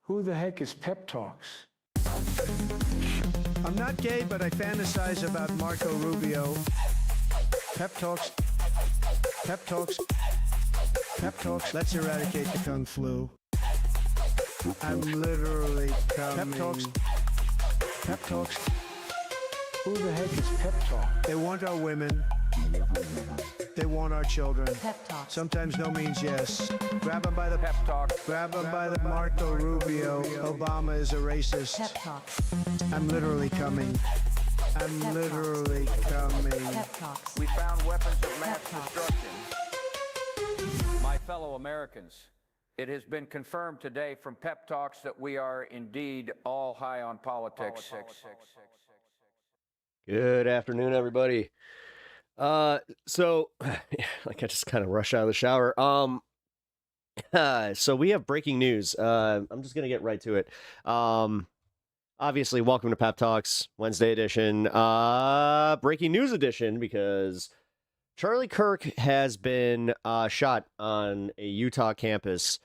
Who the heck is Pep Talks? I'm not gay, but I fantasize about Marco Rubio. Pep Talks. Pep Talks. Pep Talks. Let's eradicate the Kung Flu. I'm literally coming. Pep Talks. Pep Talks. Who the heck is Pep Talk? They want our women. They want our children. Pep Talks. Sometimes no means yes. Grab them by the Pep Talk. Grab them by the Marco Rubio. Obama is a racist. Pep Talks. I'm literally coming. I'm Pep literally coming. Pep Talks. We found weapons of mass Pep Talks. destruction. My fellow Americans, it has been confirmed today from Pep Talks that we are indeed all high on politics. Good afternoon, everybody. So like I just kind of rush out of the shower. So we have breaking news. I'm just gonna get right to it. Obviously, welcome to Pep Talks Wednesday edition, breaking news edition, because Charlie Kirk has been shot on a Utah campus.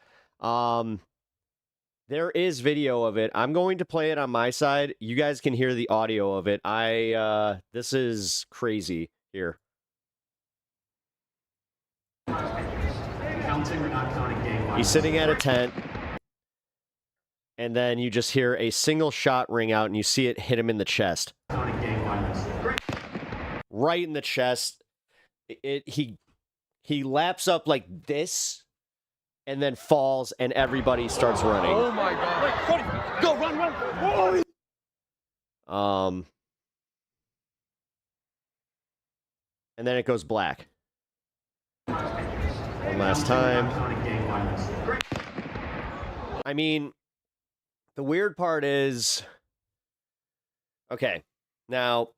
There is video of it. I'm going to play it on my side. You guys can hear the audio of it. This is crazy here. Counting or not counting game violence? He's sitting at a tent, and then you just hear a single shot ring out, and you see it hit him in the chest. Counting game violence. Right in the chest. He laps up like this, and then falls, and everybody starts running. Oh my God! Wait, Cody, go run! And then it goes black. One last time. Counting game violence. I mean, the weird part is, okay, now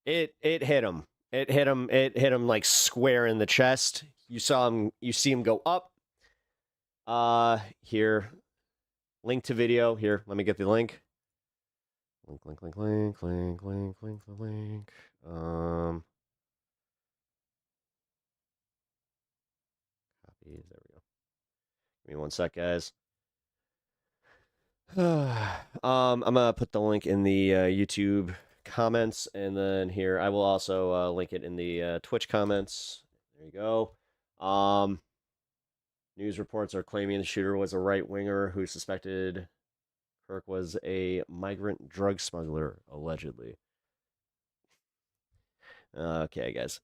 it hit him. It hit him like square in the chest. You see him go up. Here. Link to video. Here, let me get the link. Link. Copies, there we go. Give me one sec, guys. I'm gonna put the link in the YouTube comments, and then here I will also link it in the Twitch comments. There you go. News reports are claiming the shooter was a right-winger who suspected Kirk was a migrant drug smuggler, allegedly. Okay, guys.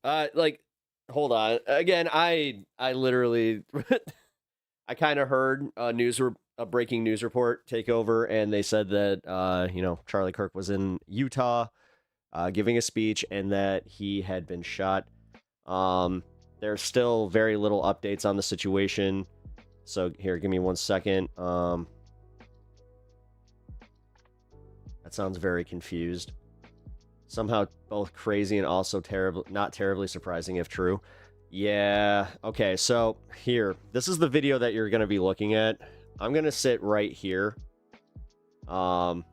Hold on. Again, I literally, I kind of heard a breaking news report take over, and they said that, Charlie Kirk was in Utah giving a speech, and that he had been shot. There's still very little updates on the situation. So here, give me 1 second. That sounds very confused. Somehow both crazy and also not terribly surprising if true. Yeah, okay, so here. This is the video that you're going to be looking at. I'm going to sit right here. I'm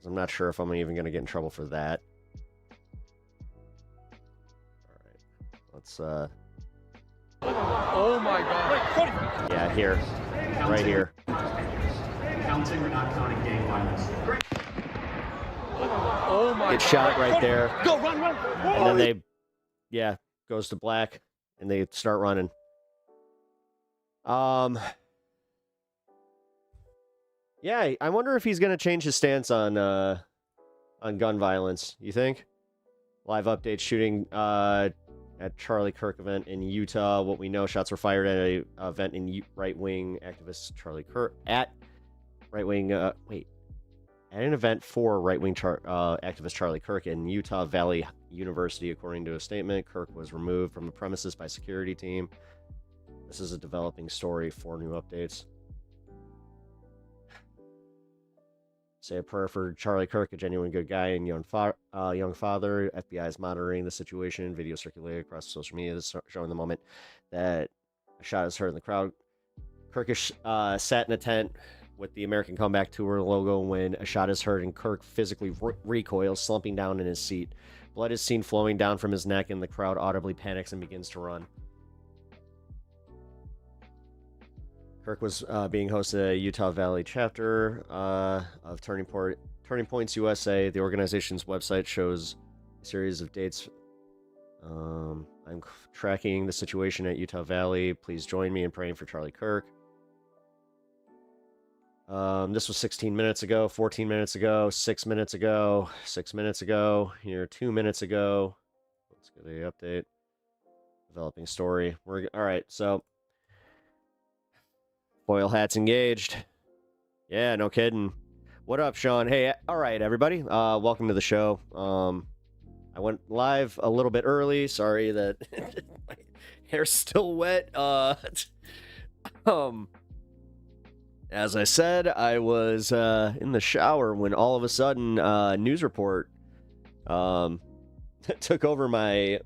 not sure if I'm even going to get in trouble for that. Alright, let's, Oh my God! Wait, Cody, yeah, here. Right here. counting or not counting game violence? Oh my Get shot right there. Go run! And then goes to black, and they start running. Yeah, I wonder if he's gonna change his stance on gun violence. You think? Live update shooting at Charlie Kirk event in Utah. What we know, shots were fired at a event in right-wing activist Charlie Kirk at an event for right-wing activist Charlie Kirk in Utah Valley University. According to a statement, Kirk was removed from the premises by security team. This is a developing story. 4 new updates. Say a prayer for Charlie Kirk, a genuine good guy and young father. FBI is monitoring the situation. Video circulated across social media showing the moment that a shot is heard in the crowd. Kirk is sat in a tent with the American Comeback Tour logo when a shot is heard, and Kirk physically recoils, slumping down in his seat. Blood is seen flowing down from his neck, and the crowd audibly panics and begins to run. Kirk was being hosted at Utah Valley chapter of Turning Points USA. The organization's website shows a series of dates. I'm tracking the situation at Utah Valley. Please join me in praying for Charlie Kirk. This was 16 minutes ago, 14 minutes ago, 6 minutes ago, 6 minutes ago, here 2 minutes ago. Let's get the update. Developing story. All right, so foil hats engaged. Yeah, no kidding. What up, Sean? Hey, all right, everybody. Welcome to the show. I went live a little bit early. Sorry that my hair's still wet. As I said, I was in the shower when all of a sudden news report took over my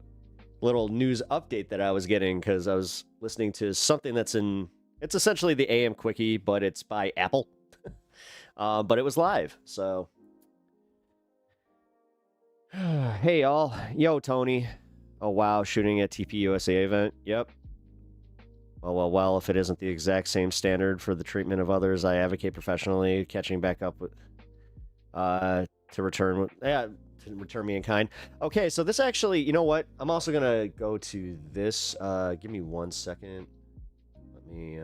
little news update that I was getting because I was listening to something that's it's essentially the AM Quickie, but it's by Apple. But it was live, so. Hey, y'all. Yo, Tony. Oh, wow, shooting at TP USA event. Yep. Well, if it isn't the exact same standard for the treatment of others, I advocate professionally, catching back up with, to return me in kind. Okay, so this actually, you know what? I'm also going to go to this. Give me 1 second. Let me,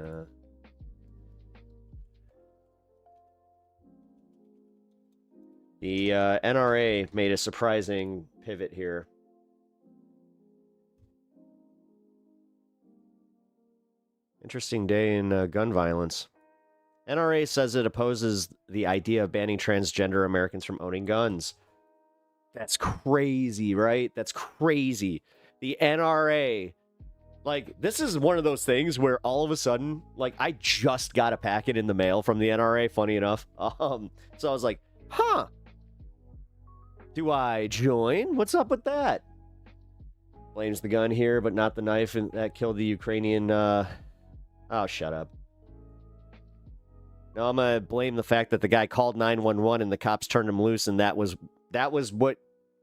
The NRA made a surprising pivot here. Interesting day in gun violence. NRA says it opposes the idea of banning transgender Americans from owning guns. That's crazy, right? That's crazy. The NRA. Like, this is one of those things where all of a sudden, like, I just got a packet in the mail from the NRA, funny enough. So I was like, huh. Do I join? What's up with that? Blames the gun here, but not the knife that killed the Ukrainian, Oh, shut up. No, I'm gonna blame the fact that the guy called 911 and the cops turned him loose, and that was what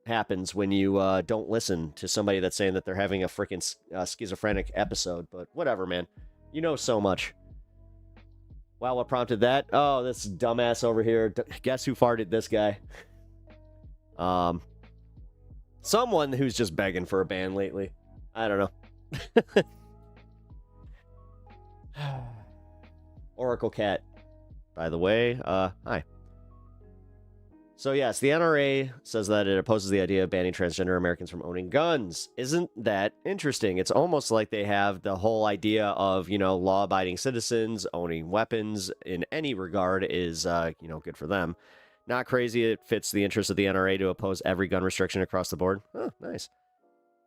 happens when you don't listen to somebody that's saying that they're having a freaking schizophrenic episode. But whatever, man. You know so much. Wow, what prompted that? Oh, this dumbass over here. Guess who farted this guy? Someone who's just begging for a ban lately. I don't know. Oracle Cat, by the way. Hi. So yes, the NRA says that it opposes the idea of banning transgender Americans from owning guns. Isn't that interesting? It's almost like they have the whole idea of, law-abiding citizens owning weapons in any regard is, good for them. Not crazy. It fits the interest of the NRA to oppose every gun restriction across the board. Oh, nice.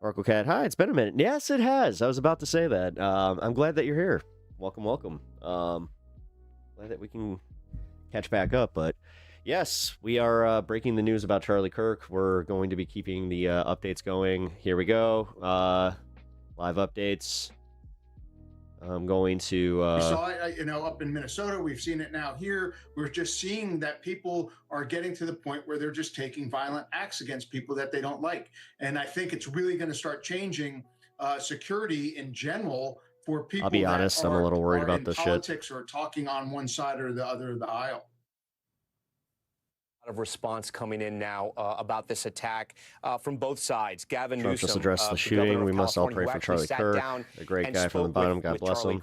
Oracle Cat, hi, it's been a minute. Yes, it has. I was about to say that. I'm glad that you're here. Welcome. Glad that we can catch back up, but yes, we are breaking the news about Charlie Kirk. We're going to be keeping the updates going. Here we go. Live updates. I'm going to... We saw it, up in Minnesota. We've seen it now here. We're just seeing that people are getting to the point where they're just taking violent acts against people that they don't like. And I think it's really going to start changing security in general for people. I'll be honest, I'm a little worried about this shit. Politics or talking on one side or the other of the aisle. Of response coming in now about this attack from both sides. Gavin Trump Newsom just addressed the shooting. We must all pray for Charlie Kirk. A great guy from the bottom. God bless him.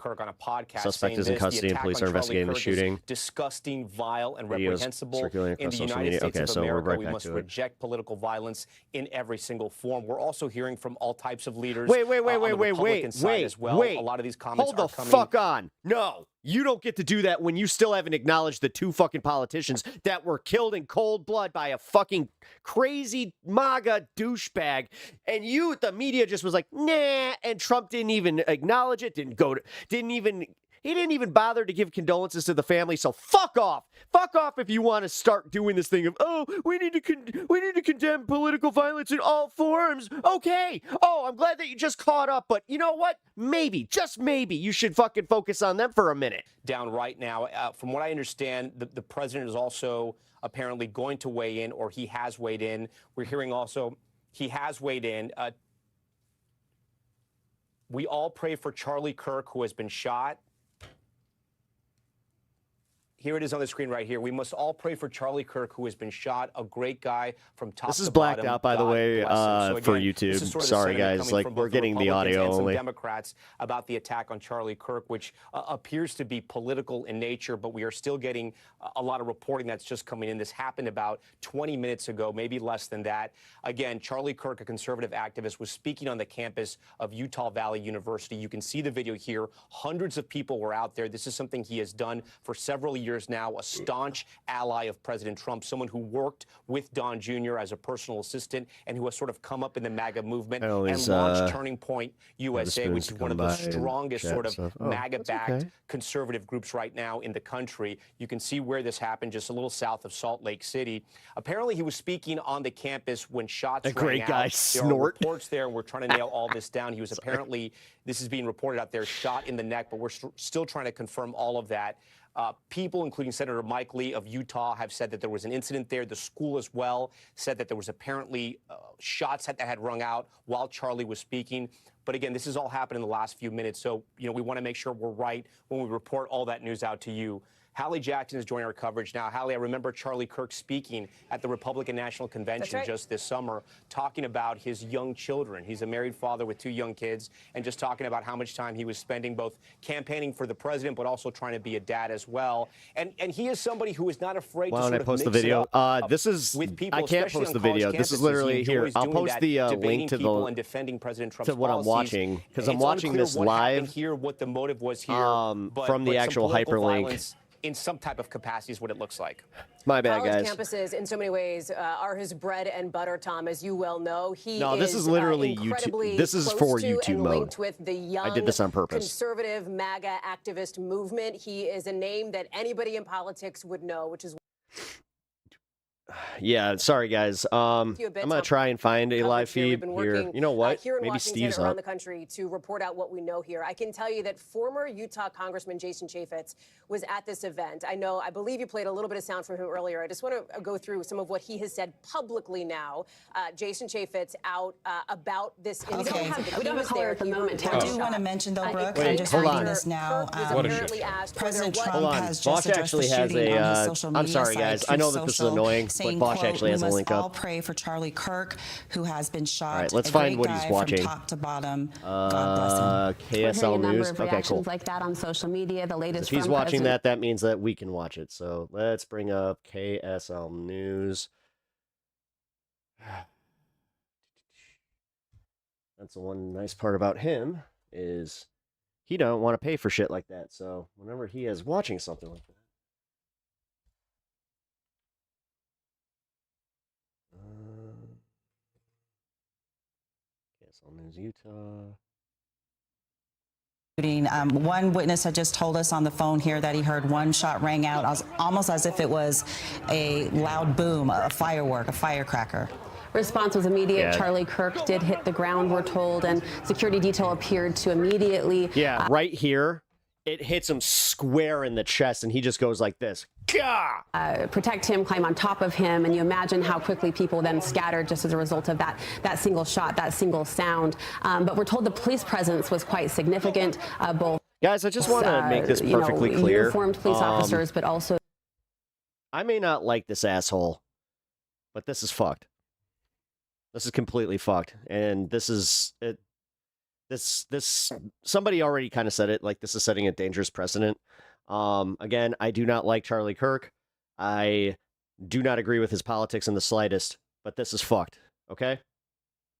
Suspect is in custody and police are investigating the shooting. Disgusting, vile, and reprehensible in the United States of America. We must reject political violence in every single form. We're also hearing from all types of leaders. Wait. As well. A lot of these comments Hold the fuck on. No. You don't get to do that when you still haven't acknowledged the two fucking politicians that were killed in cold blood by a fucking crazy MAGA douchebag. And you, the media, just was like, nah. And Trump didn't even acknowledge it. He didn't even bother to give condolences to the family. So fuck off. Fuck off if you want to start doing this thing of, oh, we need to condemn political violence in all forms. Okay. Oh, I'm glad that you just caught up. But you know what? Maybe, just maybe, you should fucking focus on them for a minute. Down right now. From what I understand, the president is also apparently going to weigh in, or he has weighed in. We're hearing also he has weighed in. We all pray for Charlie Kirk, who has been shot. Here it is on the screen right here. We must all pray for Charlie Kirk, who has been shot. A great guy from top to bottom. This is blacked out, by the way, So again, for this YouTube. is sort of the Sorry, sentiment guys. coming Like, from we're both getting the Republicans audio and some only. Democrats about the attack on Charlie Kirk, which appears to be political in nature, but we are still getting a lot of reporting that's just coming in. This happened about 20 minutes ago, maybe less than that. Again, Charlie Kirk, a conservative activist, was speaking on the campus of Utah Valley University. You can see the video here. Hundreds of people were out there. This is something he has done for several years now, a staunch ally of President Trump, someone who worked with Don Jr. as a personal assistant and who has sort of come up in the MAGA movement and launched Turning Point USA, which is one of the strongest sort of MAGA-backed conservative groups right now in the country. You can see where this happened, just a little south of Salt Lake City. Apparently, he was speaking on the campus when shots rang out. There are reports there, and we're trying to nail all this down. He was apparently, this is being reported out there, shot in the neck, but we're still trying to confirm all of that. People, including Senator Mike Lee of Utah, have said that there was an incident there. The school as well said that there was apparently shots that had rung out while Charlie was speaking. But again, this has all happened in the last few minutes. So, you know, we want to make sure we're right when we report all that news out to you. Hallie Jackson is joining our coverage now. Hallie, I remember Charlie Kirk speaking at the Republican National Convention just this summer, talking about his young children. He's a married father with 2 young kids, and just talking about how much time he was spending both campaigning for the president, but also trying to be a dad as well. And he is somebody who is not afraid to sort of post the mix video. it up This is with people, I can't post the video. This is literally here. I'll post the link to the and defending President Trump's to what I'm watching, because I'm watching this live here, what the motive was here, from the actual hyperlink. In some type of capacity is what it looks like. My bad, guys. Campuses, in so many ways, are his bread and butter, Tom, as you well know. This is literally YouTube. This is for YouTube mode. With the young, I did this on purpose. Conservative MAGA activist movement. He is a name that anybody in politics would know, which is. Yeah, sorry guys. I'm gonna try and find a live feed here. You know what? Here in Maybe Washington, Steve's around up. the country to report out what we know here. I can tell you that former Utah Congressman Jason Chaffetz was at this event. I believe you played a little bit of sound from him earlier. I just want to go through some of what he has said publicly now. Jason Chaffetz out about this incident. We don't have a caller at the moment. I do want to mention, though, Brooke, Wait, I'm just hold reading on. this now. President Trump Hold on. has Bosch just actually addressed the has shooting a. on his social media I'm sorry, site, guys. I know that this is annoying, but saying, Bosch quote, actually has a link We must all up. pray for Charlie Kirk, who has been shot. All right, let's find what he's watching. From top to bottom. God bless him. KSL News. Okay, cool. Like that on social media. The latest. If he's watching that means that we can watch it. So let's bring up KSL News. That's the one nice part about him is he don't want to pay for shit like that. So whenever he is watching something like that. KSL News Utah. One witness had just told us on the phone here that he heard one shot rang out, almost as if it was a loud boom, a firework, a firecracker. Response was immediate. Yeah. Charlie Kirk did hit the ground, we're told, and security detail appeared to immediately. Yeah, right here, it hits him square in the chest, and he just goes like this. Protect him, climb on top of him, and you imagine how quickly people then scattered just as a result of that single shot, that single sound. But we're told the police presence was quite significant. Both guys, I just want to make this perfectly clear. Uniformed police officers, but also. I may not like this asshole, but this is fucked. This is completely fucked, and this is it. This somebody already kind of said it. Like, this is setting a dangerous precedent. Again, I do not like Charlie Kirk. I do not agree with his politics in the slightest, but this is fucked, okay?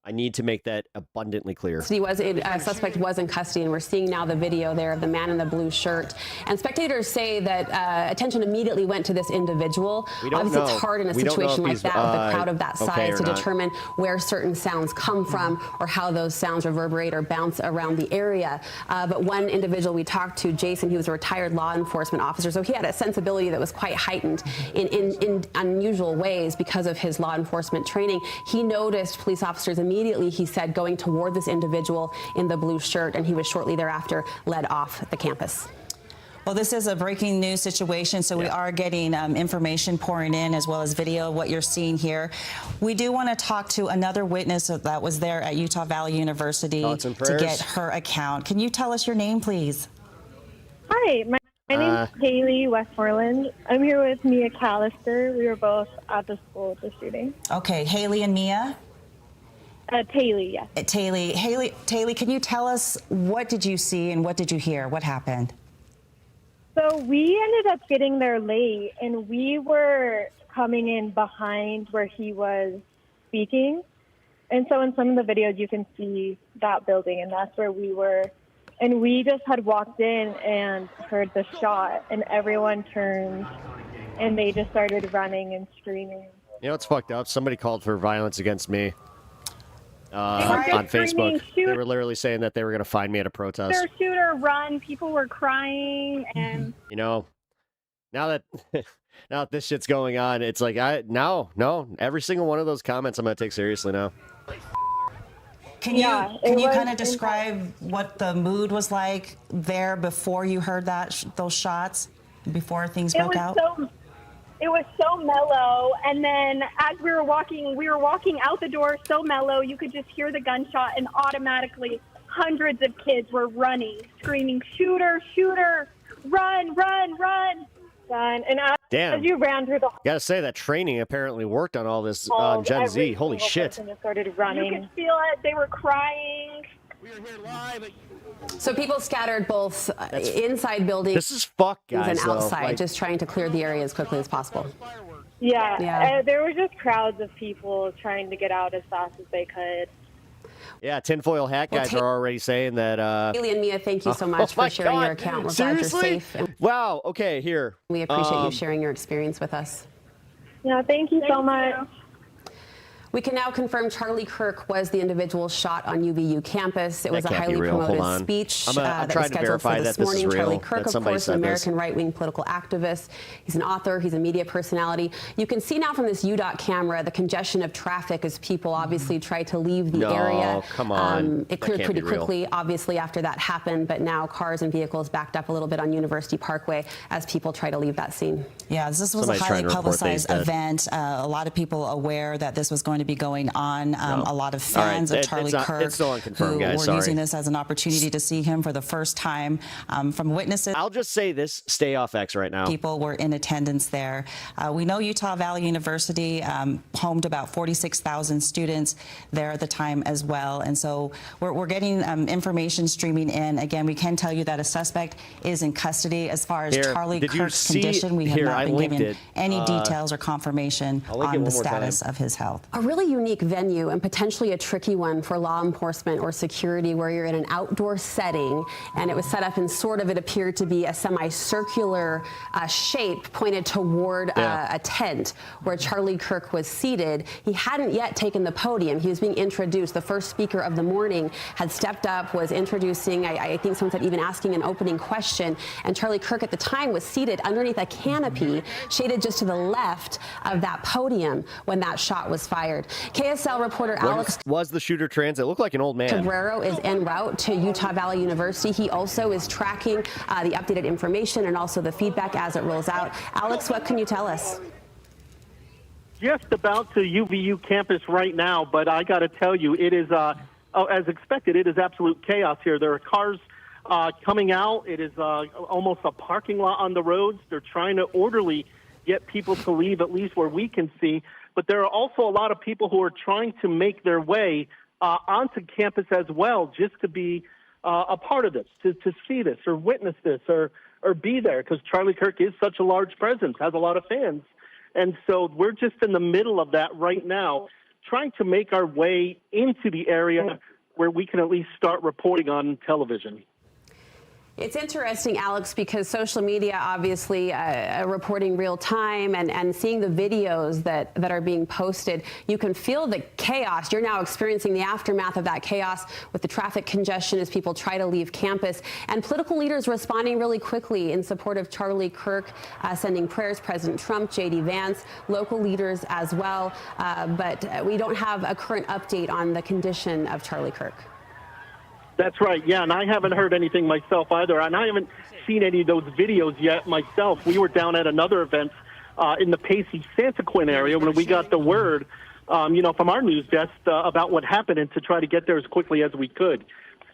I need to make that abundantly clear. A suspect was in custody, and we're seeing now the video there of the man in the blue shirt. And spectators say that attention immediately went to this individual. Obviously, it's hard in a situation like that with a crowd of that size to determine where certain sounds come from or how those sounds reverberate or bounce around the area. But one individual we talked to, Jason, he was a retired law enforcement officer, so he had a sensibility that was quite heightened in unusual ways because of his law enforcement training. He noticed police officers immediately, he said, going toward this individual in the blue shirt, and he was shortly thereafter led off the campus. Well, this is a breaking news situation, so we are getting information pouring in as well as video, what you're seeing here. We do want to talk to another witness that was there at Utah Valley University to get her account. Can you tell us your name, please? Hi. My name's Haley Westmoreland. I'm here with Mia Callister. We were both at the school with the shooting. Okay, Haley and Mia? Haley, yes. Haley, can you tell us what did you see and what did you hear? What happened? So we ended up getting there late, and we were coming in behind where he was speaking. And so in some of the videos, you can see that building, and that's where we were. And we just had walked in and heard the shot, and everyone turned, and they just started running and screaming. You know what's fucked up? Somebody called for violence against me on Facebook. They were literally saying that they were going to find me at a protest. Shooter, run. People were crying, and... You know, now that this shit's going on, it's like, no, every single one of those comments I'm going to take seriously now. Can you kind of describe what the mood was like there before you heard those shots, before things broke out? It was so mellow, and then as we were walking out the door so mellow, you could just hear the gunshot, and automatically hundreds of kids were running, screaming, "Shooter, shooter, run, run, run." And as you ran through the hall, gotta say that training apparently worked on all this on Gen Z. Holy shit! Just started running. You could feel it. They were crying. We are here live. So people scattered both inside buildings. This is guys, and outside, just trying to clear the area as quickly as possible. Yeah. There were just crowds of people trying to get out as fast as they could. Yeah, tinfoil hat guys are already saying that. Haley and Mia, thank you so much for sharing your account. We're glad you're safe. Wow. Okay, here. We appreciate you sharing your experience with us. Yeah, thank you so much. We can now confirm Charlie Kirk was the individual shot on UVU campus. It was a highly promoted speech that was scheduled for this morning. Charlie Kirk, of course, an American right-wing political activist. He's an author. He's a media personality. You can see now from this UDOT camera the congestion of traffic as people obviously try to leave the area. Come on. It cleared pretty quickly, obviously, after that happened, but now cars and vehicles backed up a little bit on University Parkway as people try to leave that scene. Yeah, this was a highly publicized event. A lot of people aware that this was going to be going on. A lot of fans of Charlie Kirk who were using this as an opportunity to see him for the first time. From witnesses, I'll just say this: stay off X right now. People were in attendance there. We know Utah Valley University homed about 46,000 students there at the time as well, and so we're getting information streaming in. Again, we can tell you that a suspect is in custody. As far as Charlie Kirk's condition, we have not been given any details or confirmation on the status of his health. A really unique venue and potentially a tricky one for law enforcement or security, where you're in an outdoor setting, and it was set up in it appeared to be a semicircular shape pointed toward a tent where Charlie Kirk was seated. He hadn't yet taken the podium. He was being introduced. The first speaker of the morning had stepped up, was introducing, I think someone said even asking an opening question, and Charlie Kirk at the time was seated underneath a canopy shaded just to the left of that podium when that shot was fired. KSL reporter Alex was the shooter trans. It looked like an old man. Cabrero is en route to Utah Valley University. He also is tracking the updated information and also the feedback as it rolls out. Alex, what can you tell us? Just about to UVU campus right now, but I got to tell you, it is, as expected, it is absolute chaos here. There are cars coming out. It is almost a parking lot on the roads. They're trying to orderly get people to leave, at least where we can see. But there are also a lot of people who are trying to make their way onto campus as well, just to be a part of this, to see this or witness this or be there, because Charlie Kirk is such a large presence, has a lot of fans. And so we're just in the middle of that right now, trying to make our way into the area where we can at least start reporting on television. It's interesting, Alex, because social media obviously reporting real time and seeing the videos that are being posted, you can feel the chaos. You're now experiencing the aftermath of that chaos with the traffic congestion as people try to leave campus, and political leaders responding really quickly in support of Charlie Kirk, sending prayers, President Trump, J.D. Vance, local leaders as well. But we don't have a current update on the condition of Charlie Kirk. That's right, yeah, and I haven't heard anything myself either, and I haven't seen any of those videos yet myself. We were down at another event in the Pacey-Santaquin area when we got the word, from our news desk about what happened, and to try to get there as quickly as we could.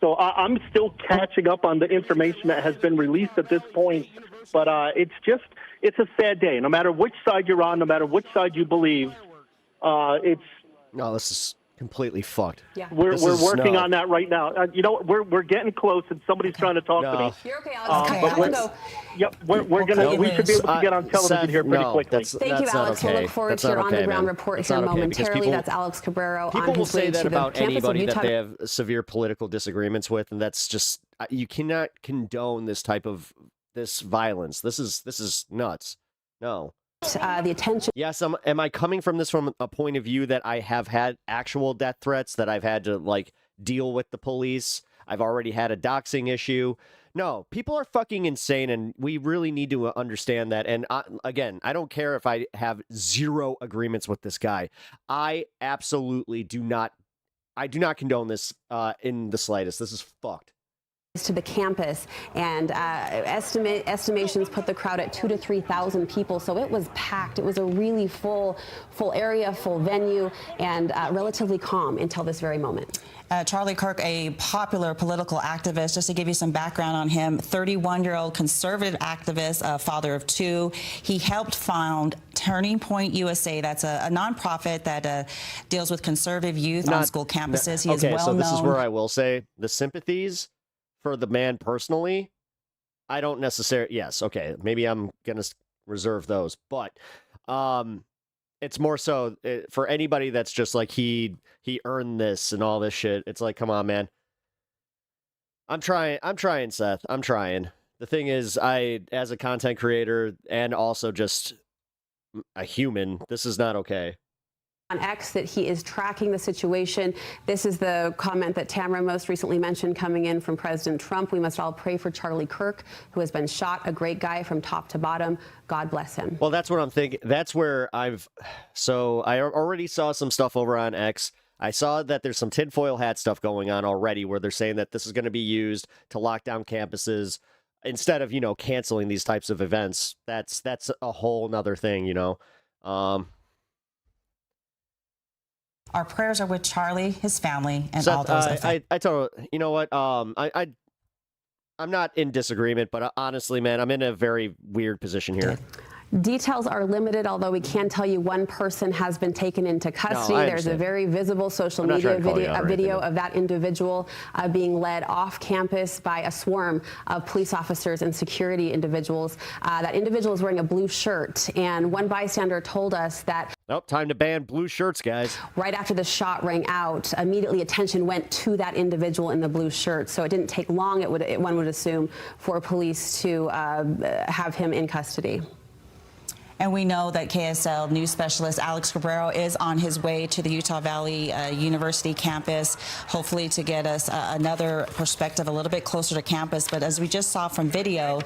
So I'm still catching up on the information that has been released at this point But it's a sad day. No matter which side you're on, no matter which side you believe, it's. No, this is completely fucked. Yeah. We're working on that right now. You know, we're getting close, and somebody's trying to talk to me. You're okay, Alex. But we should be able to get on television here pretty quickly. Thank you, Alex. We'll look forward to your on-the-ground report here momentarily. That's Alex Cabrero on his way to the campus of Utah. People will say that about anybody that they have severe political disagreements with, and that's just you cannot condone this type of violence. This is nuts. No. The attention. Yes, am I coming from this from a point of view that I have had actual death threats, that I've had to like deal with the police? I've already had a doxing issue. No, people are fucking insane, and we really need to understand that. And again, I don't care if I have zero agreements with this guy. I absolutely do not. I do not condone this in the slightest. This is fucked. To the campus, and estimations put the crowd at 2,000 to 3,000 people. So it was packed. It was a really full area, full venue, and relatively calm until this very moment. Charlie Kirk, a popular political activist, just to give you some background on him, 31-year-old conservative activist, father of two. He helped found Turning Point USA. That's a nonprofit that deals with conservative youth on school campuses. He is well known. So this is where I will say the sympathies for the man personally, I don't necessarily. Yes, okay, maybe I'm gonna reserve those, but it's more so for anybody that's just like he earned this and all this shit. It's like, come on, man. I'm trying, Seth. I'm trying. The thing is, as a content creator and also just a human, this is not okay. On X that he is tracking the situation. This is the comment that Tamara most recently mentioned coming in from President Trump. We must all pray for Charlie Kirk, who has been shot, a great guy from top to bottom. God bless him. Well, that's what I'm thinking. That's where I already saw some stuff over on X. I saw that there's some tinfoil hat stuff going on already where they're saying that this is going to be used to lock down campuses instead of, canceling these types of events. That's a whole nother thing, Our prayers are with Charlie, his family, and all those affected. I told you know what? I'm not in disagreement, but honestly, man, I'm in a very weird position here. Details are limited, although we can tell you one person has been taken into custody. There's a very visible social media video of that individual being led off campus by a swarm of police officers and security individuals. That individual is wearing a blue shirt, and one bystander told us that time to ban blue shirts, guys. Right after the shot rang out, immediately attention went to that individual in the blue shirt. So it didn't take long, one would assume, for police to have him in custody. And we know that KSL news specialist Alex Cabrero is on his way to the Utah Valley University campus, hopefully to get us another perspective a little bit closer to campus. But as we just saw from video,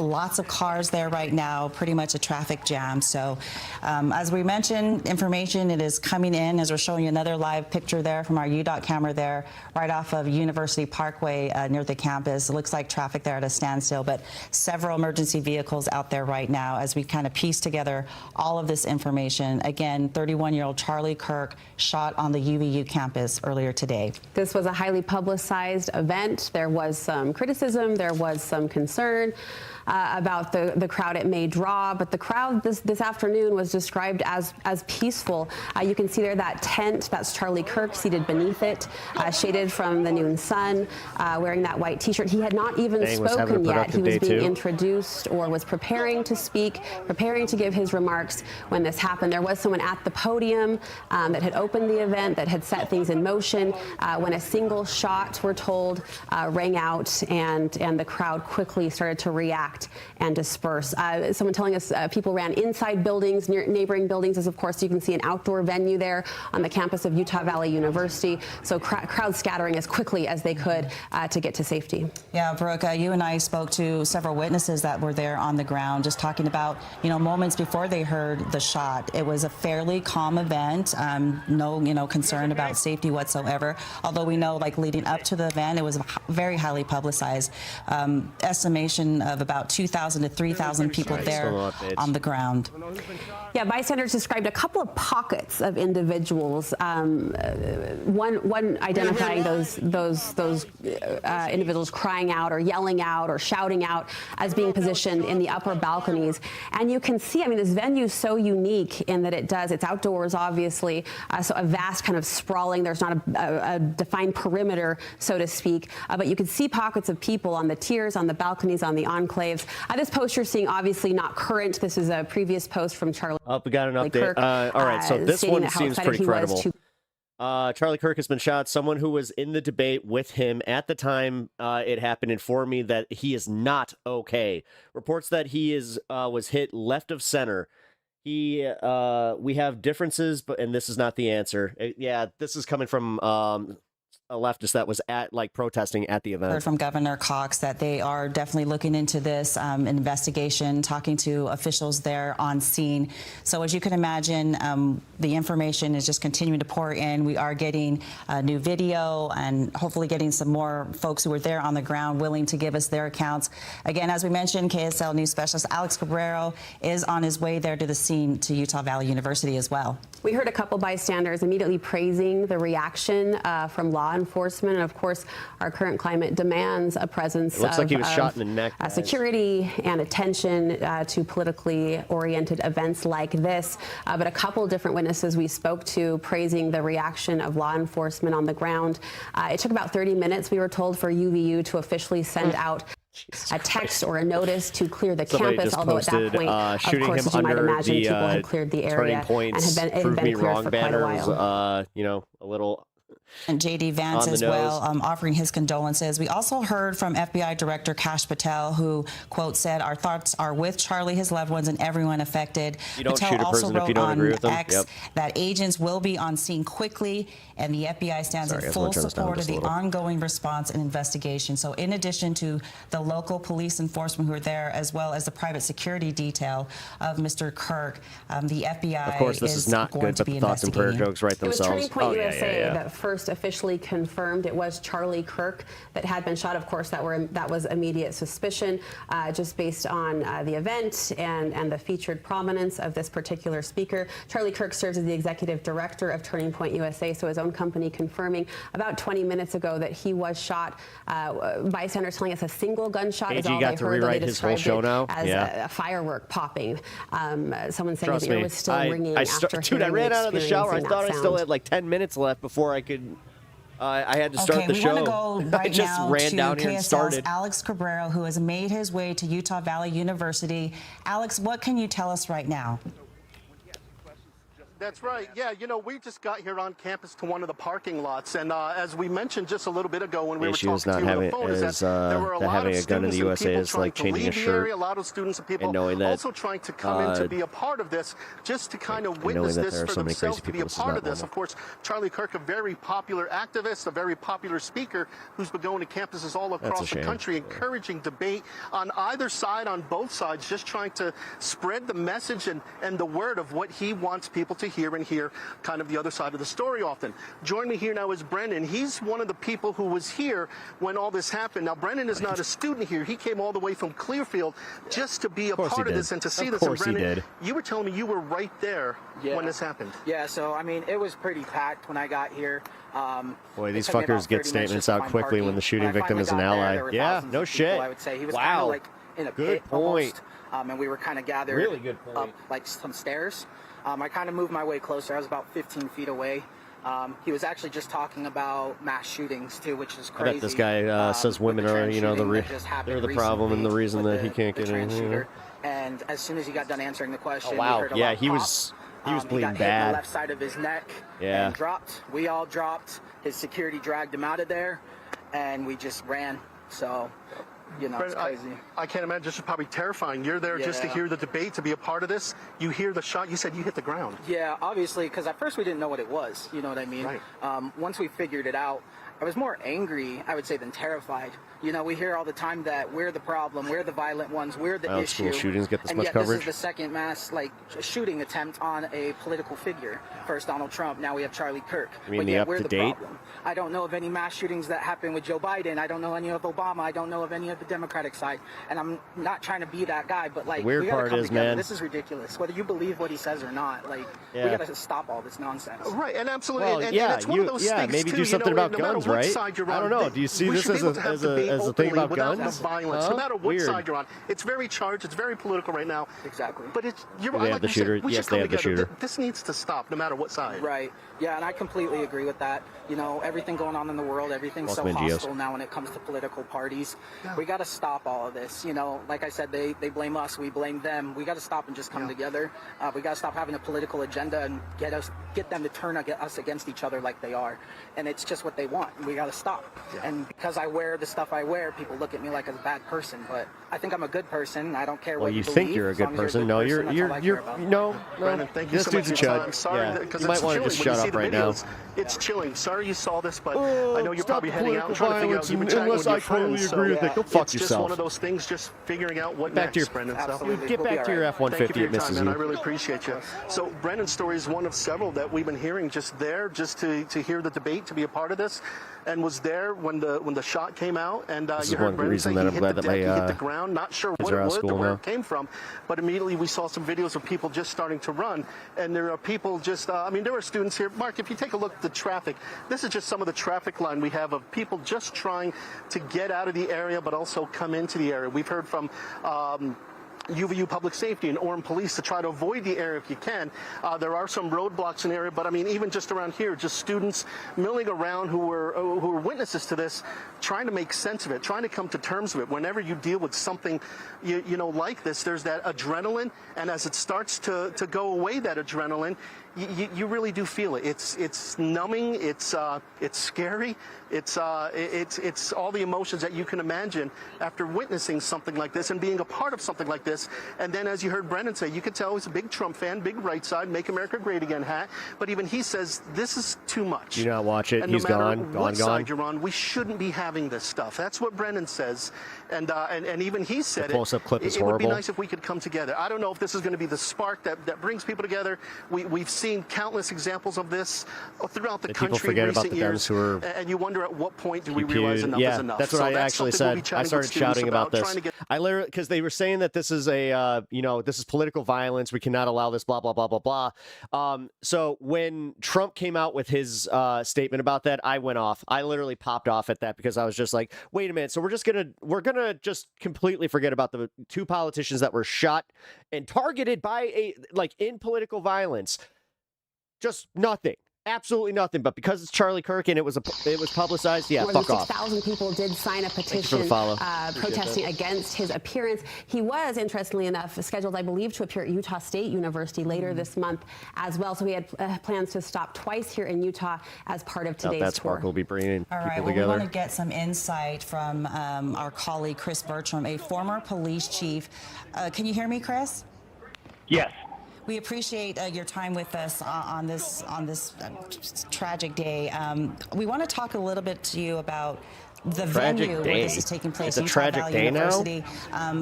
lots of cars there right now, pretty much a traffic jam. So as we mentioned, information, it is coming in as we're showing you another live picture there from our UDOT camera there, right off of University Parkway near the campus. It looks like traffic there at a standstill, but several emergency vehicles out there right now as we kind of piece together all of this information. Again, 31-year-old Charlie Kirk shot on the UVU campus earlier today. This was a highly publicized event. There was some criticism, there was some concern about the crowd it may draw, but the crowd this afternoon was described as peaceful. You can see there that tent, that's Charlie Kirk seated beneath it, shaded from the noon sun, wearing that white t-shirt. He had not even spoken yet. He was being introduced or was preparing to speak, preparing to give his remarks when this happened. There was someone at the podium that had opened the event, that had set things in motion when a single shot, we're told, rang out, and the crowd quickly started to react and disperse. Someone telling us people ran inside buildings, near neighboring buildings, as of course you can see an outdoor venue there on the campus of Utah Valley University. So crowd scattering as quickly as they could to get to safety. Yeah, Brooke, you and I spoke to several witnesses that were there on the ground, just talking about, moments before they heard the shot. It was a fairly calm event, no, concern about safety whatsoever. Although we know, like leading up to the event, it was very highly publicized. Estimation of about about 2,000 to 3,000 people there on the ground. Yeah, bystanders described a couple of pockets of individuals. One identifying those individuals crying out or yelling out or shouting out as being positioned in the upper balconies. And you can see, I mean, this venue is so unique in that it's outdoors, obviously, so a vast kind of sprawling, there's not a defined perimeter, so to speak, but you can see pockets of people on the tiers, on the balconies, on the enclaves. This post you're seeing, obviously not current. This is a previous post from Charlie. Oh, we got an update. KIRK, All right, so this one seems pretty credible. Charlie Kirk has been shot. Someone who was in the debate with him at the time it happened informed me that he is not okay. Reports that he was hit left of center. We have differences, and this is not the answer. This is coming from a leftist that was protesting at the event. Heard from Governor Cox that they are definitely looking into this investigation, talking to officials there on scene. So as you can imagine, the information is just continuing to pour in. We are getting new video and hopefully getting some more folks who were there on the ground willing to give us their accounts. Again, as we mentioned, KSL News Specialist Alex Cabrero is on his way there to the scene to Utah Valley University as well. We heard a couple bystanders immediately praising the reaction from law enforcement, and of course, our current climate demands a presence it looks like he was shot in the neck, security and attention to politically oriented events like this. But a couple different witnesses we spoke to praising the reaction of law enforcement on the ground. It took about 30 minutes, we were told, for UVU to officially send out a text or a notice to clear the campus, although at that point, of course, as you might imagine, people had cleared the area and had been cleared for quite a while. A little... And J.D. Vance as well, offering his condolences. We also heard from FBI Director Kash Patel, who, quote, said, "Our thoughts are with Charlie, his loved ones, and everyone affected." You don't Patel shoot a also person wrote if you don't on agree with them. X that agents will be on scene quickly, and the FBI stands in full support of the ongoing response and investigation. So in addition to the local police enforcement who are there, as well as the private security detail of Mr. Kirk, the FBI of course, this is not good, but the thoughts and prayer jokes write themselves. It was Turning Point USA that first officially confirmed it was Charlie Kirk that had been shot. Of course, that was immediate suspicion, just based on the event and the featured prominence of this particular speaker. Charlie Kirk serves as the executive director of Turning Point USA, so his own company confirming about 20 minutes ago that he was shot. Bystanders telling us a single gunshot is all they heard. They described it as a firework popping. Someone saying his ear was still ringing after Dude, I ran out of the shower. I thought I still had like 10 minutes left before I could... I had to start the show. We want to go right I just now ran to down here and started. Alex Cabrero, who has made his way to Utah Valley University. Alex, what can you tell us right now? That's right. Yeah, we just got here on campus to one of the parking lots, and as we mentioned just a little bit ago when we were talking to you on the phone, is that there were a lot of students and people trying to leave the area, a lot of students and people also trying to come in to be a part of this, just to kind of witness this for themselves, to be a part of this. Of course, Charlie Kirk, a very popular activist, a very popular speaker who's been going to campuses all across the country, encouraging debate on either side, on both sides, just trying to spread the message and the word of what he wants people to hear and hear kind of the other side of the story often. Join me here now is Brendan. He's one of the people who was here when all this happened. Now, Brendan is not a student here. He came all the way from Clearfield just to be a part of this and to see this. And Brendan, you were telling me you were right there when this happened. Yeah, so, I mean, it was pretty packed when I got here. Boy, these fuckers get statements out quickly when the shooting victim is an ally. Yeah, no shit. I would say he was kind of like in a pit almost, and we were kind of gathered up like some stairs. I kind of moved my way closer. I was about 15 feet away. He was actually just talking about mass shootings too, which is crazy. I bet this guy says women are, they're the problem and the reason that he can't get anything. And as soon as he got done answering the question, he was bleeding got hit bad. in the left side of his neck and dropped. We all dropped. His security dragged him out of there, and we just ran. So. It's crazy. I can't imagine. This is probably terrifying. You're there just to hear the debate, to be a part of this. You hear the shot. You said you hit the ground. Yeah, obviously, because at first we didn't know what it was. You know what I mean? Right. Once we figured it out, I was more angry, I would say, than terrified. You know, we hear all the time that we're the problem, we're the violent ones, we're the issue. School shootings get this and much yet coverage. This is the second mass shooting attempt on a political figure. First Donald Trump, now we have Charlie Kirk. You mean but the yet up we're to the date? problem. I don't know of any mass shootings that happened with Joe Biden. I don't know any of Obama. I don't know of any of the Democratic side. And I'm not trying to be that guy, but like, The weird we gotta part come is, together. man. This is ridiculous. Whether you believe what he says or not, like, we gotta stop all this nonsense. Right, and absolutely. Well, and yeah, it's one of those things maybe too, do something about no matter guns, what right? side you're I don't on, know. Do you see we this should as be able to have a debate thing openly about without guns? the violence, Huh? no matter what Weird. side you're on. It's very charged. It's very political right now. Exactly. But it's you're Do they right. have Like the you shooter? said, we Yes, should they come have the together. shooter. This needs to stop, no matter what side. Right. Yeah, and I completely agree with that. You know, everything going on in the world, everything's so Welcome in, hostile now when it comes to political parties. Yeah. We got to stop all of this. You know, like I said, they blame us, we blame them. We got to stop and just come together. We got to stop having a political agenda and get them to turn us against each other like they are. And it's just what they want. We got to stop. Yeah. And because I wear the stuff I wear, people look at me like a bad person. But I think I'm a good person. I don't care Well, what you believe, think you're a as long good as person. a No, good you're person, that's all I care about. no. Brandon, thank you This so dude's a much for your chud. time. Sorry, Yeah, because you might it's want to chilling just when shut you see up the right now. videos. It's chilling. Sorry you saw this, but Oh, I know you're stop probably heading out and trying to figure out. violence You've been unless chatting with I your totally friends, agree with so it. Go fuck it's just yourself. one of those things, just figuring out what Back to next, your- Brendan. So Absolutely. Get We'll be back to all your right. thank you F-150. for your It misses time, man. I you. really appreciate you. So Brendan's story is one of several that we've been hearing just there, just to hear the debate, to be a part of this, and was there when the shot came out. And This is you one heard of the Brendan reasons say that he I'm hit glad the that deck, he hit my the ground, not sure kids what are it out of was or school where now. it came from, but immediately we saw some videos of people just starting to run, and there are people just, I mean, there are students here. Mark, if you take a look at the traffic, this is just some of the traffic line we have of people just trying to get out of the area, but also come into the area. We've heard from UVU Public Safety and Orem Police to try to avoid the area if you can. There are some roadblocks in the area, but I mean, even just around here, just students milling around who were witnesses to this, trying to make sense of it, trying to come to terms with it. Whenever you deal with something, you know, like this, there's that adrenaline, and as it starts to go away, that adrenaline, you really do feel it. It's numbing. It's scary. It's all the emotions that you can imagine after witnessing something like this and being a part of something like this. And then, as you heard Brendan say, you could tell he's a big Trump fan, big right side, Make America Great Again hat. But even he says this is too much. Do you not watch it? And He's no matter gone, what gone. side you're on, we shouldn't be having this stuff. That's what Brendan says, and even he said The close-up clip is it would be horrible. nice if we could come together. I don't know if this is going to be the spark that brings people together. We've seen countless examples of this throughout the That country people forget in about recent the Dems years, who are and you wonder at what point do we realize enough is enough. That's what So I actually something we'll be said. chatting I with started students shouting about this. trying to get I literally, because they were saying that this is a, this is political violence. We cannot allow this, blah, blah, blah, blah, blah. So when Trump came out with his statement about that, I went off. I literally popped off at that because I was just like, wait a minute. So we're going to just completely forget about the two politicians that were shot and targeted by in political violence. Just nothing. Absolutely nothing, but because it's Charlie Kirk and it was publicized, yeah, More than fuck off. 6,000 people did sign a petition protesting against his appearance. He was, interestingly enough, scheduled, I believe, to appear at Utah State University later this month as well. So he had plans to stop twice here in Utah as part of today's That tour. Spark will be bringing All right, people well, together. we want to get some insight from our colleague Chris Bertram, a former police chief. Can you hear me, Chris? Yes. We appreciate your time with us on this tragic day. We want to talk a little bit to you about the venue where this is taking place. It's a tragic Utah Valley day now? University.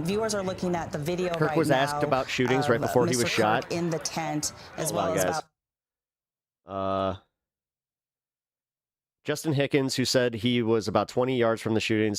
Viewers are looking at the video Kirk right was now. asked about shootings right before he Mr. was shot. Kirk in the tent, as Hold well on, as guys. about. Justin Hickens, who said he was about 20 yards from the shooting,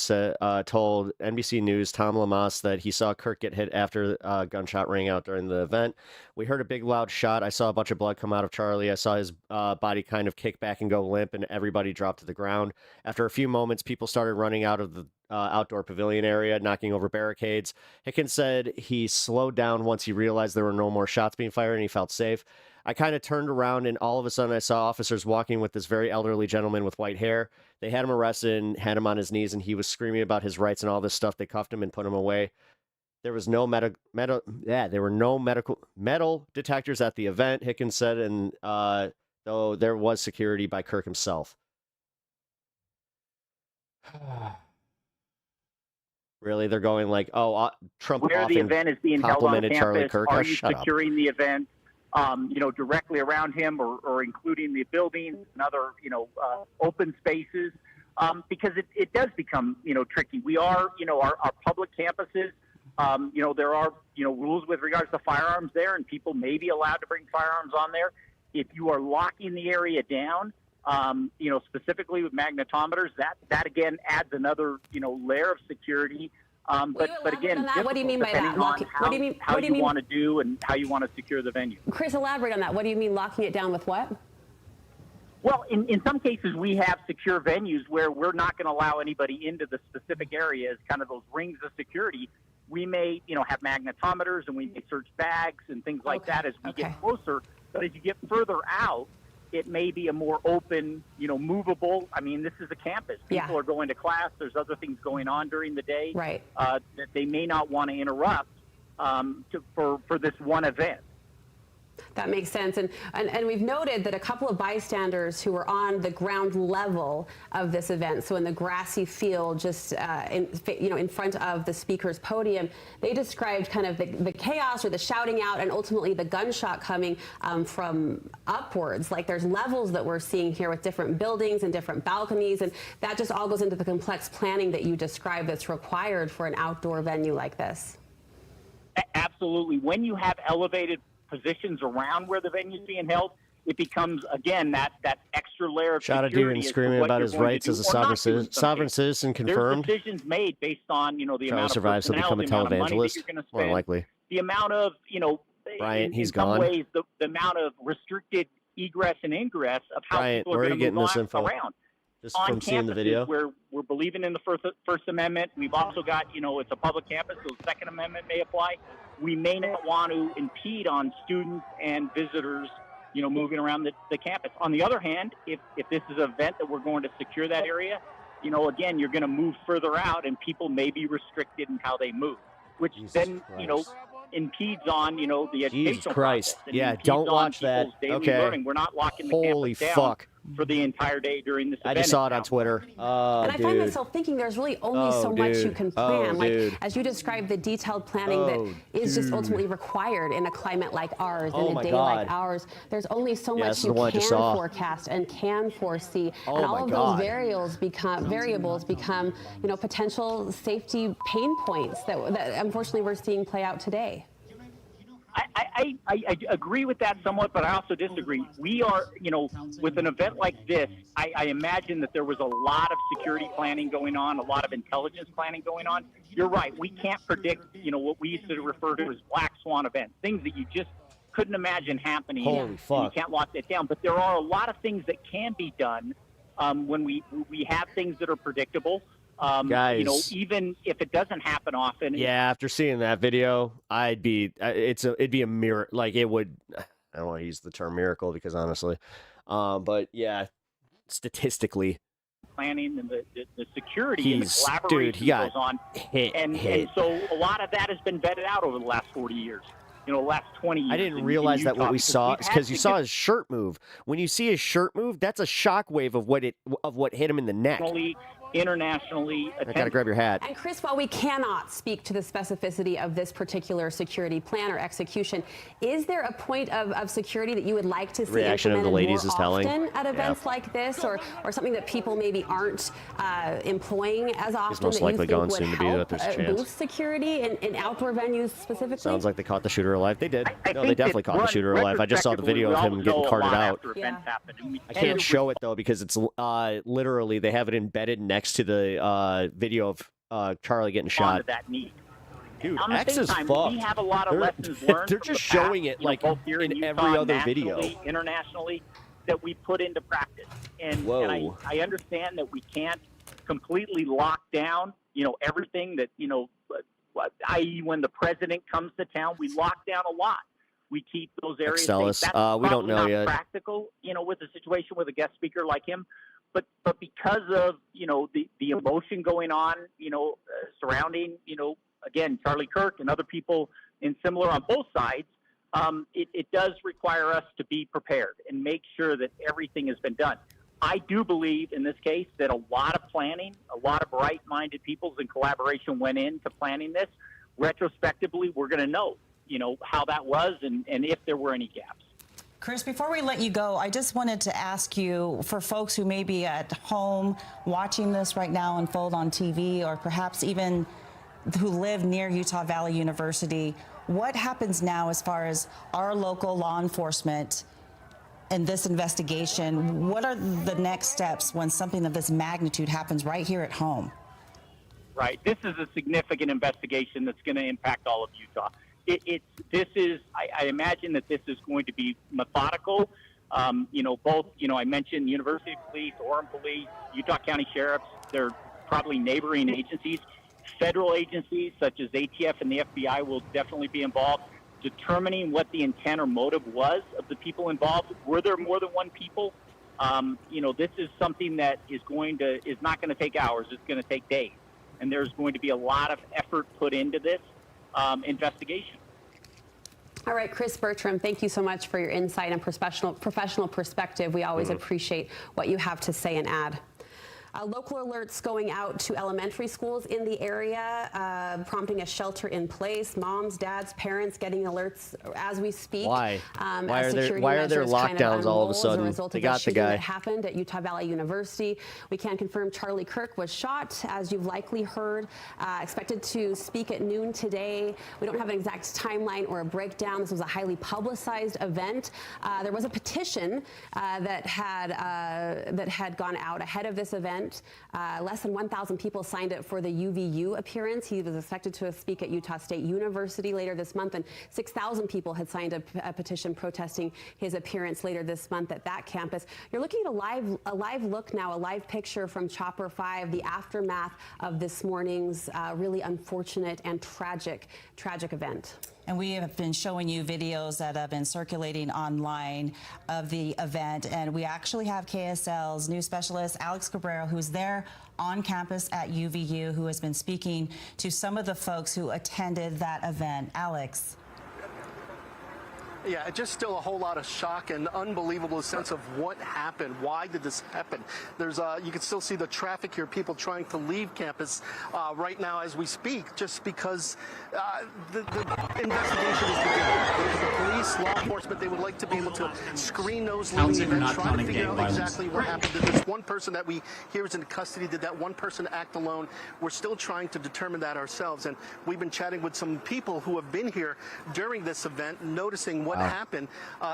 told NBC News' Tom Lamas that he saw Kirk get hit after a gunshot rang out during the event. We heard a big, loud shot. I saw a bunch of blood come out of Charlie. I saw his body kind of kick back and go limp, and everybody dropped to the ground. After a few moments, people started running out of the outdoor pavilion area, knocking over barricades. Hickens said he slowed down once he realized there were no more shots being fired and he felt safe. I kind of turned around and all of a sudden I saw officers walking with this very elderly gentleman with white hair. They had him arrested and had him on his knees, and he was screaming about his rights and all this stuff. They cuffed him and put him away. There was no there were no metal detectors at the event, Hickens said, and though there was security by Kirk himself. Really, they're going like, Trump where the event is being held on complimented Charlie campus, Kirk. are Oh, you shut up. securing the event, directly around him or including the buildings and other, open spaces? because it does become, tricky. We are, our public campuses, there are, rules with regards to firearms there, and people may be allowed to bring firearms on there. If you are locking the area down, specifically with magnetometers, that again adds another, layer of security. But again, what do you mean by that? How you want to do and how you want to secure the venue. Chris, elaborate on that. What do you mean locking it down with what? Well, in some cases, we have secure venues where we're not going to allow anybody into the specific areas, kind of those rings of security. We may, have magnetometers and we may search bags and things like that as we get closer. But as you get further out, it may be a more open, movable. I mean, this is a campus. People are going to class. There's other things going on during the day that they may not want to interrupt for this one event. That makes sense. And we've noted that a couple of bystanders who were on the ground level of this event, so in the grassy field just in front of the speaker's podium, they described kind of the chaos or the shouting out and ultimately the gunshot coming from upwards. Like there's levels that we're seeing here with different buildings and different balconies, and that just all goes into the complex planning that you described that's required for an outdoor venue like this. Absolutely. When you have elevated positions around where the venue is being held, it becomes, again, that extra layer of Shot security. a dude and screaming about his rights as a sovereign citizen confirmed. There's decisions made based on, the amount of survives, he'll become a televangelist. More likely. The amount of, Bryant, he's in some gone. ways, the amount of restricted egress and ingress of how Bryant, people are where going are to you move getting this info? around. Just On from seeing the video? Where we're believing in the First Amendment. We've also got, it's a public campus, so the Second Amendment may apply. We may not want to impede on students and visitors, moving around the campus. On the other hand, if this is an event that we're going to secure that area, again, you're going to move further out and people may be restricted in how they move, which then, impedes on, the educational Jesus Christ. process. Yeah, don't watch that. Okay. Learning. We're not locking the Holy campus down fuck. for the entire day during this event. I just saw it on Twitter. Oh, and I find myself thinking there's really only so much you can plan. As you described, the detailed planning that is just ultimately required in a climate like ours, in a day like ours. There's only so much you can forecast and can foresee. And all of those variables become, potential safety pain points that unfortunately we're seeing play out today. I agree with that somewhat, but I also disagree. We are, with an event like this, I imagine that there was a lot of security planning going on, a lot of intelligence planning going on. You're right. We can't predict, what we used to refer to as black swan events, things that you just couldn't imagine happening. Holy fuck. You can't lock that down. But there are a lot of things that can be done when we have things that are predictable. Guys, even if it doesn't happen often. Yeah, after seeing that video, it'd be a miracle. Like it would. I don't want to use the term miracle because honestly, but yeah, statistically, planning and the security and the collaboration goes on, and so a lot of that has been vetted out over the last 40 years. Last 20 years. I didn't realize that what we saw is because you saw his shirt move. When you see his shirt move, that's a shockwave of what hit him in the neck. Internationally, I gotta grab your hat. And Chris, while we cannot speak to the specificity of this particular security plan or execution, is there a point of security that you would like to see Reaction of the ladies is telling at events like this, or something that people maybe aren't employing as often? He's most likely going soon to be that there's a chance. Boost security in outdoor venues specifically. Sounds like they caught the shooter alive. They did. No, they definitely caught the shooter alive. I just saw the video of him getting carted out. I can't show it though because it's literally they have it embedded next to the video of Charlie getting shot. Dude, X is fucked. We have a lot of lessons learned. They're just showing it like in every other video. Internationally, that we put into practice. And I understand that we can't completely lock down, everything that, i.e. when the president comes to town, we lock down a lot. We keep those areas safe. That's we don't know not yet. Practical, with a situation with a guest speaker like him. But because of, the emotion going on, surrounding, again, Charlie Kirk and other people in similar on both sides, it does require us to be prepared and make sure that everything has been done. I do believe in this case that a lot of planning, a lot of right-minded peoples in collaboration went into planning this. Retrospectively, we're going to know, how that was and if there were any gaps. Chris, before we let you go, I just wanted to ask you, for folks who may be at home watching this right now unfold on TV, or perhaps even who live near Utah Valley University, what happens now as far as our local law enforcement in this investigation? What are the next steps when something of this magnitude happens right here at home? Right. This is a significant investigation that's going to impact all of Utah. I imagine that this is going to be methodical. Both, I mentioned University Police, Orem Police, Utah County Sheriffs, they're probably neighboring agencies. Federal agencies such as ATF and the FBI will definitely be involved, determining what the intent or motive was of the people involved. Were there more than one people? This is something that is not going to take hours. It's going to take days. And there's going to be a lot of effort put into this investigation. All right, Chris Bertram, thank you so much for your insight and professional perspective. We always appreciate what you have to say and add. Local alerts going out to elementary schools in the area, prompting a shelter in place. Moms, dads, parents getting alerts as we speak. Why? Why are there lockdowns all of a sudden? They got the guy. That happened at Utah Valley University. We can confirm Charlie Kirk was shot, as you've likely heard. Expected to speak at noon today. We don't have an exact timeline or a breakdown. This was a highly publicized event. There was a petition that had gone out ahead of this event. Less than 1,000 people signed up for the UVU appearance. He was expected to speak at Utah State University later this month, and 6,000 people had signed a petition protesting his appearance later this month at that campus. You're looking at a live look now, a live picture from Chopper 5, the aftermath of this morning's really unfortunate and tragic event. And we have been showing you videos that have been circulating online of the event. And we actually have KSL's news specialist, Alex Cabrera, who's there on campus at UVU, who has been speaking to some of the folks who attended that event. Alex. Yeah, just still a whole lot of shock and unbelievable sense of what happened. Why did this happen? There's you can still see the traffic here, people trying to leave campus right now as we speak, just because the investigation is beginning. The police, law enforcement, they would like to be able to screen those leaving and try to figure out exactly what happened. Did this one person that we hear is in custody, did that one person act alone? We're still trying to determine that ourselves. And we've been chatting with some people who have been here during this event, noticing what happened.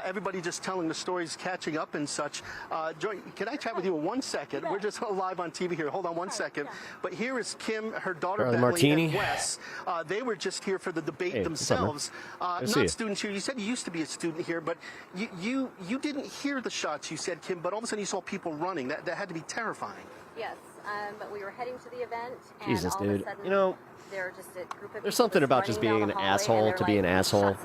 Everybody just telling the stories, catching up and such. Joy, can I chat with you in 1 second? We're just live on TV here. Hold on 1 second. But here is Kim, her daughter Bentley, and Wes. They were just here for the debate themselves. Not students here. You said you used to be a student here, but you didn't hear the shots, you said, Kim, but all of a sudden you saw people running. That had to be terrifying. Yes, but we were heading to the event, and Jesus, all dude. of a sudden, you know, there's something about just being an asshole to be an asshole.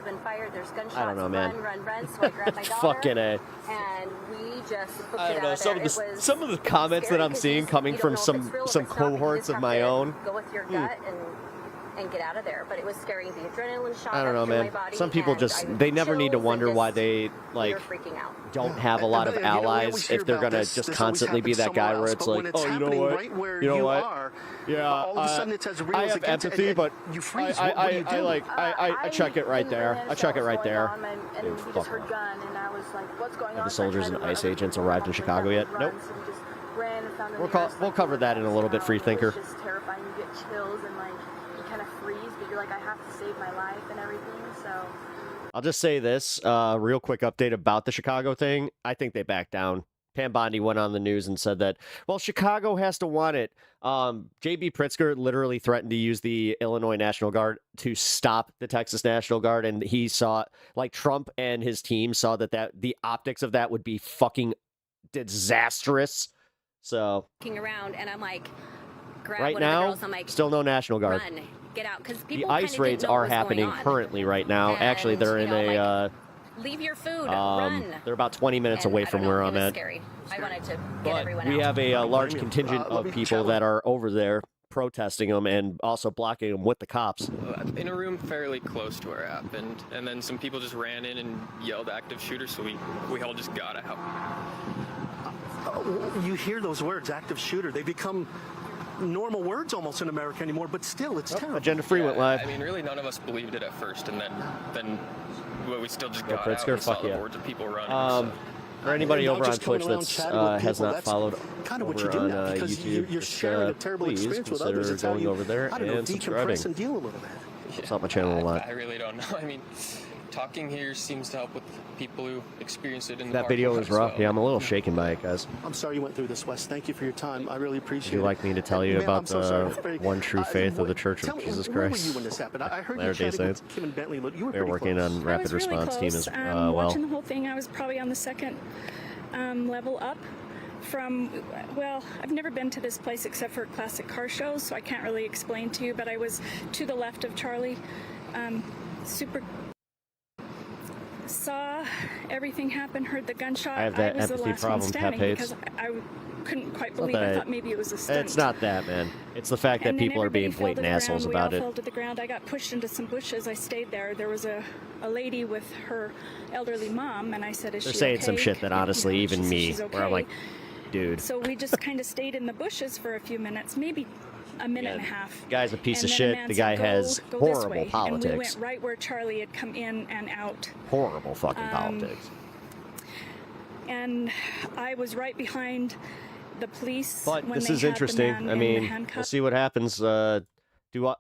I don't know, man. Run. So I grabbed my daughter, Fucking A. and we just booked I it don't know. out Some of the comments that I'm seeing coming from some cohorts of my own. Go with your gut and get out of there. But it was scary. The adrenaline shot. I don't know, man. Some people they never need to wonder why they don't have a lot of allies if they're gonna just constantly be that guy where it's like, oh, you know what, you know what? Yeah, all of a sudden it's as real I as have it gets, empathy, but you freeze. I check it right there. I check it right there. And we just heard gun, and I was like, what's going on? Have the soldiers and ICE agents arrived in Chicago yet? Nope. We'll cover that in a little bit, free thinker. It's just terrifying. You get chills and you kind of freeze, but you're like, I have to save my life and everything. So I'll just say this, real quick update about the Chicago thing. I think they backed down. Pam Bondi went on the news and said that, well, Chicago has to want it. J.B. Pritzker literally threatened to use the Illinois National Guard to stop the Texas National Guard, and he saw, Trump and his team saw that the optics of that would be fucking disastrous. So around, and I'm like, grab right one of the now, girls, I'm like, still no National Guard. Run, get out, because The ICE raids are happening currently right now. Actually, they're in a... leave your food, run. They're about 20 minutes away from where I'm at. Scary. I wanted to get everyone out. We have a large contingent of people that are over there protesting them and also blocking them with the cops. In a room fairly close to where it happened, and then some people just ran in and yelled active shooter, so we all just got out. You hear those words, active shooter, they become normal words almost in America anymore, but still, it's terrible. Agenda Free went live. I mean, really, none of us believed it at first, and then but we still just Go got Pritzker, out and saw fuck the yeah. hordes of people running. For anybody And over now on just coming Twitch around that's chatting with has people, not that's followed kind of what over you do on now, because YouTube, you're sharing a terrible please experience with consider others. It's how going you, over there I don't know, and subscribing. decompress and dealing with that. It's not my channel a lot. I really don't know. I mean, talking here seems to help with people who experience it in the That video parking was lot as rough. well. Yeah, I'm a little shaken by it, guys. I'm sorry you went through this, Wes. Thank you for your time. I really appreciate it. Would you like me to tell you Man, about I'm so sorry. the Very- one true faith of the Church tell of me, Jesus where Christ? were you when this happened? I heard you Latter-day chatting Saints. with Kim and Bentley. You were They're pretty working close. on rapid I was really response close. team as well. Watching the whole thing, I was probably on the second level up from, well, I've never been to this place except for classic car shows, so I can't really explain to you, but I was to the left of Charlie. Super saw everything happen, heard the gunshot. I have that was the empathy last problem one Pep standing hates. because I couldn't quite It's not believe. I that- thought maybe it was a stunt. It's not that, man. It's the fact that And then people are being everybody fell to blatant the assholes ground. about We it. all fell to the ground. I got pushed into some bushes. I stayed there. There was a lady with her elderly mom, and I said, "Is They're she saying okay?" some shit that honestly, You know, even she said me, she's where I'm okay. like, dude, So we just kind of stayed in the bushes for a few minutes, maybe a minute and a half. guy's a piece And of then a shit. man The said, guy "Go- has go this horrible way." And we politics. went right where Charlie had come in and out. Horrible fucking politics. And I was right behind the police. But when this they is had the interesting. man I in the mean, we'll handcuffs. see what happens. Do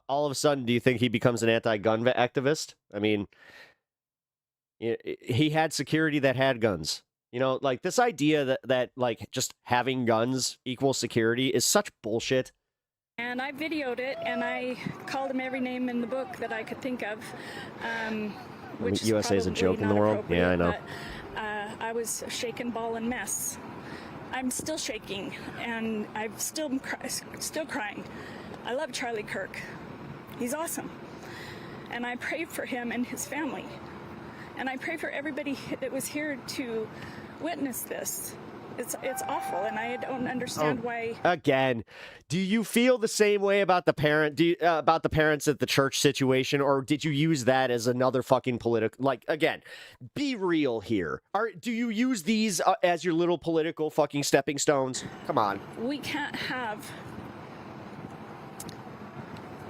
all of a sudden, do you think he becomes an anti-gun activist? I mean, he had security that had guns. You know, like this idea that like just having guns equals security is such bullshit. And I videoed it, and I called him every name in the book that I could think of. Which USA is a probably joke in the not world. Yeah, I know. appropriate, but, I was a shaken ball and mess. I'm still shaking, and I'm still crying. I love Charlie Kirk. He's awesome. And I pray for him and his family. And I pray for everybody that was here to witness this. It's awful, and I don't understand why. Again, do you feel the same way about the about the parents at the church situation, or did you use that as another fucking political? Like, again, be real here. Do you use these as your little political fucking stepping stones? Come on. We can't have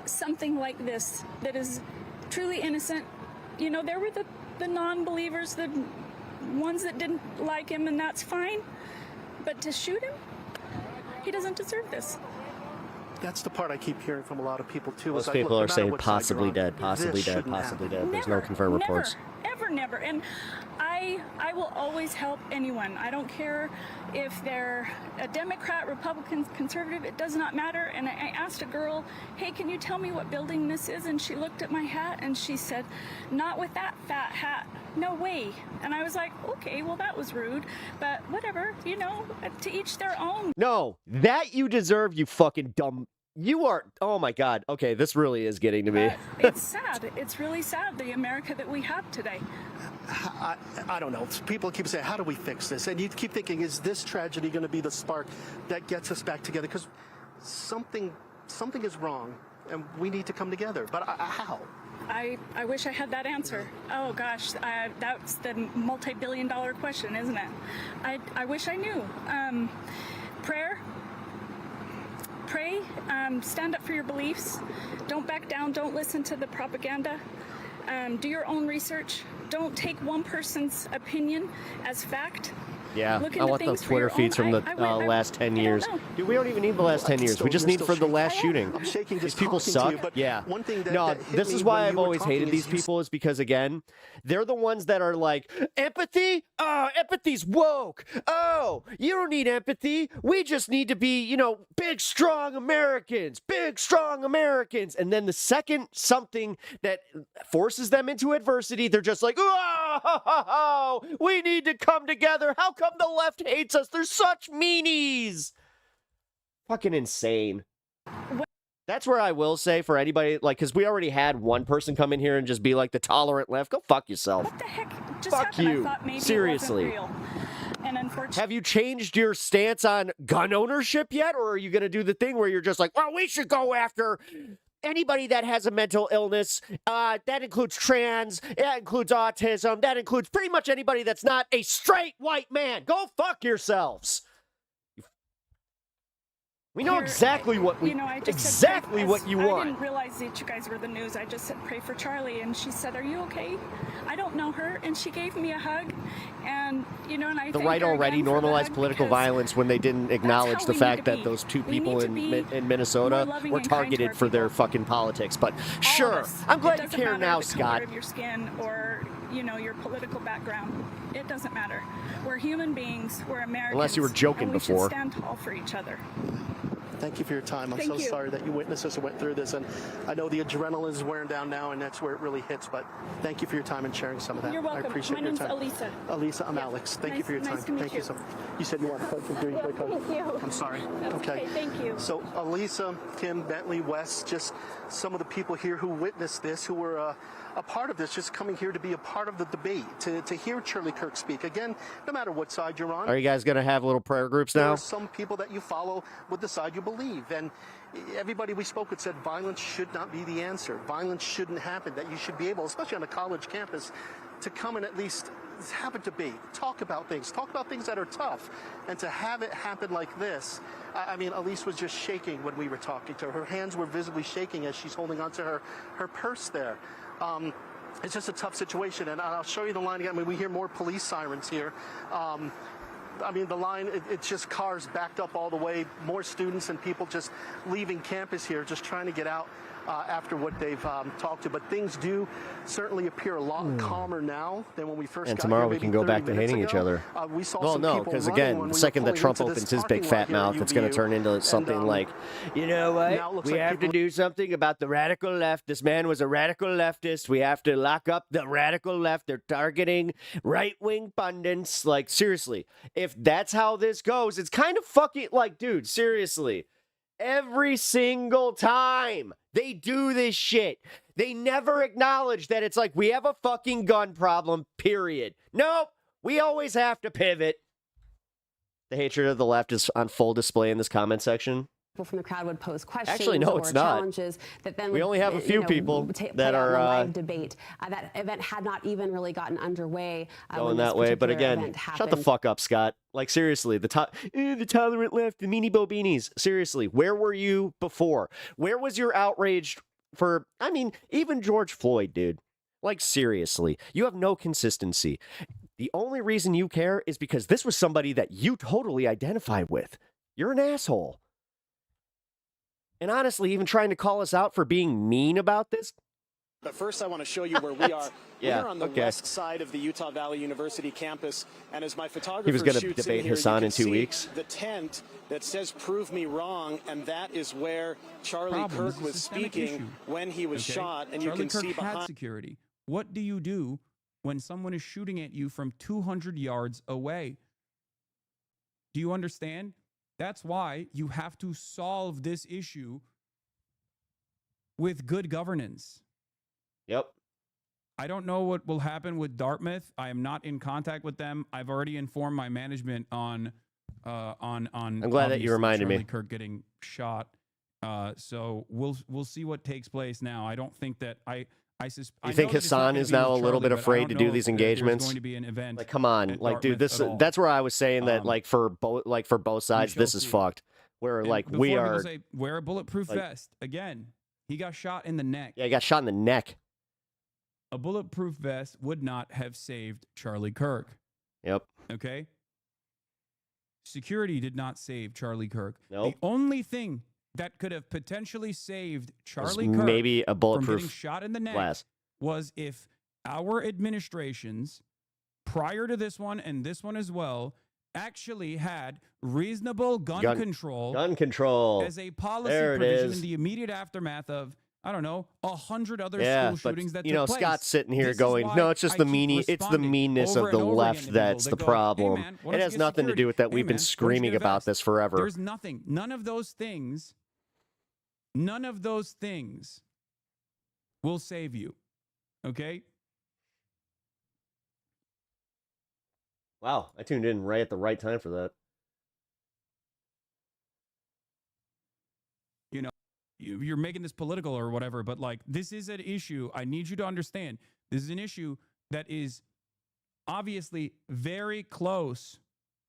something like this that is truly innocent. You know, there were the non-believers, the ones that didn't like him, and that's fine. But to shoot him, he doesn't deserve this. That's the part I keep hearing from a lot of people too. Most is like, people look, are no matter saying what side you're possibly on, dead, possibly this dead, shouldn't possibly happen. dead. There's no confirmed reports. Never. And I will always help anyone. I don't care if they're a Democrat, Republican, conservative, it does not matter. And I asked a girl, "Hey, can you tell me what building this is?" And she looked at my hat and she said, "Not with that fat hat. No way." And I was like, okay, well, that was rude, but whatever, you know, to each their own. No, that you deserve, you fucking dumb. You are, oh my God. Okay, this really is getting to me. It's sad. It's really sad, the America that we have today. I don't know. People keep saying, how do we fix this? And you keep thinking, is this tragedy going to be the spark that gets us back together? Because something is wrong, and we need to come together. But how? I wish I had that answer. Oh gosh, that's the multi-billion-dollar question, isn't it? I wish I knew. Prayer. Pray, stand up for your beliefs. Don't back down. Don't listen to the propaganda. Do your own research. Don't take one person's opinion as fact. Yeah, Look I into want the things for Twitter your feeds own. from the last 10 years. know. Dude, we don't even need the last 10 years. We just need for the last shooting. I'm shaking These just people talking to suck. you, but Yeah. one thing that, no, that hit this me is why when I've you were always talking hated is these you people, is because, again, they're the ones that are like, empathy? Oh, empathy's woke. Oh, you don't need empathy. We just need to be, you know, big, strong Americans. Big, strong Americans. And then the second something that forces them into adversity, they're just like, oh, we need to come together. How come the left hates us? They're such meanies. Fucking insane. That's where I will say, for anybody, like, because we already had one person come in here and just be like the tolerant left. Go fuck yourself. What the heck just Fuck happened? you. I thought maybe Seriously. it wasn't real. And unfortunately, Have you changed your stance on gun ownership yet? Or are you going to do the thing where you're just like, well, we should go after anybody that has a mental illness? That includes trans, that includes autism, that includes pretty much anybody that's not a straight white man. Go fuck yourselves. We know exactly what we, I just exactly what you I want. didn't realize that you guys were the news. I just said, pray for Charlie. And she said, are you okay? I don't know her. And she gave me a hug. And, and I The right already normalized political violence when they didn't acknowledge the fact that those two people in Minnesota were targeted for their fucking politics. But sure, I'm glad you care now, Scott. The color of your skin or, your political background. It doesn't matter. We're human beings. We're Americans. Unless you were joking and we before. should stand tall for each other. Thank you for your time. I'm so sorry that you witnessed this and went through this. And I know the adrenaline is wearing down now, and that's where it really hits. But thank you for your time and sharing some of that. You're welcome. I appreciate your time. My name's Elisa. Elisa, I'm Alex. Thank you for your time. Nice to meet Thank you so much. You said you want to thank you. I'm sorry. Okay, thank you. So Elisa, Kim, Bentley, Wes, just some of the people here who witnessed this, who were a part of this, just coming here to be a part of the debate, to hear Charlie Kirk speak. Again, no matter what side you're on. Are you guys going to have little prayer groups There now? are some people that you follow with the side you believe. And everybody we spoke with said violence should not be the answer. Violence shouldn't happen, that you should be able, especially on a college campus, to come and at least have a debate, talk about things that are tough. And to have it happen like this, I mean, Elise was just shaking when we were talking to her. Her hands were visibly shaking as she's holding onto her purse there. It's just a tough situation, and I'll show you the line again. I mean, we hear more police sirens here. I mean, the line, it's just cars backed up all the way, more students and people just leaving campus here, just trying to get out after what they've talked to. But things do certainly appear a lot calmer now than when we first got here. And tomorrow we can go back to hating each other. We saw well, some no, people because running again, when the we second were that pulling Trump into this opens his big parking lot fat here at mouth, it's going to UVU. turn into something like, you know now it what? looks We like have to people- do something about the radical left. This man was a radical leftist. We have to lock up the radical left. They're targeting right-wing pundits. Like, seriously, if that's how this goes, it's kind of fucking like, dude, seriously. Every single time they do this shit, they never acknowledge that it's like, we have a fucking gun problem, period. Nope, we always have to pivot. The hatred of the left is on full display in this comment section. People from the crowd would pose questions Actually, no, or it's not. challenges that then We would, only have a few people play that out in are a live debate. That event had not even really gotten underway going when this that way. But particular again, event shut the happened. fuck up, Scott. Like, seriously, the tolerant left, the meanie bobinis. Seriously, where were you before? Where was your outrage for, I mean, even George Floyd, dude? Like, seriously, you have no consistency. The only reason you care is because this was somebody that you totally identify with. You're an asshole. And honestly, even trying to call us out for being mean about this. But first, I want to show you where we are. Yeah, We're on the okay. west side of the Utah Valley University campus, and as my photographer He was gonna shoots debate in here, Hassan you in can 2 see weeks. the tent that says "Prove me wrong," and that is where Charlie Problem. This Kirk is a was systemic speaking issue. when he was Okay? shot, and Charlie you can Kirk see had behind. security. What do you do when someone is shooting at you from 200 yards away? Do you understand? That's why you have to solve this issue with good governance. Yep. I don't know what will happen with Dartmouth. I am not in contact with them. I've already informed my management on. I'm glad that you reminded me. Charlie Kirk getting shot. So we'll see what takes place now. I don't think that I You think Hassan is now a little bit afraid to do these engagements? Going to be an event. Like, come on, at like, dude, Dartmouth this at all. that's where I was saying that, like, for both sides, shall this is see. fucked. Where And like before we people are. say, wear a bulletproof like- vest. Again, he got shot in the neck. Yeah, he got shot in the neck. A bulletproof vest would not have saved Charlie Kirk. Yep. Okay? Security did not save Charlie Kirk. Nope. The only thing that could have potentially saved Was Charlie Kirk maybe a from bulletproof getting shot in the neck glass. was if our administrations, prior to this one and this one as well, actually had reasonable gun control Gun control. as a policy There it provision is. in the immediate aftermath of, I don't know, 100 other Yeah, school but shootings that you know, took place. Scott's sitting here This is going, why "No, it's just I the keep meanie. It's the responding meanness over of the and over left again to that's people the that go, "Hey, problem. man, why It don't has you get nothing to do security? with that. Hey, We've been man, why don't you screaming get a about vest?" this forever. There's nothing. None of those things will save you. Okay? Wow, I tuned in right at the right time for that. You know, you're making this political or whatever, but like, this is an issue. I need you to understand. This is an issue that is obviously very close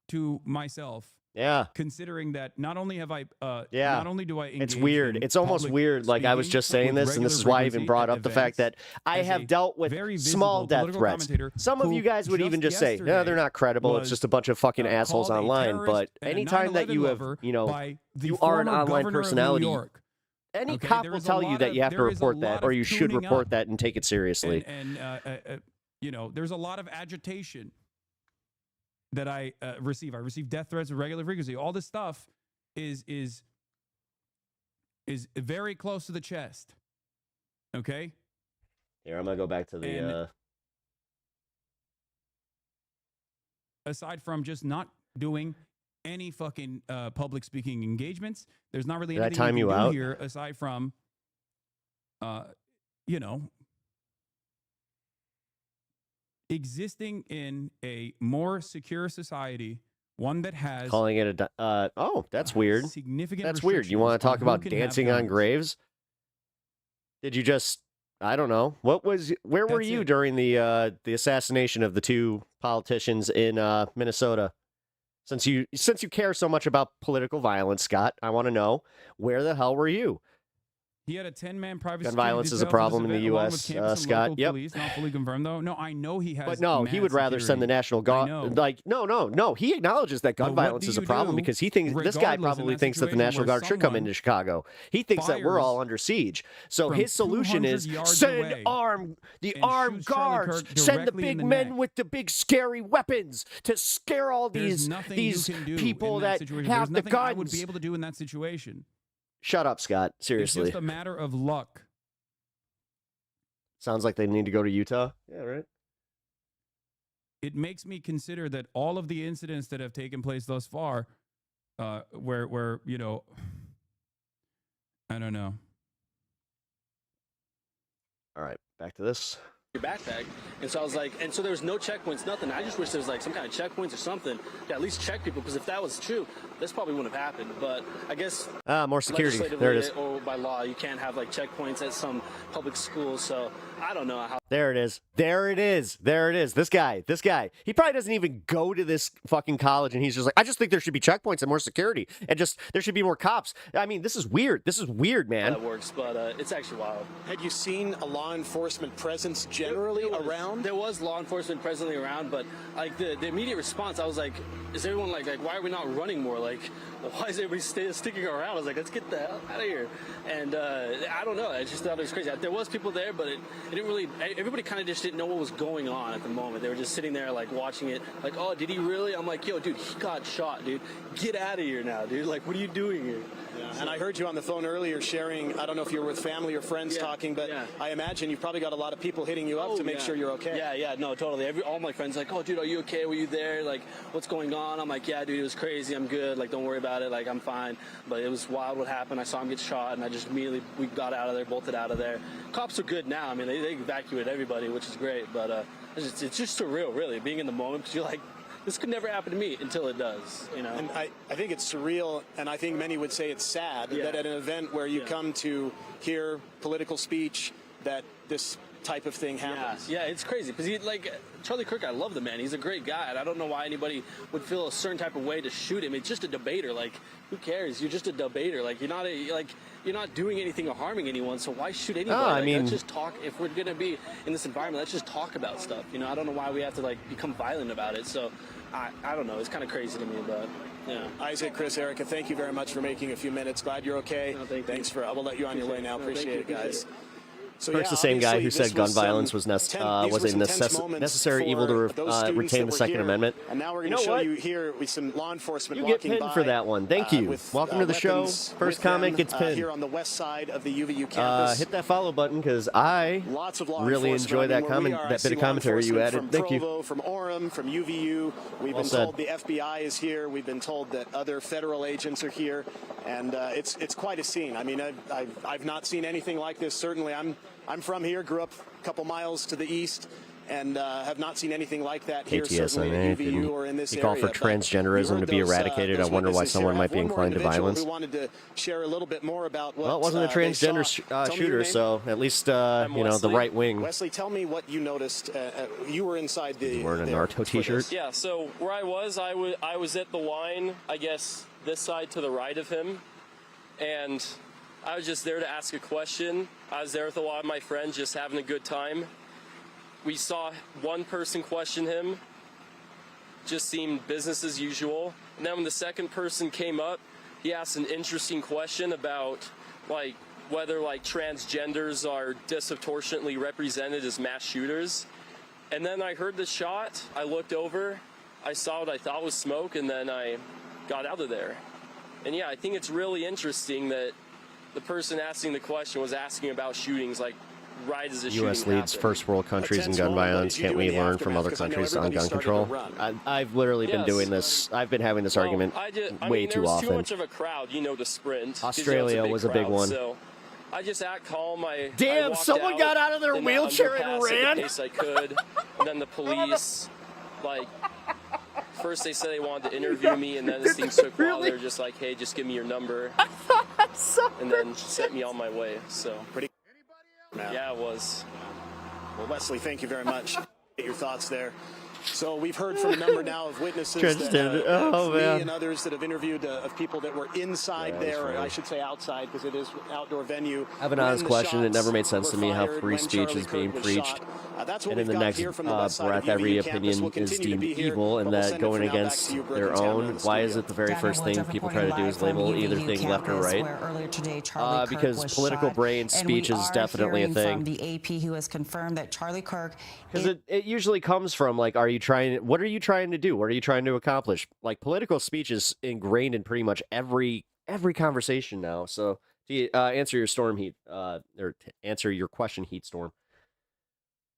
to myself Yeah. Considering that not only have I, Yeah. not only do I engage It's weird. in It's almost public weird. Like I was just saying with this, and this is regular why I even frequency brought at up the fact that I as have a dealt with very small visible death political threats. commentator Some of who you guys would even just say, "No, they're not credible. It's was, just a bunch of fucking assholes called a online." terrorist But and a anytime that 9/11 you have, lover you know, by the you are an former online governor of New personality. York. Any Okay, cop there will is a tell you lot that of- you have to there is a report that, lot or of you should tuning report up. that and take it seriously. And you know, there's a lot of agitation that I receive. I receive death threats with regular frequency. All this stuff is very close to the chest. Okay? Here, I'm gonna go back to the. Aside from just not doing any fucking public speaking engagements, there's not really Did I anything time we can you do out? here aside from, you know, existing in a more secure society, one that has Calling it a. Oh, that's weird. significant. That's weird. You want to restrictions talk on who about can have dancing on guns. graves? Did you just? I don't know. What was? Where were That's you it. during the assassination of the two politicians in Minnesota? Since you care so much about political violence, Scott, I want to know, where the hell were you? He had a 10-man private Gun security violence is a detail for this problem in the event, along with U.S., campus and Scott. local Yep. police, not fully confirmed though. No, I know he has. But no, he mad would rather send the security. National I Guard. know. Like, no. He acknowledges that gun But what violence do is a you problem do because he thinks this guy regardless in probably that thinks that the situation National where Guard should come someone into Chicago. He thinks that we're fires all under siege. So from his solution 200 is yards send away the and armed shoots Charlie guards, Kirk send the directly in big the men neck. with the big scary weapons to scare all There's these nothing you can do people in that that situation. have There's the nothing I would guns. be able to do in that situation. Shut up, Scott. It's Seriously. just a matter of luck. Sounds like they need to go to Utah. Yeah, right. It makes me consider that all of the incidents that have taken place thus far, where you know, I don't know. All right, back to this. Your backpack, and so I was like, and so there was no checkpoints, nothing. I just wish there was like some kind of checkpoints or something to at least check people, because if that was true, this probably wouldn't have happened. But I guess more security. There it is. or by law, you can't have like checkpoints at some public schools. So I don't know how. There it is. There it is. There it is. This guy. He probably doesn't even go to this fucking college, and he's just like, I just think there should be checkpoints and more security, and just there should be more cops. I mean, this is weird. This is weird, man. That works, but it's actually wild. Had you seen a law enforcement presence generally around? There was law enforcement presently around, but like the immediate response, I was like, is everyone like why are we not running more? Like, why is everybody sticking around? I was like, let's get the hell out of here. And I don't know. I just thought it was crazy. There was people there, but it didn't really. Everybody kind of just didn't know what was going on at the moment. They were just sitting there like watching it. Like, oh, did he really? I'm like, yo, dude, he got shot, dude. Get out of here now, dude. Like, what are you doing here? Yeah. And I heard you on the phone earlier sharing, I don't know if you were with family or friends talking, but I imagine you've probably got a lot of people hitting you up to make sure you're okay. Yeah, no, totally. All my friends like, oh, dude, are you okay? Were you there? Like, what's going on? I'm like, yeah, dude, it was crazy. I'm good. Like, don't worry about it. Like, I'm fine. But it was wild what happened. I saw him get shot, and I just immediately, we got out of there, bolted out of there. Cops are good now. I mean, they evacuate everybody, which is great. But it's just surreal, really, being in the moment, because you're like, this could never happen to me until it does, you know? And I think it's surreal, and I think many would say it's sad that at an event where you come to hear political speech, that this type of thing happens. Yeah, it's crazy, because like Charlie Kirk, I love the man. He's a great guy, and I don't know why anybody would feel a certain type of way to shoot him. It's just a debater. Like, who cares? You're just a debater. Like, you're not doing anything or harming anyone, so why shoot anybody? I mean, let's just talk. If we're gonna be in this environment, let's just talk about stuff. You know, I don't know why we have to like become violent about it. So, I don't know. It's kind of crazy to me, but yeah. Isaac, Chris, Erica, thank you very much for making a few minutes. Glad you're okay. No, thanks for. I will let you on your way now. Appreciate it, guys. So Kirk's the same guy who said gun violence was a necessary evil to retain the Second Amendment. And now we're going to show you here with some law enforcement you get pinned for that one. Thank you. Welcome to the show. First comment gets pinned. Here on the west side of the UVU campus. Hit that follow button because I really enjoy that that bit of commentary you added. Thank you. From Orem, from UVU. We've been told the FBI is here. We've been told that other federal agents are here, and it's quite a scene. I mean, I've not seen anything like this. Certainly, I'm from here, grew up a couple miles to the east, and have not seen anything like that here, KTSA, certainly at UVU or in this he area. called for transgenderism to be eradicated. I wonder why someone might be inclined to violence. Who wanted to share a little bit more about what, well, it wasn't a transgender shooter, so at least you know, the right wing. Wesley, tell me what you noticed. You were inside the. Wearing a Naruto T-shirt. Yeah. So where I was at the line, I guess this side to the right of him, and I was just there to ask a question. I was there with a lot of my friends, just having a good time. We saw one person question him, just seemed business as usual. And then when the second person came up, he asked an interesting question about like whether like transgenders are disproportionately represented as mass shooters. And then I heard the shot, I looked over, I saw what I thought was smoke, and then I got out of there. And yeah, I think it's really interesting that the person asking the question was asking about shootings, like right as a shooting U.S. leads happened. first world countries in gun violence. Can't we learn from other countries on gun control? I've literally been doing this. I've been having this argument way too often. There was too much of a crowd, you know, to sprint. Australia was a big one. So I just act calm. Damn, someone got out of their wheelchair and ran. At the pace I could. And then the police, like, first they said they wanted to interview me, and then things took a while. They were just like, hey, just give me your number. And then sent me on my way. So pretty. Yeah, it was. Well, Wesley, thank you very much. Get your thoughts there. So we've heard from a number now of witnesses that, me and others that have interviewed of people that were inside there, or I should say outside, because it is an outdoor venue. I have an honest question. It never made sense to me how free speech is being preached. That's what and in the next breath, every opinion is deemed evil, and that going against their own. Why is it the very first thing people try to do is label either thing left or right? Because political brain speech is definitely a thing. From the AP, who has confirmed that Charlie Kirk. Because it usually comes from, like, what are you trying to do? What are you trying to accomplish? Like, political speech is ingrained in pretty much every conversation now. So to answer your storm heat, or to answer your question, heat storm.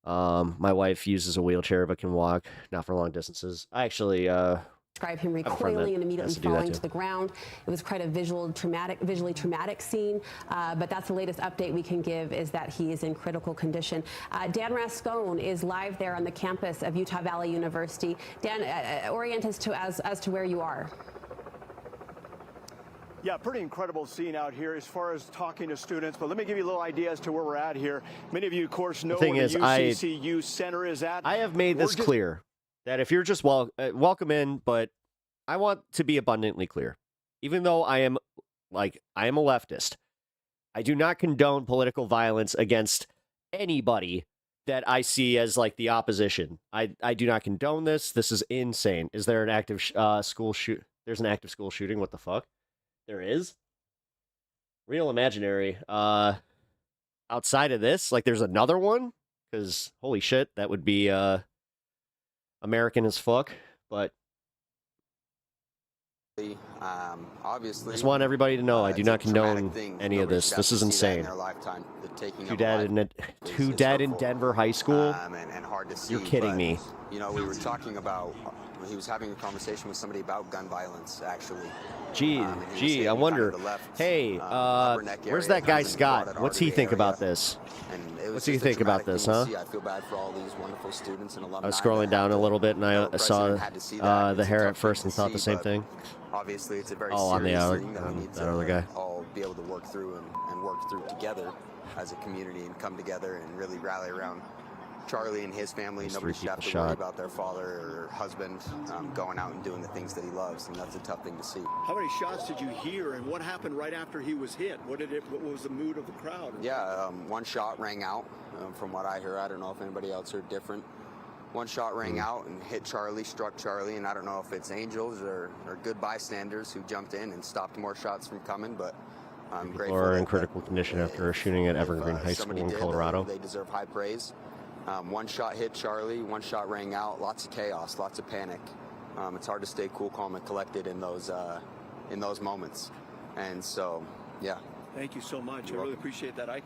My wife uses a wheelchair but can walk, not for long distances. I actually describe him recoiling and immediately falling to the ground. It was quite a visually traumatic scene, but that's the latest update we can give, is that he is in critical condition. Dan Rascone is live there on the campus of Utah Valley University. Dan, orient us as to where you are. Yeah, pretty incredible scene out here as far as talking to students, but let me give you a little idea as to where we're at here. Many of you, of course, know where the UCC Center is at. I have made this clear that if you're just welcome in, but I want to be abundantly clear. Even though I am a leftist, I do not condone political violence against anybody that I see as like the opposition. I do not condone this. This is insane. Is there an active school shoot? There's an active school shooting. What the fuck? There is? Real imaginary. Outside of this, like there's another one? Because holy shit, that would be American as fuck. But obviously, I just want everybody to know I do not condone any of this. This is insane. Two dead in Denver high school? And hard to see. You're kidding me. You know, we were talking about, he was having a conversation with somebody about gun violence, actually. Gee, I wonder, hey, where's that guy Scott? What's he think about this? What's he think about this, huh? I feel bad for all these wonderful students and alumni. I was scrolling down a little bit and I saw the hair at first and thought the same thing. Obviously, it's a very on the serious thing that we need that other guy. all be able to work through and work through together as a community and come together and really rally around Charlie and his family. Nobody should have to worry about their father or husband going out and doing the things that he loves, and that's a tough thing to see. How many shots did you hear, and what happened right after he was hit? What was the mood of the crowd? Yeah, one shot rang out. From what I heard, I don't know if anybody else heard different. One shot rang out and hit Charlie, struck Charlie, and I don't know if it's angels or good bystanders who jumped in and stopped more shots from coming, but I'm grateful. Or in critical condition after a shooting at Evergreen High School in Colorado. They deserve high praise. One shot hit Charlie, one shot rang out, lots of chaos, lots of panic. It's hard to stay cool, calm, and collected in those moments. And so, yeah. Thank you so much. I really appreciate that.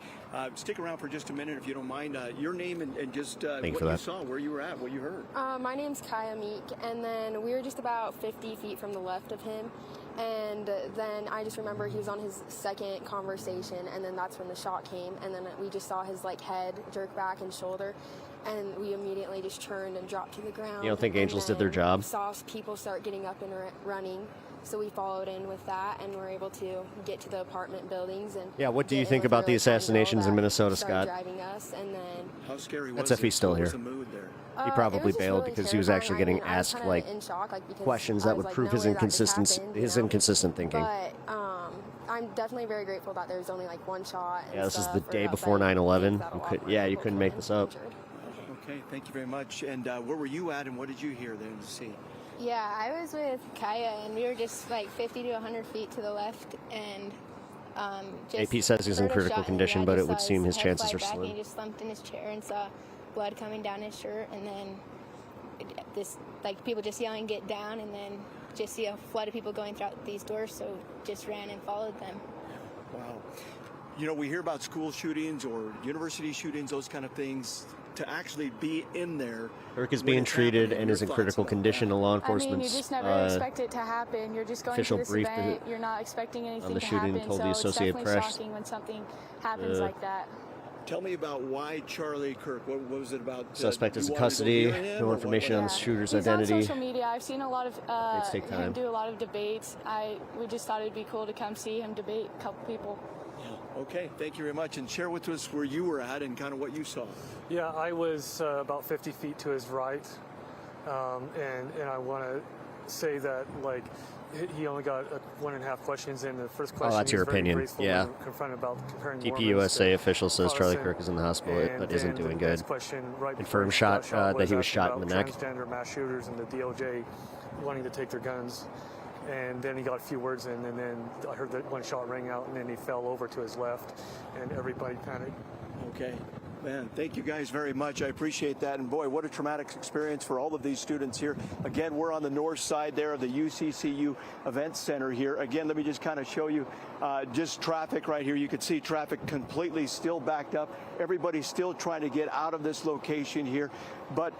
Stick around for just a minute if you don't mind. Your name and just what you saw, where you were at, what you heard. My name's Kaya Meek, and then we were just about 50 feet from the left of him. And then I just remember he was on his second conversation, and then that's when the shot came, and then we just saw his head jerk back and shoulder. and we immediately just turned and dropped to the ground. You don't think angels did their job? Saw people start getting up and running, so we followed in with that, and were able to get to the apartment buildings. And yeah, what do you think about the assassinations in Minnesota, Scott? Driving us, and then how scary was that's if he's still here. the mood there? He probably bailed really because he was actually getting terrifying. I was asked kinda like in shock, because questions I that was would like, prove no his way that just inconsistency, happened, his inconsistent thinking. But I'm definitely very grateful that there's only like one shot. Yeah, this is the day before 9/11. You couldn't make this up. Okay, thank you very much. And where were you at, and what did you hear there to see? Yeah, I was with Kaya, and we were just like 50 to 100 feet to the left, and just AP says he's in heard a critical shot, condition, and but I it would just seem saw his head chances fly are back, slim. And he just slumped in his chair and saw blood coming down his shirt, and then this like people just yelling "get down," and then just see a flood of people going throughout these doors, so just ran and followed them. Wow. You know, we hear about school shootings or university shootings, those kind of things. To actually be in there. KIRK is being treated and is in critical condition. Law enforcement. I mean, you just never expect it to happen. You're just going to this event. You're not expecting anything to happen. Told the so Associated it's definitely Press. shocking when something happens like that. Tell me about why Charlie Kirk. What was it about? Suspect is in custody. No information on the shooter's identity. On social media. I've seen a lot of him do a lot of debates. We just thought it'd be cool to come see him debate a couple people. Okay, thank you very much. And share with us where you were at and kind of what you saw. Yeah, I was about 50 feet to his right. And I want to say that, like, he only got 1.5 questions in. The first question, that's your opinion. Yeah. Confronted about comparing TPUSA official says Charlie Kirk is in the hospital, but isn't doing good. Confirmed shot that he was shot in the neck. Transgender mass shooters and the DOJ wanting to take their guns. And then he got a few words in, and then I heard that one shot rang out, and then he fell over to his left, and everybody panicked. Okay. Man, thank you guys very much. I appreciate that. And boy, what a traumatic experience for all of these students here. Again, we're on the north side there of the UCCU Event Center here. Again, let me just kind of show you just traffic right here. You can see traffic completely still backed up. Everybody's still trying to get out of this location here. But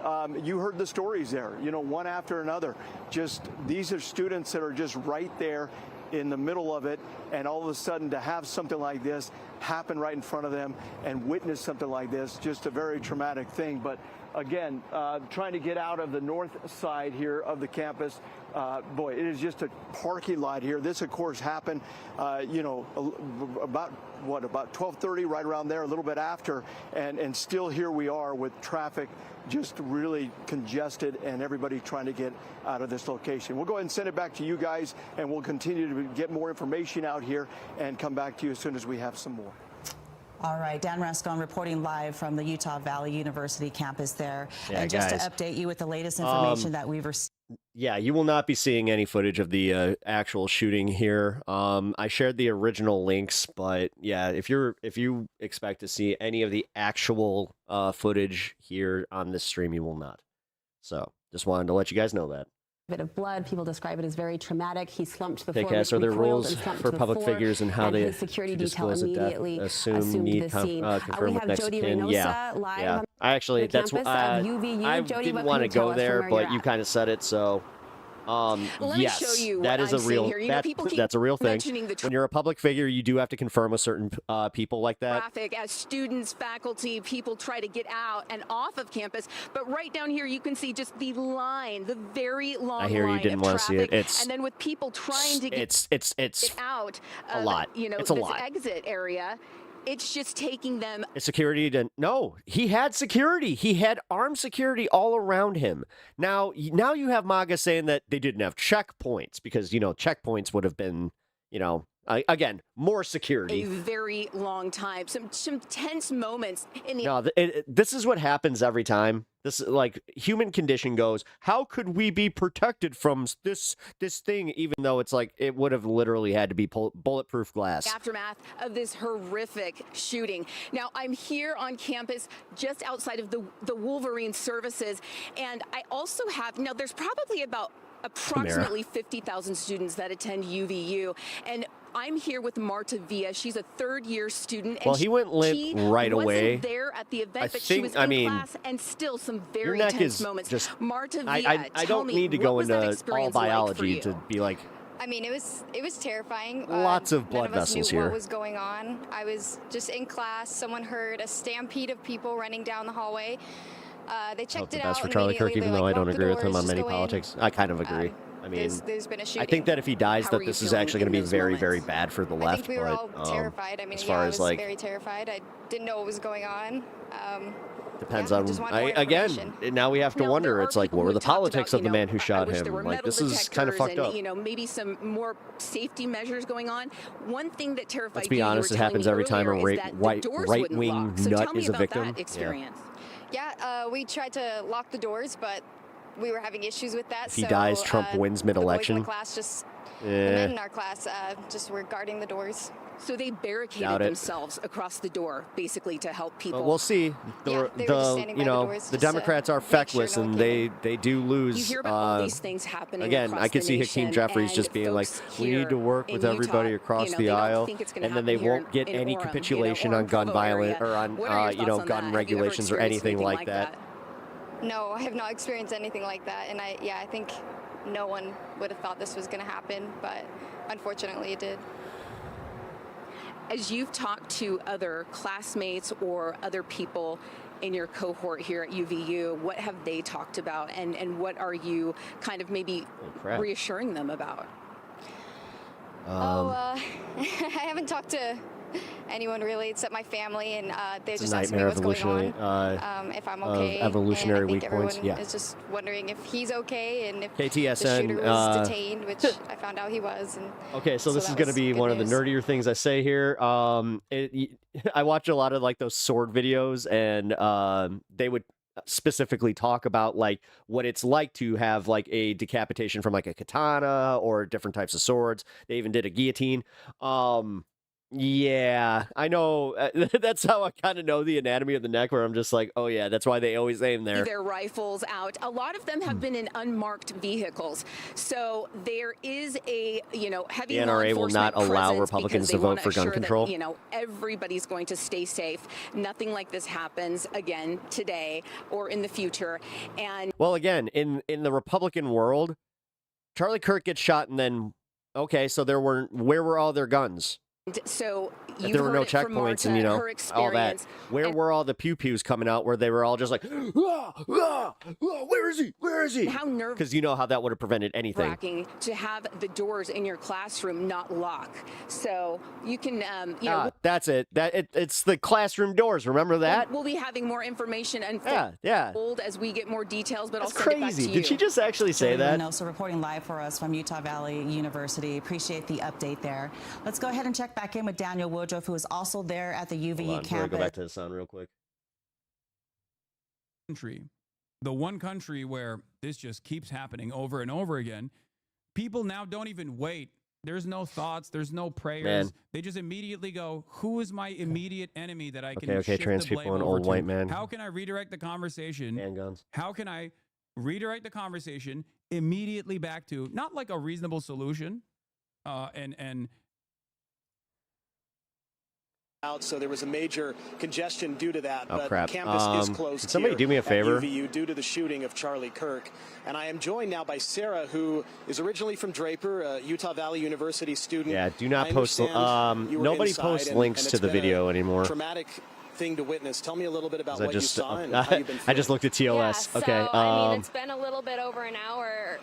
you heard the stories there, you know, one after another. Just these are students that are just right there in the middle of it, and all of a sudden to have something like this happen right in front of them and witness something like this, just a very traumatic thing. But again, trying to get out of the north side here of the campus, boy, it is just a parking lot here. This, of course, happened, you know, about 12:30, right around there, a little bit after, and still here we are with traffic just really congested and everybody trying to get out of this location. We'll go ahead and send it back to you guys, and we'll continue to get more information out here and come back to you as soon as we have some more. All right, Dan Rascon reporting live from the Utah Valley University campus there. Yeah, and just guys, to update you with the latest information that we've received. Yeah, you will not be seeing any footage of the actual shooting here. I shared the original links, but yeah, if you expect to see any of the actual footage here on this stream, you will not. So just wanted to let you guys know that. Bit of blood. People describe it as very traumatic. He slumped to the floor. Are there rules for public figures and how they security detail immediately assumed the scene. confirmed with next of kin? Yeah. Live I actually that's what I didn't want to go there, but you kind of said it, so. Yes, that is a real. That's a real thing. When you're a public figure, you do have to confirm with certain people like that. Traffic as students, faculty, people try to get out and off of campus. But right down here, you can see just the line, the very long line. I hear you didn't want to see it. It's and then with people trying to get out, a lot. You know, it's a this lot. exit area. It's just taking them. Security didn't. No, he had security. He had armed security all around him. Now you have MAGA saying that they didn't have checkpoints because, you know, checkpoints would have been, you know, again, more security. A very long time. Some tense moments in the. No, this is what happens every time. This is like human condition goes. How could we be protected from this thing? Even though it's like it would have literally had to be bulletproof glass. Aftermath of this horrific shooting. Now I'm here on campus, just outside of the Wolverine services, and I also have there's probably about approximately 50,000 students that attend UVU, and I'm here with Marta Villa. She's a third-year student. Well, he went limp right away. Wasn't there at the event, but she was in class, and still some very tense moments. Just, Marta Villa, I don't need to go into all biology to be like. I mean, it was terrifying. Lots of blood none of us vessels knew here. What was going on? I was just in class. Someone heard a stampede of people running down the hallway. They checked the it best out for Charlie Kirk, immediately. even They're though I like, don't "Lock the agree with him doors, on just many go in." politics. I kind of agree. I mean, there's been a I shooting. think that if he dies, How that are you this is feeling actually going in to be those very, moments? very bad for the I left. think we were but, all terrified. I mean, as yeah, far I as was like, very terrified. I didn't know what was going on. depends yeah, on. just want more Again, information. now we have to Now, wonder. there are It's like, people what who were the have talked politics about, of the man who I shot wish him? there were Like, metal this is kind of detectors fucked and, up. maybe some more safety measures going on. One thing that terrified Let's be you honest, were it telling happens me every time a earlier is that the doors wouldn't right-wing lock. So nut tell me is a about victim. that experience. Yeah, we tried to lock the doors, but we were having issues with that. If he dies, Trump wins mid-election. The boys in the class the men in our class just were guarding the doors. So they barricaded Doubt it. themselves across the door, basically to help people. We'll see. Yeah, they were just standing by the doors the just to Democrats are make sure feckless, no one and came they do lose. You hear about all these things happening Again, across I could the see nation, Hakeem Jeffries just and being like, folks "We need to work here with in everybody Utah, across they the don't aisle," think it's gonna and then they happen here won't get in any Orem, capitulation or on in gun Provo area. violence or on What are your thoughts on gun that? Have you ever regulations or experienced anything like that. No, I have not experienced anything like that, and I think no one would have thought this was going to happen, but unfortunately it did. As you've talked to other classmates or other people in your cohort here at UVU, what have they talked about, and what are you kind of maybe reassuring them about? I haven't talked to anyone really except my family, and they just asked me nightmare what's going on, if I'm okay. Evolutionary and I think weak points. everyone Yeah. is just wondering if he's okay and if the KTSN, shooter was detained, which I found out he was. And Okay, so this is that going to was be good one of the news. nerdier things I say here. I watch a lot of like those sword videos, and they would specifically talk about like what it's like to have like a decapitation from like a katana or different types of swords. They even did a guillotine. Yeah, I know. That's how I kind of know the anatomy of the neck, where I'm just like, oh yeah, that's why they always aim there. Their rifles out. A lot of them have been in unmarked vehicles. So there is a, heavy The law NRA will enforcement not allow presence Republicans because to they vote wanna for gun assure control. That, everybody's going to stay safe. Nothing like this happens again today or in the future. And Well, again, in the Republican world, Charlie Kirk gets shot, and then so where were all their guns? so If you there were no heard it from checkpoints Marta, and her all that, experience. where were all the pew pews coming out where they were all just like, where is he? Where is he? How nerve Because you know how that would have prevented anything. wracking to have the doors in your classroom not lock. So you can, That's it. It's the classroom doors. Remember that? We'll be having more information and Yeah. as we get more details, but That's I'll send it back crazy. to Did you. she just actually say that? So reporting live for us from Utah Valley University. Appreciate the update there. Let's go ahead and check back in with Daniel Woodruff, who is also there at the UVU Hold on, campus. go back to the sound real quick. The one country where this just keeps happening over and over again, people now don't even wait. There's no thoughts. There's no prayers. Man. They just immediately go, who is my immediate enemy that I can Okay, shift trans the people blame and over old to? white man. How can I redirect the conversation? Handguns. How can I redirect the conversation immediately back to not like a reasonable solution and out, so there was a major congestion due to that. Oh, but crap. campus is closed. Can somebody here do me a favor? At UVU due to the shooting of Charlie Kirk. And I am joined now by Sarah, who is originally from Draper, a Utah Valley University student. Yeah, do not I post. understand you were Nobody inside, posts and links it's to the been a video anymore. Traumatic thing to witness. Tell me a little bit about 'Cause what you saw and how you've been I just looked at TOS. Yeah, Okay. so, I mean, it's been a little bit over an hour,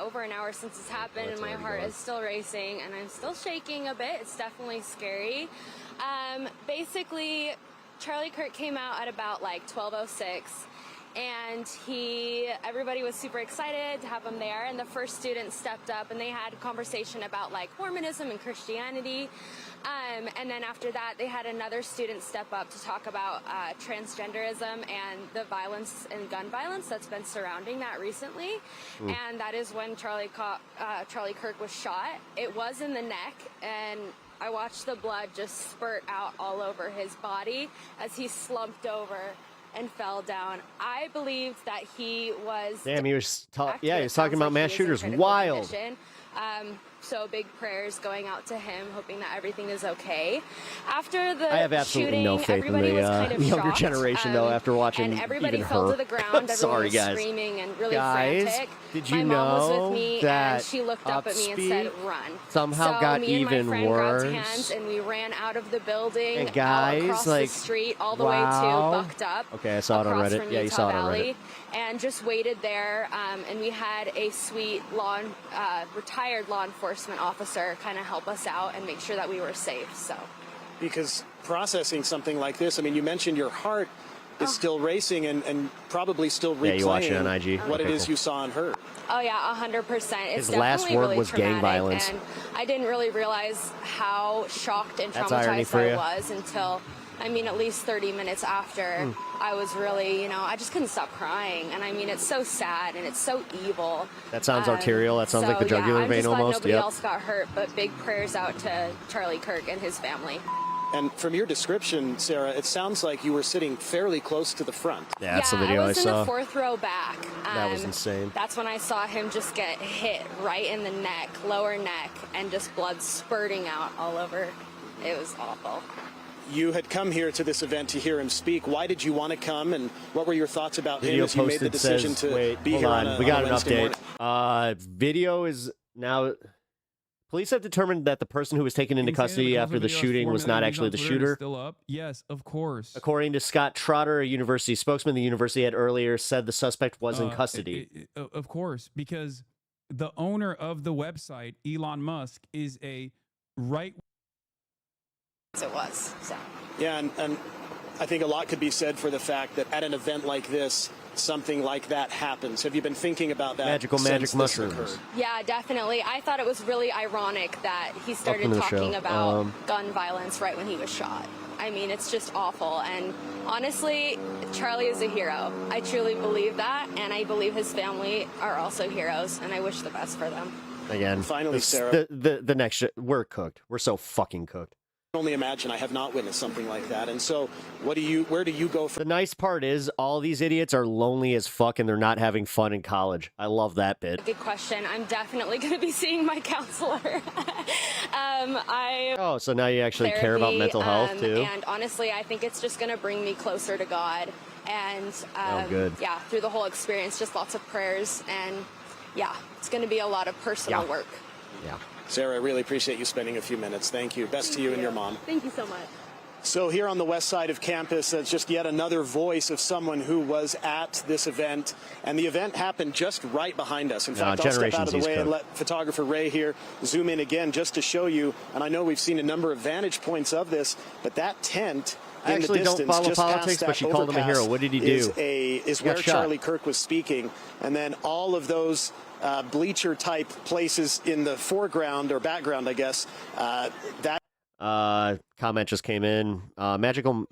over an hour since it's happened, and my heart is still racing, and I'm still shaking a bit. It's definitely scary. Basically, Charlie Kirk came out at about like 12:06, and everybody was super excited to have him there, and the first student stepped up, and they had a conversation about like Mormonism and Christianity. And then after that, they had another student step up to talk about transgenderism and the violence and gun violence that's been surrounding that recently. And that is when Charlie Kirk was shot. It was in the neck, and I watched the blood just spurt out all over his body as he slumped over and fell down. I believed that he was... Damn, he was talking about mass shooters. Wild. So big prayers going out to him, hoping that everything is okay. After the I have absolutely shooting, no faith in everybody was kind of the younger shocked, generation, though, after watching and everybody even fell her. to the ground. Sorry, Everyone was guys. screaming and really Guys, frantic. did you My mom was know with me, that and she looked up at me and said, "Run." somehow so got me and even my friend worse? grabbed hands and we ran out of the building, And guys, out across like, the street, all the wow. way to Bucked Up. Okay, I saw it on across Reddit. from Yeah, you Utah saw it on Valley, Reddit. and just waited there. And we had a sweet retired law enforcement officer kind of help us out and make sure that we were safe. So, because processing something like this, I mean, you mentioned your heart is still racing and probably still replaying you watch it on IG. what Okay, it is cool. you saw and heard. oh yeah, 100%. It's His definitely last word really was gang traumatic, violence. and I didn't really realize how shocked and That's irony traumatized for I you. was until, I mean, at least 30 minutes after. I was really, you know, I just couldn't stop crying, and I mean, it's so sad and it's so evil. That sounds arterial. That sounds like the So, jugular I'm vein just glad almost. nobody Yep. else got hurt, but big prayers out to Charlie Kirk and his family. And from your description, Sarah, it sounds like you were sitting fairly close to the front. Yeah, that's the video I was in saw. the fourth row back. That was insane. That's when I saw him just get hit right in the neck, lower neck, and just blood spurting out all over. It was awful. You had come here to this event to hear him speak. Why did you want to come, and what were your thoughts about him Video as you made the posted decision says, to wait, be hold here on. on a, We got on a an Wednesday update. morning? Video is now. Police have determined that the person who was taken into custody after the shooting was not actually the shooter. Still up? Yes, of course. According to Scott Trotter, a university spokesman, the university had earlier said the suspect was in custody. Of course, because the owner of the website, Elon Musk, is a right. It was. So. Yeah, and I think a lot could be said for the fact that at an event like this, something like that happens. Have you been thinking about that? Magic since this mushrooms. occurred? Yeah, definitely. I thought it was really ironic that he started Welcome to the talking show. about gun violence right when he was shot. I mean, it's just awful. And honestly, Charlie is a hero. I truly believe that, and I believe his family are also heroes, and I wish the best for them. Again, Finally, Sarah. the next we're cooked. We're so fucking cooked. I can only imagine. I have not witnessed something like that. And so, where do you go from? The nice part is all these idiots are lonely as fuck and they're not having fun in college. I love that bit. Good question. I'm definitely going to be seeing my counselor. Oh, so now you actually care about mental health too? And honestly, I think it's just going to bring me closer to God. And good. yeah, through the whole experience, just lots of prayers. And yeah, it's going to be a lot of personal work. Yeah. Sarah, I really appreciate you spending a few minutes. Thank you. Best to you and your mom. Thank you so much. So here on the west side of campus, that's just yet another voice of someone who was at this event. And the event happened just right behind us. In fact, I'll step out of the way and let photographer Ray here zoom in again just to show you. And I know we've seen a number of vantage points of this, but that tent I in the actually distance, don't follow just politics, past but that she called him a hero. overpass What did he do? Is He where got shot. Charlie Kirk was speaking. And then all of those bleacher type places in the foreground or background, I guess, that Comment just came in. Magical.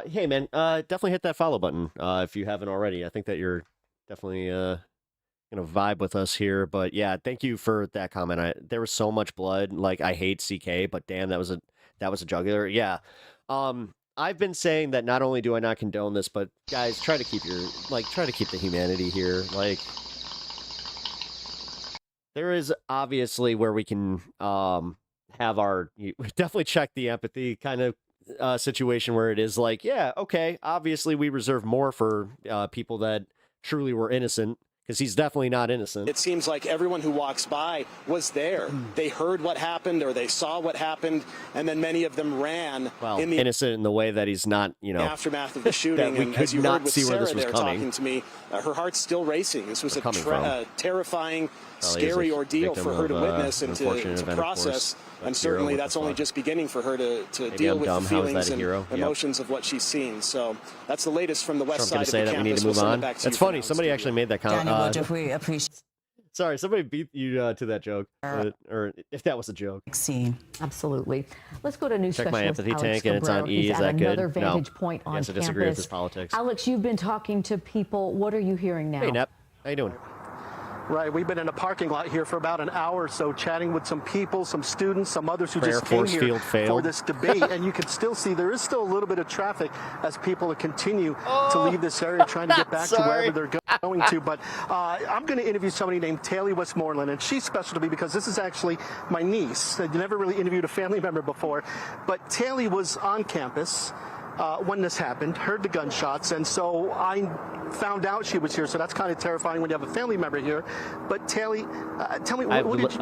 Hey man, definitely hit that follow button if you haven't already. I think that you're definitely gonna vibe with us here. But yeah, thank you for that comment. There was so much blood. Like, I hate CK, but damn, that was a jugular. Yeah. I've been saying that not only do I not condone this, but guys, try to keep the humanity here. Like, there is obviously where we can have our definitely check the empathy kind of situation where it is like, yeah, okay, obviously we reserve more for people that truly were innocent, because he's definitely not innocent. it seems like everyone who walks by was there. They heard what happened or they saw what happened, and then many of them ran in the innocent in the way that he's not, aftermath of the shooting. that we And could as you not heard with see where Sarah this was there coming. talking to me, her heart's still racing. This was a terrifying, Probably is scary a ordeal victim for her to of, witness and unfortunate to event, of process. course. And A certainly hero, what that's the only fuck? just beginning for her to Maybe deal I'm with dumb. the How is feelings that a and hero? Yep. emotions of what she's seen. So that's the latest from the west Sure, I'm side gonna of the say that we need campus. to move We'll send on. it back to That's you for funny. now, Somebody studio. actually made that comment. Daniel, Woodruff, we appreciate. Sorry, somebody beat you to that joke, or if that was a joke. Absolutely. Let's go to news Check my specialist empathy Alex tank, and it's on Cabrera. E. He's Is at that good? another No. vantage point on Yes, I campus. disagree with his politics. Alex, you've been talking to people. What are you hearing now? Hey, Nep. How you doing? Right. We've been in a parking lot here for about an hour or so, chatting with some people, some students, some others who just came here for this debate. And you can still see there is still a little bit of traffic as people continue to leave this area, trying to get back to wherever they're going to. But I'm going to interview somebody named Taylor Westmoreland, and she's special to me because this is actually my niece. I've never really interviewed a family member before, but Taylor was on campus when this happened, heard the gunshots, and so I found out she was here. So that's kind of terrifying when you have a family member here. But Taylor, tell me, what did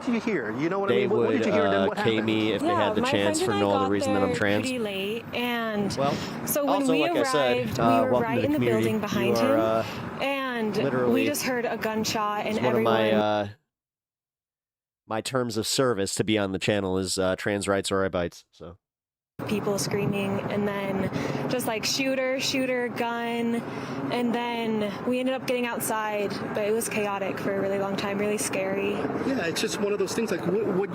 you hear? You know what I mean? What did you hear, and then what happened? Me if they had the chance for no other reason than I'm trans. Pretty late, and well, so when we arrived, we were right in the building behind him, and we just heard a gunshot, and everyone. One of my terms of service to be on the channel is trans rights or I bites. So. People screaming, and then just like shooter, gun, and then we ended up getting outside, but it was chaotic for a really long time, really scary. Yeah, it's just one of those things. Like, what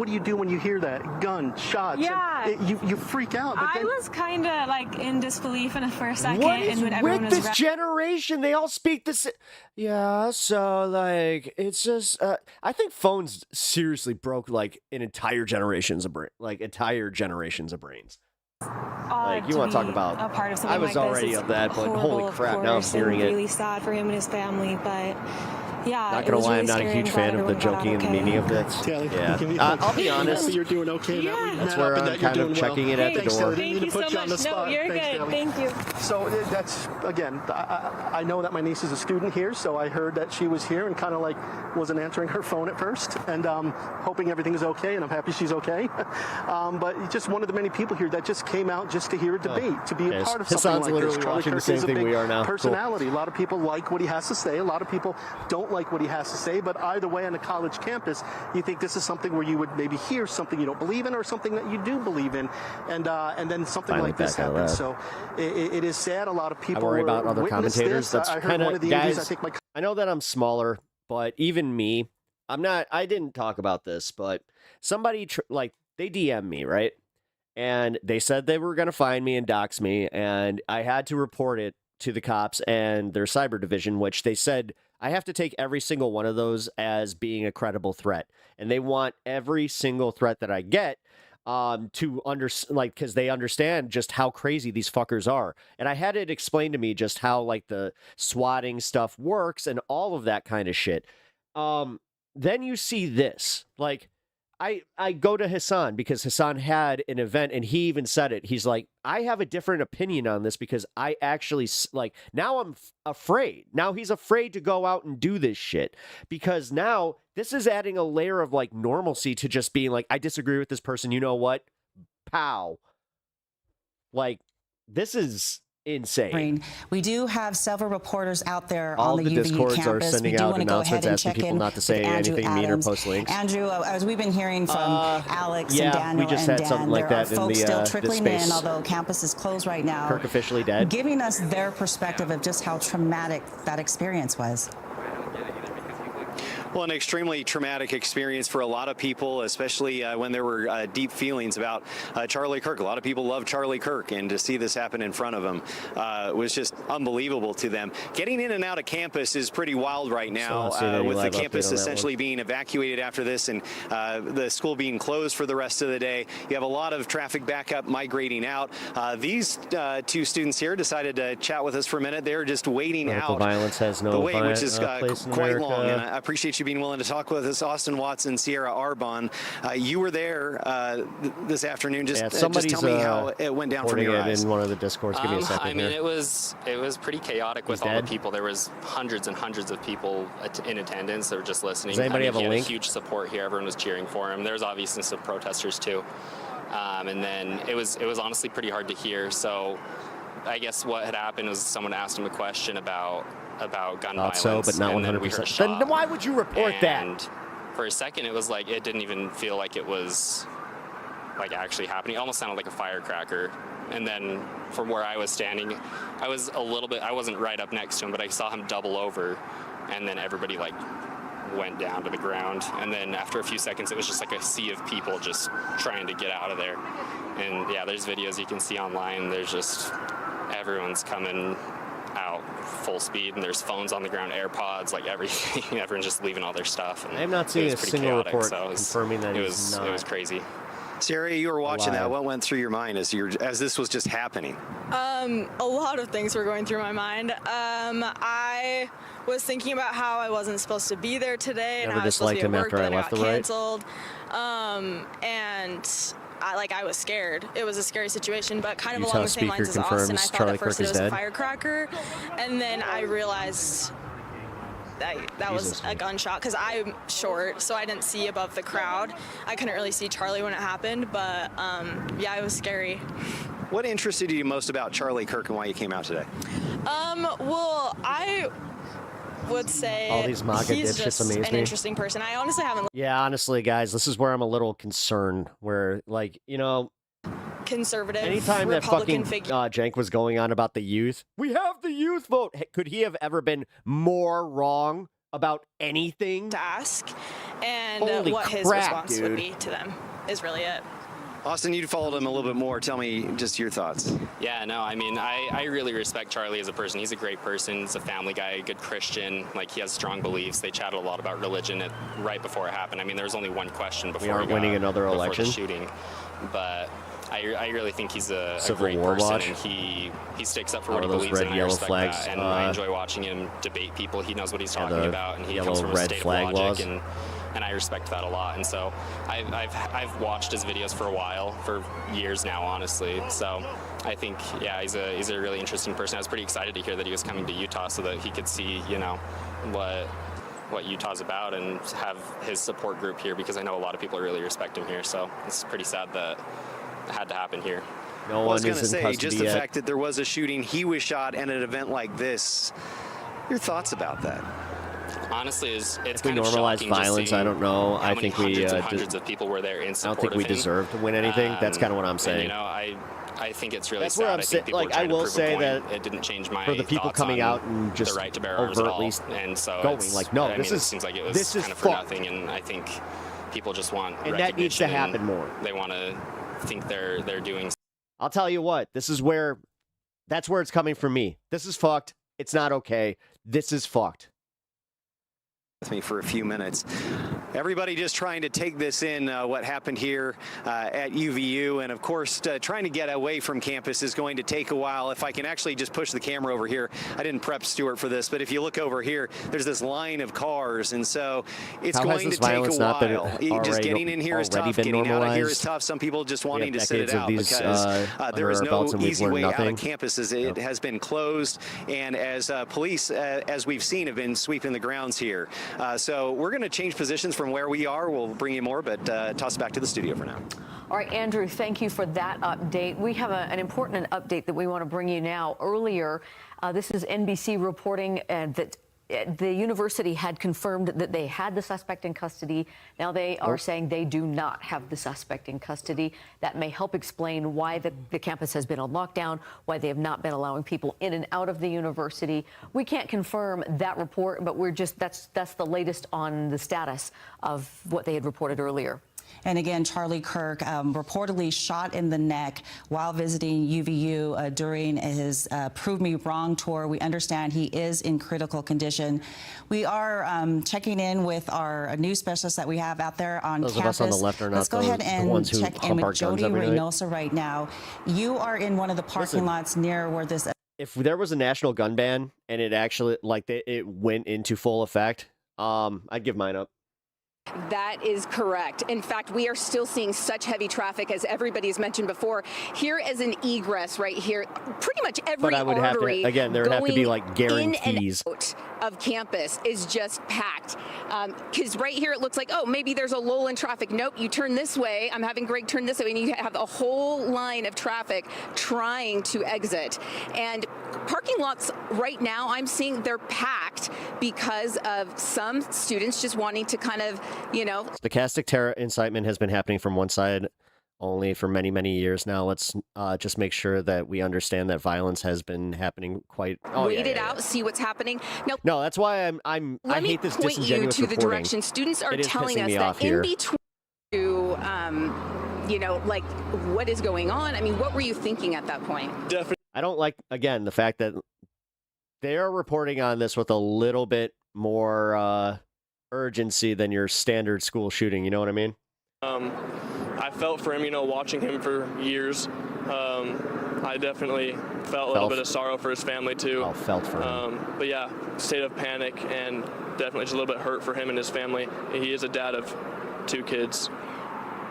do you do when you hear that gun shots? Yeah, you freak out. But I was kind of like in disbelief for a second. What is and when everyone with was this generation? They all speak this. Yeah, so like it's just. I think phones seriously broke like an entire generations of brains. Like you want to talk about a part of something I was like already this. of that, but horrible, holy crap! Now I'm hearing it. Really sad for him and his family, but yeah. Not gonna lie, I'm not a huge fan of the joking and the meaning of this. Taylor, yeah, I'll be honest. You're doing okay. Yeah. That's where I'm kind of checking it at the door. Thank you so much. No, you're good. Thank you. So that's again. I know that my niece is a student here, so I heard that she was here and kind of like wasn't answering her phone at first, and hoping everything is okay, and I'm happy she's okay. But just one of the many people here that just came out just to hear a debate, to be a part of something like this. Charlie Kirk is a big personality. A lot of people like what he has to say. A lot of people don't like what he has to say. But either way, on a college campus, you think this is something where you would maybe hear something you don't believe in, or something that you do believe in, and then something like this happens. So it is sad. A lot of people. I worry about other commentators. That's kind of guys. I think I know that I'm smaller, but even me, I didn't talk about this, but somebody they DM me, right? And they said they were going to find me and dox me, and I had to report it to the cops and their cyber division, which they said I have to take every single one of those as being a credible threat. And they want every single threat that I get to because they understand just how crazy these fuckers are. And I had it explained to me just how like the swatting stuff works and all of that kind of shit. Then you see this, like, I go to Hassan because Hassan had an event and he even said it. He's like, I have a different opinion on this because I actually now I'm afraid. Now he's afraid to go out and do this shit because now this is adding a layer of like normalcy to just being like, I disagree with this person. You know what? Pow. Like, this is insane. We do have several reporters out there all on the UVU Discords campus. Are sending we do out want to go ahead and check in not to say anything mean or post links. Andrew, as we've been hearing from Alex and Daniel we just had Dan, something like there that are folks in the, still trickling in, although campus is closed right now. KIRK officially dead. Giving us their perspective of just how traumatic that experience was. Well, an extremely traumatic experience for a lot of people, especially when there were deep feelings about Charlie Kirk. A lot of people love Charlie Kirk, and to see this happen in front of him was just unbelievable to them. Getting in and out of campus is pretty wild right now, with the campus essentially being evacuated after this and the school being closed for the rest of the day. You have a lot of traffic backup migrating out. These two students here decided to chat with us for a minute. They're just waiting out violence has no the wait, which is quite long, and I appreciate you being willing to talk with us. Austin Watson, Sierra Arbonne, you were there this afternoon. Just tell me how it went down from your eyes. In one of the Discords. Give me a second. I mean, it was pretty chaotic with all the people. There was hundreds and hundreds of people in attendance that were just listening. Does anybody have a link? Huge support here. Everyone was cheering for him. There was obviously some protesters too, and then it was honestly pretty hard to hear. So I guess what had happened was someone asked him a question about gun violence. But not 100%. Then why would you report that? And for a second, it was like it didn't even feel like it was like actually happening. It almost sounded like a firecracker. And then from where I was standing, I was I wasn't right up next to him, but I saw him double over, and then everybody like went down to the ground. And then after a few seconds, it was just like a sea of people just trying to get out of there. And yeah, there's videos you can see online. There's just everyone's coming out full speed, and there's phones on the ground, AirPods, like everything. Everyone's just leaving all their stuff. And I have not seen a single report so confirming that it he's was crazy. Sarah, you were watching that. What went through your mind as this was just happening? A lot of things were going through my mind. I was thinking about how I wasn't supposed to be there today, and Never how I was supposed to be at disliked him work, after but I then it left got the right. canceled. And I was scared. It was a scary situation, but kind of Utah along the same lines as speaker Austin. I confirms thought Charlie at first Kirk it is was a dead. firecracker, and then I realized that was a gunshot, because I'm short, so I didn't see above the crowd. I couldn't really see Charlie when it happened, but yeah, it was scary. What interested you most about Charlie Kirk and why you came out today? Well, I would say All these MAGA he's dipshits just amaze an me. interesting person. I honestly haven't Yeah, honestly, guys, this is where I'm a little concerned. Where, like, you know, conservative anytime that Republican fucking figure. Cenk was going on about the youth, we have the youth vote. Could he have ever been more wrong about anything? To ask, and Holy what his crap, response would dude. be to them is really it. Austin, you followed him a little bit more. Tell me just your thoughts. Yeah, no, I mean, I really respect Charlie as a person. He's a great person. He's a family guy, a good Christian. Like, he has strong beliefs. They chatted a lot about religion right before it happened. I mean, there was only one question before We aren't he got- winning another before election. the shooting. But I really think he's a Civil great War person, watch. and he sticks up for All what he those believes red, in, and I yellow respect flags, that. And I enjoy watching him debate people. He knows what he's talking the about, and he yellow, comes from a red state of flag logic, laws. and I respect that a lot. And so I've watched his videos for a while, for years now, honestly. So I think, yeah, he's a really interesting person. I was pretty excited to hear that he was coming to Utah so that he could see, you know, what Utah's about and have his support group here, because I know a lot of people really respect him here. So it's pretty sad that it had to happen here. No I was one going is to in say, custody just the yet. fact that there was a shooting, he was shot, and an event like this. Your thoughts about that? Honestly, it's If we kind of normalize shocking just violence, seeing I don't know. how I many think we hundreds and hundreds of people were there in I support don't think of we him. deserve to win anything. That's kind of what I'm And, saying. you know, I think it's really That's sad. where I'm I saying, think people like, are trying I will to prove say a point. that It didn't change my for the people thoughts coming on out and just the right to bear arms at all. overtly And so going, it's, like, no, I this mean, is- it seems like it was this is kind of for fucked. nothing, and I think people just want And that needs to recognition, happen and more. They want to think they're doing. I'll tell you what, that's where it's coming from me. This is fucked. It's not okay. This is fucked. With me for a few minutes. Everybody just trying to take this in, what happened here at UVU, and of course trying to get away from campus is going to take a while. If I can actually just push the camera over here, I didn't prep Stuart for this, but if you look over here, there's this line of cars, and so it's How has going this to take a violence not been while. Just getting in here is already tough, been getting out of here is normalized? tough. Some people just We wanting have to sit it decades of out these, because under there is our no belts and we've easy learned way out nothing. of campus as it has been closed, and as police, as we've seen, have been sweeping the grounds here. So we're going to change positions from where we are. We'll bring you more, but toss it back to the studio for now. All right, Andrew, thank you for that update. We have an important update that we want to bring you now. Earlier, this is NBC reporting that the university had confirmed that they had the suspect in custody. Now they are saying they do not have the suspect in custody. That may help explain why the campus has been on lockdown, why they have not been allowing people in and out of the university. We can't confirm that report, but that's the latest on the status of what they had reported earlier. And again, Charlie Kirk reportedly shot in the neck while visiting UVU during his Prove Me Wrong tour. We understand he is in critical condition. We are checking in with our news specialists that we have out there on Those campus. of us on the left are not Let's go ahead the and ones who check in hump our with guns Jody every night. Reynosa right now. You are in one of the parking lots near where this... If there was a national gun ban and it actually, it went into full effect, I'd give mine up. That is correct. In fact, we are still seeing such heavy traffic, as everybody's mentioned before. Here is an egress right here. Pretty much every But I would have artery to, again, there would have to be going like guarantees. in and out of campus is just packed. Because right here it looks like, oh, maybe there's a lull in traffic. Nope, you turn this way. I'm having Greg turn this way, and you have a whole line of traffic trying to exit. And parking lots right now, I'm seeing they're packed because of some students just wanting to kind of, Stochastic terror incitement has been happening from one side only for many, many years now. Let's just make sure that we understand that violence has been happening quite. Wait it out, see what's happening. Now, no, that's why I hate this point you disingenuous to the reporting. direction students are It is telling pissing us me that off in here. between, like what is going on. I mean, what were you thinking at that point? I don't like, again, the fact that they are reporting on this with a little bit more urgency than your standard school shooting. You know what I mean? I felt for him, you know, watching him for years. I definitely felt a little bit of sorrow for his family too. Oh, felt for him. But yeah, state of panic and definitely just a little bit hurt for him and his family. He is a dad of 2 kids.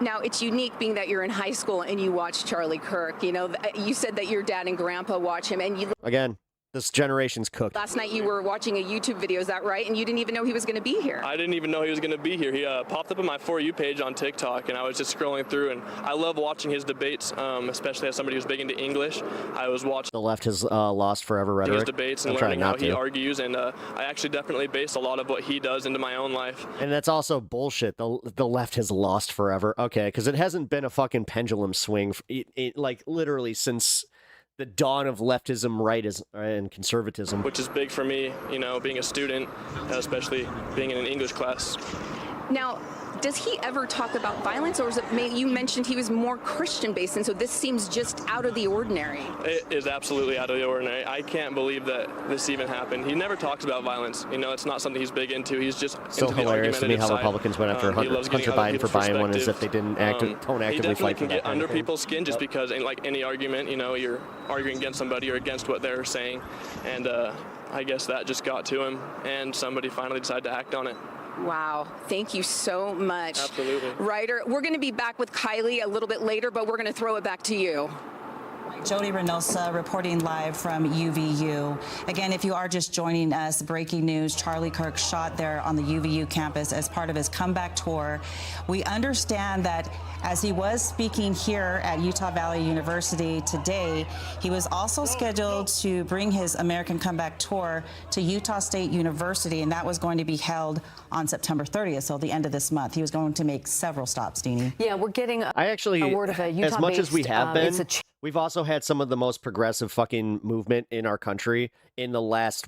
Now, it's unique being that you're in high school and you watch Charlie Kirk. You know, you said that your dad and grandpa watch him, and you Again, this generation's cooked. last night you were watching a YouTube video, is that right? And you didn't even know he was going to be here. I didn't even know he was going to be here. He popped up on my For You page on TikTok, and I was just scrolling through, and I love watching his debates, especially as somebody who's big into English. I was watching The left has lost forever rhetoric. his debates and learning how he argues, and I actually definitely based a lot of what he does into my own life. And that's also bullshit. The left has lost forever. Okay, because it hasn't been a fucking pendulum swing, like literally since the dawn of leftism, and conservatism. Which is big for me, you know, being a student, especially being in an English class. Now, does he ever talk about violence, or is it, you mentioned he was more Christian-based, and so this seems just out of the ordinary? It is absolutely out of the ordinary. I can't believe that this even happened. He never talks about violence. You know, it's not something he's big into. He's just so into the hilarious to me how side. Republicans went after Hunter Biden for buying one as if they didn't don't actively he definitely fight for can that get kind under of thing. people's skin just because, in like any argument, you know, you're arguing against somebody or against what they're saying, and I guess that just got to him, and somebody finally decided to act on it. Wow. Thank you so much. Absolutely. Ryder, we're going to be back with Kylie a little bit later, but we're going to throw it back to you. Jody Reynosa reporting live from UVU. Again, if you are just joining us, breaking news, Charlie Kirk shot there on the UVU campus as part of his comeback tour. We understand that as he was speaking here at Utah Valley University today, he was also scheduled to bring his American Comeback Tour to Utah State University, and that was going to be held on September 30th, so the end of this month. He was going to make several stops, Deanie. Yeah, we're getting a word of a Utah-based, as much as we have been, we've also had some of the most progressive fucking movement in our country in the last,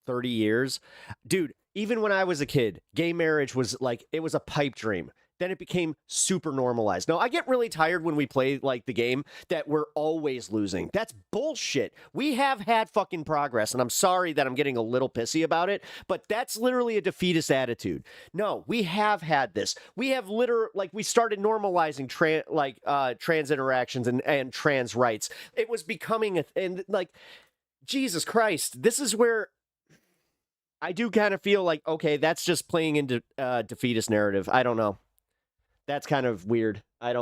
30 years? Dude, even when I was a kid, gay marriage was like, it was a pipe dream. Then it became super normalized. Now, I get really tired when we play like the game that we're always losing. That's bullshit. We have had fucking progress, and I'm sorry that I'm getting a little pissy about it, but that's literally a defeatist attitude. No, we have had this. We have we started normalizing trans interactions and trans rights. It was becoming Jesus Christ, this is where I do kind of feel like, okay, that's just playing into defeatist narrative. I don't know. That's kind of weird. I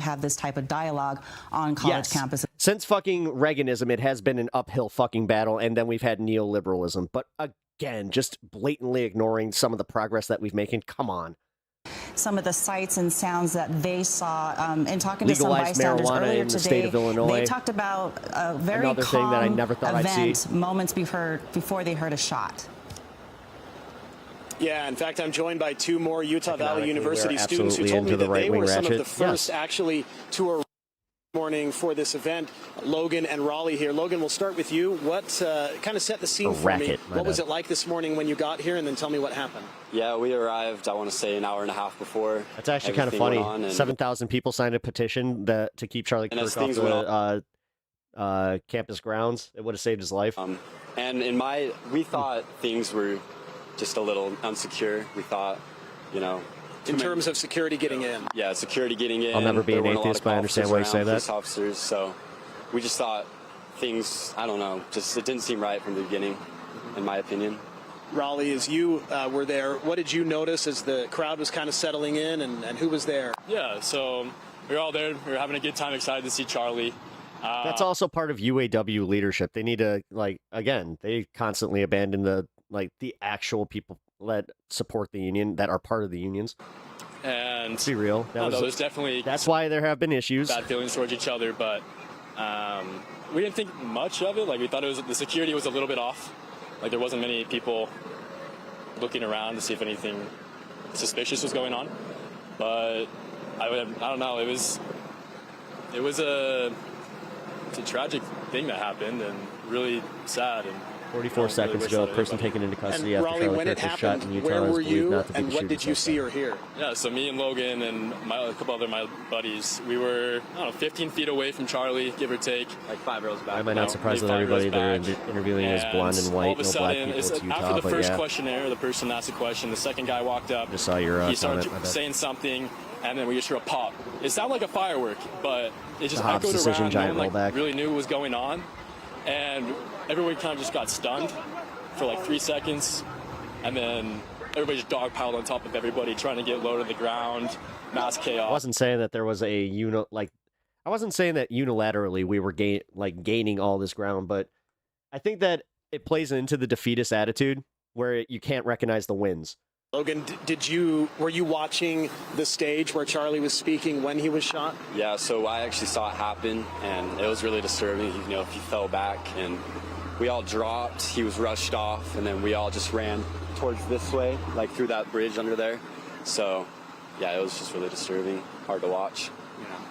have this type of dialogue on college campuses. Since fucking Reaganism, it has been an uphill fucking battle, and then we've had neoliberalism. But again, just blatantly ignoring some of the progress that we've making. Come on. Some of the sights and sounds that they saw in talking to some Legalized bystanders marijuana earlier in the today, state of Illinois. they talked about a very Another thing that I never thought I'd event see. moments before they heard a shot. Yeah, in fact, I'm joined by 2 more Utah Valley University we're students who absolutely told me into the that they right-wing were some of the ratchet. first Yes. actually to arrive morning for this event. Logan and Raleigh here. Logan, we'll start with you. What kind of set the scene for me? What was it like this morning when you got here, and then tell me what happened? Yeah, we arrived, I want to say, an hour and a half before. That's actually kind of funny. 7,000 people signed a petition to keep Charlie Kirk off the campus grounds. It would have saved his life. And we thought things were just a little unsecure. We thought, in terms of security getting in. Yeah, security getting in. I'll never be There an weren't a lot atheist, of but I understand why you officers say around, that. police officers, so we just thought things, I don't know, it didn't seem right from the beginning, in my opinion. Raleigh, as you were there, what did you notice as the crowd was kind of settling in, and who was there? Yeah, so we were all there. We were having a good time, excited to see Charlie. That's also part of UAW leadership. They need to, they constantly abandon the actual people that support the union, that are part of the unions. And let's be real. there's definitely that's why there have been issues. Bad feelings towards each other, but we didn't think much of it. We thought the security was a little bit off. There wasn't many people looking around to see if anything suspicious was going on. But I don't know. It's a tragic thing that happened, and really sad. And 44 seconds ago, person taken into custody after Raleigh, Charlie when Kirk it was shot happened, in Utah. where is were believed you, not to be and the what shooting did you see suspect. or hear? Yeah, so me and Logan and a couple other my buddies, we were, I don't know, 15 feet away from Charlie, give or take. Like 5 rows back. Why am I not surprised that everybody they're interviewing is blonde and white, all of a no black sudden, people? It's Utah, after the but first yeah. questionnaire, the person asked a question, the second guy walked up. Just saw your he started comment, saying something, and then we just heard a pop. It sounded like a firework, but it just The Hobbs echoed decision, around. giant No one rollback. really knew what was going on, and everybody kind of just got stunned for like 3 seconds, and then everybody just dogpiled on top of everybody, trying to get low to the ground. Mass chaos. I wasn't saying that there was a I wasn't saying that unilaterally we were gaining all this ground, but I think that it plays into the defeatist attitude where you can't recognize the wins. Logan, were you watching the stage where Charlie was speaking when he was shot? Yeah, so I actually saw it happen, and it was really disturbing. You know, he fell back, and we all dropped. He was rushed off, and then we all just ran towards this way, like through that bridge under there. So, yeah, it was just really disturbing, hard to watch.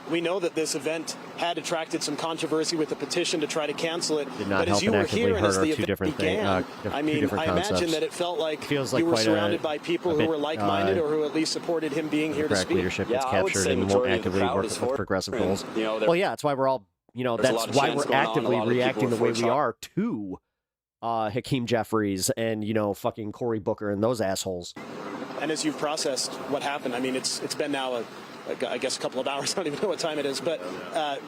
We know that this event had attracted some controversy with the petition to try to cancel it. Did not but help as you and were actively here and hurt as our the two event different began, I mean, I imagine that it felt like Feels like you were quite surrounded by people who were like-minded or who at least supported him being here to Democratic speak. leadership gets captured and won't actively work with progressive goals. You know, well, yeah, that's why we're all, there's a that's lot of why chants we're going on, a actively lot of people reacting the way we before are to Hakeem Jeffries and, fucking Cory Booker and those assholes. And as you've processed what happened, I mean, it's been now I guess a couple of hours. I don't even know what time it is. But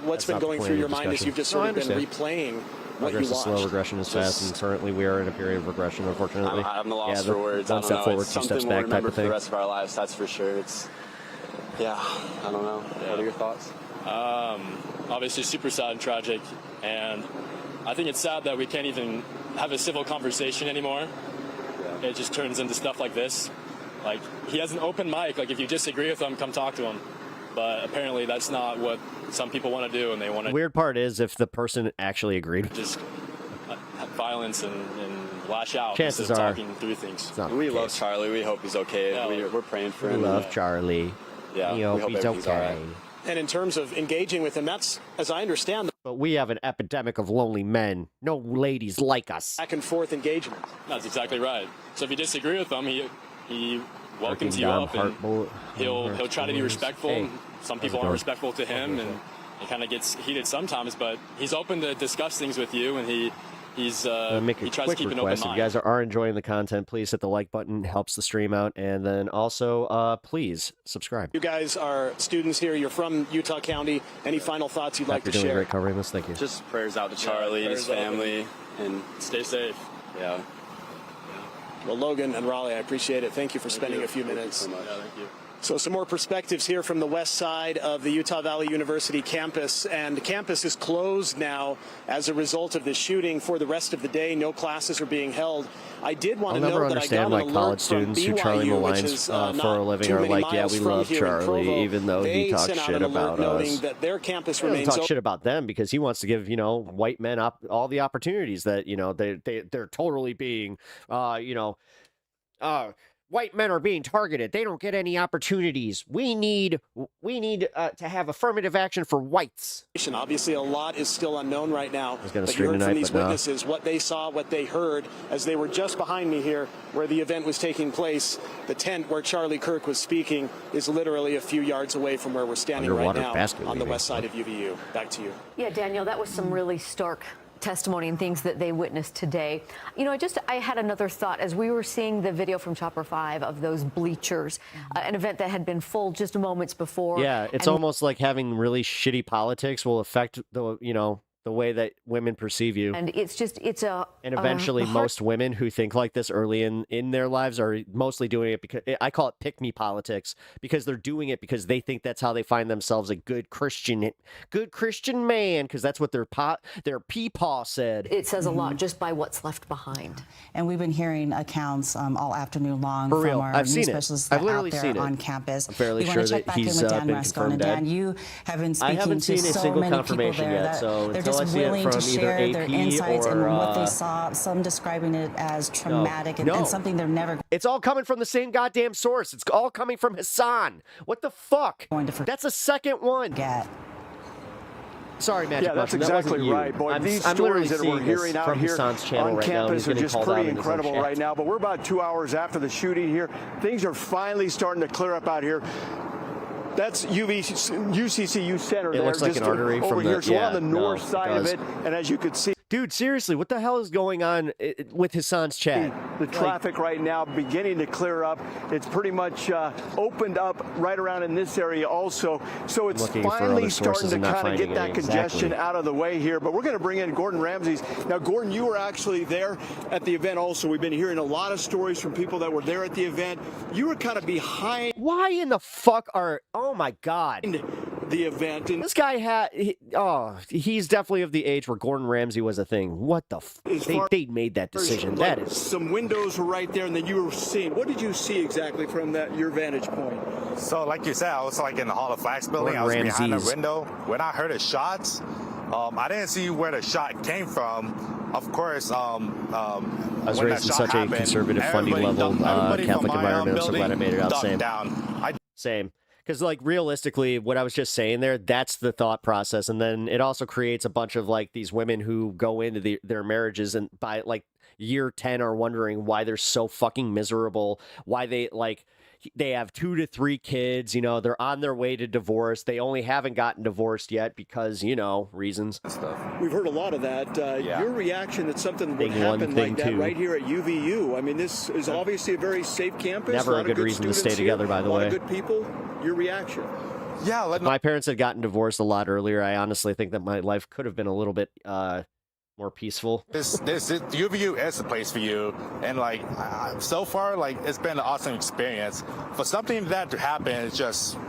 what's been going through your mind as you've just sort of been replaying what you Progress is watched? slow, regression is fast, and currently we are in a period of regression, unfortunately. I'm lost yeah, for words. One I don't step know. forward, It's 2 steps something we'll back type remember of for thing. the rest of our lives, that's for sure. Yeah, I don't know. What are your thoughts? Obviously super sad and tragic, and I think it's sad that we can't even have a civil conversation anymore. Yeah. It just turns into stuff like this. Like, he has an open mic, like if you disagree with him, come talk to him. But apparently that's not what some people want to do, and they want to... Weird part is if the person actually agreed. Just have violence and lash out Chances instead of are talking through things. We love Charlie. We hope he's okay. Yeah, We're praying for We him. love Charlie. Yeah, we hope he's everything's all okay. right. And in terms of engaging with him, that's, as I understand, But we have an epidemic of lonely men. No ladies like us. back and forth engagement. That's exactly right. So if you disagree with him, he welcomes you Dom up, and Hartbull- he'll try to be respectful. Hey, Some how's it people aren't going? respectful to him, and it kind of gets heated sometimes. But he's open to discuss things with you, and he Make a tries to quick keep an open request. If mind. you guys are enjoying the content, please hit the like button. Helps the stream out. And then also, please subscribe. You guys are students here. You're from Utah County. Any final thoughts you'd like You're to doing share? great covering this. Thank you. Just prayers out to Charlie and his prayers out. family, and Stay safe. yeah. Well, Logan and Raleigh, I appreciate it. Thank you for spending a few minutes. Yeah, thank you. So some more perspectives here from the west side of the Utah Valley University campus. And the campus is closed now as a result of this shooting for the rest of the day. No classes are being held. I did want I'll to never note that I understand got why an college alert from students who Charlie BYU, which maligns is for a not living too are many like, yeah, miles we from love here in Charlie, Provo. even though They he talks sent out shit an alert about noting us. that their campus He doesn't remains talk shit about them because he wants to give, white men all the opportunities that, they're totally being, white men are being targeted. They don't get any opportunities. We need to have affirmative action for whites. Obviously, a lot is still unknown right now. I was gonna But you stream heard tonight, from these but no. witnesses what they saw, what they heard as they were just behind me here where the event was taking place. The tent where Charlie Kirk was speaking is literally a few yards away from where we're standing right Underwater now basket on the weaving. west side of UVU. Back to you. Yeah, Daniel, that was some really stark testimony and things that they witnessed today. I had another thought as we were seeing the video from Chopper 5 of those bleachers, an event that had been full just moments before. Yeah, it's and almost like having really shitty politics will affect the way that women perceive you. And it's a... And eventually, most women who think like this early in their lives are mostly doing it because I call it pick-me politics, because they're doing it because they think that's how they find themselves a good Christian man, because that's what their peepaw said. It says a lot just by what's left behind. And we've been hearing accounts all afternoon long For real. from our I've news seen it. specialists that I've literally out there seen it. on campus. I'm fairly we want sure to check that back in he's with Dan been Rascon. confirmed And Dan, dead. you have been I speaking haven't to seen a so single many people confirmation there yet, that so they're until I just see it willing from to either share their AP insights or, and what they saw, some describing it as traumatic and something they're never... It's all coming from the same goddamn source. It's all coming from Hassan. What the fuck? That's a second one. Sorry, Magic Yeah, that's Mushroom, that wasn't exactly you. right, boy. These I'm stories that literally we're seeing this hearing out from here Hassan's channel on right now, and campus he's are getting just called out pretty in his own incredible chat. right now. But we're about 2 hours after the shooting here. Things are finally starting to clear up out here. That's UCCU Center. It looks like an artery over from here. the, So we're on the north side of does. it, and as you can see, Dude, seriously, what the hell is going on with Hassan's chat? the traffic right now beginning to clear up. It's pretty much opened up right around in this area also. So it's finally starting to kind of get that congestion out of the way here. But we're going to bring in Gordon Ramses. Now, Gordon, you were actually there at the event also. We've been hearing a lot of stories from people that were there at the event. You were kind of behind. Why in the fuck are... Oh, my God. The event. And this guy he's definitely of the age where Gordon Ramsay was a thing. What the they made that decision. Like, that is some windows were right there, and then you were seeing. What did you see exactly from your vantage point? So, like you said, I was like in the Hall of Flags building. I was behind the window. When I heard the shots, I didn't see where the shot came from. Of course, I was raised in such a conservative, funding level Catholic environment. I'm so glad I made it out. Same. Because, like, realistically, what I was just saying there, that's the thought process. And then it also creates a bunch of, like, these women who go into their marriages and by, like, year 10 are wondering why they're so fucking miserable, why they, like, they have 2 to 3 kids, you know, they're on their way to divorce. They only haven't gotten divorced yet because, you know, reasons. We've heard a lot of that. Your reaction that something would happen like that right here at UVU. I mean, this is obviously a very safe campus. Never a good reason to stay together, by the way. A lot of good people. Your reaction? Yeah. If my parents had gotten divorced a lot earlier, I honestly think that my life could have been a little bit more peaceful. UVU is the place for you, and like so far, like it's been an awesome experience. For something that to happen is just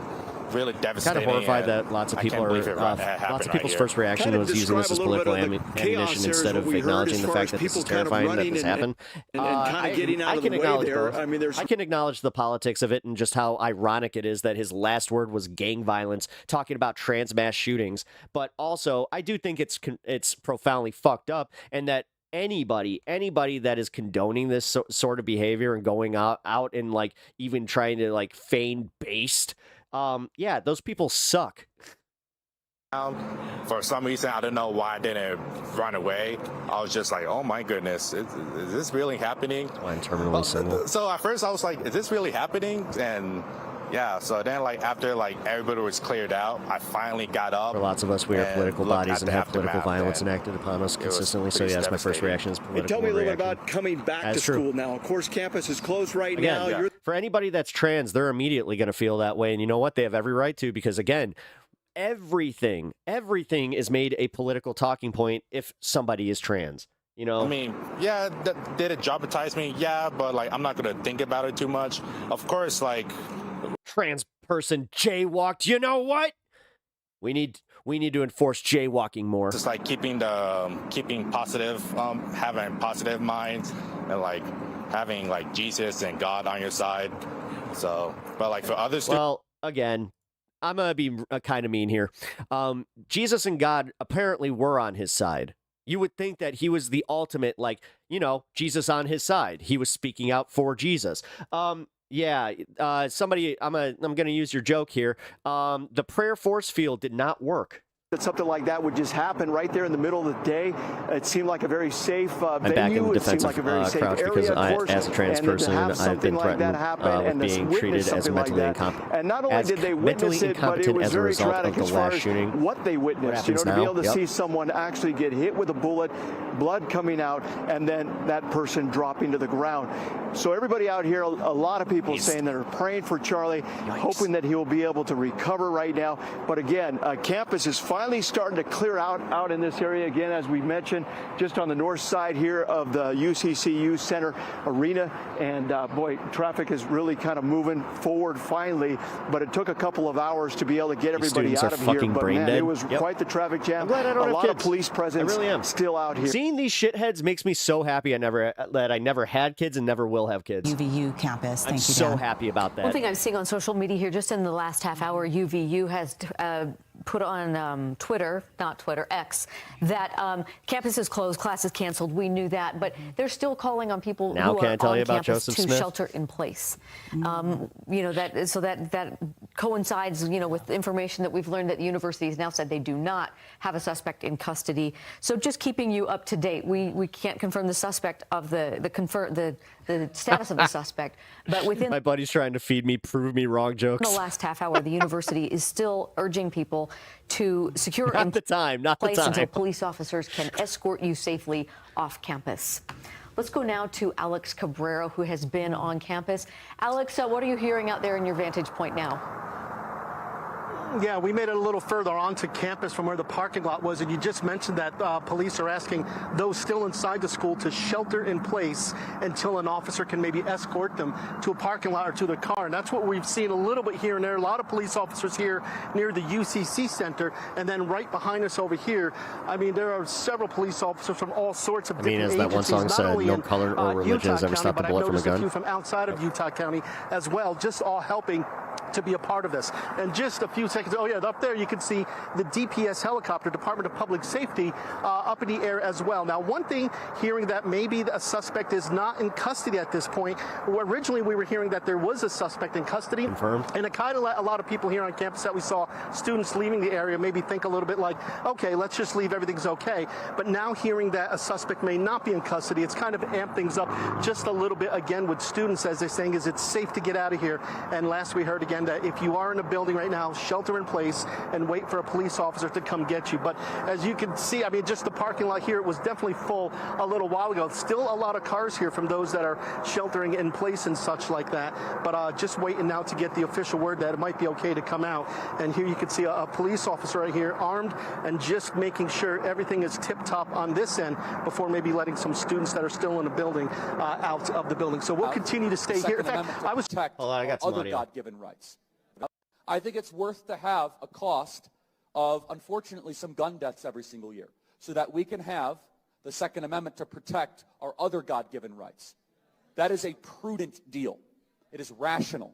really devastating. Kind of horrified that lots of people lots of people's first reaction was using this as political ammunition instead of acknowledging the fact that this is terrifying that this happened. I can acknowledge the politics of it and just how ironic it is that his last word was gang violence, talking about trans mass shootings. But also, I do think it's profoundly fucked up, and that anybody that is condoning this sort of behavior and going out and like even trying to like feign based. Yeah, those people suck. For some reason, I don't know why I didn't run away. I was just like, oh my goodness, is this really happening? I'm terminally single. So at first I was like, is this really happening? And yeah, so then like after like everybody was cleared out, I finally got up. For lots of us, we are political bodies and have political violence enacted upon us consistently. So yes, my first reaction is political. And tell me a little bit reaction. about coming back to school now. Of course, campus is closed right now. Yeah. For anybody that's trans, they're immediately going to feel that way. And you know what? They have every right to, because again, everything is made a political talking point if somebody is trans. You know, I mean, yeah, did it dramatize me? Yeah, but like, I'm not going to think about it too much. Of course, like, trans person jaywalked. You know what? We need to enforce jaywalking more. Just like keeping positive, having positive minds, and like having like Jesus and God on your side. So, but like for others, well, again, I'm gonna be kind of mean here. Jesus and God apparently were on his side. You would think that he was the ultimate, like, you know, Jesus on his side. He was speaking out for Jesus. Somebody, I'm gonna use your joke here. The prayer force field did not work. That something like that would just happen right there in the middle of the day. It seemed like a very safe venue. I'm back in the defensive crouch because as a trans person, I've been threatened with being treated as mentally incompetent. And not only did they witness it, but it was very traumatic as far as what they witnessed. You know, to be able to see someone actually get hit with a bullet, blood coming out, and then that person dropping to the ground. So everybody out here, a lot of people saying they're praying for Charlie, hoping that he will be able to recover right now. But again, campus is finally starting to clear out in this area again, as we mentioned, just on the north side here of the UCCU Center Arena. And boy, traffic is really kind of moving forward finally, but it took a couple of hours to be able to get everybody out of here. But man, it was quite the traffic jam. I'm glad I don't have a lot of police presence. I really am. Still out here. Seeing these shitheads makes me so happy that I never had kids and never will have kids. UVU campus. I'm so happy about that. One thing I'm seeing on social media here, just in the last half hour, UVU has put on X, that campus is closed, classes canceled. We knew that, but they're still calling on people now who can are I tell on you about campus Joseph to Smith? shelter in place. You know, that coincides, with the information that we've learned that the university has now said they do not have a suspect in custody. So just keeping you up to date, we can't confirm the suspect of the status of the suspect, but within my buddy's trying to feed me prove me wrong jokes. the last half hour, the university is still urging people to secure not the time until police officers can escort you safely off campus. Let's go now to Alex Cabrera, who has been on campus. Alex, what are you hearing out there in your vantage point now? Yeah, we made it a little further onto campus from where the parking lot was, and you just mentioned that police are asking those still inside the school to shelter in place until an officer can maybe escort them to a parking lot or to their car. And that's what we've seen a little bit here and there. A lot of police officers here near the UCC Center, and then right behind us over here, I mean, there are several police officers from all sorts of different agencies. As that one song said, no color or religion has ever stopped a bullet from a gun. From outside of Utah County as well, just all helping to be a part of this. And just a few seconds, oh yeah, up there you can see the DPS helicopter, Department of Public Safety, up in the air as well. Now, one thing, hearing that maybe a suspect is not in custody at this point. Originally, we were hearing that there was a suspect in custody. Confirmed. And it kind of let a lot of people here on campus that we saw students leaving the area maybe think a little bit like, okay, let's just leave, everything's okay. But now hearing that a suspect may not be in custody, it's kind of amped things up just a little bit again with students, as they're saying, is it's safe to get out of here. And last we heard again that if you are in a building right now, shelter in place and wait for a police officer to come get you. But as you can see, I mean, just the parking lot here, it was definitely full a little while ago. Still a lot of cars here from those that are sheltering in place and such like that. But just waiting now to get the official word that it might be okay to come out. And here you can see a police officer right here armed and just making sure everything is tip-top on this end before maybe letting some students that are still in the building out of the building. So we'll continue to stay here. In fact, I was... I got some other God-given rights. I think it's worth to have a cost of, unfortunately, some gun deaths every single year so that we can have the Second Amendment to protect our other God-given rights. That is a prudent deal. It is rational.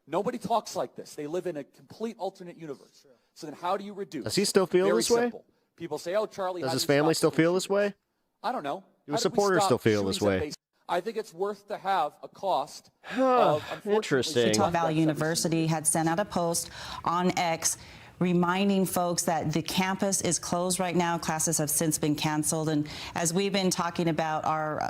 Nobody talks like this. They live in a complete alternate universe. So then how do you reduce? Does he still feel Very this way? simple. People say, oh, Charlie, does his family still feel this way? I don't know. Do his supporters still feel this way? I think it's worth to have a cost of, interesting. Utah Valley University had sent out a post on X reminding folks that the campus is closed right now. Classes have since been canceled, and as we've been talking about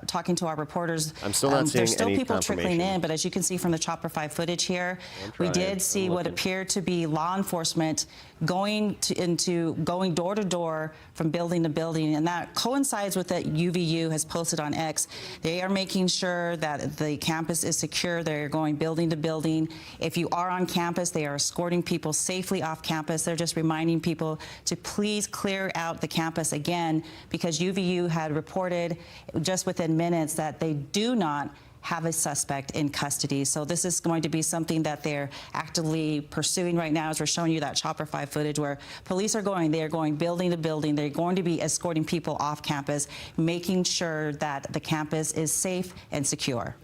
talking to our reporters, I'm still not seeing there's still any people trickling confirmation. in. But as you can see from the Chopper 5 footage here, we did see what appeared to be law enforcement going door to door from building to building, and that coincides with what UVU has posted on X. They are making sure that the campus is secure. They're going building to building. If you are on campus, they are escorting people safely off campus. They're just reminding people to please clear out the campus again, because UVU had reported just within minutes that they do not have a suspect in custody. So this is going to be something that they're actively pursuing right now, as we're showing you that Chopper 5 footage where police are going building to building. They're going to be escorting people off campus, making sure that the campus is safe and secure.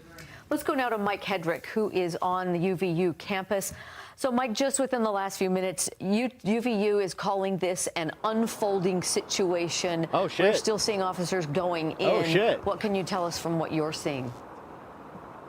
Let's go now to Mike Hedrick, who is on the UVU campus. So, Mike, just within the last few minutes, UVU is calling this an unfolding situation. Oh, shit. We're still seeing officers going in. Oh, shit. What can you tell us from what you're seeing?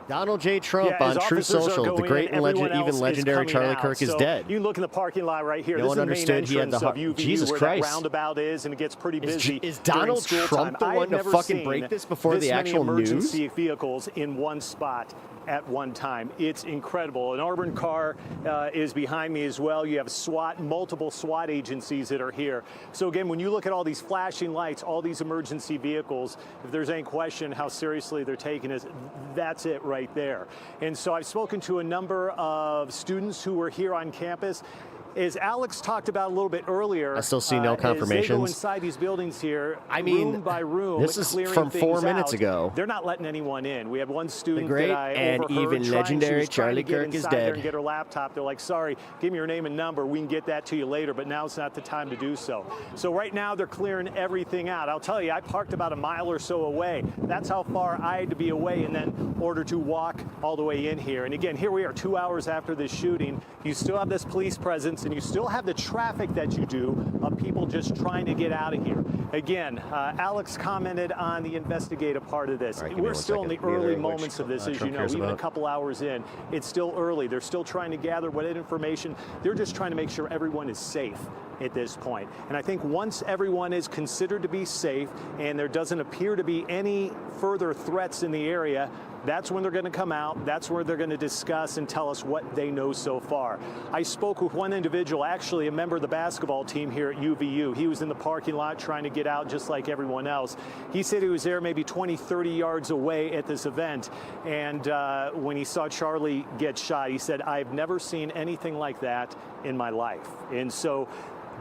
Donald J. Trump on Truth Social, the great and even legendary Charlie Kirk is dead. You can look in the parking lot right here. No one understood he had the UVU, Jesus where Christ. That roundabout is, and it gets pretty busy. Is Donald Trump the one to fucking break this before the actual news? Emergency vehicles in one spot at one time. It's incredible. An armored car is behind me as well. You have multiple SWAT agencies that are here. So again, when you look at all these flashing lights, all these emergency vehicles, if there's any question how seriously they're taking this, that's it right there. And so I've spoken to a number of students who were here on campus. As Alex talked about a little bit earlier, I still see no confirmations. As they go inside these buildings here, I mean, room by room, this is clearing from 4 things minutes out, ago. They're not letting anyone in. We have one student the great that I and overheard even legendary Charlie Kirk Kirk is dead. And get her laptop. They're like, sorry, give me your name and number. We can get that to you later, but now's not the time to do so. So right now they're clearing everything out. I'll tell you, I parked about a mile or so away. That's how far I had to be away, and then in order to walk all the way in here. And again, here we are 2 hours after this shooting. You still have this police presence this, and you still have the traffic that you do of people just trying to get out of here. Again, Alex commented on the investigative part of this. Right, we're still in the early moments of this, as you know, even a couple hours in. It's still early. They're still trying to gather what information. They're just trying to make sure everyone is safe at this point. And I think once everyone is considered to be safe and there doesn't appear to be any further threats in the area, that's when they're going to come out. That's where they're going to discuss and tell us what they know so far. I spoke with one individual, actually a member of the basketball team here at UVU. He was in the parking lot trying to get out just like everyone else. He said he was there maybe 20, 30 yards away at this event. And when he saw Charlie get shot, he said, "I've never seen anything like that in my life." And so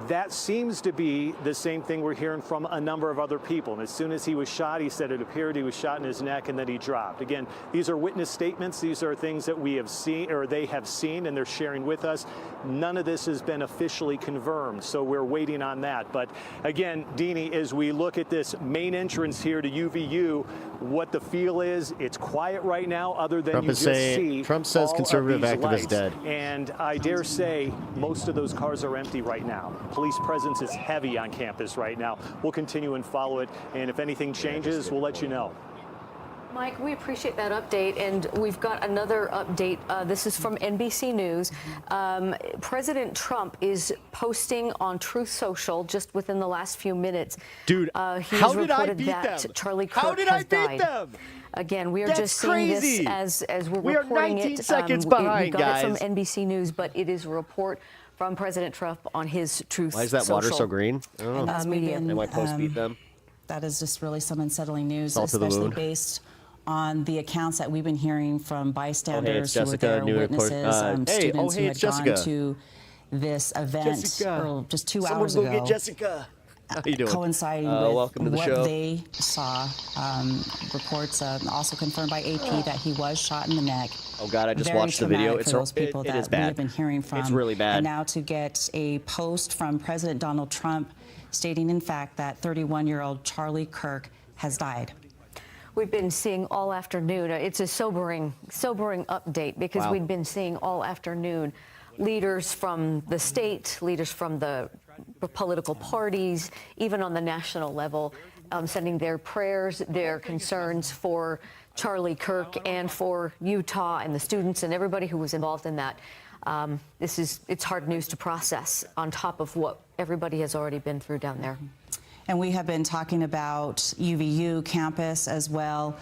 that seems to be the same thing we're hearing from a number of other people. And as soon as he was shot, he said it appeared he was shot in his neck and then he dropped. Again, these are witness statements. These are things that we have seen, or they have seen, and they're sharing with us. None of this has been officially confirmed, so we're waiting on that. But again, Deanie, as we look at this main entrance here to UVU, what the feel is, it's quiet right now, other than you just see Trump says all conservative of these activist lights. dead. And I dare say most of those cars are empty right now. Police presence is heavy on campus right now. We'll continue and follow it, and if anything changes, we'll let you know. Mike, we appreciate that update, and we've got another update. This is from NBC News. President Trump is posting on Truth Social just within the last few minutes. Dude, how did I beat them? Charlie Kirk How did I has beat died. them? Again, we are That's just seeing crazy. this as we're We are reporting 19 it. seconds We behind, got guys. it from NBC News, but it is a report from President Trump on his Truth Social. Why is that water so green? I don't know. And as we've media. been, Am I post beat them? That is just really some unsettling news, Salt to the especially wound. based on the accounts that we've been hearing from bystanders who were Jessica, there, new report. witnesses, students who had gone Jessica. to this event Jessica. just 2 Someone hours go ago. get Jessica. How you doing? Coinciding welcome to with the what show. they saw. Reports also confirmed by AP that he was shot in the neck. Oh God, I just Very watched the video. traumatic It's for those people it that is we bad. have been hearing from. It's really bad. And now to get a post from President Donald Trump stating, in fact, that 31-year-old Charlie Kirk has died. We've been seeing all afternoon. It's a sobering update because Wow. we've been seeing all afternoon leaders from the state, leaders from the political parties, even on the national level, sending their prayers, their concerns for Charlie Kirk and for Utah and the students and everybody who was involved in that. It's hard news to process on top of what everybody has already been through down there. And we have been talking about UVU campus as well.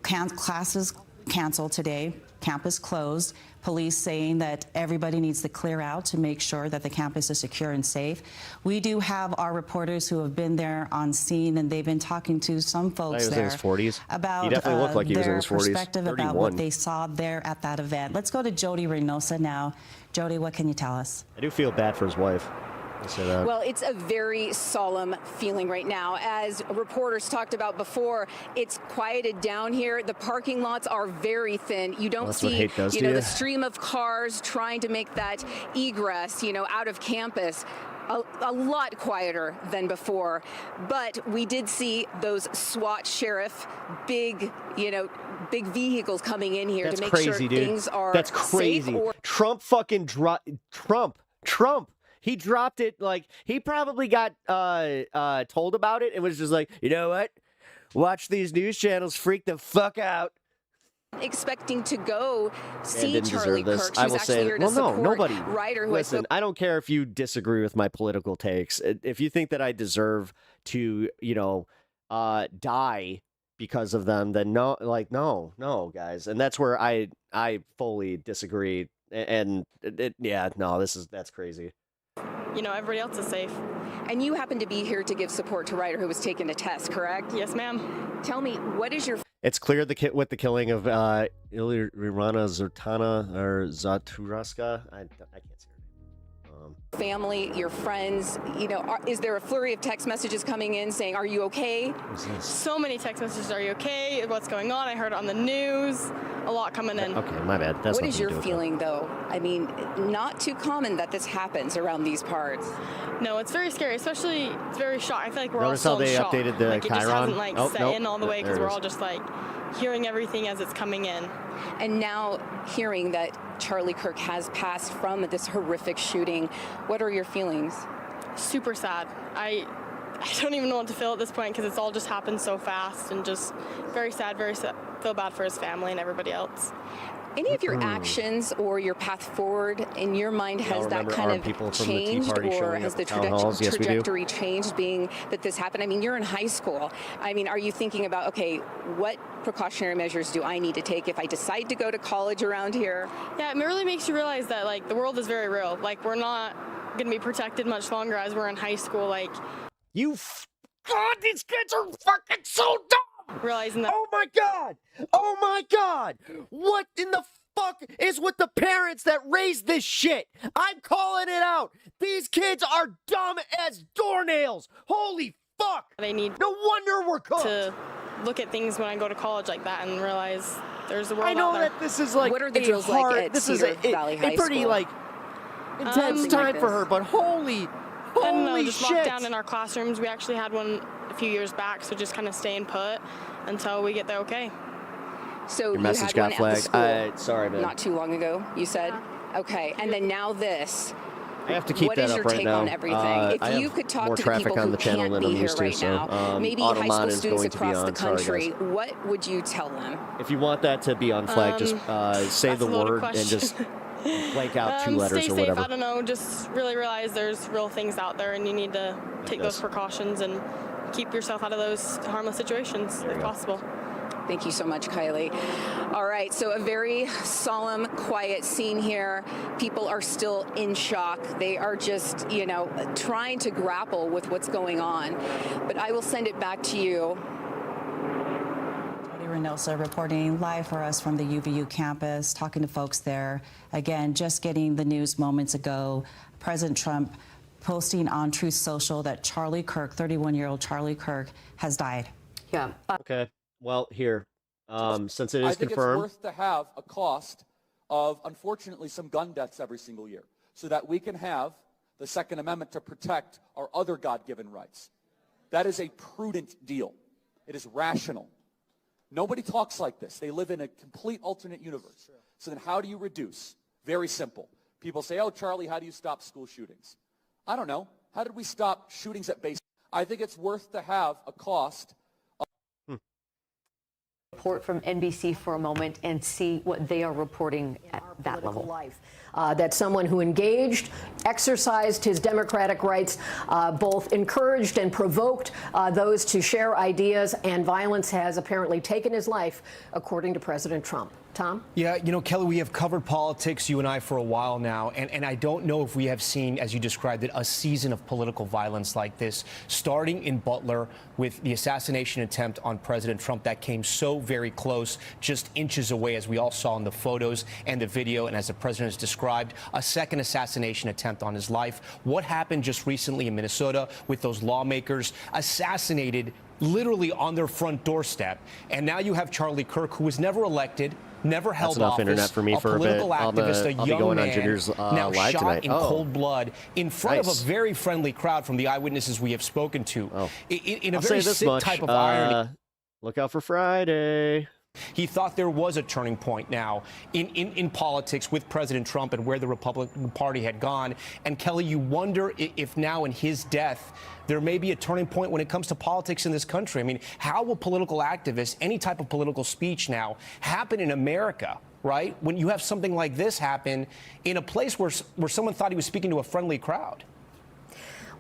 Classes canceled today, campus closed. Police saying that everybody needs to clear out to make sure that the campus is secure and safe. We do have our reporters who have been there on scene, and they've been talking to some folks He was in his 40s. about He definitely looked like he was in their his 40s. perspective about 31. what they saw there at that event. Let's go to Jody Reynosa now. Jody, what can you tell us? I do feel bad for his wife. I say that. Well, it's a very solemn feeling right now. As reporters talked about before, it's quieted down here. The parking lots are very thin. You don't That's what see, hate does to the you. stream of cars trying to make that egress, out of campus. A lot quieter than before, but we did see those SWAT sheriff, big vehicles coming in here That's to make crazy, sure dude. things are That's crazy. safe. Trump fucking Trump. He dropped it like he probably got told about it and was just like, you know what? Watch these news channels freak the fuck out. Expecting to go see Didn't Charlie deserve this. Kirk. I She was will actually say, here to well, no, support nobody. Ryder, who Listen, I don't care if you disagree with my political takes. If you think that I deserve to, die because of them, then no, guys. And that's where I fully disagree. And that's crazy. Everybody else is safe. And you happen to be here to give support to Ryder, who was taking a test, correct? Yes, ma'am. Tell me, what is your It's clear with the killing of Ilirana Zertana or Zaturaska. I can't say her name. family, your friends? Is there a flurry of text messages coming in saying, "Are you okay?" So many text messages. Are you okay? What's going on? I heard it on the news. A lot coming in. Okay, my bad. That's What nothing is to your do with feeling, though? I mean, not too common that this happens around these parts. No, it's very scary. Especially, it's very shocking. I feel like we're Notice all how still they in shock. updated the Like, it just Chiron? hasn't Oh, set nope. in all the way There because it we're is. all just hearing everything as it's coming in. And now hearing that Charlie Kirk has passed from this horrific shooting, what are your feelings? Super sad. I don't even know what to feel at this point because it's all just happened so fast, and just very sad, feel bad for his family and everybody else. Any of your actions or your path forward in your mind, has that kind of changed, or has the trajectory changed, being that this happened? I mean, you're in high school. I mean, are you thinking about, okay, what precautionary measures do I need to take if I decide to go to college around here? Yeah, it really makes you realize that, like, the world is very real. Like, we're not going to be protected much longer as we're in high school. Like, God, these kids are fucking so dumb! Realizing that. Oh my God! Oh my God! What in the fuck is with the parents that raised this shit? I'm calling it out! These kids are dumb as doornails! Holy fuck! They need no wonder we're cooked! To look at things when I go to college like that and realize there's a world I know out there. that this is like what are the drills like at this Cedar is Valley High a pretty School? like intense time for her, but holy just shit! Lockdown in our classrooms. We actually had one a few years back, so just kind of staying put until we get there. Okay. So Your message you had got one at the flagged. school Sorry, man. not too long ago, you said? Okay, and then now this. I have to keep what that is up your right take now. on everything? I If you have could talk more to the traffic people on who the channel can't than be I'm here used to, right so, now, maybe Automon high school is students going to be across the on. Sorry, country, guys. what would you tell them? If you want that to be unflagged, just say the word and just blank out 2 letters stay or safe. whatever. I don't know. Just really realize there's real things out there, and you need to take those precautions and keep yourself out of those harmless situations if possible. Thank you so much, Kylie. All right, so a very solemn, quiet scene here. People are still in shock. They are just, trying to grapple with what's going on. But I will send it back to you. Reynosa reporting live for us from the UVU campus, talking to folks there. Again, just getting the news moments ago. President Trump posting on Truth Social that Charlie Kirk, 31-year-old Charlie Kirk, has died. Yeah. Okay. Well, here, since it is I think confirmed. it's worth to have a cost of, unfortunately, some gun deaths every single year so that we can have the Second Amendment to protect our other God-given rights. That is a prudent deal. It is rational. Nobody talks like this. They live in a complete alternate universe. So then how do you reduce? Very simple. People say, oh, Charlie, how do you stop school shootings? I don't know. How did we stop shootings at base? I think it's worth to have a cost. Report from NBC for a moment and see what they are reporting at that level. Life. That someone who engaged, exercised his democratic rights, both encouraged and provoked those to share ideas, and violence has apparently taken his life, according to President Trump. Tom? Yeah, Kelly, we have covered politics, you and I, for a while now, and I don't know if we have seen, as you described it, a season of political violence like this, starting in Butler with the assassination attempt on President Trump that came so very close, just inches away, as we all saw in the photos and the video, and as the president has described, a second assassination attempt on his life. What happened just recently in Minnesota with those lawmakers assassinated literally on their front doorstep, and now you have Charlie Kirk, who was never elected, never held enough office, internet for me a for a political bit. activist, I'll be young going on man, Ginger's now live shot tonight. in cold blood in front of Nice. a very friendly crowd from the eyewitnesses we have spoken to. In a I'll very say this sick much. type of irony. Look out for Friday. He thought there was a turning point now in politics with President Trump and where the Republican Party had gone. And Kelly, you wonder if now in his death, there may be a turning point when it comes to politics in this country. I mean, how will political activists, any type of political speech now, happen in America, right? When you have something like this happen in a place where someone thought he was speaking to a friendly crowd.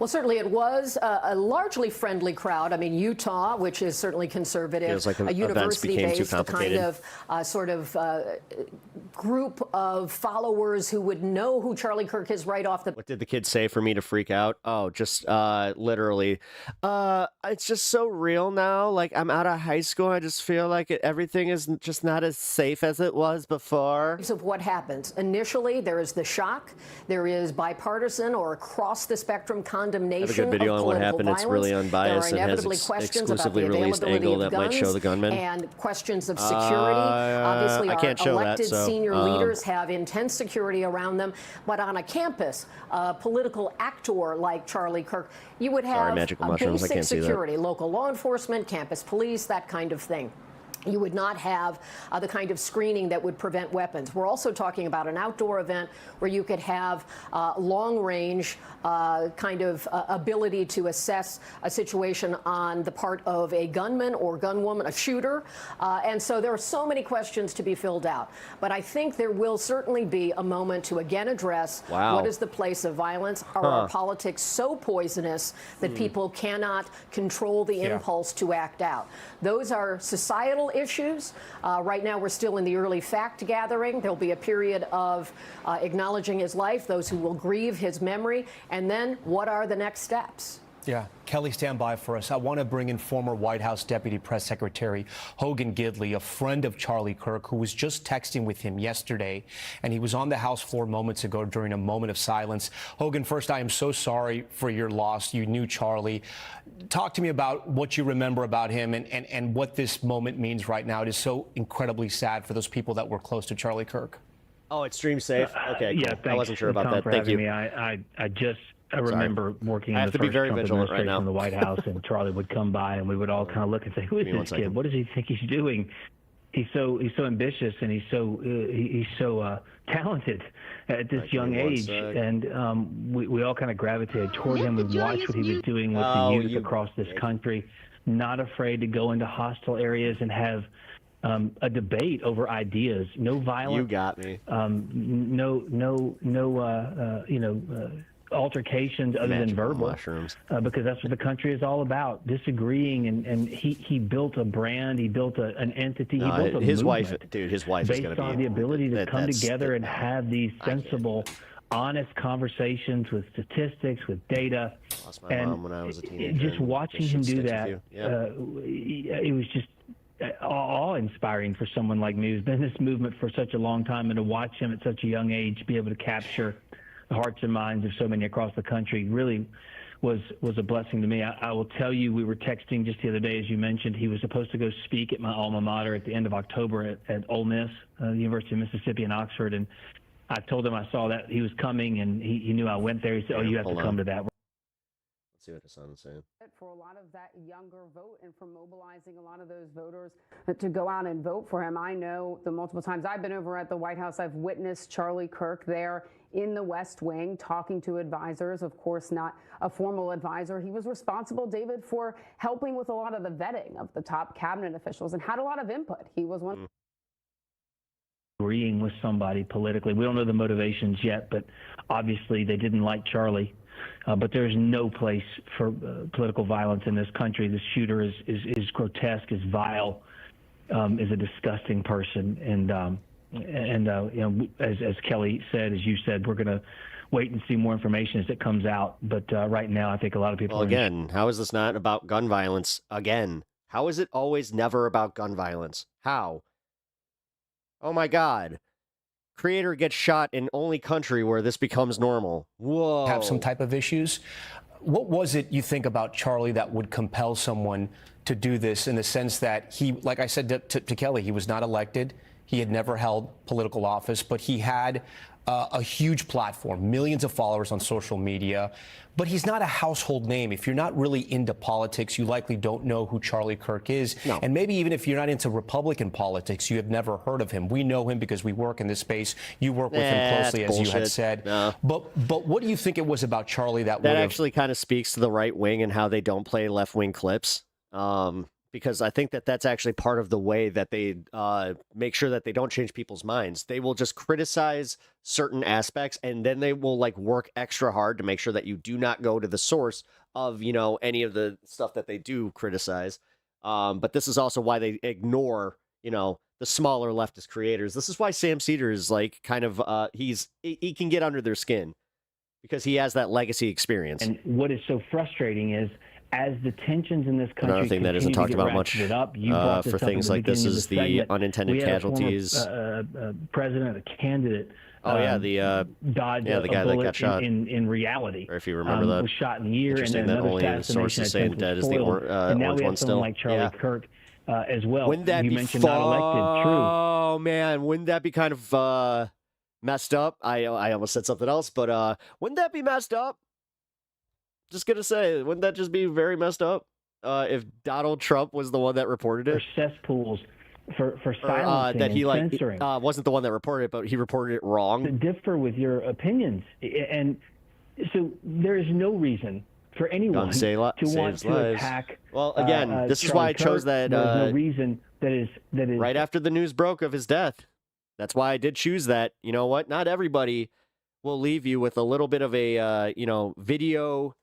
Well, certainly it was a largely friendly crowd. I mean, Utah, which is certainly conservative, Feels like a university-based kind complicated. of sort of group of followers who would know who Charlie Kirk is right off the. What did the kids say for me to freak out? Oh, just literally. It's just so real now. Like, I'm out of high school. I just feel like everything is just not as safe as it was before. Of what happens. Initially, there is the shock. There is bipartisan or across the spectrum condemnation I have a good video of on what political happened. It's really violence. unbiased There are and has inevitably questions about exclusively the released availability angle of that might show the gunman. and questions of security. Obviously, I can't our show that, elected so, senior leaders have intense security around them. But on a campus, a political actor like Charlie Kirk, you would have magical a mushrooms. I basic can't see that. security, local law enforcement, campus police, that kind of thing. you would not have the kind of screening that would prevent weapons. We're also talking about an outdoor event where you could have long-range kind of ability to assess a situation on the part of a gunman or gunwoman, a shooter. And so there are so many questions to be filled out. But I think there will certainly be a moment to again address what is the place of violence. Are our politics so poisonous that people cannot control the impulse to act out? Those are societal issues. Right now, we're still in the early fact gathering. There'll be a period of acknowledging his life, those who will grieve his memory, and then what are the next steps? Yeah, Kelly, stand by for us. I want to bring in former White House Deputy Press Secretary Hogan Gidley, a friend of Charlie Kirk, who was just texting with him yesterday, and he was on the House floor moments ago during a moment of silence. Hogan, first, I am so sorry for your loss. You knew Charlie. Talk to me about what you remember about him and what this moment means right now. It is so incredibly sad for those people that were close to Charlie Kirk. Oh, it's stream safe? Okay, cool. Yeah, I wasn't sure about that. Thank you. I remember working in the first Trump administration in the White House, and Charlie would come by, and we would all kind of look and say, "Who is this kid? What does he think he's doing? He's so ambitious, and he's so talented at this young age." And we all kind of gravitated toward him. We watched what he was doing with the youth across this country, not afraid to go into hostile areas and have a debate over ideas. No violence. You got me. Altercations other than verbal, because that's what the country is all about, disagreeing, and he built a brand, he built an entity, he built a his movement wife, dude, his wife is based on the ability to come together and have these sensible, honest conversations with statistics, with data. Lost my mom when I was a teenager. Just watching him do that, it was just awe-inspiring for someone like me who's been in this movement for such a long time, and to watch him at such a young age be able to capture the hearts and minds of so many across the country really was a blessing to me. I will tell you, we were texting just the other day, as you mentioned. He was supposed to go speak at my alma mater at the end of October at Ole Miss, the University of Mississippi in Oxford, and I told him I saw that he was coming, and he knew I went there. He said, "Oh, you have to come to that." Let's see what Hassan is saying. For a lot of that younger vote and for mobilizing a lot of those voters to go out and vote for him. I know the multiple times I've been over at the White House, I've witnessed Charlie Kirk there in the West Wing talking to advisors, of course, not a formal advisor. He was responsible, David, for helping with a lot of the vetting of the top cabinet officials and had a lot of input. He was one. Agreeing with somebody politically. We don't know the motivations yet, but obviously they didn't like Charlie. But there's no place for political violence in this country. This shooter is grotesque, is vile, is a disgusting person. And as Kelly said, as you said, we're going to wait and see more information as it comes out. But right now, I think a lot of people. Well, again, how is this not about gun violence? Again, how is it always never about gun violence? How? Oh my God. Creator gets shot in only country where this becomes normal. Whoa. Have some type of issues. What was it you think about Charlie that would compel someone to do this, in the sense that he, like I said to Kelly, he was not elected. He had never held political office, but he had a huge platform, millions of followers on social media. But he's not a household name. If you're not really into politics, you likely don't know who Charlie Kirk is. No. And maybe even if you're not into Republican politics, you have never heard of him. We know him because we work in this space. You work with him closely, as you had said. No. But what do you think it was about Charlie that actually kind of speaks to the right wing and how they don't play left wing clips? Because I think that's actually part of the way that they make sure that they don't change people's minds. They will just criticize certain aspects, and then they will work extra hard to make sure that you do not go to the source of, any of the stuff that they do criticize. But this is also why they ignore, the smaller leftist creators. This is why Sam Cedar is he can get under their skin because he has that legacy experience. And what is so frustrating is, as the tensions in this country another thing that isn't talked about much for things like this is the unintended casualties. President, a candidate. Oh yeah, the dodged the guy that got shot. In reality, or if you remember that, was shot in the ear, and then that another only the sources say the dead is the and now orange we one have someone still. like Charlie Kirk as well. Wouldn't that you be mentioned not elected? True. Oh man, wouldn't that be kind of messed up? I almost said something else, but wouldn't that be messed up? Just gonna say, wouldn't that just be very messed up if Donald Trump was the one that reported it? Cesspools for silencing that he and censoring. wasn't the one that reported it, but he reported it wrong. To differ with your opinions, and so there is no reason for anyone to want to attack. Well, again, this is why I chose that. There's no reason that is right after the news broke of his death. That's why I did choose that. You know what? Not everybody will leave you with a little bit of a video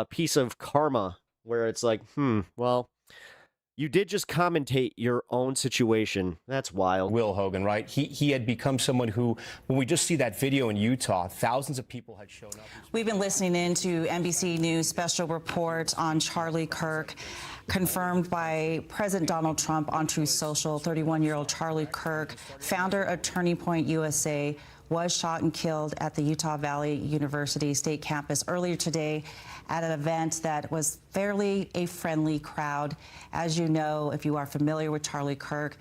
piece of karma where it's like, well, you did just commentate your own situation. That's wild. Will Hogan, right? He had become someone who, when we just see that video in Utah, thousands of people had shown up. We've been listening in to NBC News special report on Charlie Kirk, confirmed by President Donald Trump on Truth Social. 31-year-old Charlie Kirk, founder of Turning Point USA, was shot and killed at the Utah Valley University State Campus earlier today at an event that was fairly a friendly crowd. As you know, if you are familiar with Charlie Kirk,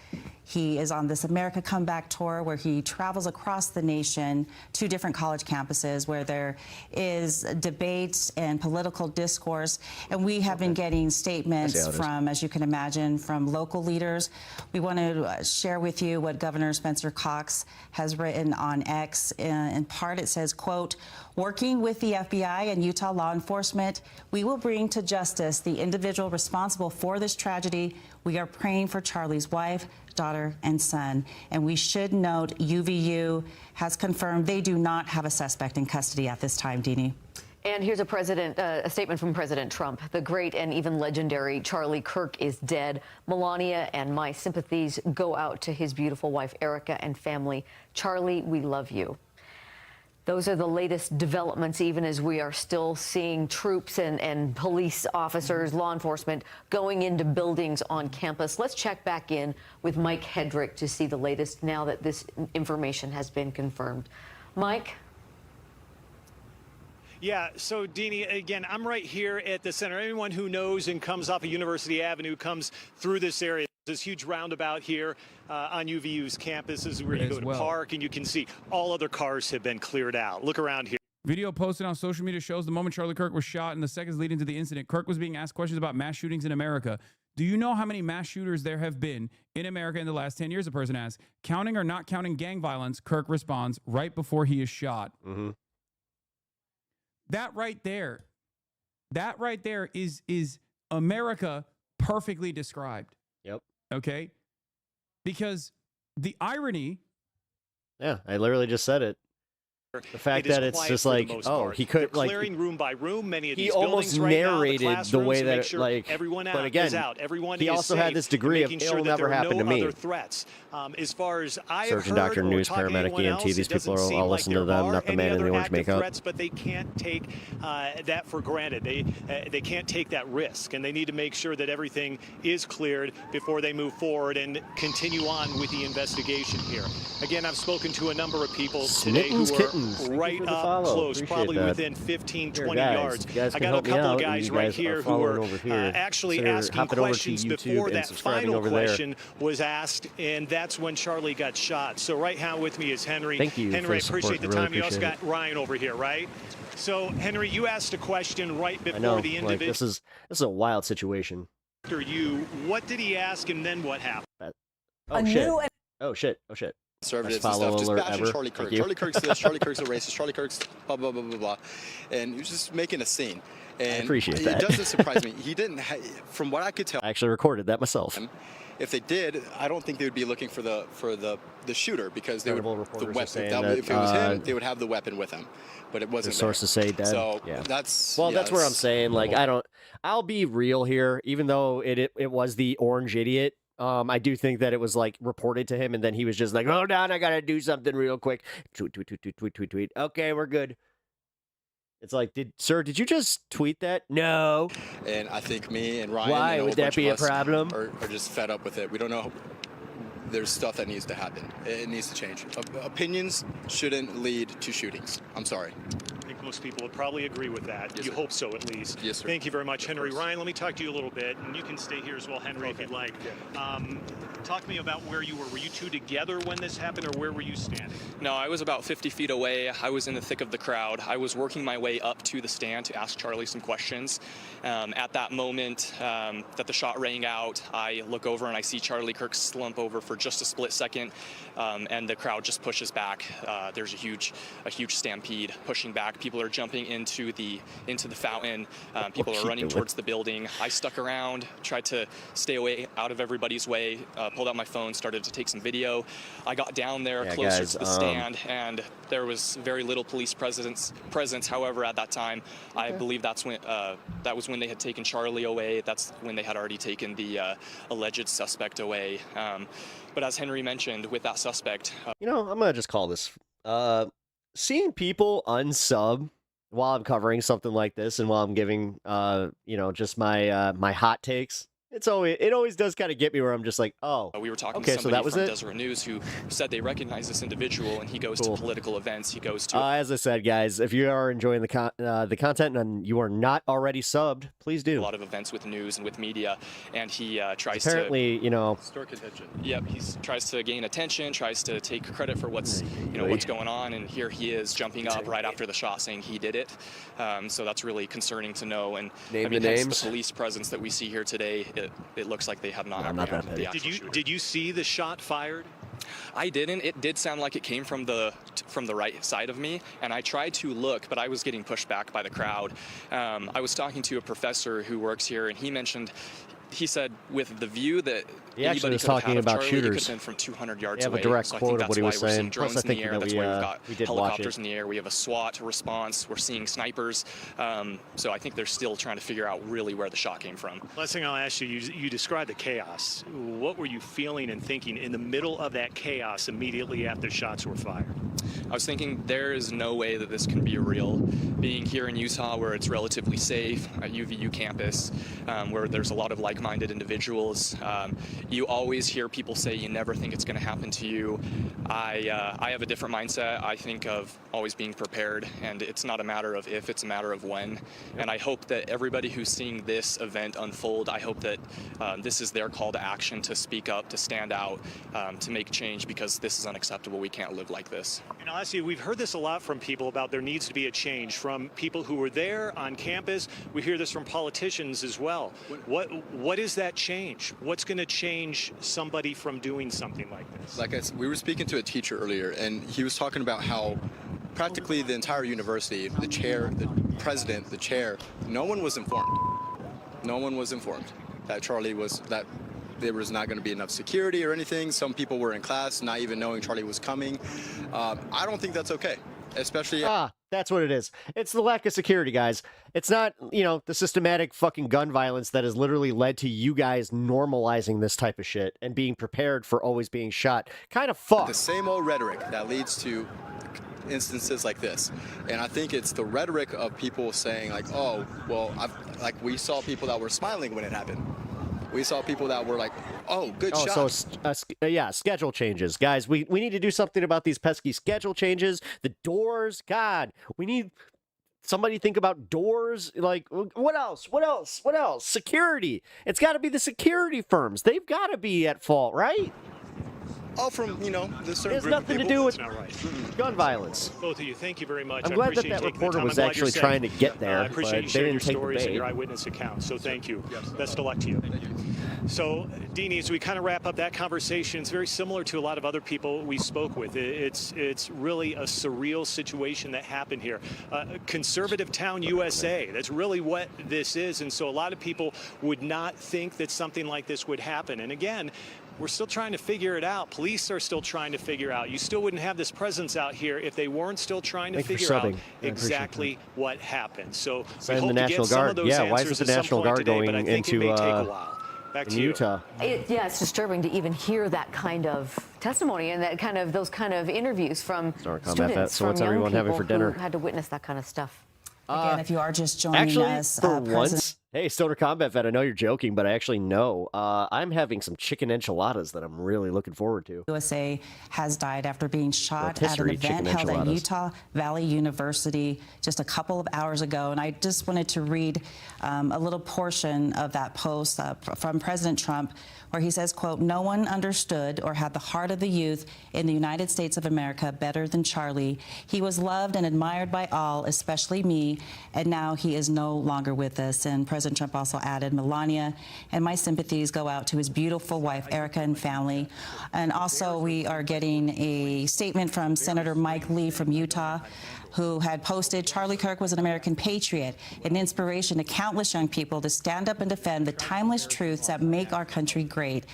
he is on this America Comeback tour where he travels across the nation to different college campuses where there is debate and political discourse. And we have been getting statements from, as you can imagine, from local leaders. We want to share with you what Governor Spencer Cox has written on X. In part, it says, quote, "Working with the FBI and Utah law enforcement, we will bring to justice the individual responsible for this tragedy. We are praying for Charlie's wife, daughter, and son." And we should note UVU has confirmed they do not have a suspect in custody at this time, Deanie. And here's a statement from President Trump. "The great and even legendary Charlie Kirk is dead. Melania and my sympathies go out to his beautiful wife, Erica, and family. Charlie, we love you." Those are the latest developments, even as we are still seeing troops and police officers, law enforcement, going into buildings on campus. Let's check back in with Mike Hedrick to see the latest now that this information has been confirmed. Mike? Yeah, so Deanie, again, I'm right here at the center. Anyone who knows and comes off of University Avenue comes through this area. There's this huge roundabout here on UVU's campus. This is where you go to park, and you can see all other cars have been cleared out. Look around here. Video posted on social media shows the moment Charlie Kirk was shot and the seconds leading to the incident. Kirk was being asked questions about mass shootings in America. "Do you know how many mass shooters there have been in America in the last 10 years?" a person asked. "Counting or not counting gang violence," Kirk responds right before he is shot. That right there is America perfectly described. Yep. Okay? Because the irony... Yeah, I literally just said it. The fact that it's just like, oh, he could They're clearing room by room. Many of he these almost buildings narrated right now, the way to that make sure like, everyone but again, out. Everyone he is also safe, had this degree of making it'll sure never that happen there to are no me. other threats. As far as I Surgeon, have doctor, heard, news, or talking to paramedic, anyone EMT, else, these it doesn't people are seem all like listening to there them, are not the any man in the other orange active makeup. threats, but they can't take that for granted. They can't take that risk, and they need to make sure that everything is cleared before they move forward and continue on with the investigation here. Again, I've spoken to a number of people today who are right up close, probably within 15, 20 yards. I got a couple of guys right here who are actually asking questions before that final question was asked, and that's when Charlie got shot. So right now with me is Henry. Thank you. Henry, I appreciate the time. You also appreciate got Ryan over here, right? So Henry, you asked a question right I before know, the like, individual. this is a wild situation. After you, what did he ask, and then what happened? Oh shit! Oh shit! Oh shit! Conservatives and stuff, just bashing Charlie Kirk. Charlie Kirk's this, Charlie Kirk's a racist, Charlie Kirk's blah, blah, blah, blah, blah. And he was just making a scene. And I appreciate that. It doesn't surprise me. He didn't, from what I could tell. I actually recorded that myself. If they did, I don't think they would be looking for the shooter, because they would, if it was him, they would have the weapon with him. But it wasn't. The sources say dead. So yeah. that's that's where I'm saying, like, I'll be real here, even though it was the orange idiot. I do think that it was like reported to him, and then he was just like, "Hold on, I gotta do something real quick." Tweet. Okay, we're good. It's like, did you just tweet that? No. And I think me and Ryan. Why would that be a problem? Are just fed up with it. We don't know. There's stuff that needs to happen. It needs to change. Opinions shouldn't lead to shootings. I'm sorry. I think most people would probably agree with that. Yes, you sir. hope so, at least. Yes, sir. Thank you very much, Henry. Ryan, let me talk to you a little bit, and you can stay here as well, Henry, if you'd like. Talk to me about where you were. Were you two together when this happened, or where were you standing? No, I was about 50 feet away. I was in the thick of the crowd. I was working my way up to the stand to ask Charlie some questions. At that moment that the shot rang out, I look over and I see Charlie Kirk slump over for just a split second, and the crowd just pushes back. There's a huge stampede pushing back. People are jumping into the fountain. People are running towards the building. I stuck around, tried to stay away out of everybody's way. Pulled out my phone, started to take some video. I got down there closer to the stand, and there was very little police presence. However, at that time, I believe that was when they had taken Charlie away. That's when they had already taken the alleged suspect away. But as Henry mentioned, with that suspect, I'm gonna just call this. Seeing people unsub while I'm covering something like this, and while I'm giving, just my hot takes. It always does kind of get me where I'm just like, oh, we were talking okay, to somebody from it? Deseret News who said they recognize this individual, and he goes to political events. He goes to. As I said, guys, if you are enjoying the content and you are not already subbed, please do. A lot of events with news and with media, and he tries apparently, to store contention. Yep, he tries to gain attention, tries to take credit for what's going on, and here he is jumping up right after the shot, saying he did it. So that's really concerning to know. And Name I mean, the hence names. the police presence that we see here today. It looks like they have not. I'm not that petty. Did you see the shot fired? I didn't. It did sound like it came from the right side of me, and I tried to look, but I was getting pushed back by the crowd. I was talking to a professor who works here, and he said with the view that he actually anybody was could have talking had of about Charlie, shooters. it could have been from 200 yards We have away. a direct So I quote think of that's what he why was we're seeing saying. drones Plus, I in think the air. that That's why we've got we did watch helicopters it. in the air. We have a SWAT response. We're seeing snipers. So I think they're still trying to figure out really where the shot came from. Last thing I'll ask you, you described the chaos. What were you feeling and thinking in the middle of that chaos immediately after shots were fired? I was thinking there is no way that this can be real. Being here in Utah, where it's relatively safe, at UVU campus, where there's a lot of like-minded individuals, you always hear people say you never think it's going to happen to you. I have a different mindset. I think of always being prepared, and it's not a matter of if, it's a matter of when. And I hope that everybody who's seeing this event unfold, I hope that this is their call to action, to speak up, to stand out, to make change, because this is unacceptable. We can't live like this. And I'll ask you, we've heard this a lot from people about there needs to be a change, from people who were there on campus. We hear this from politicians as well. What is that change? What's going to change somebody from doing something like this? Like we were speaking to a teacher earlier, and he was talking about how practically the entire university, the chair, the president, the chair, no one was informed. No one was informed that that there was not going to be enough security or anything. Some people were in class not even knowing Charlie was coming. I don't think that's okay, especially. That's what it is. It's the lack of security, guys. It's not, the systematic fucking gun violence that has literally led to you guys normalizing this type of shit and being prepared for always being shot. Kind of fucked. The same old rhetoric that leads to instances like this. And I think it's the rhetoric of people saying like, oh, well, we saw people that were smiling when it happened. We saw people that were like, oh, good shot. So, schedule changes. Guys, we need to do something about these pesky schedule changes. The doors, God, we need somebody to think about doors. Like, what else? Security. It's got to be the security firms. They've got to be at fault, right? All from, the certain It has group nothing of to people. do with Not right. gun violence. Both of you, thank you very much. I'm I glad appreciate that you taking the reporter time. was I'm glad actually you're trying safe. to get there, I appreciate but you they sharing your didn't take the stories and bait. your eyewitness accounts. So thank you. Best of luck to you. So, Deanie, as we kind of wrap up that conversation, it's very similar to a lot of other people we spoke with. It's really a surreal situation that happened here. Conservative town USA, that's really what this is. And so a lot of people would not think that something like this would happen. And again, we're still trying to figure it out. Police are still trying to figure out. You still wouldn't have this presence out here if they weren't still trying to figure out exactly what happened. So we hope to get some of those answers why isn't the at some National point Guard today, going but I think into it may take a while. Back to you. Utah? It's disturbing to even hear that kind of testimony and those kind of interviews from students, So what's everyone having for dinner? who had to witness that kind of stuff. Again, if you are just joining actually, us, for once Hey, Stoner Combat Vet, I know you're joking, but I actually know. I'm having some chicken enchiladas that I'm really looking forward to. USA has died after being shot at an Rotisserie event chicken held at enchiladas. Utah Valley University just a couple of hours ago. And I just wanted to read a little portion of that post from President Trump, where he says, quote, "No one understood or had the heart of the youth in the United States of America better than Charlie. He was loved and admired by all, especially me, and now he is no longer with us." And President Trump also added, "Melania and my sympathies go out to his beautiful wife, Erica, and family." And also, we are getting a statement from Senator Mike Lee from Utah, who had posted, "Charlie Kirk was an American patriot, an inspiration to countless young people to stand up and defend the timeless truths that make our country great.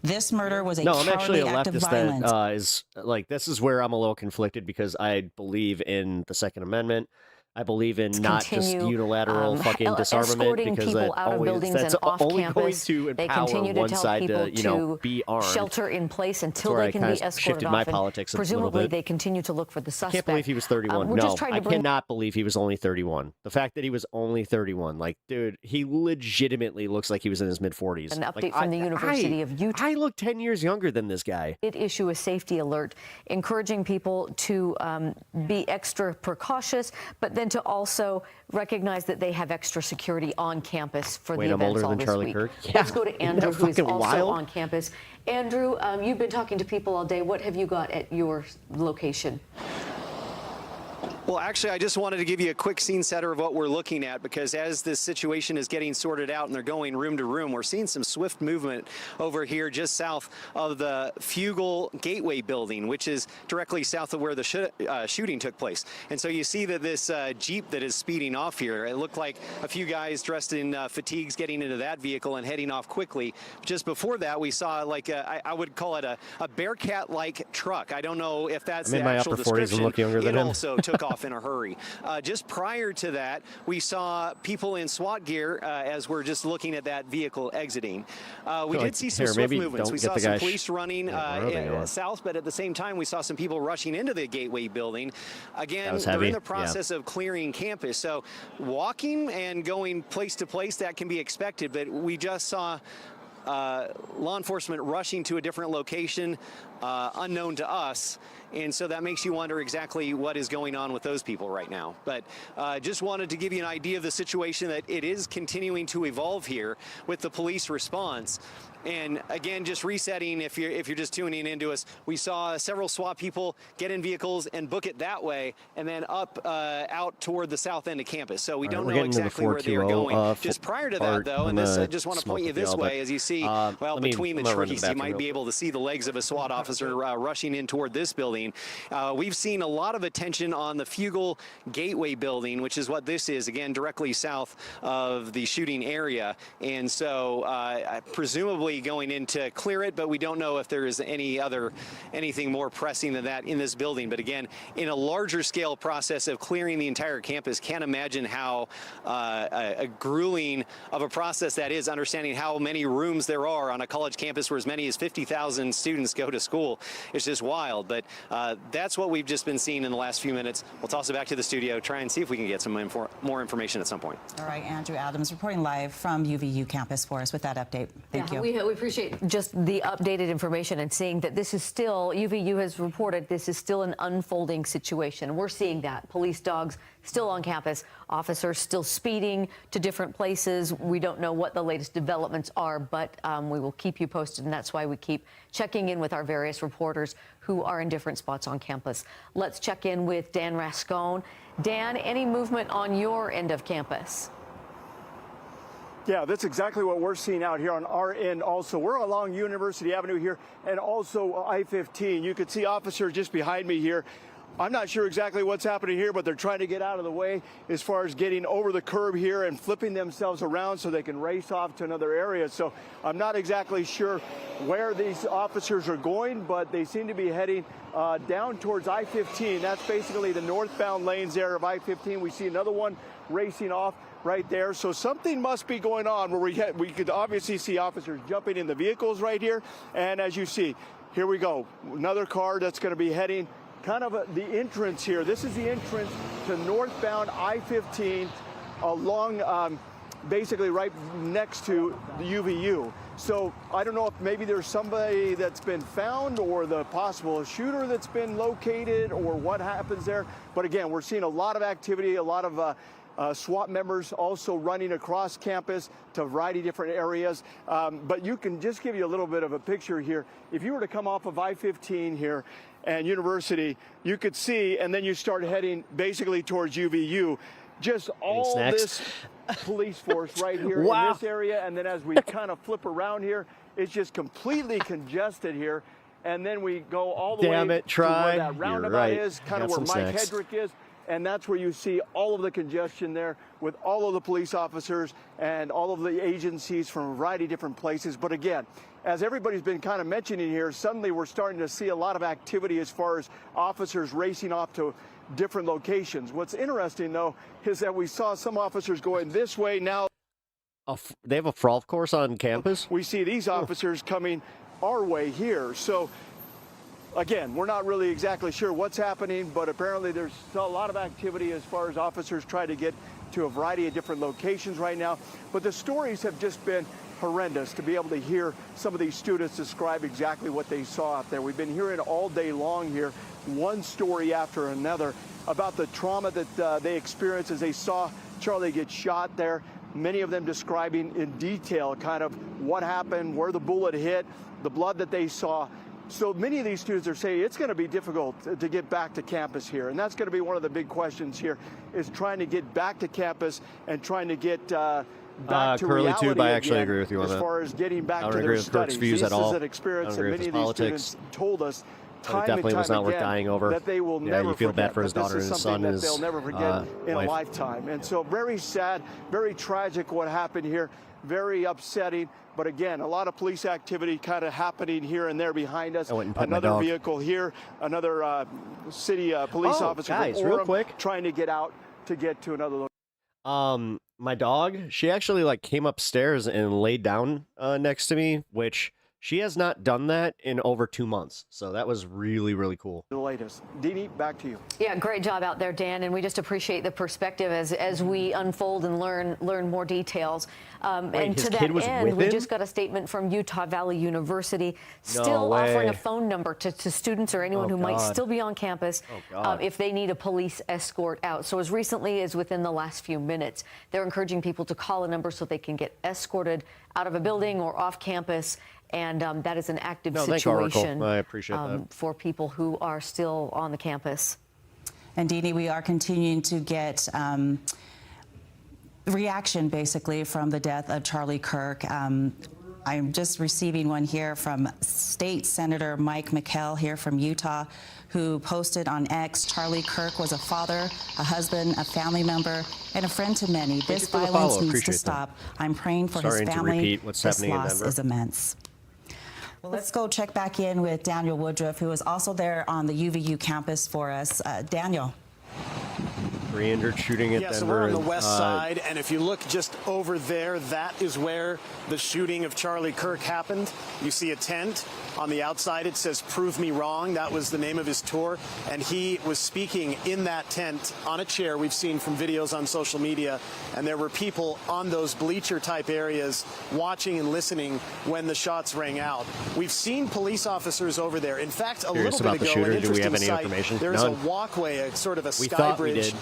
This murder was a No, I'm actually cowardly a act of leftist violence." that is like, this is where I'm a little conflicted because I believe in the Second Amendment. I believe in not just unilateral fucking disarmament escorting because people that out of always, buildings that's and off only campus. going to They empower continue to one tell side people to, you know, be armed. shelter in place until where they I can kinda be escorted shifted off. my and politics a little presumably, bit. they continue to look for the I suspect. can't believe he was 31. We're No, just trying to I bring cannot believe he was only 31. The fact that he was only 31, like, dude, he legitimately looks like he was in his mid-40s. an update Like, from the University of Utah. I look 10 years younger than this guy. Did issue a safety alert, encouraging people to be extra precautious, but then to also recognize that they have extra security on campus for Wait, the I'm events older all than this Charlie week. Kirk? Let's go to Isn't Andrew, that who is fucking also wild? on campus. Andrew, you've been talking to people all day. What have you got at your location? Well, actually, I just wanted to give you a quick scene setter of what we're looking at, because as this situation is getting sorted out and they're going room to room, we're seeing some swift movement over here just south of the Fugal Gateway building, which is directly south of where the shooting took place. And so you see that this Jeep that is speeding off here, it looked like a few guys dressed in fatigues getting into that vehicle and heading off quickly. Just before that, we saw like I would call it a Bearcat-like truck. I don't know if that's I'm in the my actual upper 40s and look younger than it him. also took off in a hurry. Just prior to that, we saw people in SWAT gear as we're just looking at that vehicle exiting. We did see some swift movements. We saw some police running south, but at the same time, we saw some people rushing into the Gateway building. Again, they're in the process of clearing campus. So walking and going place to place, that can be expected, but we just saw law enforcement rushing to a different location unknown to us. And so that makes you wonder exactly what is going on with those people right now. But just wanted to give you an idea of the situation, that it is continuing to evolve here with the police response. And again, just resetting, if you're just tuning into us, we saw several SWAT people get in vehicles and book it that way, and then up out toward the south end of campus. So we don't know exactly where they were going. Just prior to that, though, and this, I just want to point you this way, as you see, well, between the trees, you might be able to see the legs of a SWAT officer rushing in toward this building. We've seen a lot of attention on the Fugal Gateway building, which is what this is, again, directly south of the shooting area. And so presumably going in to clear it, but we don't know if there is anything more pressing than that in this building. But again, in a larger scale process of clearing the entire campus, can't imagine how a grueling of a process that is, understanding how many rooms there are on a college campus where as many as 50,000 students go to school. It's just wild. But that's what we've just been seeing in the last few minutes. We'll toss it back to the studio, try and see if we can get some more information at some point. All right, Andrew Adams reporting live from UVU campus for us with that update. Thank you. We appreciate just the updated information and seeing that this is still, UVU has reported, this is still an unfolding situation. We're seeing that. Police dogs still on campus, officers still speeding to different places. We don't know what the latest developments are, but we will keep you posted, and that's why we keep checking in with our various reporters who are in different spots on campus. Let's check in with Dan Rascone. Dan, any movement on your end of campus? Yeah, that's exactly what we're seeing out here on our end also. We're along University Avenue here and also I-15. You can see officers just behind me here. I'm not sure exactly what's happening here, but they're trying to get out of the way as far as getting over the curb here and flipping themselves around so they can race off to another area. So I'm not exactly sure where these officers are going, but they seem to be heading down towards I-15. That's basically the northbound lanes there of I-15. We see another one racing off right there. So something must be going on where we could obviously see officers jumping in the vehicles right here. And as you see, here we go. Another car that's going to be heading kind of the entrance here. This is the entrance to northbound I-15 along basically right next to the UVU. So I don't know if maybe there's somebody that's been found or the possible shooter that's been located or what happens there. But again, we're seeing a lot of activity, a lot of SWAT members also running across campus to a variety of different areas. But you can just give you a little bit of a picture here. If you were to come off of I-15 here and University, you could see, and then you start heading basically towards UVU, just all this police force right here in this area. And then as we kind of flip around here, it's just completely congested here. And then we go all the way to where that roundabout is, kind of where Mike Hedrick is. And that's where you see all of the congestion there with all of the police officers and all of the agencies from a variety of different places. But again, as everybody's been kind of mentioning here, suddenly we're starting to see a lot of activity as far as officers racing off to different locations. What's interesting, though, is that we saw some officers going this way now. They have a frolf course on campus? We see these officers coming our way here. So again, we're not really exactly sure what's happening, but apparently there's a lot of activity as far as officers try to get to a variety of different locations right now. But the stories have just been horrendous to be able to hear some of these students describe exactly what they saw out there. We've been hearing all day long here, one story after another, about the trauma that they experienced as they saw Charlie get shot there. Many of them describing in detail kind of what happened, where the bullet hit, the blood that they saw. So many of these students are saying it's going to be difficult to get back to campus here. And that's going to be one of the big questions here, is trying to get back to campus and trying to get back to reality tube, I actually again, agree with you on as that. far as getting back I to don't their agree with Kirk's studies. views This at all. is an experience that I don't many agree of with these his students told us But it time and definitely time was not worth again dying over. that they will Yeah, never you feel forget. bad for his But daughter this and is his son something and that his they'll never forget in a wife. lifetime. And so very sad, very tragic what happened here, very upsetting. But again, a lot of police activity kind of happening here and there behind us. Another vehicle here, another city police officer from guys, real Orem quick. trying to get out to get to another location. My dog, she actually like came upstairs and laid down next to me, which she has not done that in over 2 months. So that was really, really cool. The latest. Dini, back to you. Yeah, great job out there, Dan. And we just appreciate the perspective as we unfold and learn more details. And to that end, we just got a statement from Utah Valley University, still offering a phone number to students or anyone who might still be on campus if they need a police escort out. So as recently as within the last few minutes, they're encouraging people to call a number so they can get escorted out of a building or off campus. And that is an active situation I appreciate that. for people who are still on the campus. And Dini, we are continuing to get reaction basically from the death of Charlie Kirk. I'm just receiving one here from State Senator Mike McKell here from Utah, who posted on X, Charlie Kirk was a father, a husband, a family member, and a friend to many. This violence needs to stop. I'm praying for his family. This loss is immense. Well, let's go check back in with Daniel Woodruff, who is also there on the UVU campus for us. Daniel. 300 shooting at Denver. So we're on the west side, and if you look just over there, that is where the shooting of Charlie Kirk happened. You see a tent. On the outside, it says, "Prove Me Wrong." That was the name of his tour, and he was speaking in that tent on a chair we've seen from videos on social media, and there were people on those bleacher-type areas watching and listening when the shots rang out. We've seen police officers over there. In fact, a little bit ago, an interesting sight, there's a walkway, a sort of a sky bridge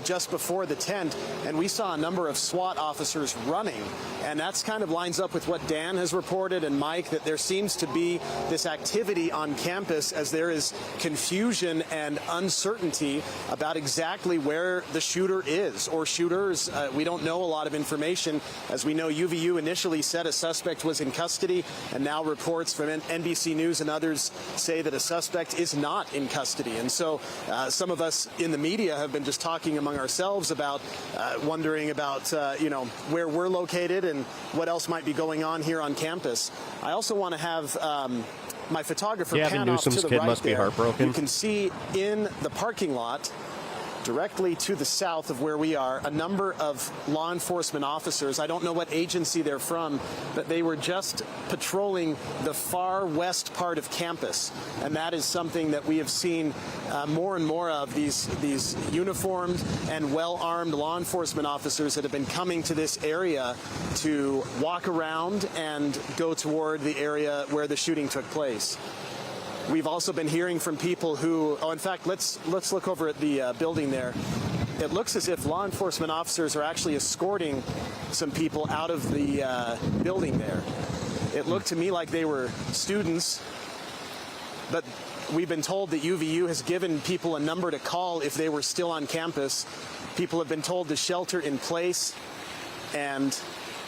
just before the tent, and we saw a number of SWAT officers running, and that's kind of lines up with what Dan has reported and Mike, that there seems to be this activity on campus as there is confusion and uncertainty about exactly where the shooter is or shooters. We don't know a lot of information. As we know, UVU initially said a suspect was in custody, and now reports from NBC News and others say that a suspect is not in custody. And so some of us in the media have been just talking among ourselves about wondering about, where we're located and what else might be going on here on campus. I also want to have my photographer pan off to the right must be there. heartbroken. You can see in the parking lot directly to the south of where we are, a number of law enforcement officers. I don't know what agency they're from, but they were just patrolling the far west part of campus. And that is something that we have seen more and more of, these uniformed and well-armed law enforcement officers that have been coming to this area to walk around and go toward the area where the shooting took place. We've also been hearing from people who, in fact, let's look over at the building there. It looks as if law enforcement officers are actually escorting some people out of the building there. It looked to me like they were students, but we've been told that UVU has given people a number to call if they were still on campus. People have been told to shelter in place, and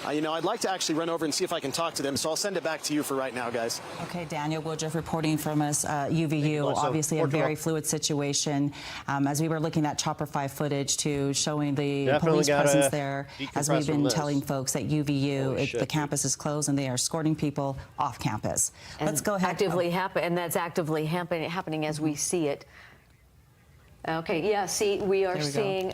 I'd like to actually run over and see if I can talk to them, so I'll send it back to you for right now, guys. Okay, Daniel Woodruff reporting from us, UVU, obviously a very fluid situation. As we were looking at Chopper 5 footage too, showing the police presence there, as we've been telling folks at UVU, the campus is closed and they are escorting people off campus. And let's go ahead. And that's actively happening as we see it. Okay, yeah, see, we are seeing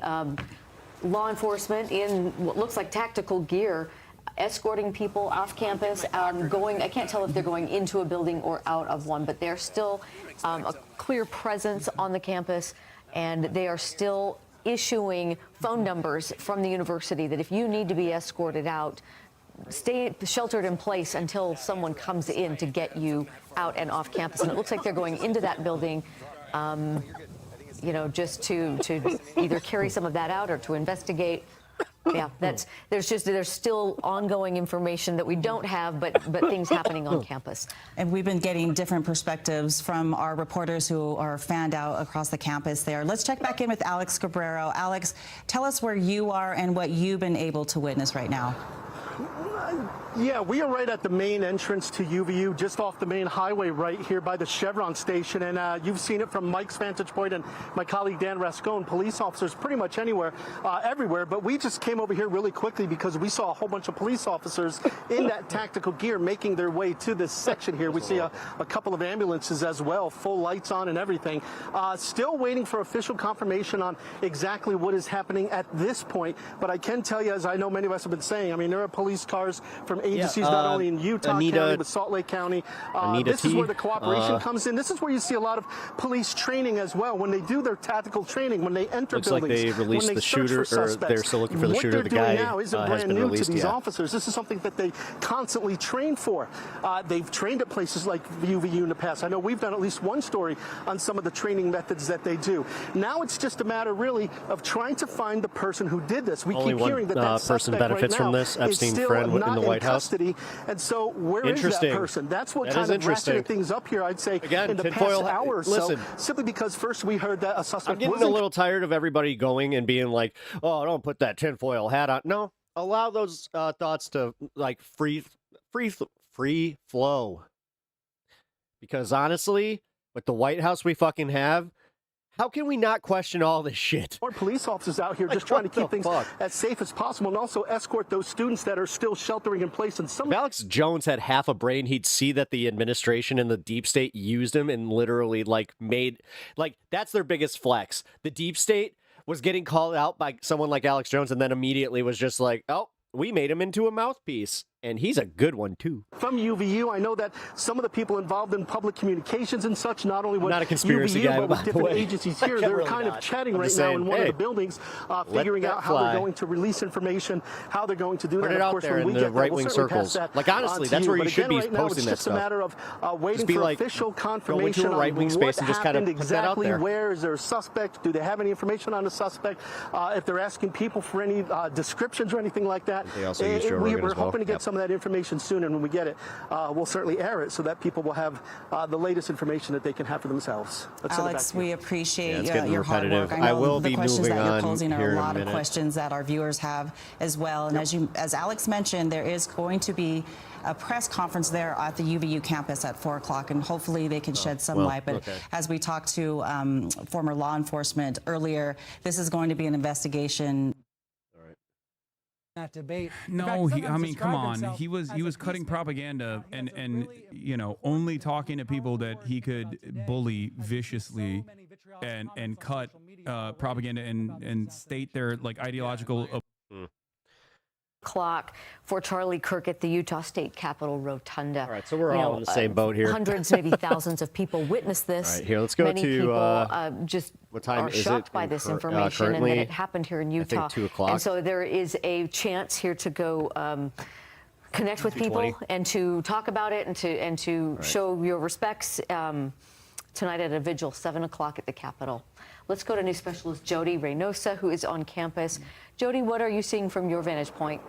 law enforcement in what looks like tactical gear escorting people off campus, I can't tell if they're going into a building or out of one, but they're still a clear presence on the campus, and they are still issuing phone numbers from the university that if you need to be escorted out, stay sheltered in place until someone comes in to get you out and off campus. And it looks like they're going into that building just to either carry some of that out or to investigate. Yeah, there's still ongoing information that we don't have, but things happening on campus. And we've been getting different perspectives from our reporters who are fanned out across the campus there. Let's check back in with Alex Cabrero. Alex, tell us where you are and what you've been able to witness right now. Yeah, we are right at the main entrance to UVU, just off the main highway right here by the Chevron station. And you've seen it from Mike's vantage point and my colleague Dan Rascone, police officers pretty much everywhere. But we just came over here really quickly because we saw a whole bunch of police officers in that tactical gear making their way to this section here. We see a couple of ambulances as well, full lights on and everything. Still waiting for official confirmation on exactly what is happening at this point. But I can tell you, as I know many of us have been saying, there are police cars from agencies not only in Utah County, but Salt Lake County. This is where the cooperation comes in. This is where you see a lot of police training as well. When they do their tactical training, when they enter buildings, like they released when they the shooter, search for or they're still looking for the shooter. The guy now isn't has brand been new released. to these officers. This is something that they constantly train for. They've trained at places like UVU in the past. I know we've done at least one story on some of the training methods that they do. Now it's just a matter, really, of trying to find the person who did this. We Only keep one hearing that person benefits from this. Epstein friend in the White House. And so where is that person? That's what kind of ratcheted things up here, I'd say, in the past hour or so. Simply because first we heard that a suspect I'm getting a little tired of everybody going and being like, oh, don't put that tinfoil hat on. No, allow those thoughts to free flow. Because honestly, with the White House we fucking have, how can we not question all this shit? More police officers out here just trying to keep things as safe as possible and also escort those students that are still sheltering in place. And some if Alex Jones had half a brain, he'd see that the administration and the deep state used him and literally that's their biggest flex. The deep state was getting called out by someone like Alex Jones and then immediately was just like, oh, we made him into a mouthpiece. And he's a good one, too. From UVU, I know that some of the people involved in public communications and such, not only with not a conspiracy UVU, guy, but with different agencies here, they're really kind of chatting right now in one of the buildings, figuring out how they're going to release information, how they're going to do that. Put it out there in the right-wing circles. Honestly, that's where you should be posting that stuff. It's just a matter of waiting for official confirmation on what happened exactly. Where is there a suspect? Do they have any information on the suspect? If they're asking people for any descriptions or anything like that, we're hoping to get some of that information soon, and when we get it, we'll certainly air it so that people will have the latest information that they can have for themselves. Alex, we appreciate your hard work. I will the be questions moving that you're on posing are here a in a lot of minute. questions that our viewers have as well. And as Alex mentioned, there is going to be a press conference there at the UVU campus at 4 o'clock, and hopefully they can shed some light. But as we talked to former law enforcement earlier, this is going to be an investigation that debate. No, I mean, come on. He was cutting propaganda and you know, only talking to people that he could bully viciously and cut propaganda and state their like ideological. Clock for Charlie Kirk at the Utah State Capitol Rotunda. All right, so we're all in the same boat here. Hundreds, maybe thousands of people witnessed this. All right, here, let's go Many to people just what time are is shocked it by this information and that it happened here in Utah. I think 2 o'clock. And so there is a chance here to go connect with people and to talk about it and to show your respects tonight at a vigil, 7 o'clock at the Capitol. Let's go to news specialist Jody Reynosa, who is on campus. Jody, what are you seeing from your vantage point?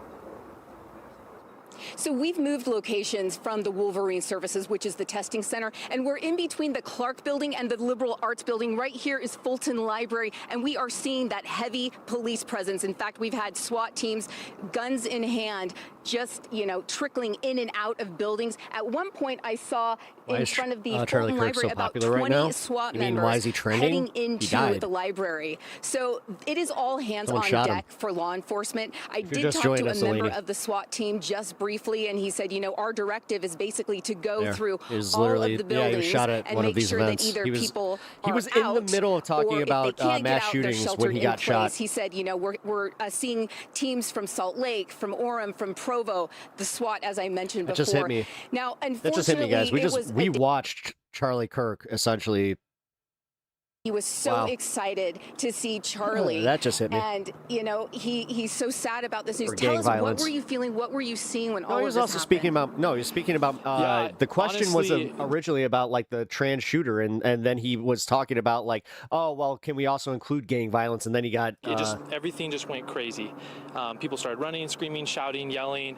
So we've moved locations from the Wolverine Services, which is the testing center, and we're in between the Clark building and the Liberal Arts building. Right here is Fulton Library, and we are seeing that heavy police presence. In fact, we've had SWAT teams, guns in hand, just, you know, trickling in and out of buildings. At one point, I saw in front of the Fulton Library about 20 SWAT members heading into the library. So it is all hands on deck for law enforcement. I did talk to a member of the SWAT team just briefly, and he said, you know, our directive is basically to go through all of the buildings and make sure that either people are out, in the middle of talking about mass shootings when he got shot. He said, you know, we're seeing teams from Salt Lake, from Orem, from Provo, the SWAT, as I mentioned before. That just hit me. Now, unfortunately, that just hit me, guys. We watched Charlie Kirk essentially. He was so excited to see Charlie. That just hit me. And, you know, he's so sad about this news. Or Tell gang us, violence. what were you feeling? What were you seeing when all of He this was also happened? speaking about, he was speaking about, the question honestly, was originally about like the trans shooter. And then he was talking about like, oh, well, can we also include gang violence? And then he got, everything just went crazy. People started running, screaming, shouting, yelling.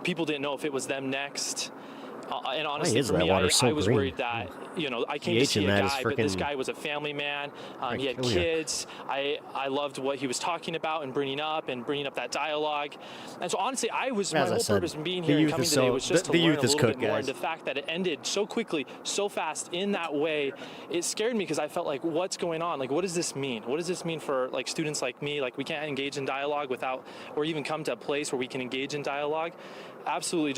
People didn't know if it was them next. And honestly, for me, I was worried that, you know, I came to see a guy, but this guy was a family man. He had kids. I loved what he was talking about and bringing up that dialogue. And so honestly, my whole purpose in being here and coming today was just to learn a little bit more. And the fact that it ended so quickly, so fast in that way, it scared me because I felt like, what's going on? Like, what does this mean? What does this mean for like students like me? Like, we can't engage in dialogue without, or even come to a place where we can engage in dialogue. Absolutely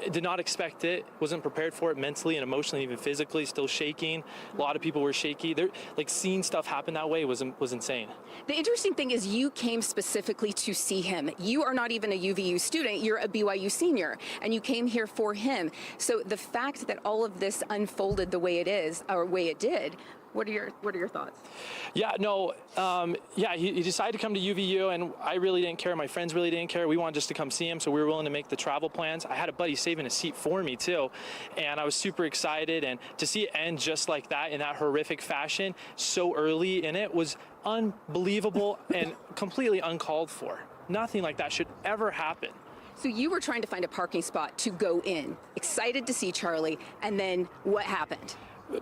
did not expect it, wasn't prepared for it mentally and emotionally, even physically, still shaking. A lot of people were shaky. Like, seeing stuff happen that way was insane. The interesting thing is you came specifically to see him. You are not even a UVU student, you're a BYU senior, and you came here for him. So the fact that all of this unfolded the way it is, or way it did, what are your thoughts? Yeah, no, he decided to come to UVU, and I really didn't care. My friends really didn't care. We wanted just to come see him, so we were willing to make the travel plans. I had a buddy saving a seat for me, too, and I was super excited. And to see it end just like that, in that horrific fashion, so early in it, was unbelievable and completely uncalled for. Nothing like that should ever happen. So you were trying to find a parking spot to go in, excited to see Charlie, and then what happened?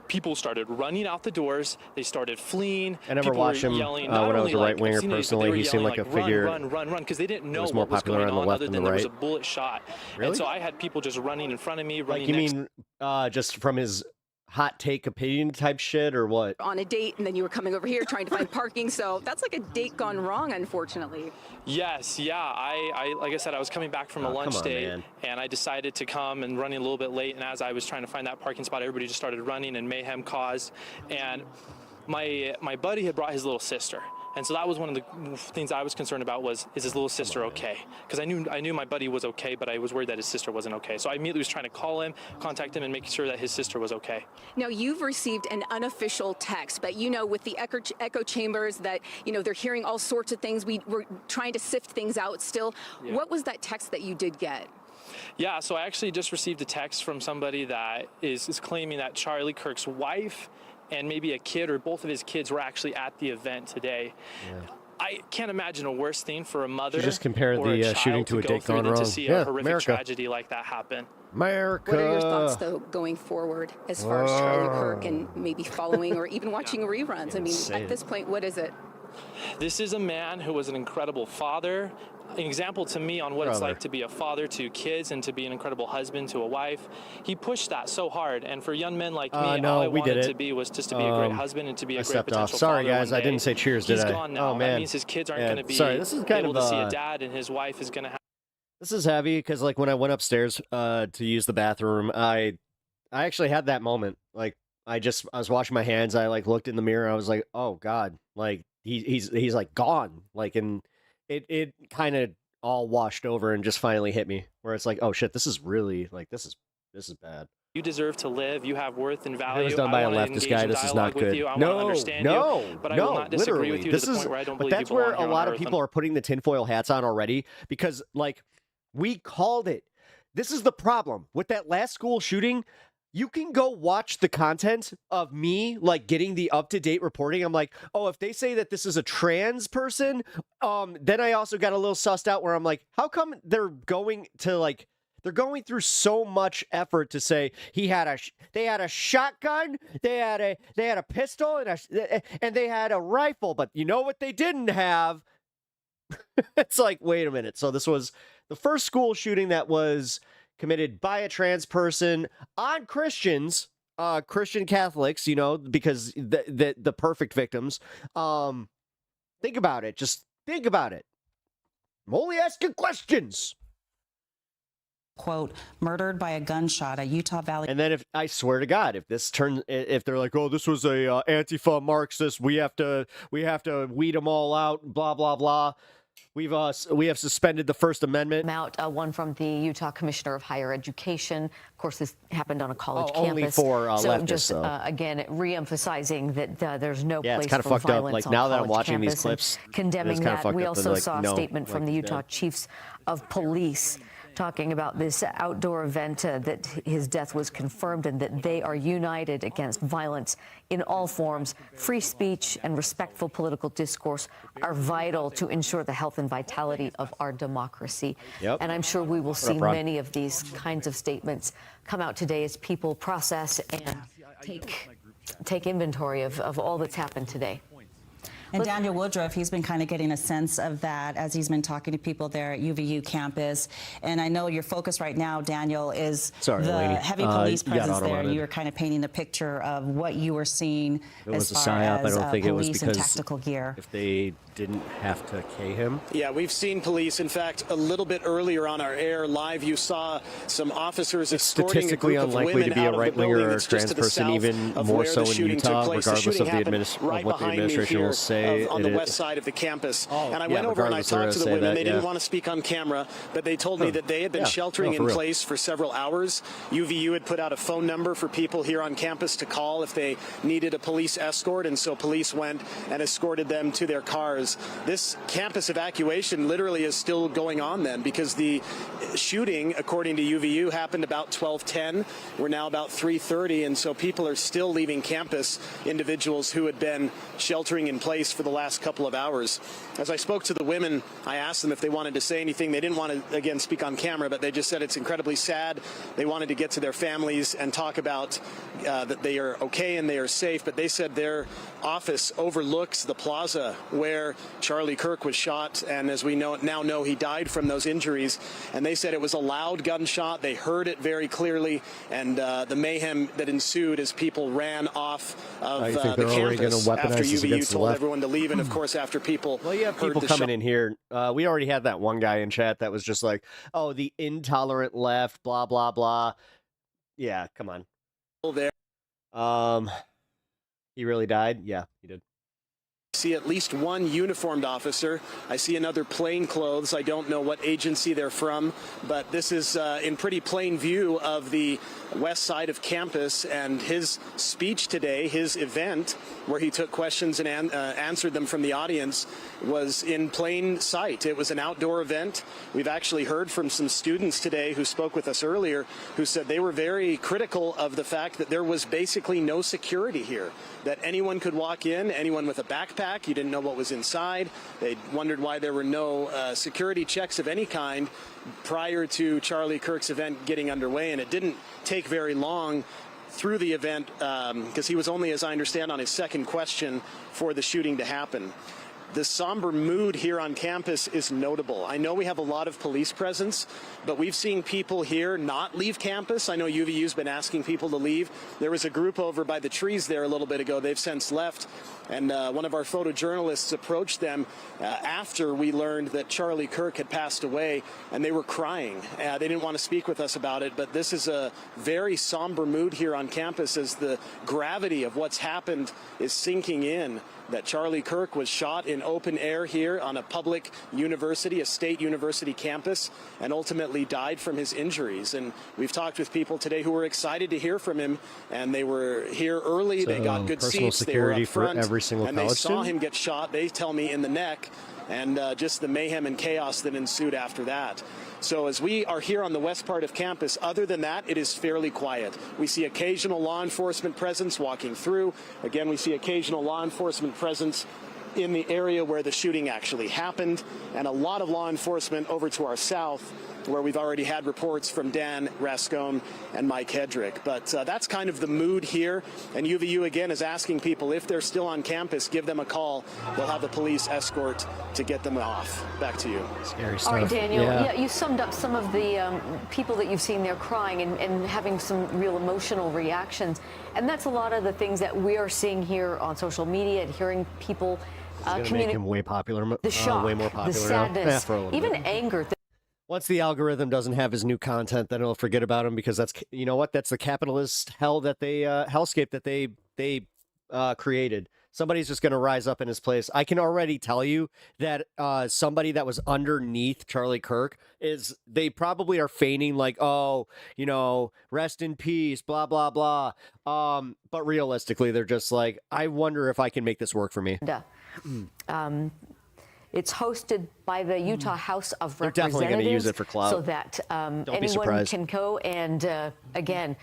People started running out the doors. They started fleeing. I never People watched were him yelling, when I was a like, right winger. Personally, he seemed like a figure. Run, because they didn't know was more what was popular going on the on left other than than the there was a right. bullet shot. Really? And so I had people just running in front of me, running Like, you next. mean just from his hot take opinion type shit, or what? On a date, and then you were coming over here trying to find parking. So that's like a date gone wrong, unfortunately. Yes, yeah. I like I said, I was coming back from a lunch date, and I decided to come and running a little bit late. And as I was trying to find that parking spot, everybody just started running, and mayhem caused. And my buddy had brought his little sister. And so that was one of the things I was concerned about was, is his little sister okay? Because I knew my buddy was okay, but I was worried that his sister wasn't okay. So I immediately was trying to call him, contact him, and make sure that his sister was okay. Now, you've received an unofficial text, but you know, with the echo chambers that, you know, they're hearing all sorts of things. We're trying to sift things out still. Yeah. What was that text that you did get? Yeah, so I actually just received a text from somebody that is claiming that Charlie Kirk's wife and maybe a kid or both of his kids were actually at the event today. Yeah. I can't imagine a worse thing for a mother. You just compare or the shooting to a date gone wrong. To see a horrific tragedy like that happen. America. What are your thoughts, though, going forward as far as Charlie Kirk and maybe following or even watching reruns? I mean, at this point, what is it? This is a man who was an incredible father, an example to me on what it's like to be a father to kids and to be an incredible husband to a wife. He pushed that so hard, and for young men like me, all I wanted to be was just to be a great husband and to be a great potential Sorry, father. guys, I didn't say cheers, did I? He's gone now. Oh, man. That means his kids aren't going to be sorry, this is kind able of, to see a dad, and his wife is going to have. This is heavy because, like, when I went upstairs to use the bathroom, I actually had that moment. Like, I was washing my hands. I like looked in the mirror. I was like, oh God, like he's like gone. Like, and it kind of all washed over and just finally hit me where it's like, oh shit, this is really like this is bad. You deserve to live. You have worth and value. It was done by a leftist guy. This is not good. I want to understand you, but I will not disagree with you to the point where I don't believe you belong here on Earth. But that's where a lot of people are putting the tinfoil hats on already because, like, we called it. This is the problem with that last school shooting. You can go watch the content of me, like, getting the up-to-date reporting. I'm like, oh, if they say that this is a trans person, then I also got a little sussed out where I'm like, how come they're going to, like, they're going through so much effort to say they had a shotgun, they had a pistol, and they had a rifle, but you know what they didn't have? It's like, wait a minute. So this was the first school shooting that was committed by a trans person on Christians, Christian Catholics, you know, because the perfect victims. Think about it. Just think about it. I'm only asking questions. Quote, murdered by a gunshot at Utah Valley. And then if I swear to God, if they're like, oh, this was a Antifa Marxist, we have to weed them all out, blah blah blah. We have suspended the First Amendment. One from the Utah Commissioner of Higher Education. Of course, this happened on a college campus. Only for leftists, just again re-emphasizing that there's no place it's kind of for fucked violence up. Like on now that I'm college watching these campus, clips, condemning that. We also saw a statement from the Utah like, Chiefs of Police talking about this outdoor event, that his death was confirmed and that they are united against violence in all forms. Free speech and respectful political discourse are vital to ensure the health and vitality of our democracy. Yep. And I'm sure we will see many of these kinds of statements come out today as people process and take inventory of all that's happened today. And Daniel Woodruff, he's been kind of getting a sense of that as he's been talking to people there at UVU campus. And I know your focus right now, Daniel, is the heavy police presence there. You were kind of painting a picture of what you were seeing as far as police and tactical gear. If they didn't have to K him. Yeah, we've seen police. In fact, a little bit earlier on our air live, you saw some officers escorting a group of women out of the building that's just to the south of where the shooting took place. The shooting happened right behind me here on the west side of the campus. And I went over and I talked to the women. They didn't want to speak on camera, but they told me that they had been sheltering in place for several hours. UVU had put out a phone number for people here on campus to call if they needed a police escort, and so police went and escorted them to their cars. This campus evacuation literally is still going on then, because the shooting, according to UVU, happened about 12:10. We're now about 3:30, and so people are still leaving campus, individuals who had been sheltering in place for the last couple of hours. As I spoke to the women, I asked them if they wanted to say anything. They didn't want to, again, speak on camera, but they just said it's incredibly sad. They wanted to get to their families and talk about that they are okay and they are safe, but they said their office overlooks the plaza where Charlie Kirk was shot, and as we now know, he died from those injuries. And they said it was a loud gunshot. They heard it very clearly, and the mayhem that ensued as people ran off of the campus after UVU told everyone to leave, and of course after people have people coming in here. We already had that one guy in chat that was just like, oh, the intolerant left, blah blah blah. Yeah, come on. There. He really died? Yeah, he did. See at least one uniformed officer. I see another plain clothes. I don't know what agency they're from, but this is in pretty plain view of the west side of campus, and his speech today, his event where he took questions and answered them from the audience, was in plain sight. It was an outdoor event. We've actually heard from some students today who spoke with us earlier who said they were very critical of the fact that there was basically no security here, that anyone could walk in, anyone with a backpack, you didn't know what was inside. They wondered why there were no security checks of any kind prior to Charlie Kirk's event getting underway, and it didn't take very long through the event because he was only, as I understand, on his second question for the shooting to happen. the somber mood here on campus is notable. I know we have a lot of police presence, but we've seen people here not leave campus. I know UVU's been asking people to leave. There was a group over by the trees there a little bit ago. They've since left. And one of our photojournalists approached them after we learned that Charlie Kirk had passed away, and they were crying. They didn't want to speak with us about it, but this is a very somber mood here on campus as the gravity of what's happened is sinking in. That Charlie Kirk was shot in open air here on a public university, a state university campus, and ultimately died from his injuries. And we've talked with people today who were excited to hear from him, and they were here early. So they got good seats. They were up front, for every single and they saw him get shot. They tell me in the neck, and just the mayhem and chaos that ensued after that. So as we are here on the west part of campus, other than that, it is fairly quiet. We see occasional law enforcement presence walking through. Again, we see occasional law enforcement presence in the area where the shooting actually happened, and a lot of law enforcement over to our south, where we've already had reports from Dan Rascone and Mike Hedrick. But that's kind of the mood here. And UVU, again, is asking people, if they're still on campus, give them a call. They'll have a police escort to get them off. Back to you. Scary stuff. All right, Daniel, yeah, you summed up some of the people that you've seen there crying and having some real emotional reactions. And that's a lot of the things that we are seeing here on social media and hearing people make him way popular, the shock, way more popular the sadness, now. even bit. Anger. Once the algorithm doesn't have his new content, then it'll forget about him, because that's, you know what, that's the capitalist hell that they hellscape that they created. Somebody's just going to rise up in his place. I can already tell you that somebody that was underneath Charlie Kirk they probably are feigning like, oh, you know, rest in peace, blah, blah, blah. But realistically, they're just like, I wonder if I can make this work for me. It's hosted by the Utah House of They're Representatives. definitely going to use it for clout. So that anyone can go and, again,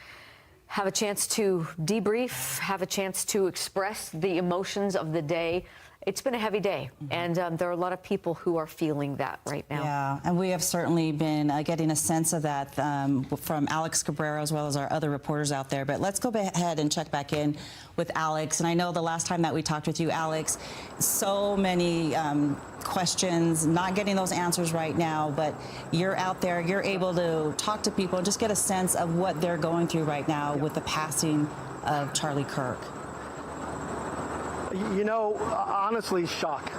have a chance to debrief, have a chance to express the emotions of the day. It's been a heavy day, and there are a lot of people who are feeling that right now. Yeah, and we have certainly been getting a sense of that from Alex Cabrera as well as our other reporters out there. But let's go ahead and check back in with Alex. And I know the last time that we talked with you, Alex, so many questions, not getting those answers right now, but you're out there, you're able to talk to people and just get a sense of what they're going through right now with the passing of Charlie Kirk. You know, honestly, shock.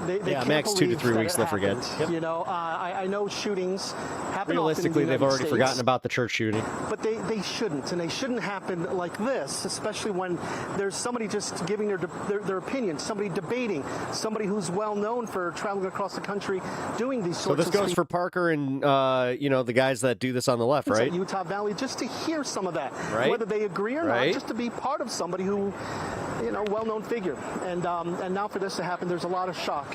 They max 2 to 3 weeks, they'll forget. Yep. You know, I know shootings happen. Realistically, often in the they've already States, forgotten about the church shooting. But they shouldn't, and they shouldn't happen like this, especially when there's somebody just giving their opinion, somebody debating, somebody who's well known for traveling across the country doing these sorts of So this goes for Parker and you know, the guys that do this on the left, right? Utah Valley, just to hear some of that, right? Whether they agree or not, just to be part of somebody who, you know, well-known figure. And now for this to happen, there's a lot of shock.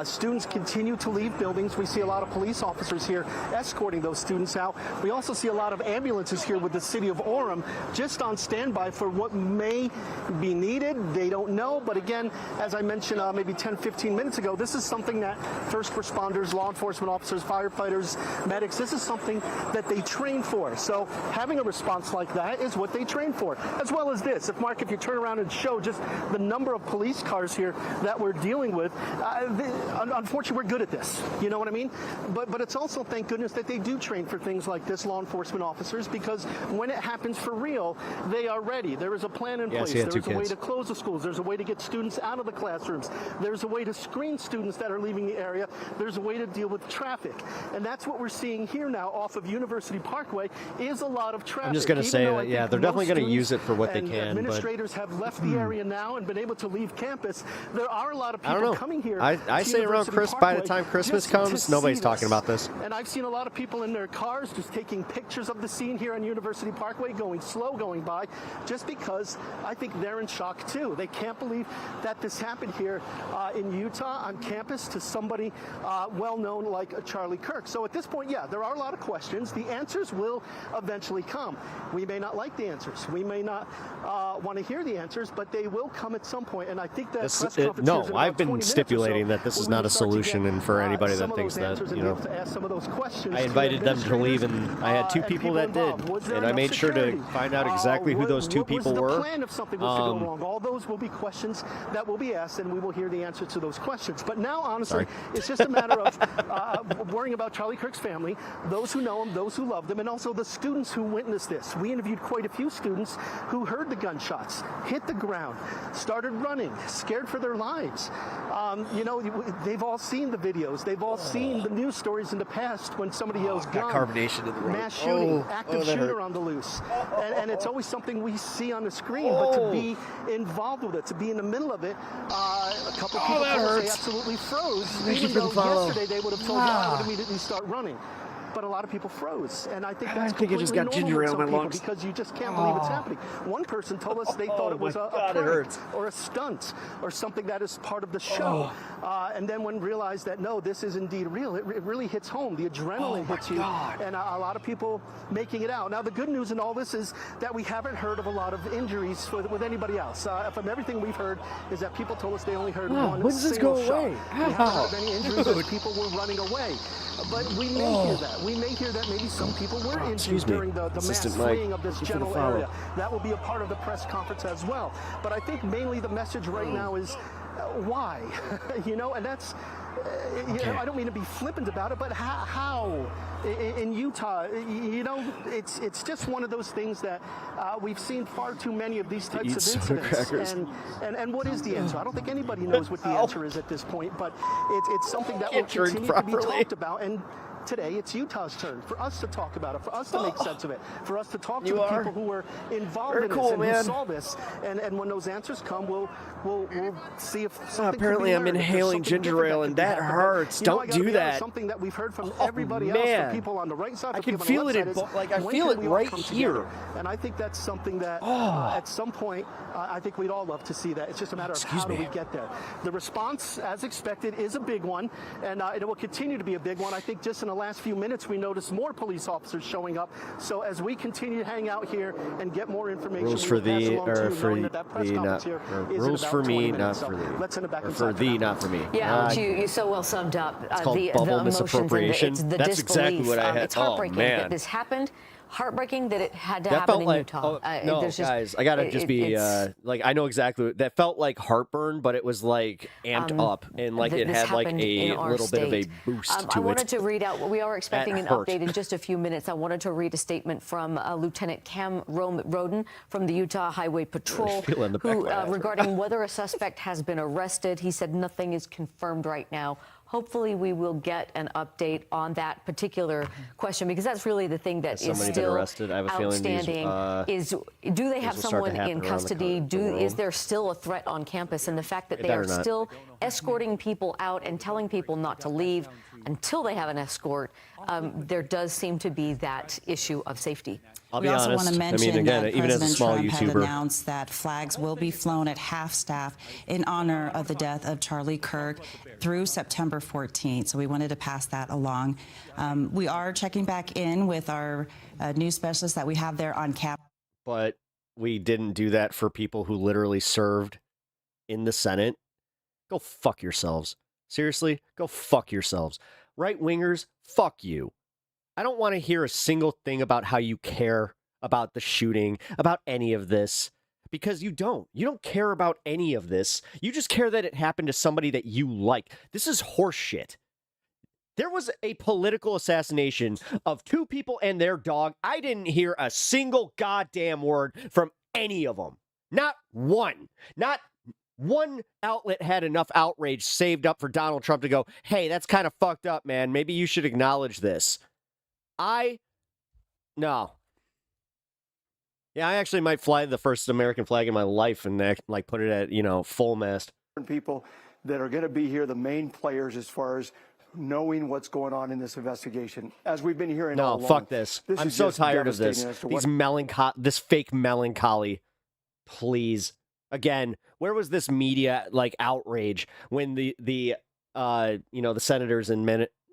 Students continue to leave buildings. We see a lot of police officers here escorting those students out. We also see a lot of ambulances here with the city of Orem just on standby for what may be needed. They don't know. But again, as I mentioned maybe 10, 15 minutes ago, this is something that first responders, law enforcement officers, firefighters, medics, this is something that they train for. So having a response like that is what they train for, as well as this. Mark, if you turn around and show just the number of police cars here that we're dealing with, unfortunately, we're good at this. You know what I mean? But it's also, thank goodness, that they do train for things like this, law enforcement officers, because when it happens for real, they are ready. There is a plan in place. There's a way to close the schools. There's a way to get students out of the classrooms. There's a way to screen students that are leaving the area. There's a way to deal with traffic. And that's what we're seeing here now off of University Parkway is a lot of traffic. I'm just going to say that, yeah, they're definitely going to use it for what they can. Administrators have left the area now and been able to leave campus. There are a lot of people coming here. I say around by the time Christmas comes, nobody's talking about this. And I've seen a lot of people in their cars just taking pictures of the scene here on University Parkway, going slow, going by, just because I think they're in shock too. They can't believe that this happened here in Utah on campus to somebody well known like Charlie Kirk. So at this point, yeah, there are a lot of questions. The answers will eventually come. We may not like the answers. We may not want to hear the answers, but they will come at some point. And I think that press conference no, I've been stipulating that this is not a solution, and for anybody that thinks that, you know, I invited them to leave, and I had 2 people that did, and I made sure to find out exactly who those 2 people were. The plan if something was to go wrong. All those will be questions that will be asked, and we will hear the answer to those questions. But now, honestly, it's just a matter of worrying about Charlie Kirk's family, those who know him, those who love them, and also the students who witnessed this. We interviewed quite a few students who heard the gunshots, hit the ground, started running, scared for their lives. You know, they've all seen the videos. They've all seen the news stories in the past when somebody yells gun, carbonation in the road. mass shooting, active shooter on the loose. And it's always something we see on the screen, but to be involved with it, to be in the middle of it, a couple of people told us they absolutely froze. Even though yesterday they would have told you, I would immediately start running. But a lot of people froze, and I think that's completely just got normal ginger ale in my people lungs. because you just can't believe it's happening. One person told us they thought it was a prank or a stunt or something that is part of the show. And then when realized that, no, this is indeed real, it really hits home. The adrenaline hits you, and a lot of people making it out. Now, the good news in all this is that we haven't heard of a lot of injuries with anybody else. From everything we've heard is that people told us they only heard one single shot. We haven't heard of any injuries as people were running away. But we may hear that. We may hear that maybe some people were injured during the mass fleeing of this general area. That will be a part of the press conference as well. But I think mainly the message right now is why? You know, and that's, you know, I don't mean to be flippant about it, but how? In Utah, you know, it's just one of those things that we've seen far too many of these types of incidents. And what is the answer? I don't think anybody knows what the answer is at this point, but it's something that will continue to be talked about. And today, it's Utah's turn for us to talk about it, for us to make sense of it, for us to talk to the people who were involved in this and who saw this. And when those answers come, we'll see if something apparently can be I'm learned, if there's inhaling something ginger different ale, that and can be that happened. hurts. You know, I Don't gotta do be honest, that. something that we've heard from everybody else, man. from people on the right side, I from can people feel on it the in left side, like I when feel can it we all right come here. together? And I think that's something that at some point, I think we'd all love to see that. It's just a matter of how do we get there. The response, as expected, is a big one, and it will continue to be a big one. I think just in the last few minutes, we noticed more police officers showing up. So as we continue to hang out here and get more information, Rules we for will pass the, along to or you, for knowing the, that press the conference not, here or is in rules about for 20 me, minutes. not for So thee. let's send it back Or inside for for thee, now. not for me. Yeah, which you so well summed up. It's called the bubble emotions misappropriation. and the That's exactly disbelief. what I had. It's heartbreaking man. that this happened. Heartbreaking that it had to That happen felt in like, Utah. no, There's just- guys, I gotta just be like, I know exactly what that felt like. Heartburn, but it was like amped up, and like it this had like happened a in our little bit of a state. boost to it. I wanted to read out. We are expecting That an hurt. update in just a few minutes. I wanted to read a statement from Lieutenant Cam Roden from the Utah Highway Patrol, who regarding whether a suspect has been arrested. He said nothing is confirmed right now. Hopefully, we will get an update on that particular question, because that's really the thing that is still arrested? I have a feeling these, outstanding. Is do they have will start to someone happen in around the custody? world. Is there still a threat on campus? And the fact that It they better are not. still escorting people out and telling people not to leave until they have an escort, there does seem to be that issue of safety. I'll we be also honest. want to mention again, that even as a President small Trump had YouTuber, announced that flags will be flown at half staff in honor of the death of Charlie Kirk through September 14th. So we wanted to pass that along. We are checking back in with our news specialists that we have there on campus. but we didn't do that for people who literally served in the Senate. Go fuck yourselves. Seriously, go fuck yourselves. Right wingers, fuck you. I don't want to hear a single thing about how you care about the shooting, about any of this, because you don't. You don't care about any of this. You just care that it happened to somebody that you like. This is horseshit. There was a political assassination of 2 people and their dog. I didn't hear a single goddamn word from any of them. Not one. Not one outlet had enough outrage saved up for Donald Trump to go, hey, that's kind of fucked up, man. Maybe you should acknowledge this. No. Yeah, I actually might fly the first American flag in my life and like put it at, full mast. People that are going to be here, the main players as far as knowing what's going on in this investigation. As we've been hearing all No, along, fuck this. I'm is so just tired of this. devastating as to This fake melancholy. Please. Again, where was this media outrage when the senators in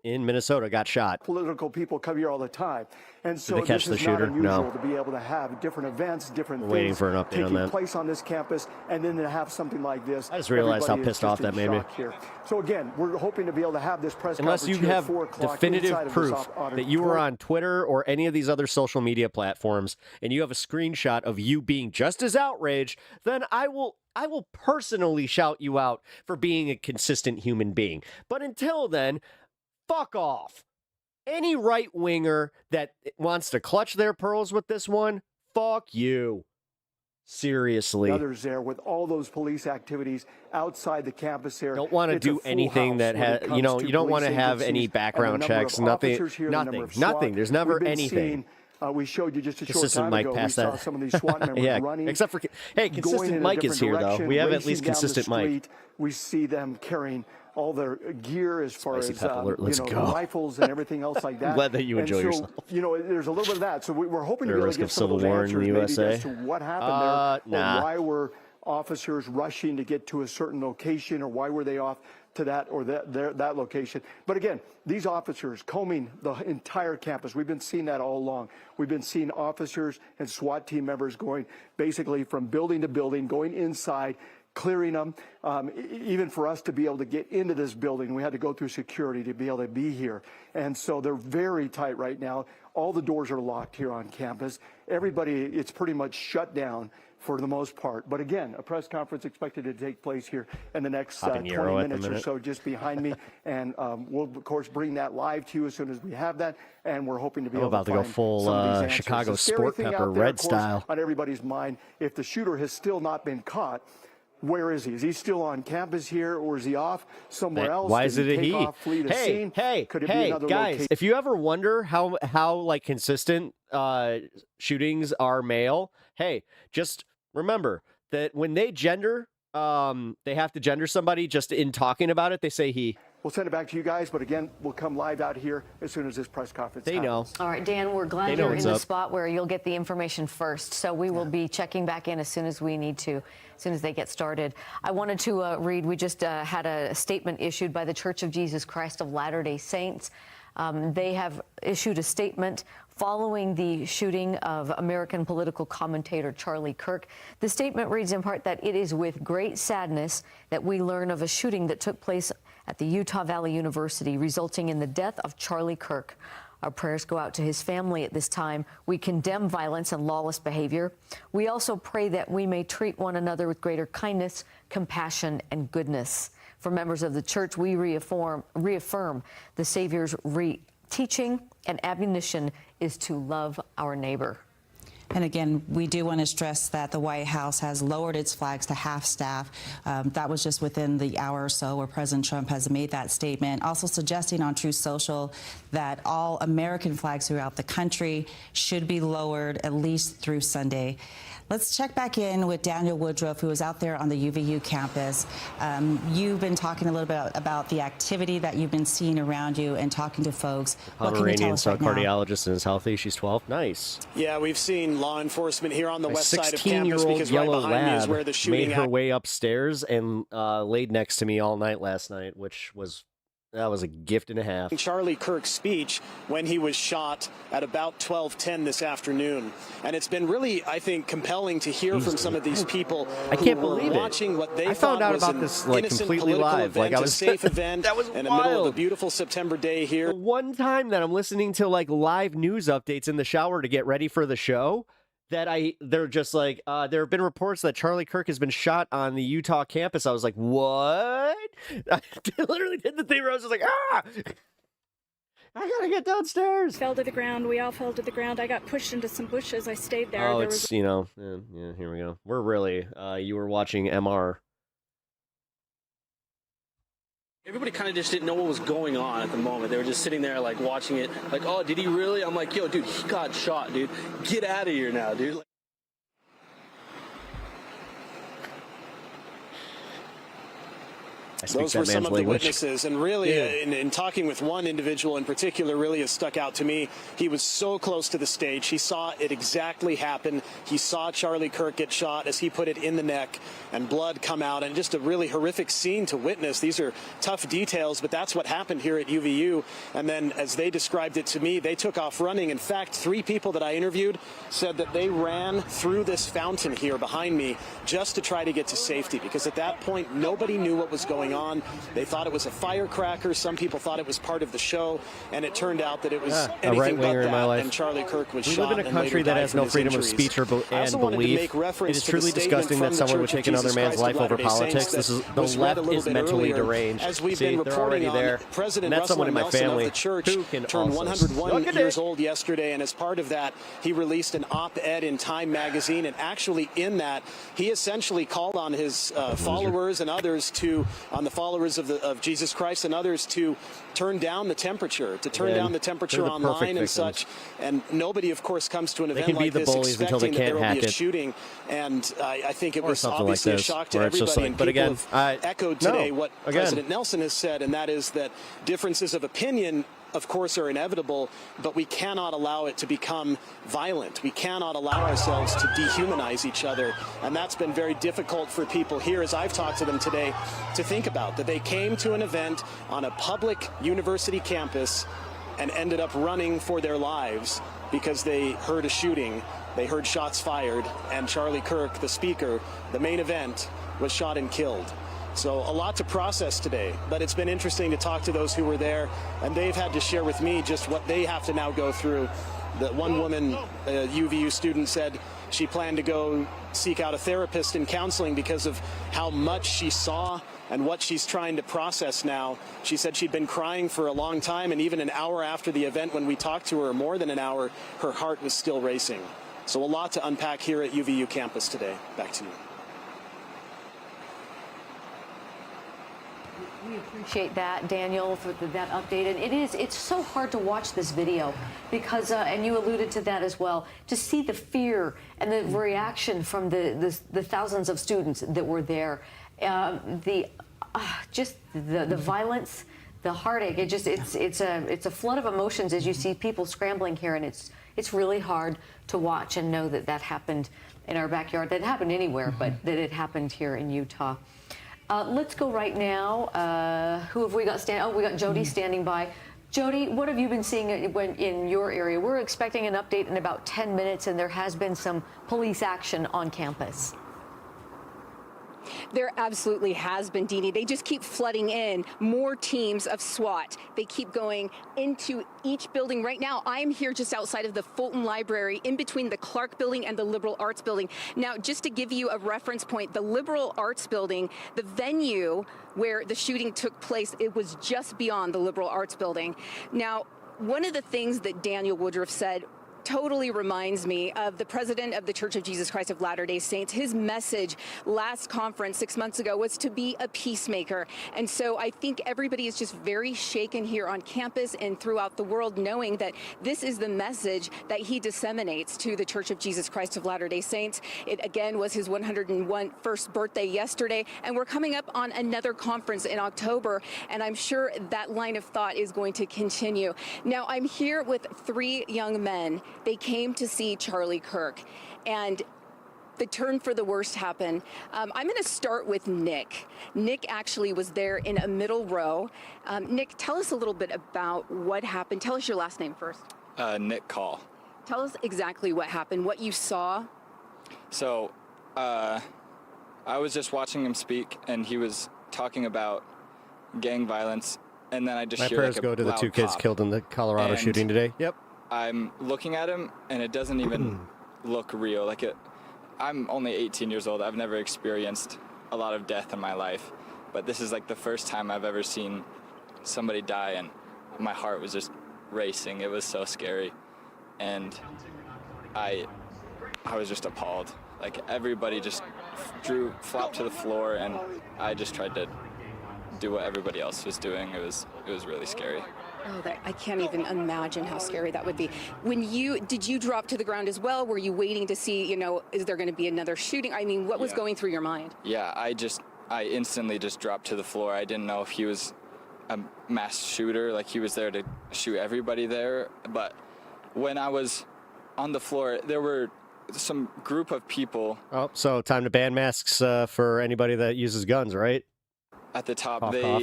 in Minnesota got shot. Political people come here all the time. And so Did they catch this the is shooter? not unusual No. to be able to have different events, different We're waiting things for an update on taking that. place on this campus, and then to have something like this. I just realized how everybody is pissed off just that in made me. shock here. So again, we're hoping to be able to have this press Unless conference you here at have 4 o'clock definitive inside of this proof that you were on Twitter or any of these other social media platforms and you have a screenshot of you being just as outraged, then I will personally shout you out for being a consistent human being. But until then, fuck off. Any right-winger that wants to clutch their pearls with this one, fuck you. Seriously. Others there with all those police activities outside the campus there. Don't want to do anything that has, you don't want to have any background checks, nothing. There's never anything. We showed you just a short Consistent time Mike ago. We passed saw that. some of these SWAT members Yeah, running. except for consistent going Mike in a is here different though. direction, We have at racing least down the consistent Mike. street. We see them carrying all their gear as far Spicy as pepper alert, let's go. rifles and everything else like that. Glad that you enjoy yourself. There's a little bit of that. So we're hoping to be able to Risk get of some civil of those war in answers the maybe USA? as to what happened there, Nah. or why were officers rushing to get to a certain location, or why were they off to that or that location. But again, these officers combing the entire campus. We've been seeing that all along. We've been seeing officers and SWAT team members going basically from building to building, going inside, clearing them. Even for us to be able to get into this building, we had to go through security to be able to be here. And so they're very tight right now. All the doors are locked here on campus. Everybody, it's pretty much shut down for the most part. But again, a press conference expected to take place here in the next 20 minutes or so just behind me. And we'll, of course, bring that live to you as soon as we have that. And we're hoping to be able to find full some of these answers. Chicago The scary sport thing pepper out there, red of course, style. on everybody's mind, if the shooter has still not been caught, where is he? Is he still on campus here, or is he off somewhere else? Why is it a he? Off, flee the scene? Could it be another guys, location? if you ever wonder how like consistent shootings are male, hey, just remember that when they gender, they have to gender somebody. Just in talking about it, they say he. We'll send it back to you guys, but again, we'll come live out here as soon as this press conference happens. All right, Dan, we're glad you're in the spot where you'll get the information first. So we will be checking back in as soon as we need to, as soon as they get started. I wanted to read, we just had a statement issued by the Church of Jesus Christ of Latter-day Saints. They have issued a statement following the shooting of American political commentator Charlie Kirk. The statement reads in part that it is with great sadness that we learn of a shooting that took place at the Utah Valley University, resulting in the death of Charlie Kirk. Our prayers go out to his family at this time. We condemn violence and lawless behavior. We also pray that we may treat one another with greater kindness, compassion, and goodness. For members of the church, we reaffirm the Savior's teaching and admonition is to love our neighbor. And again, we do want to stress that the White House has lowered its flags to half-staff. That was just within the hour or so where President Trump has made that statement, also suggesting on Truth Social that all American flags throughout the country should be lowered at least through Sunday. Let's check back in with Daniel Woodruff, who is out there on the UVU campus. You've been talking a little bit about the activity that you've been seeing around you and talking to folks. What can you tell us right now? Cardiologist and is healthy. She's 12. Nice. Yeah, we've seen law enforcement here on the west side of campus 16-year-old because right yellow behind me is where the lab shooting made her way upstairs and laid next to me all night last night, which was that was a gift and a half. Charlie Kirk's speech when he was shot at about 12:10 this afternoon. And it's been really, I think, compelling to hear from some of these people I can't who were believe it. watching what they I thought found out was about an this like innocent completely political live. event, Like I was a safe event that was in the middle of a wild. beautiful September day here. The one time that I'm listening to like live news updates in the shower to get ready for the show, that they're just like, there have been reports that Charlie Kirk has been shot on the Utah campus. I was like, what? I literally did the thing where I was just like, I gotta get downstairs. Fell to the ground. We all fell to the ground. I got pushed into some bushes. I stayed there. Oh, There it's, was... yeah, here we go. We're really, you were watching MR. Everybody kind of just didn't know what was going on at the moment. They were just sitting there, like, watching it. Like, oh, did he really? I'm like, yo, dude, he got shot, dude. Get out of here now, dude. Those were some of the witnesses, and really, in talking with one individual in particular, really has stuck out to me. He was so close to the stage. He saw it exactly happen. He saw Charlie Kirk get shot, as he put it, in the neck, and blood come out, and just a really horrific scene to witness. These are tough details, but that's what happened here at UVU. And then, as they described it to me, they took off running. In fact, 3 people that I interviewed said that they ran through this fountain here behind me just to try to get to safety, because at that point, nobody knew what was going on. They thought it was a firecracker. Some people thought it was part of the show, and it turned out that it was anything but that. And Charlie Kirk was shot. We live in a country that has no freedom of speech and belief. It is truly disgusting that someone would take another man's life over politics. This is the left is mentally deranged. As we've been reporting on, President Russell Nelson of the church turned 101 years old yesterday, and as part of that, he released an op-ed in Time magazine, and actually in that, he essentially called on his followers and others on the followers of Jesus Christ and others to turn down the temperature, online and such. And nobody, of course, comes to an event like this expecting that there will be a shooting. And I think it was obviously a shock to everybody. And people have echoed today what President Nelson has said, and that is that differences of opinion, of course, are inevitable, but we cannot allow it to become violent. We cannot allow ourselves to dehumanize each other. And that's been very difficult for people here, as I've talked to them today, to think about, that they came to an event on a public university campus and ended up running for their lives because they heard a shooting, they heard shots fired, and Charlie Kirk, the speaker, the main event, was shot and killed. So a lot to process today, but it's been interesting to talk to those who were there, and they've had to share with me just what they have to now go through. The one woman, a UVU student, said she planned to go seek out a therapist and counseling because of how much she saw and what she's trying to process now. She said she'd been crying for a long time, and even an hour after the event when we talked to her, more than an hour, her heart was still racing. So a lot to unpack here at UVU campus today. Back to you. We appreciate that, Daniel, for that update. And it's so hard to watch this video because, and you alluded to that as well, to see the fear and the reaction from the thousands of students that were there. Just the violence, the heartache. It's a flood of emotions as you see people scrambling here, and it's really hard to watch and know that happened in our backyard. That happened anywhere, but that it happened here in Utah. Let's go right now. Who have we got we got Jody standing by. Jody, what have you been seeing in your area? We're expecting an update in about 10 minutes, and there has been some police action on campus. There absolutely has been, Deanie. They just keep flooding in more teams of SWAT. They keep going into each building. Right now, I'm here just outside of the Fulton Library, in between the Clark Building and the Liberal Arts Building. Now, just to give you a reference point, the Liberal Arts Building, the venue where the shooting took place, it was just beyond the Liberal Arts Building. Now, one of the things that Daniel Woodruff said totally reminds me of the president of the Church of Jesus Christ of Latter-day Saints. His message last conference 6 months ago was to be a peacemaker. And so I think everybody is just very shaken here on campus and throughout the world, knowing that this is the message that he disseminates to the Church of Jesus Christ of Latter-day Saints. It again was his 101st birthday yesterday, and we're coming up on another conference in October, and I'm sure that line of thought is going to continue. Now, I'm here with 3 young men. They came to see Charlie Kirk, and the turn for the worst happened. I'm going to start with Nick. Nick actually was there in a middle row. Nick, tell us a little bit about what happened. Tell us your last name first. Nick Call. Tell us exactly what happened, what you saw. So, I was just watching him speak, and he was talking about gang violence, and then I just hear prayers go to the 2 kids killed in the Colorado shooting today. Yep. I'm looking at him, and it doesn't even look real. I'm only 18 years old. I've never experienced a lot of death in my life, but this is like the first time I've ever seen somebody die, and my heart was just racing. It was so scary, and I was just appalled. Like, everybody just flopped to the floor, and I just tried to do what everybody else was doing. It was really scary. Oh, I can't even imagine how scary that would be. Did you drop to the ground as well? Were you waiting to see, is there going to be another shooting? I mean, what was going through your mind? Yeah, I just I instantly just dropped to the floor. I didn't know if he was a mass shooter, like he was there to shoot everybody there. But when I was on the floor, there were some group of people. Oh, so time to ban masks for anybody that uses guns, right? At the top, Cough, they cough.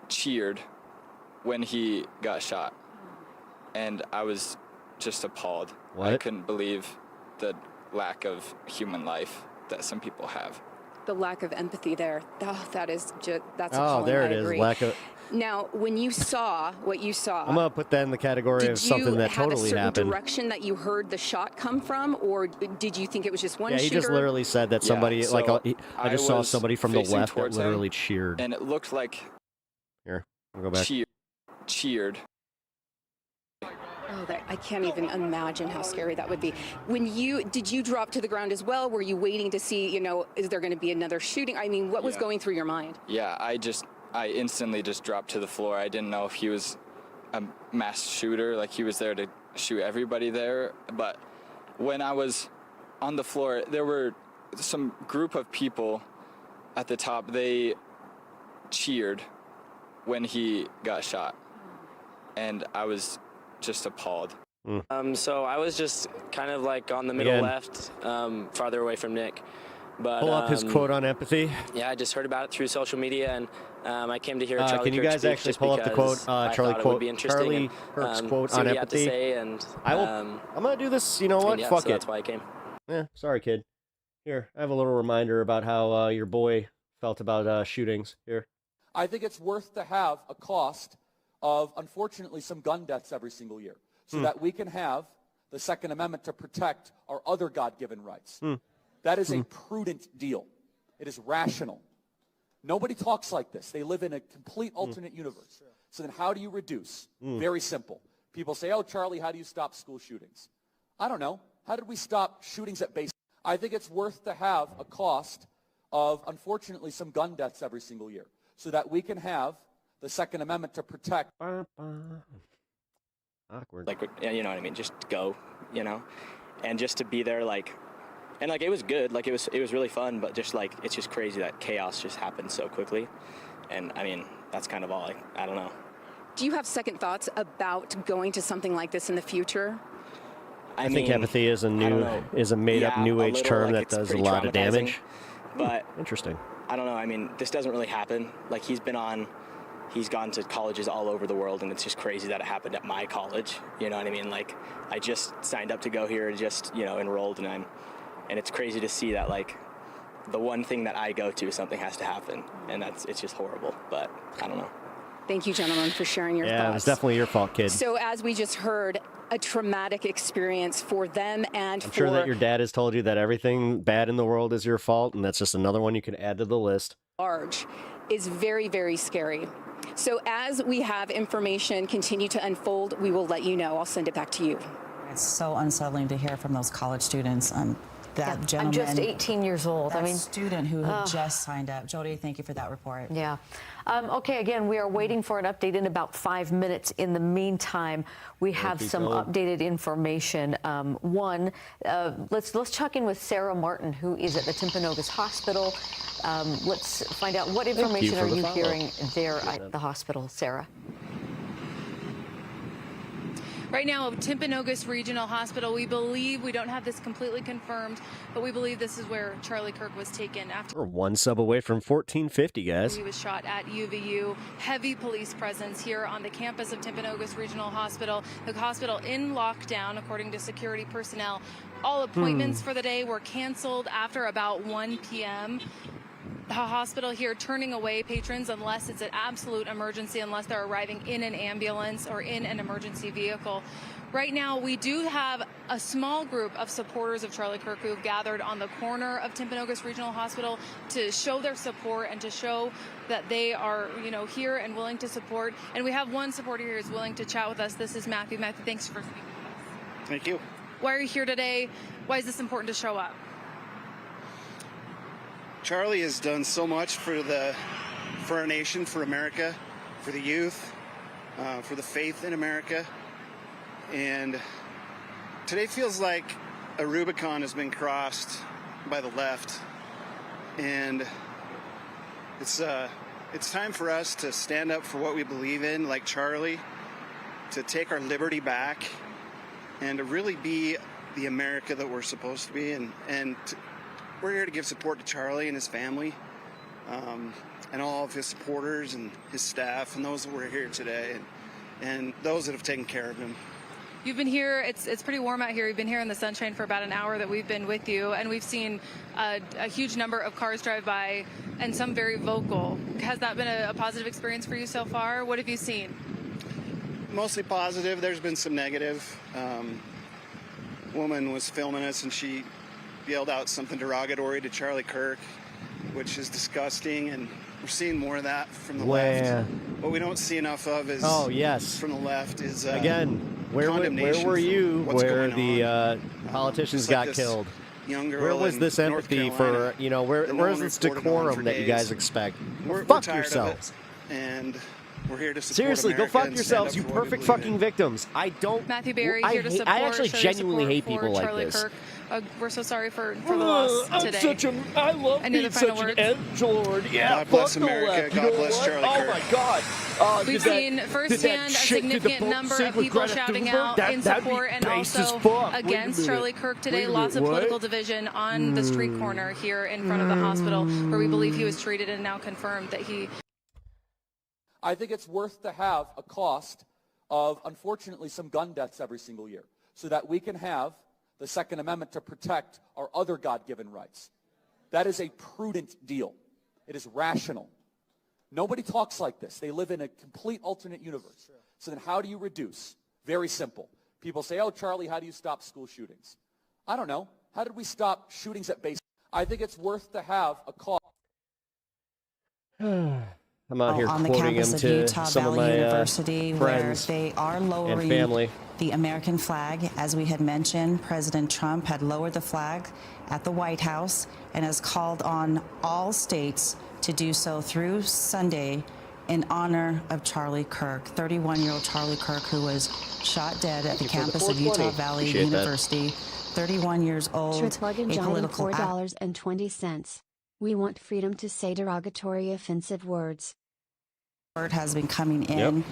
cheered when he got shot. And I was just appalled. What? I couldn't believe the lack of human life that some people have. The lack of empathy there. Oh, that's Oh, appalling. there I it is. agree. Lack of. Now, when you saw what you saw, I'm gonna put that in the category of something that totally did you have a certain happened. direction that you heard the shot come from, or did you think it was just one Yeah, shooter? he just literally said that somebody, Yeah, like, so I just saw was somebody from the facing left that towards him, literally cheered. And it looked like Here, I'll go back. cheered. Oh, I can't even imagine how scary that would be. Did you drop to the ground as well? Were you waiting to see, is there going to be another shooting? I mean, what was going through your mind? Yeah, I instantly just dropped to the floor. I didn't know if he was a mass shooter, like he was there to shoot everybody there. But when I was on the floor, there were some group of people at the top. They cheered when he got shot. And I was just appalled. So I was just kind of like on the middle left, farther away from Nick. But Pull up his quote on empathy. Yeah, I just heard about it through social media, and I came to hear Charlie Can you Kirk guys speak actually just pull up the because quote? I Charlie thought it quote. would be interesting Charlie and, Kirk's quote see on what he had to empathy. say, and I will. I'm gonna do this. You know what? yeah, Fuck so it. that's why I came. Yeah, sorry, kid. Here, I have a little reminder about how your boy felt about shootings. Here. I think it's worth to have a cost of, unfortunately, some gun deaths every single year, so that we can have the Second Amendment to protect our other God-given rights. That is a prudent deal. It is rational. Nobody talks like this. They live in a complete alternate universe. So then how do you reduce? Very simple. People say, oh, Charlie, how do you stop school shootings? I don't know. How did we stop shootings at base? I think it's worth to have a cost of, unfortunately, some gun deaths every single year, so that we can have the Second Amendment to protect. Awkward. Like, you know what I mean? Just go, and just to be there, and it was good. Like, it was really fun, but just it's just crazy that chaos just happened so quickly. And I mean, that's kind of all. I don't know. Do you have second thoughts about going to something like this in the future? I think empathy is a made up new age term that does a lot of damage. But interesting. I don't know. I mean, this doesn't really happen. Like, he's gone to colleges all over the world, and it's just crazy that it happened at my college. You know what I mean? Like, I just signed up to go here, just enrolled, and it's crazy to see that the one thing that I go to, something has to happen, and it's just horrible. But I don't know. Thank you, gentlemen, for sharing your thoughts. Yeah, it was definitely your fault, kid. So as we just heard, a traumatic experience for them and I'm sure that your dad has told you that everything bad in the world is your fault, and that's just another one you can add to the list. Large is very, very scary. So as we have information continue to unfold, we will let you know. I'll send it back to you. It's so unsettling to hear from those college students. That gentleman. I'm just 18 years old. That student who had just signed up. Jody, thank you for that report. Yeah. Okay, again, we are waiting for an update in about 5 minutes. In the meantime, we have some updated information. Let's check in with Sarah Martin, who is at the Timpanogos Hospital. Let's find out what information are you hearing there at the hospital, Sarah. Right now, Timpanogos Regional Hospital, we believe, we don't have this completely confirmed, but we believe this is where Charlie Kirk was taken after. We're one sub away from 1450, guys. He was shot at UVU. Heavy police presence here on the campus of Timpanogos Regional Hospital. The hospital in lockdown, according to security personnel. All appointments for the day were canceled after about 1 p.m. The hospital here turning away patrons unless it's an absolute emergency, unless they're arriving in an ambulance or in an emergency vehicle. Right now, we do have a small group of supporters of Charlie Kirk who have gathered on the corner of Timpanogos Regional Hospital to show their support and to show that they are, here and willing to support. And we have one supporter here who's willing to chat with us. This is Matthew. Matthew, thanks for speaking with us. Thank you. Why are you here today? Why is this important to show up? Charlie has done so much for our nation, for America, for the youth, for the faith in America. And today feels like a Rubicon has been crossed by the left. And it's time for us to stand up for what we believe in, like Charlie, to take our liberty back, and to really be the America that we're supposed to be. We're here to give support to Charlie and his family, and all of his supporters and his staff, and those that were here today, and those that have taken care of him. You've been here, it's pretty warm out here. You've been here in the sunshine for about an hour that we've been with you, and we've seen a huge number of cars drive by, and some very vocal. Has that been a positive experience for you so far? What have you seen? Mostly positive. There's been some negative. Woman was filming us, and she yelled out something derogatory to Charlie Kirk, which is disgusting, and we're seeing more of that from the left. What we don't see enough of is from the left is again, where were you where the politicians got killed? Where was this empathy for, where's this decorum that you guys expect? Fuck yourselves. And we're here to support Seriously, America go fuck yourselves, you perfect fucking in. victims. I don't. Matthew Berry I here to support. I actually genuinely hate people like Charlie this. Kirk. We're so sorry for the loss today. I love Any being other final such an words? edgelord. Yeah, God bless fuck the America. left. God You know bless what? Charlie Oh Kirk. my God. We've seen firsthand a significant number of people shouting out in support and also against Charlie Kirk today. Lots of political division on the street corner here in front of the hospital where we believe he was treated, and now confirmed that he... I think it's worth to have a cost of, unfortunately, some gun deaths every single year so that we can have the Second Amendment to protect our other God-given rights. That is a prudent deal. It is rational. Nobody talks like this. They live in a complete alternate universe. So then how do you reduce? Very simple. People say, oh, Charlie, how do you stop school shootings? I don't know. How did we stop shootings at base? I think it's worth to have a cost. I'm out here on the quoting campus him of to Utah some Valley of my University, where friends they are and lowering family. the American flag. As we had mentioned, President Trump had lowered the flag at the White House and has called on all states to do so through Sunday in honor of Charlie Kirk, 31-year-old Charlie Kirk, who was shot dead at the campus of Utah Valley University. 31 years old, a political $4.20. We want freedom to say derogatory, offensive words. Has been coming in.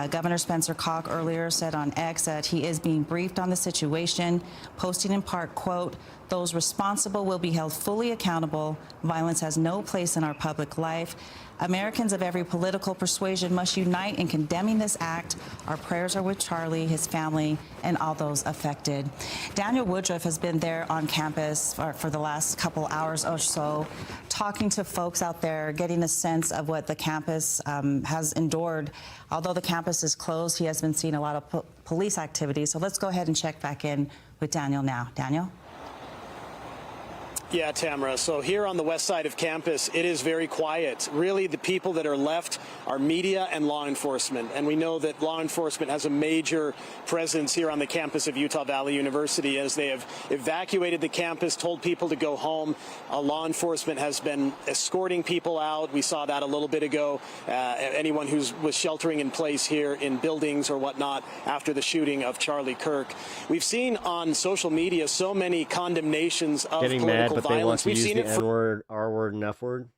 Governor Spencer Cock earlier said on X that he is being briefed on the situation, posting in part, quote, "Those responsible will be held fully accountable. Violence has no place in our public life. Americans of every political persuasion must unite in condemning this act. Our prayers are with Charlie, his family, and all those affected." Daniel Woodruff has been there on campus for the last couple hours or so, talking to folks out there, getting a sense of what the campus has endured. Although the campus is closed, he has been seeing a lot of police activity. So let's go ahead and check back in with Daniel now. Daniel? Yeah, Tamara. So here on the west side of campus, it is very quiet. Really, the people that are left are media and law enforcement. And we know that law enforcement has a major presence here on the campus of Utah Valley University as they have evacuated the campus, told people to go home. Law enforcement has been escorting people out. We saw that a little bit ago. Anyone who was sheltering in place here in buildings or whatnot after the shooting of Charlie Kirk. We've seen on social media so many condemnations of Getting political mad, but they want violence. to We've use seen the it for N-word, R-word, and F-word.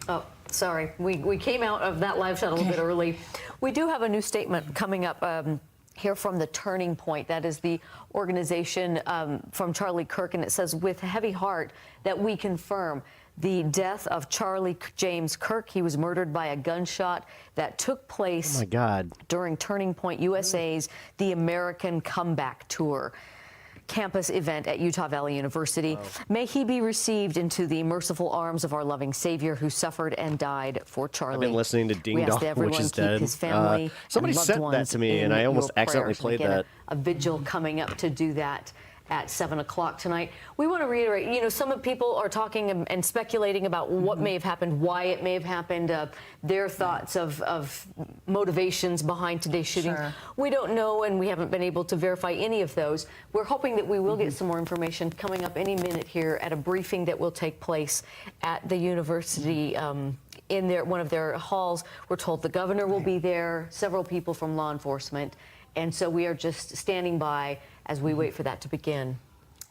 Oh, sorry. We came out of that live shot a little bit early. We do have a new statement coming up here from the Turning Point. That is the organization from Charlie Kirk, and it says, with heavy heart, that we confirm the death of Charlie James Kirk. He was murdered by a gunshot that took place during Turning Point USA's The American Comeback Tour campus event at Utah Valley University. Wow. May he be received into the merciful arms of our loving Savior who suffered and died for Charlie. I've been listening to Ding Dong, which is dead. His family somebody sent that to me, and I almost accidentally played that. A vigil coming up to do that at 7 o'clock tonight. We want to reiterate, some people are talking and speculating about what may have happened, why it may have happened, their thoughts of motivations behind today's shooting. Sure. We don't know, and we haven't been able to verify any of those. We're hoping that we will get some more information coming up any minute here at a briefing that will take place at the university in one of their halls. We're told the governor will be there, several people from law enforcement, and so we are just standing by as we wait for that to begin.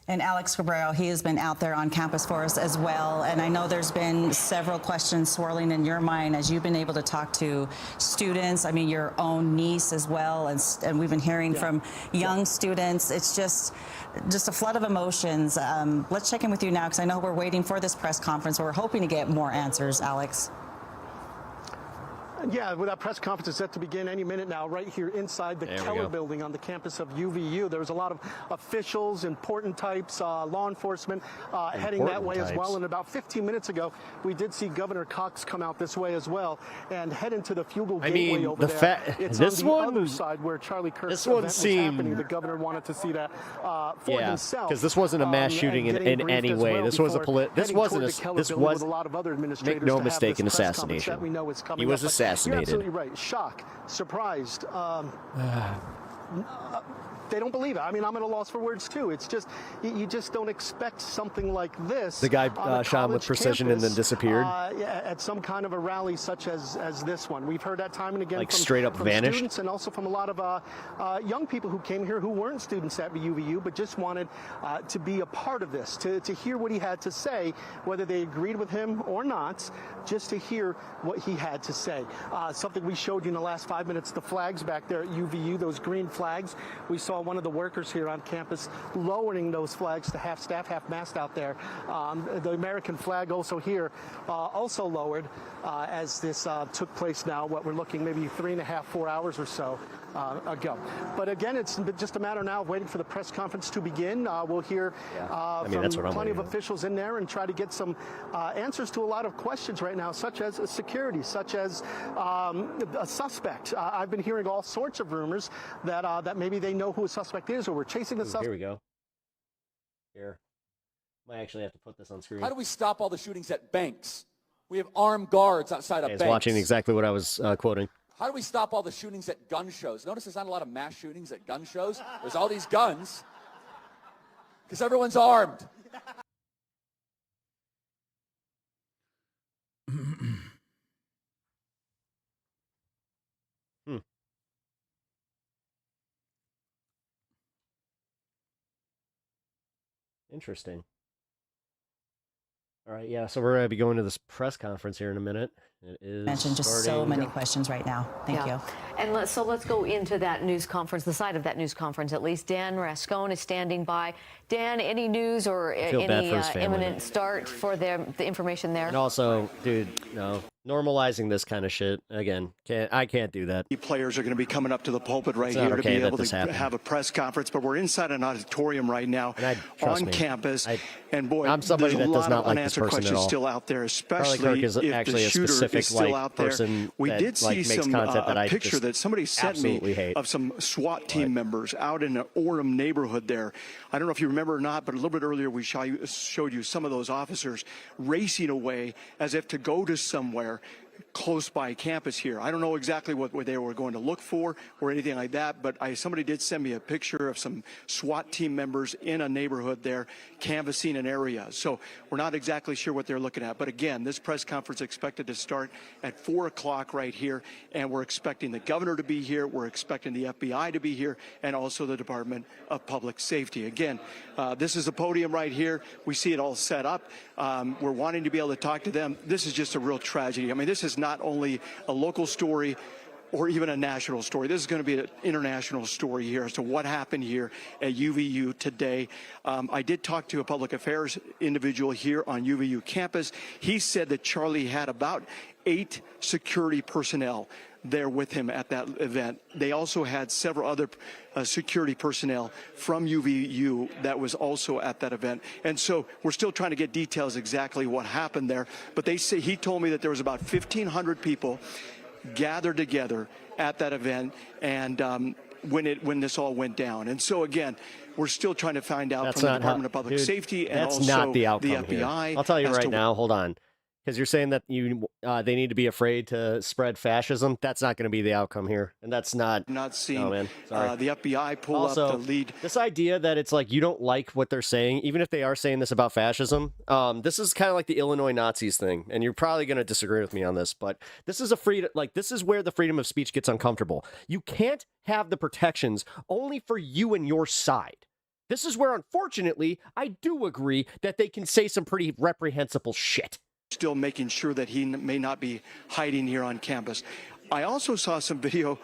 And Alex Cabrero, he has been out there on campus for us as well. And I know there's been several questions swirling in your mind as you've been able to talk to students. I mean, your own niece as well. And we've been hearing from young students. It's just a flood of emotions. Let's check in with you now, because I know we're waiting for this press conference. We're hoping to get more answers, Alex. Yeah, well, that press conference is set to begin any minute now, right here inside the Keller building on the campus of UVU. There was a lot of officials, important types, law enforcement heading that way as well. And about 15 minutes ago, we did see Governor Cox come out this way as well and head into the Fugel Gateway over there. It's on the other side where Charlie Kirk's event was happening. The governor wanted to see that for himself. Because this wasn't a mass shooting in any way. This was make no mistake, an assassination. He was assassinated. You're absolutely right. Shock, surprised. They don't believe it. I mean, I'm at a loss for words too. It's just you just don't expect something like this. The guy shot him with precision and then disappeared. At some kind of a rally such as this one, we've heard that time and again. Like from, straight up from vanished. Students and also from a lot of young people who came here who weren't students at UVU but just wanted to be a part of this, to hear what he had to say, whether they agreed with him or not, just to hear what he had to say. Something we showed you in the last 5 minutes, the flags back there at UVU, those green flags. We saw one of the workers here on campus lowering those flags to half staff, half mast out there. The American flag also here, also lowered as this took place now, what we're looking maybe 3.5, 4 hours or so ago. But again, it's just a matter now of waiting for the press conference to begin. We'll hear from plenty of officials in there and try to get some answers to a lot of questions right now, such as security, such as a suspect. I've been hearing all sorts of rumors that maybe they know who a suspect is, or we're chasing the suspect. Here we go. Here. Might actually have to put this on screen. How do we stop all the shootings at banks? We have armed guards outside of banks. Watching exactly what I was quoting. How do we stop all the shootings at gun shows? Notice there's not a lot of mass shootings at gun shows. There's all these guns because everyone's armed. Interesting. All right, yeah, so we're going to be going to this press conference here in a minute. It is mentioned just so many questions right now. Thank you. And let's go into that news conference, the side of that news conference at least. Dan Rascone is standing by. Dan, any news or any imminent start for the information there? And also, dude, no, normalizing this kind of shit again. I can't do that. Players are going to be coming up to the pulpit right here to be able to have a press conference, but we're inside an auditorium right now on campus. And boy, I'm somebody there's that a does lot not of like this unanswered person questions at all. still out there, especially Charlie Kirk is if actually the a shooter specific is still out there. person We that, did see makes some content that I picture just that somebody sent me hate. of some SWAT team members out in the Orem neighborhood there. I don't know if you remember or not, but a little bit earlier we showed you some of those officers racing away as if to go to somewhere close by campus here. I don't know exactly what they were going to look for or anything like that, but somebody did send me a picture of some SWAT team members in a neighborhood there canvassing an area. So we're not exactly sure what they're looking at. But again, this press conference expected to start at 4 o'clock right here, and we're expecting the governor to be here. We're expecting the FBI to be here, and also the Department of Public Safety. Again, this is a podium right here. We see it all set up. We're wanting to be able to talk to them. This is just a real tragedy. I mean, this is not only a local story or even a national story. This is going to be an international story here as to what happened here at UVU today. I did talk to a public affairs individual here on UVU campus. He said that Charlie had about 8 security personnel there with him at that event. They also had several other security personnel from UVU that was also at that event. And so we're still trying to get details exactly what happened there. But they say, he told me that there was about 1,500 people gathered together at that event, and when this all went down. And so again, we're still trying to find out from the Department of Public Safety and also not the outcome FBI. Here. I'll tell you right now, hold on. Because you're saying that they need to be afraid to spread fascism. That's not going to be the outcome here, and that's not seeing oh, man. Sorry. The FBI pull up the lead. This idea that it's like you don't like what they're saying, even if they are saying this about fascism. This is kind of like the Illinois Nazis thing, and you're probably going to disagree with me on this, but this is this is where the freedom of speech gets uncomfortable. You can't have the protections only for you and your side. This is where, unfortunately, I do agree that they can say some pretty reprehensible shit. Still making sure that he may not be hiding here on campus. I also saw some video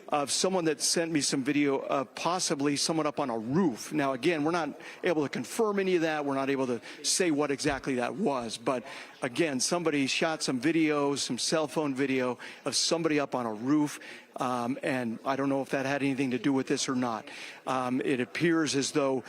of someone that sent me some video of possibly someone up on a roof. Now, again, we're not able to confirm any of that. We're not able to say what exactly that was. But again, somebody shot some videos, some cell phone video of somebody up on a roof. And I don't know if that had anything to do with this or not. It appears as though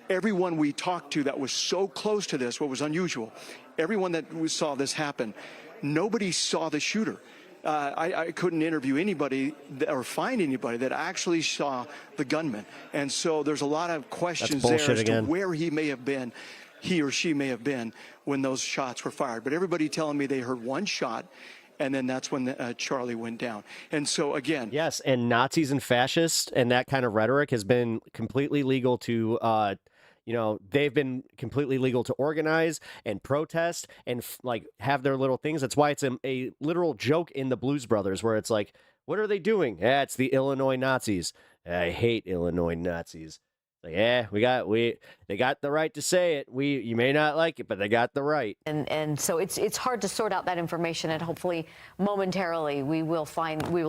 everyone we talked to that was so close to this, what was unusual, everyone that we saw this happen, nobody saw the shooter. I couldn't interview anybody or find anybody that actually saw the gunman. And so there's a lot of questions there as to where he may have been, he or she may have been when those shots were fired. But everybody telling me they heard one shot, and then that's when Charlie went down. And so, again... Yes, and Nazis and fascists and that kind of rhetoric has been completely legal to... they've been completely legal to organize and protest and have their little things. That's why it's a literal joke in the Blues Brothers, where it's like, what are they doing? Yeah, it's the Illinois Nazis. I hate Illinois Nazis. Like, they got the right to say it. You may not like it, but they got the right. And so it's hard to sort out that information, and hopefully momentarily we will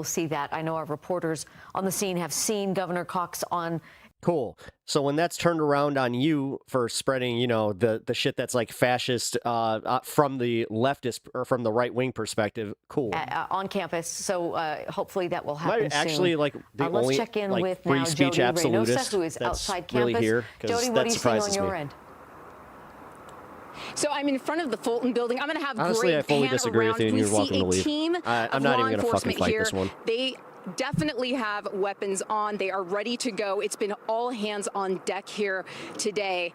see that. I know our reporters on the scene have seen Governor Cox on. Cool. So when that's turned around on you for spreading, the shit that's like fascist from the leftist or from the right wing perspective, cool. On campus. So hopefully that will happen soon. Actually, the let's only check in with free now speech Jody absolutist Reynosa, who is outside campus. Really here, Jody, what are you seeing on your end? So I'm in front of the Fulton building. I'm going to have Honestly, I fully disagree with you, and you're welcome to leave. Team I'm not even going to fucking fight this one. They definitely have weapons on. They are ready to go. It's been all hands on deck here today.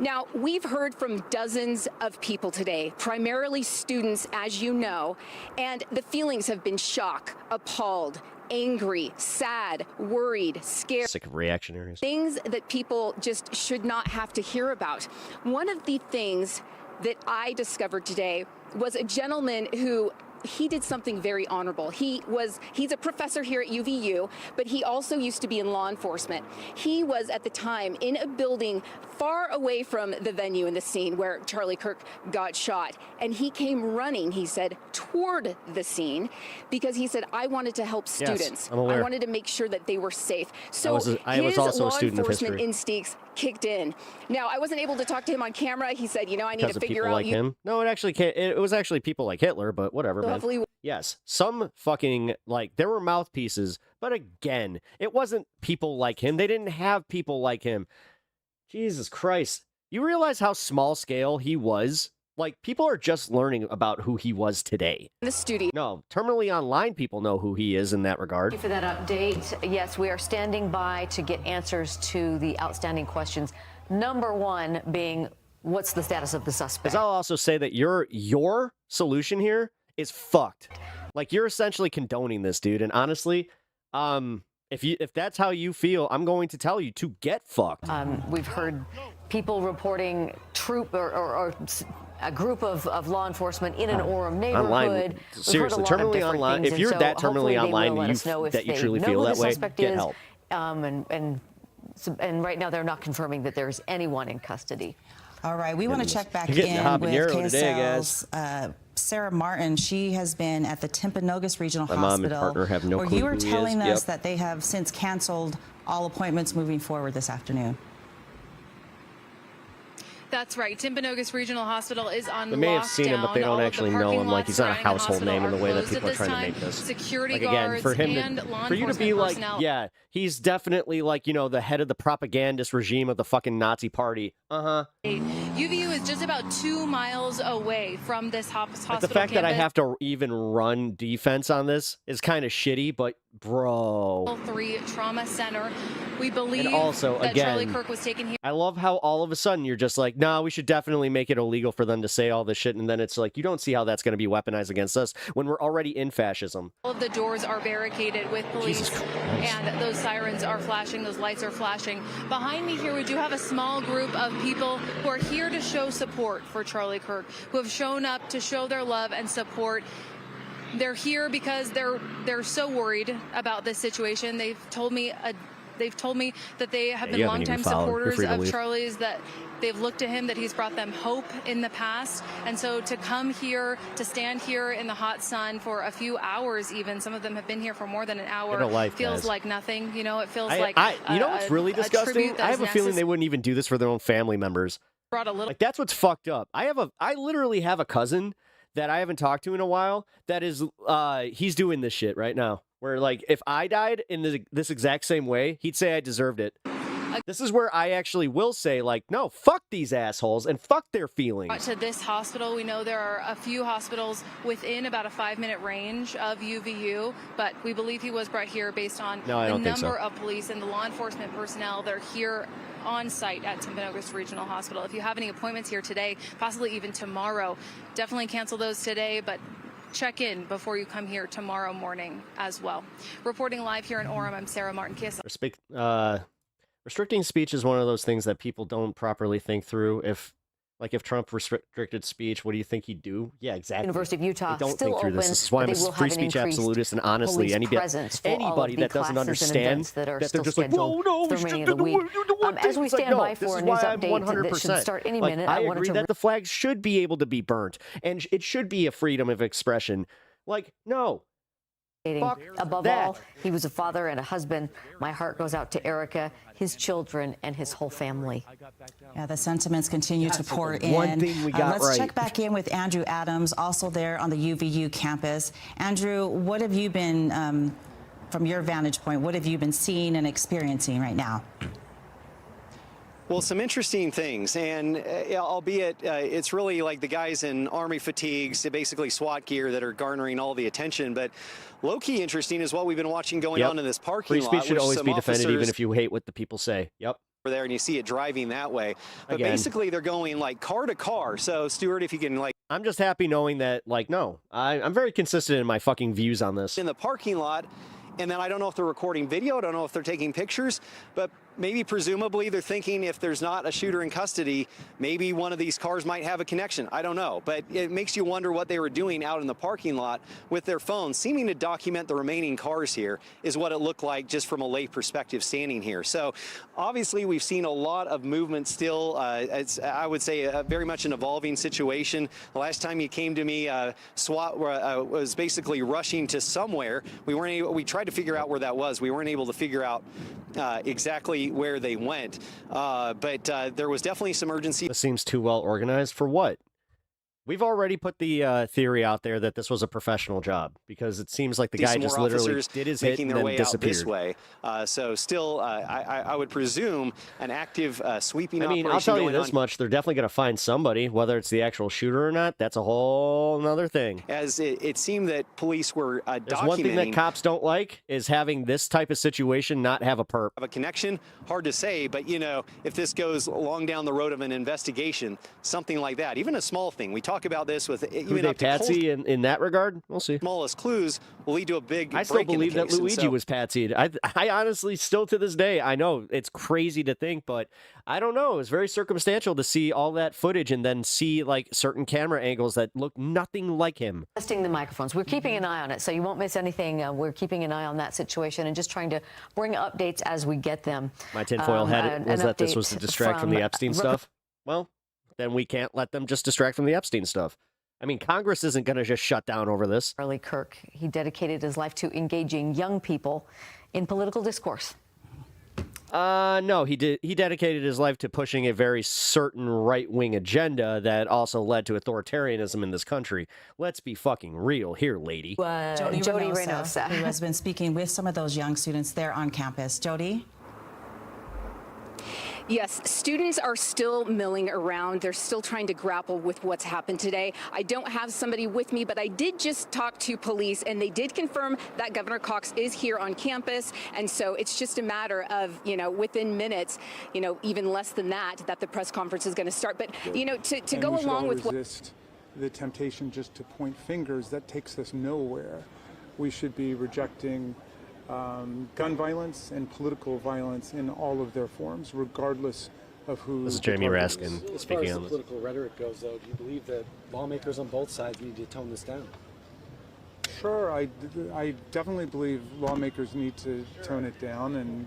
Now, we've heard from dozens of people today, primarily students, as you know, and the feelings have been shock, appalled, angry, sad, worried, scared. Sick of reactionaries. Things that people just should not have to hear about. One of the things that I discovered today was a gentleman who he did something very honorable. He's a professor here at UVU, but he also used to be in law enforcement. He was at the time in a building far away from the venue in the scene where Charlie Kirk got shot. And he came running, he said, toward the scene because he said, I wanted to help students. Yes, I'm aware. I wanted to make sure that they were safe. So I was also law a student enforcement of history. instincts kicked in. Now, I wasn't able to talk to him on camera. He said, I need to figure out. Like him? No, it was actually people like Hitler, but whatever, man. Yes, some fucking, there were mouthpieces, but again, it wasn't people like him. They didn't have people like him. Jesus Christ. You realize how small scale he was? People are just learning about who he was today. The studio. No, terminally online people know who he is in that regard. Thank you for that update. Yes, we are standing by to get answers to the outstanding questions. Number one being, what's the status of the suspect? Because I'll also say that your solution here is fucked. You're essentially condoning this, dude. And honestly, if that's how you feel, I'm going to tell you to get fucked. We've heard people reporting or a group of law enforcement in an Orem neighborhood. Online, seriously, terminally online. If you're that terminally online that you truly feel that way, get help. And right now they're not confirming that there's anyone in custody. All right, we want to check back in with KSL's Sarah Martin. She has been at the Timpanogos Regional Hospital. Mom and partner have no clue you were who he telling is. us that they have since canceled all appointments moving forward this afternoon. That's right. Timpanogos Regional Hospital is on lockdown. They may have seen him, but they don't actually know him. He's not a household name in the way that people are trying to make this. Security guards for him and law for you to be personnel. yeah, he's definitely the head of the propagandist regime of the fucking Nazi party. UVU is just about 2 miles away from this hospital. The fact that I have to even run defense on this is kind of shitty, but bro. 3 Trauma Center. We believe and also, that again, Charlie Kirk was taken here. I love how all of a sudden you're just like, nah, we should definitely make it illegal for them to say all this shit. And then it's like, you don't see how that's going to be weaponized against us when we're already in fascism. All of the doors are barricaded with police, and those sirens are flashing, those lights are flashing. Behind me here, we do have a small group of people who are here to show support for Charlie Kirk, who have shown up to show their love and support. They're here because they're so worried about this situation. They've told me they've told me that they have been you haven't even longtime followed. You're supporters free to of leave. Charlie's, that they've looked to him, that he's brought them hope in the past. And so to come here, to stand here in the hot sun for a few hours even, some of them have been here for more than an hour, Get a life, feels guys. like nothing. You know, it feels You know what's really disgusting? I have a feeling they wouldn't even do this for their own family members. brought a little. Like, that's what's fucked up. I literally have a cousin that I haven't talked to in a while that is, he's doing this shit right now. Where, like, if I died in this exact same way, he'd say I deserved it. This is where I actually will say, like, no, fuck these assholes and fuck their feelings. To this hospital, we know there are a few hospitals within about a 5-minute range of UVU, but we believe he was brought here based on the number of police and the law enforcement personnel that are here on site at Timpanogos Regional Hospital. If you have any appointments here today, possibly even tomorrow, definitely cancel those today, but check in before you come here tomorrow morning as well. Reporting live here in Orem, I'm Sarah Martin-Kiss. Restricting speech is one of those things that people don't properly think through. If Trump restricted speech, what do you think he'd do? Yeah, exactly. University of Utah they don't still think through this. This is why I'm a free speech absolutist, and honestly, anybody that doesn't understand that they're just like, whoa, no, we should do the as we stand by for a news update that should start any minute, I agree that the flag should be able to be burnt, and it should be a freedom of expression. Like, no. Above all, he was a father and a husband. My heart goes out to Erica, his children, and his whole family. Yeah, the sentiments continue to pour in. One thing we got Let's check back in with Andrew Adams, also there on the UVU campus. Andrew, what have you been, from your vantage point, what have you been seeing and experiencing right now? Well, some interesting things, and albeit it's really like the guys in Army fatigues, basically SWAT gear, that are garnering all the attention. But low-key interesting is what we've been watching going on in this parking lot. Free speech should always be defended, even if you hate what the people say. Yep. There, and you see it driving that way. But basically, they're going like car to car. So, Stuart, if you can, like, I'm just happy knowing that, like, no, I'm very consistent in my fucking views on this. In the parking lot. And then I don't know if they're recording video, I don't know if they're taking pictures, but maybe presumably they're thinking if there's not a shooter in custody, maybe one of these cars might have a connection. I don't know, but it makes you wonder what they were doing out in the parking lot with their phones, seeming to document the remaining cars here, is what it looked like just from a lay perspective standing here. So obviously we've seen a lot of movement still. It's, I would say, very much an evolving situation. The last time you came to me, SWAT was basically rushing to somewhere. We tried to figure out where that was. We weren't able to figure out exactly where they went, but there was definitely some urgency. This seems too well organized for what? We've already put the theory out there that this was a professional job, because it seems like the guy just literally did his hit and then disappeared. This way. So still, I would presume an active sweeping operation. I'll tell you this much. They're definitely going to find somebody, whether it's the actual shooter or not. That's a whole other thing. As it seemed that police were There's one thing that cops don't like is having this type of situation not have a perp. Have a connection? Hard to say, but, you know, if this goes long down the road of an investigation, something like that, even a small thing. We talk about this with even up to patsy in that regard. We'll see. Smallest clues will lead to a big. I still believe that Luigi was patsied. I honestly, still to this day, I know it's crazy to think, but I don't know. It was very circumstantial to see all that footage and then see like certain camera angles that look nothing like him. Testing the microphones. We're keeping an eye on it, so you won't miss anything. We're keeping an eye on that situation and just trying to bring updates as we get them. My tinfoil hat was that this was to distract from the Epstein stuff. Well, then we can't let them just distract from the Epstein stuff. I mean, Congress isn't going to just shut down over this. Charlie KIRK, he dedicated his life to engaging young people in political discourse. No, he dedicated his life to pushing a very certain right-wing agenda that also led to authoritarianism in this country. Let's be fucking real here, lady. Jody Reynosa, who has been speaking with some of those young students there on campus. Jody? Yes, students are still milling around. They're still trying to grapple with what's happened today. I don't have somebody with me, but I did just talk to police, and they did confirm that Governor Cox is here on campus. And so it's just a matter of, within minutes, even less than that the press conference is going to start. But, to go along with what... resist the temptation just to point fingers, that takes us nowhere. We should be rejecting gun violence and political violence in all of their forms, regardless of who. This is Jamie Raskin speaking on this. As far as the political rhetoric goes, though, do you believe that lawmakers on both sides need to tone this down? Sure, I definitely believe lawmakers need to tone it down, and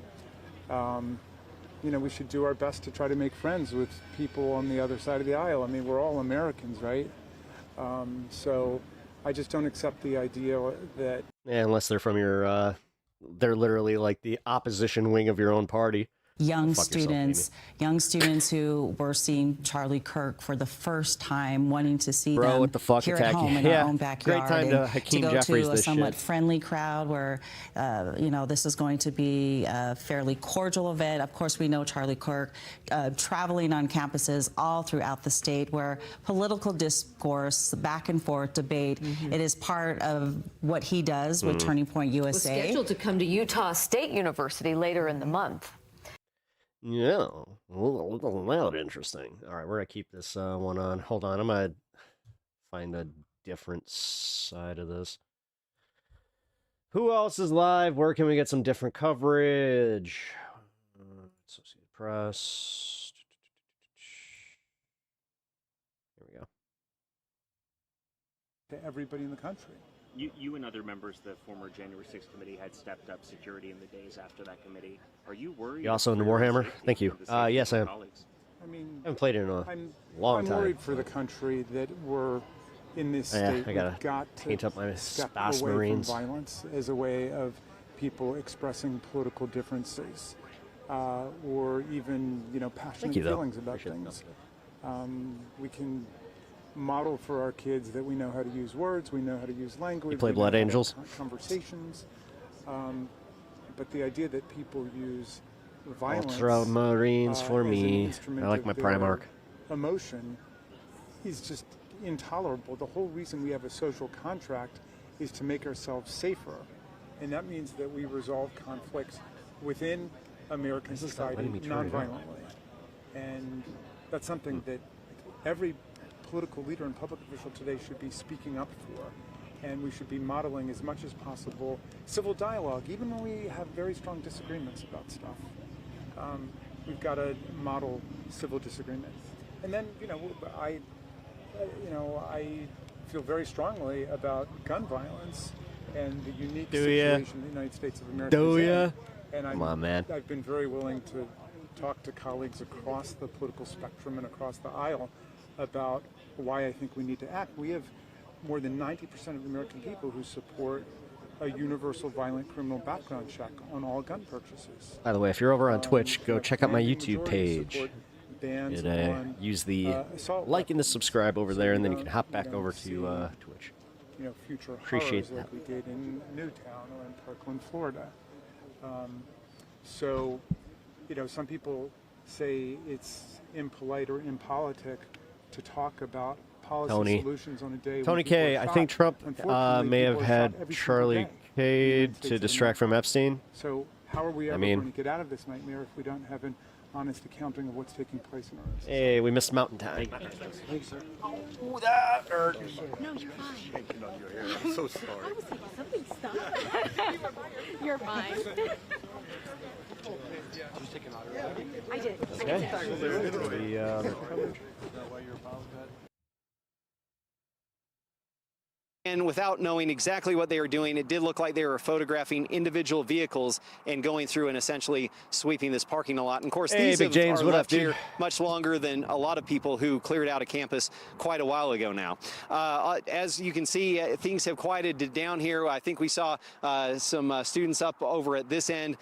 we should do our best to try to make friends with people on the other side of the aisle. I mean, we're all Americans, right? So I just don't accept the idea that... Yeah, unless they're from your, they're literally like the opposition wing of your own party. Young students who were seeing Charlie Kirk for the first time, wanting to see them what the fuck, here at home in our own backyard. Great time to Hakeem go Jeffries to a this somewhat shit. friendly crowd where, this is going to be a fairly cordial event. Of course, we know Charlie Kirk traveling on campuses all throughout the state where political discourse, back and forth, debate, it is part of what he does with Turning Point USA. Was scheduled to come to Utah State University later in the month. Yeah, well, interesting. All right, we're going to keep this one on. Hold on, I'm going to find a different side of this. Who else is live? Where can we get some different coverage? Associated Press. Here we go. To everybody in the country. You and other members of the former January 6th committee had stepped up security in the days after that committee. Are you worried? You also into Warhammer? Thank you. Yes, I am. I mean, I haven't played it in a long time. I'm worried for the country that we're in this state. I gotta got to paint up my step Space away Marines. from violence as a way of people expressing political differences, or even passionate feelings about things. We can model for our kids that we know how to use words, we know how to use language. You play we Blood know how to Angels? have conversations, but the idea that people use violence Ultramarines for as an me. instrument I like of my their Primarch. emotion is just intolerable. The whole reason we have a social contract is to make ourselves safer, and that means that we resolve conflicts within American society non-violently, and that's something that every political leader and public official today should be speaking up for, and we should be modeling as much as possible civil dialogue, even when we have very strong disagreements about stuff. We've got to model civil disagreement, and then I feel very strongly about gun violence and the unique situation the United States of America is in. And Come on, man. I've been very willing to talk to colleagues across the political spectrum and across the aisle about why I think we need to act. We have more than 90% of American people who support a universal violent criminal background check on all gun purchases. By the way, if you're over on Twitch, go check out my YouTube Majority page. support bans And on, use the assault like and the weapons. subscribe over there, and then you can hop back you don't over see, to Twitch. Future Appreciate horrors that. like we did in Newtown or in Parkland, Florida. So, some people say it's impolite or impolitic to talk about policy solutions on a day Tony when people K, are I shot. think Trump Unfortunately, may people have are shot had every single Charlie day. Cade to distract from Epstein. So how are we ever I mean- going to get out of this nightmare if we don't have an honest accounting of what's taking place in our society? Hey, we missed Mountain Time. Thanks, sir. Ooh, that hurt. No, you're fine. Shaking on your hair. I'm so sorry. I was like, something stop. You're fine. I did. And without knowing exactly what they were doing, it did look like they were photographing individual vehicles and going through and essentially sweeping this parking lot. And of course, these Big James, are what up, left dude? here much longer than a lot of people who cleared out a campus quite a while ago now. As you can see, things have quieted down here. I think we saw some students up over at this end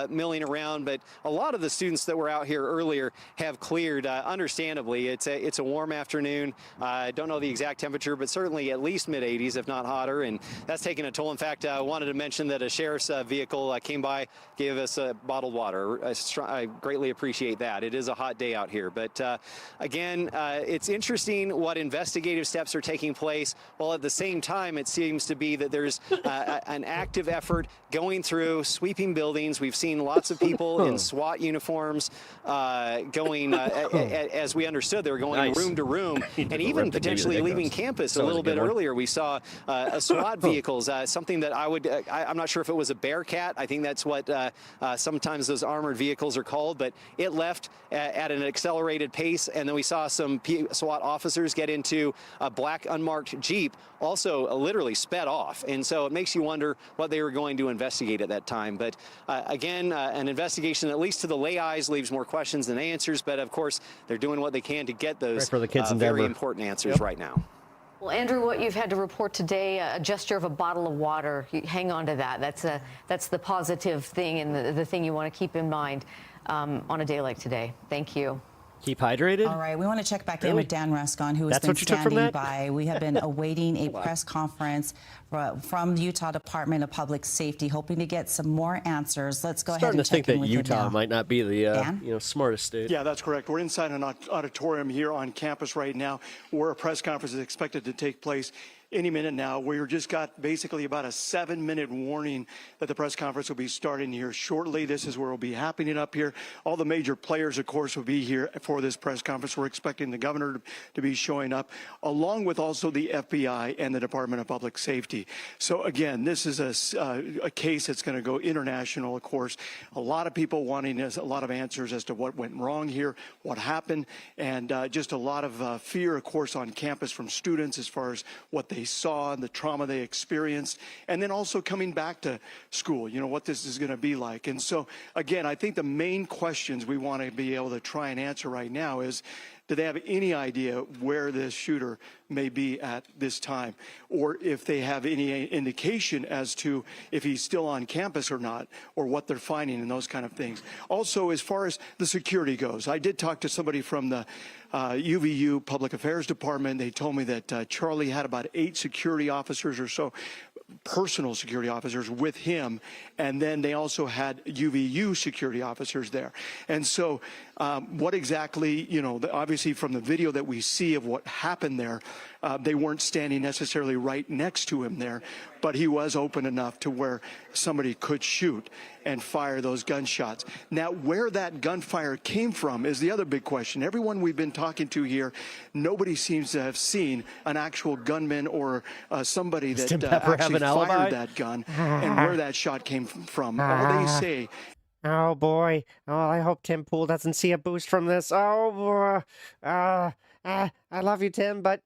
milling around, but a lot of the students that were out here earlier have cleared. Understandably, it's a warm afternoon. I don't know the exact temperature, but certainly at least mid-80s, if not hotter, and that's taking a toll. In fact, I wanted to mention that a sheriff's vehicle came by, gave us bottled water. I greatly appreciate that. It is a hot day out here, but again, it's interesting what investigative steps are taking place, while at the same time it seems to be that there's an active effort going through, sweeping buildings. We've seen lots of people in SWAT uniforms going, as we understood, they were going room to room, and even potentially leaving campus a little bit earlier. We saw SWAT vehicles, something that I'm not sure if it was a Bearcat. I think that's what sometimes those armored vehicles are called, but it left at an accelerated pace, and then we saw some SWAT officers get into a black unmarked Jeep, also literally sped off. And so it makes you wonder what they were going to investigate at that time. But again, an investigation, at least to the lay eyes, leaves more questions than answers. But of course, they're doing what they can to get those for the kids in very Denver. important answers right now. Well, Andrew, what you've had to report today, a gesture of a bottle of water, hang on to that. That's the positive thing and the thing you want to keep in mind on a day like today. Thank you. Keep hydrated? All right, we want to check back in with Dan Ruscon, who has been standing by. We have been awaiting a press conference from the Utah Department of Public Safety, hoping to get some more answers. Let's go ahead and check in with him now. Starting to think that Utah might not be the smartest state. Yeah, that's correct. We're inside an auditorium here on campus right now, where a press conference is expected to take place any minute now. We just got basically about a 7-minute warning that the press conference will be starting here shortly. This is where it will be happening up here. All the major players, of course, will be here for this press conference. We're expecting the governor to be showing up, along with also the FBI and the Department of Public Safety. So again, this is a case that's going to go international, of course. A lot of people wanting a lot of answers as to what went wrong here, what happened, and just a lot of fear, of course, on campus from students as far as what they saw and the trauma they experienced, and then also coming back to school, what this is going to be like. And so, again, I think the main questions we want to be able to try and answer right now is, do they have any idea where this shooter may be at this time? Or if they have any indication as to if he's still on campus or not, or what they're finding and those kind of things. Also, as far as the security goes, I did talk to somebody from the UVU Public Affairs Department. They told me that Charlie had about 8 security officers or so, personal security officers with him, and then they also had UVU security officers there. And so what exactly, obviously from the video that we see of what happened there, they weren't standing necessarily right next to him there, but he was open enough to where somebody could shoot and fire those gunshots. Now, where that gunfire came from is the other big question. Everyone we've been talking to here, nobody seems to have seen an actual gunman or somebody that actually fired that gun and where that shot came from. All they say. Oh boy! Oh, I hope Tim Pool doesn't see a boost from this. Oh boy! I love you, Tim, but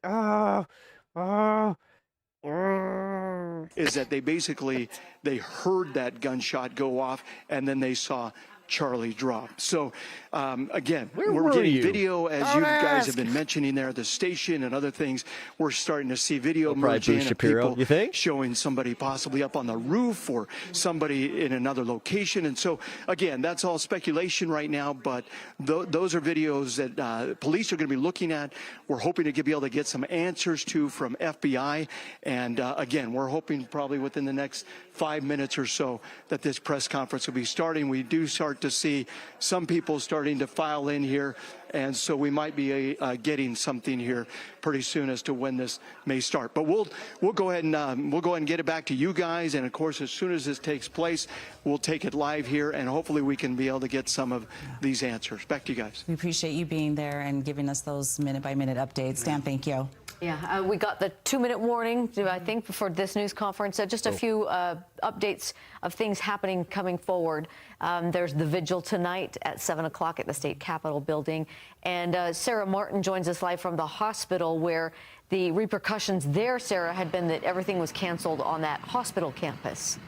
is that they heard that gunshot go off, and then they saw Charlie drop. So, again, we're getting video, as you guys have been mentioning there at the station and other things. We're starting to see video emerging of people showing somebody possibly up on the roof or somebody in another location. And so, again, that's all speculation right now, but those are videos that police are going to be looking at. We're hoping to be able to get some answers to from FBI. And, again, we're hoping probably within the next 5 minutes or so that this press conference will be starting. We do start to see some people starting to file in here, and so we might be getting something here pretty soon as to when this may start. But we'll go ahead and get it back to you guys, and of course, as soon as this takes place, we'll take it live here, and hopefully we can be able to get some of these answers. Back to you guys. We appreciate you being there and giving us those minute-by-minute updates. Dan, thank you. Yeah, we got the 2-minute warning, I think, for this news conference. Just a few updates of things happening coming forward. There's the vigil tonight at 7 o'clock at the State Capitol building. And Sarah Martin joins us live from the hospital, where the repercussions there, Sarah, had been that everything was canceled on that hospital campus.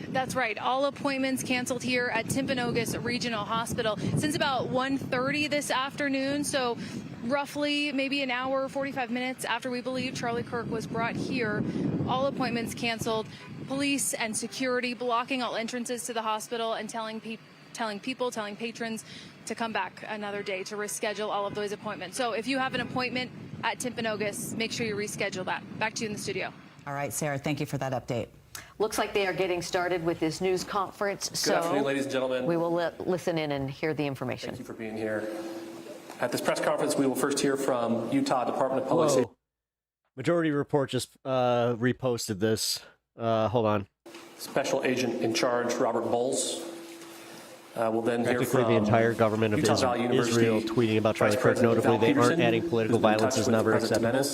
That's right. All appointments canceled here at Timpanogos Regional Hospital since about 1:30 this afternoon. So roughly maybe an hour, 45 minutes after we believe Charlie Kirk was brought here, all appointments canceled. Police and security blocking all entrances to the hospital and telling patrons to come back another day to reschedule all of those appointments. So if you have an appointment at Timpanogos, make sure you reschedule that. Back to you in the studio. All right, Sarah, thank you for that update. Looks like they are getting started with this news conference. Good afternoon, ladies and gentlemen. We will listen in and hear the information. Thank you for being here. At this press conference, we will first hear from Utah Department of Public Safety. Majority Report just reposted this. Hold on. Special Agent in Charge Robert Bowles. We'll then hear from the entire government of Israel tweeting about Charlie Kirk. Notably, they aren't adding political violence as never acceptable.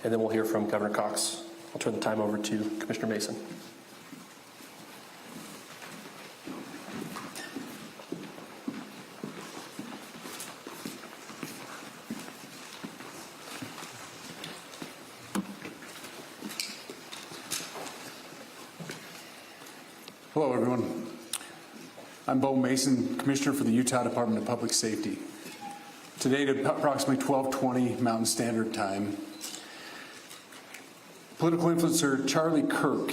and then we'll hear from Governor Cox. I'll turn the time over to Commissioner Mason. Hello, everyone. I'm Bo Mason, Commissioner for the Utah Department of Public Safety. Today at approximately 12:20 Mountain Standard Time, political influencer Charlie KIRK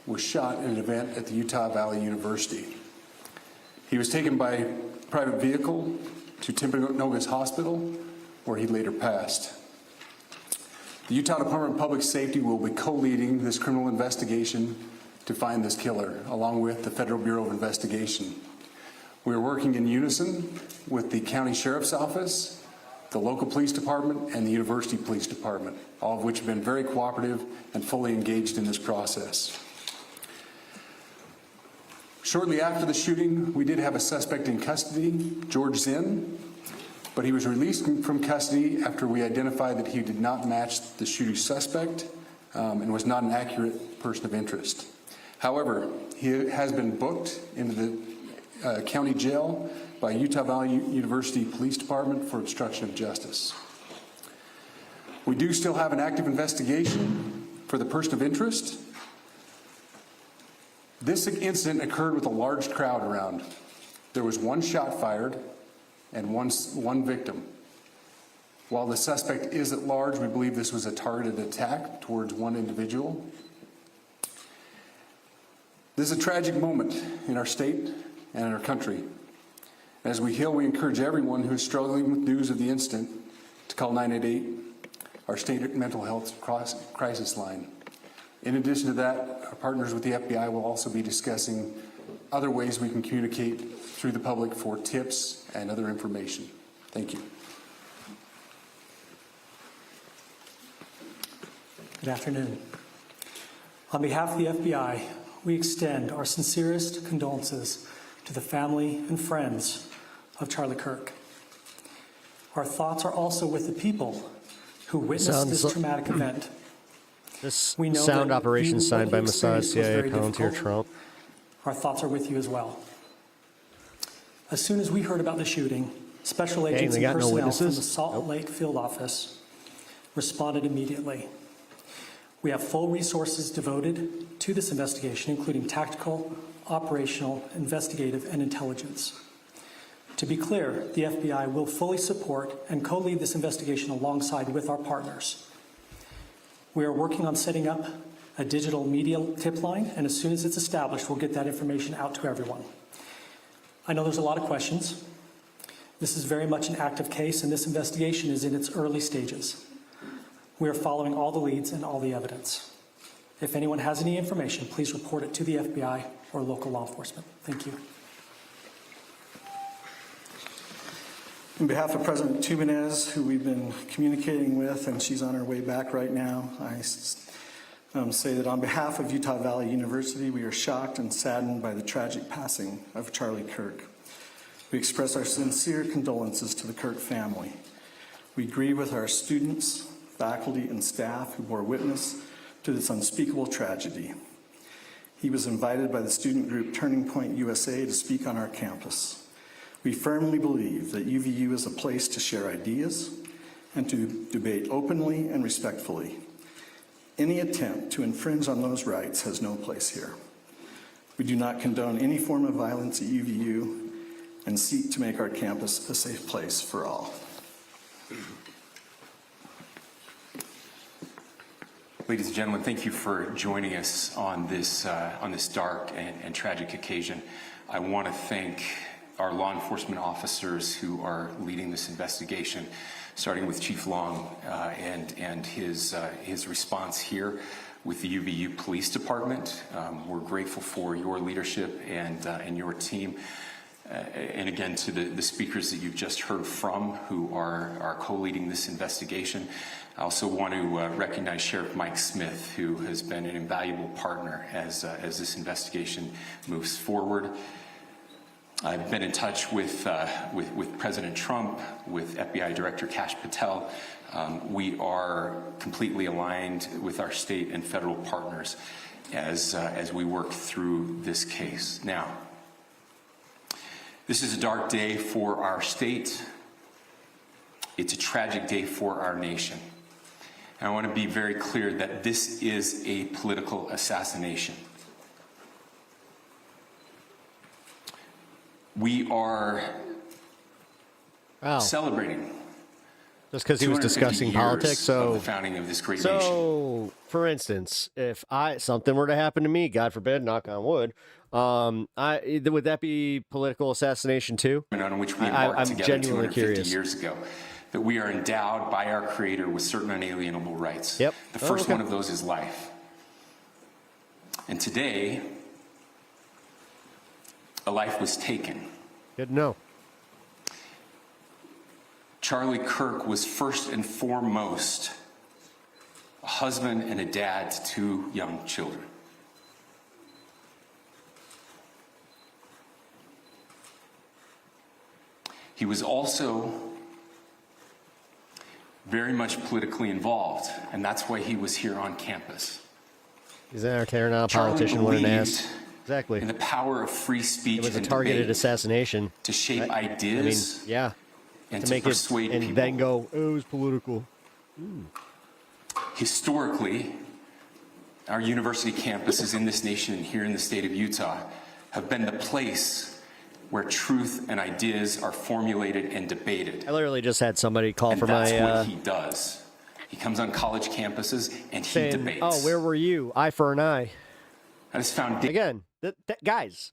was shot in an event at the Utah Valley University. He was taken by private vehicle to Timpanogos Hospital, where he later passed. The Utah Department of Public Safety will be co-leading this criminal investigation to find this killer, along with the Federal Bureau of Investigation. We are working in unison with the County Sheriff's Office, the local police department, and the University Police Department, all of which have been very cooperative and fully engaged in this process. Shortly after the shooting, we did have a suspect in custody, George Zinn, but he was released from custody after we identified that he did not match the shooting suspect and was not an accurate person of interest. However, he has been booked into the county jail by Utah Valley University Police Department for obstruction of justice. We do still have an active investigation for the person of interest. This incident occurred with a large crowd around. There was one shot fired and one victim. While the suspect is at large, we believe this was a targeted attack towards one individual. This is a tragic moment in our state and in our country. As we heal, we encourage everyone who is struggling with news of the incident to call 988, our state mental health crisis line. In addition to that, our partners with the FBI will also be discussing other ways we can communicate through the public for tips and other information. Thank you. Good afternoon. On behalf of the FBI, we extend our sincerest condolences to the family and friends of Charlie KIRK. Our thoughts are also with the people who witnessed this traumatic event. This sound operation signed by Mossad CIA Palantir Trump. Our thoughts are with you as well. As soon as we heard about the shooting, special agents and personnel from the Salt Lake field office responded immediately. We have full resources devoted to this investigation, including tactical, operational, investigative, and intelligence. To be clear, the FBI will fully support and co-lead this investigation alongside with our partners. We are working on setting up a digital media tip line, and as soon as it's established, we'll get that information out to everyone. I know there's a lot of questions. This is very much an active case, and this investigation is in its early stages. We are following all the leads and all the evidence. If anyone has any information, please report it to the FBI or local law enforcement. Thank you. On behalf of President Tubanez, who we've been communicating with, and she's on her way back right now, I say that on behalf of Utah Valley University, we are shocked and saddened by the tragic passing of Charlie KIRK. We express our sincere condolences to the KIRK family. We grieve with our students, faculty, and staff who bore witness to this unspeakable tragedy. He was invited by the student group Turning Point USA to speak on our campus. We firmly believe that UVU is a place to share ideas and to debate openly and respectfully. Any attempt to infringe on those rights has no place here. We do not condone any form of violence at UVU and seek to make our campus a safe place for all. Ladies and gentlemen, thank you for joining us on this dark and tragic occasion. I want to thank our law enforcement officers who are leading this investigation, starting with Chief Long and his response here with the UVU Police Department. We're grateful for your leadership and your team. And again, to the speakers that you've just heard from who are co-leading this investigation. I also want to recognize Sheriff Mike Smith, who has been an invaluable partner as this investigation moves forward. I've been in touch with President Trump, with FBI Director Kash Patel. We are completely aligned with our state and federal partners as we work through this case. Now, this is a dark day for our state. It's a tragic day for our nation. And I want to be very clear that this is a political assassination. We are celebrating just because he was discussing politics. So the founding of this great nation. So, for instance, if something were to happen to me, God forbid, knock on wood, would that be political assassination too? On which we embarked I'm together genuinely 250 curious. years ago, that we are endowed by our Creator with certain unalienable rights. Yep. The first one of those is life. And today, a life was taken. Good to know. Charlie Kirk was first and foremost a husband and a dad to 2 young children. He was also very much politically involved, and that's why he was here on campus. He's an entertainer, not a politician. What an ass. Exactly. In the power of free speech it was a and targeted debate assassination to shape right? ideas. I mean, yeah. And to to make persuade it and people. then go, oh, it was political. Historically, our university campuses in this nation and here in the state of Utah have been the place where truth and ideas are formulated and debated. I literally just had somebody call And for that's my what he does. He comes on college campuses and he saying, debates. oh, where were you? Eye for an eye. I just found again, guys,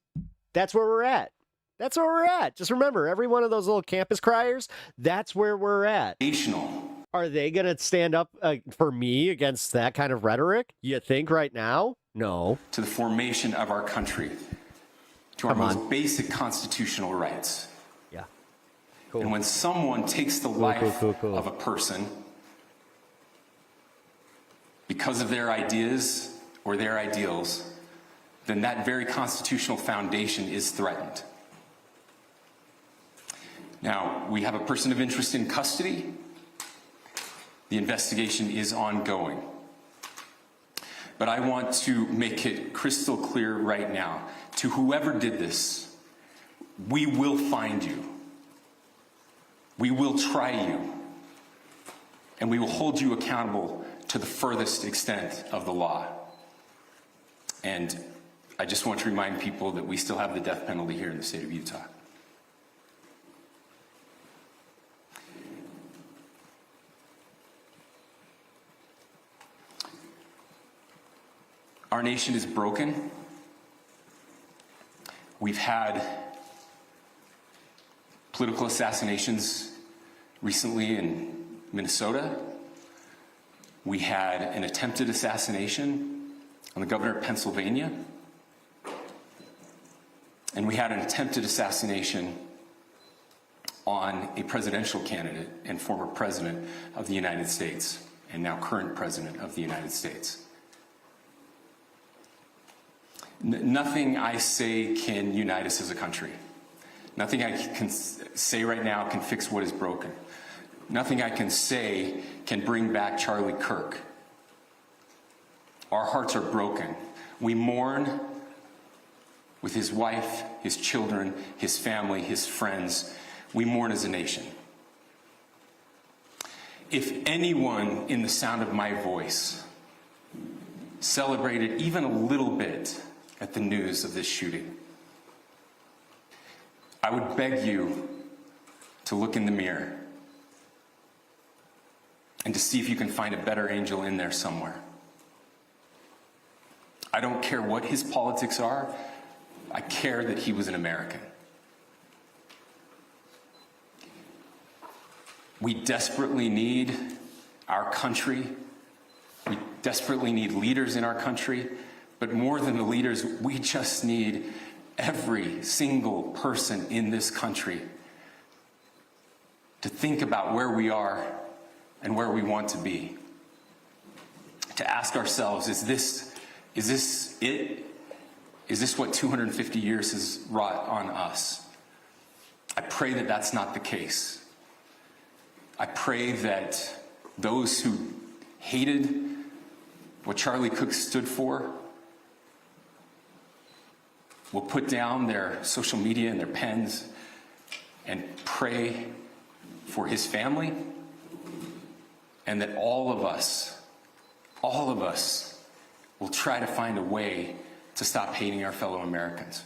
that's where we're at. That's where we're at. Just remember, every one of those little campus criers, that's where we're at. Are they going to stand up for me against that kind of rhetoric? You think right now? No. To the formation of our country, to our most basic constitutional rights. Yeah. Cool. And when someone takes the life of a person because of their ideas or their ideals, then that very constitutional foundation is threatened. Now, we have a person of interest in custody. The investigation is ongoing. But I want to make it crystal clear right now, to whoever did this, we will find you. We will try you. And we will hold you accountable to the furthest extent of the law. And I just want to remind people that we still have the death penalty here in the state of Utah. Our nation is broken. We've had political assassinations recently in Minnesota. We had an attempted assassination on the governor of Pennsylvania. And we had an attempted assassination on a presidential candidate and former president of the United States, and now current president of the United States. Nothing I say can unite us as a country. Nothing I can say right now can fix what is broken. Nothing I can say can bring back Charlie Kirk. Our hearts are broken. We mourn with his wife, his children, his family, his friends. We mourn as a nation. If anyone in the sound of my voice celebrated even a little bit at the news of this shooting, I would beg you to look in the mirror and to see if you can find a better angel in there somewhere. I don't care what his politics are. I care that he was an American. We desperately need our country. We desperately need leaders in our country. But more than the leaders, we just need every single person in this country to think about where we are and where we want to be. To ask ourselves, is this it? Is this what 250 years has wrought on us? I pray that that's not the case. I pray that those who hated what Charlie Kirk stood for will put down their social media and their pens and pray for his family, and that all of us will try to find a way to stop hating our fellow Americans.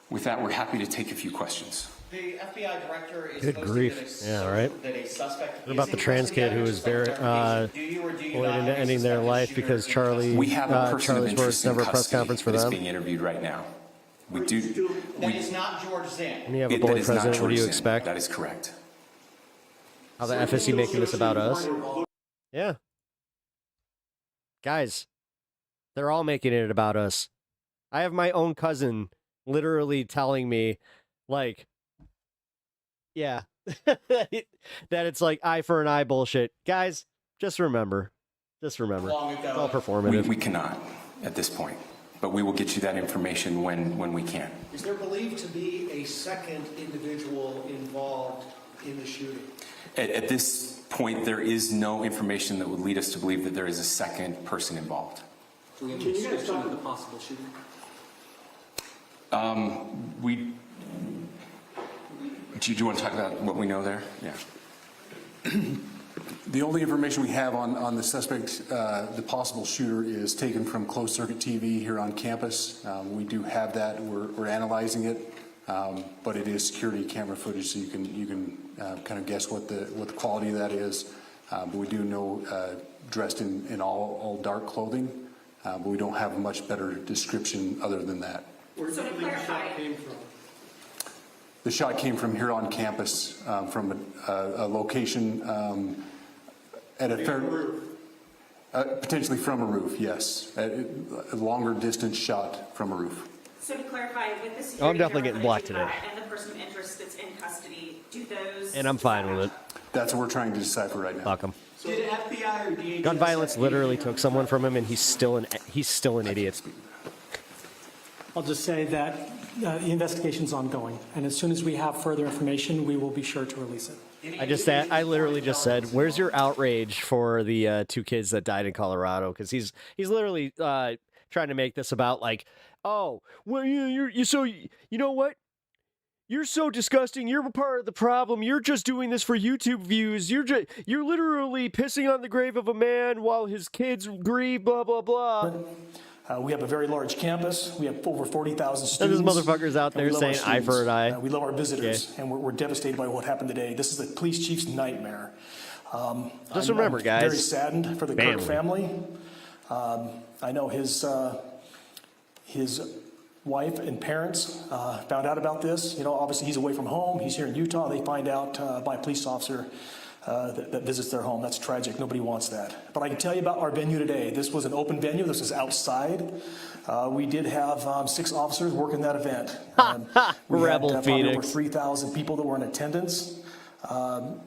With that, we're happy to take a few questions. The FBI director is Good grief. Yeah, right. that a suspect What about the trans kid who was very bullied into ending their life because We have a person of Charlie's words interest in never a press custody conference for that is them? being interviewed right now. We do. That is not George Zinn. When you have a That bully is not president, what do you George Zinn. expect? That is correct. How the F is he making this about us? Yeah. Guys, they're all making it about us. I have my own cousin literally telling me, like, yeah, that it's like eye for an eye bullshit. Guys, just remember. It's all performative. We cannot at this point, but we will get you that information when we can. Is there believed to be a second individual involved in the shooting? At this point, there is no information that would lead us to believe that there is a second person involved. Can you guys talk about the possible shooting? Do you want to talk about what we know there? Yeah. The only information we have on the suspect, the possible shooter, is taken from closed circuit TV here on campus. We do have that. We're analyzing it, but it is security camera footage, so you can kind of guess what the quality of that is. But we do know dressed in all dark clothing, but we don't have a much better description other than that. Where do you believe the shot came from? The shot came from here on campus, from a location at a fair, potentially from a roof, yes. A longer distance shot from a roof. So to clarify, with the security I'm definitely getting blocked today. and the person of interest that's in custody, do those... And I'm fine with it. That's what we're trying to decipher right now. Fuck him. Did FBI or DHS... Gun violence literally took someone from him, and he's still an idiot. I'll just say that the investigation's ongoing, and as soon as we have further information, we will be sure to release it. I literally just said, "Where's your outrage for the 2 kids that died in Colorado?" Because he's literally trying to make this about like, oh, well, you're so you know what? You're so disgusting. You're a part of the problem. You're just doing this for YouTube views. You're literally pissing on the grave of a man while his kids grieve. Blah blah blah. We have a very large campus. We have over 40,000 students. And there's motherfuckers out there saying eye for an eye. We love our visitors, and we're devastated by what happened today. This is the police chief's nightmare. Just remember, guys. Very saddened for the Kirk family. I know his wife and parents found out about this. You know, obviously he's away from home. He's here in Utah. They find out by a police officer that visits their home. That's tragic. Nobody wants that. But I can tell you about our venue today. This was an open venue. This is outside. We did have 6 officers working that event. We Rebel had Phoenix. over 3,000 people that were in attendance.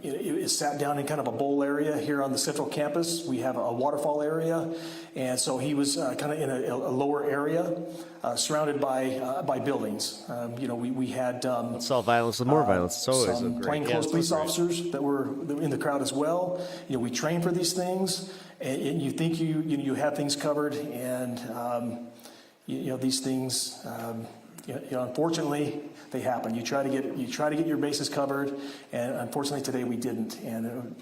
It sat down in kind of a bowl area here on the central campus. We have a waterfall area, and so he was kind of in a lower area, surrounded by buildings. We had saw violence with more violence. It's always some plainclothes police officers that were in the crowd as well. We train for these things, and you think you have things covered, and these things. Unfortunately, they happen. You try to get your bases covered, and unfortunately today we didn't. And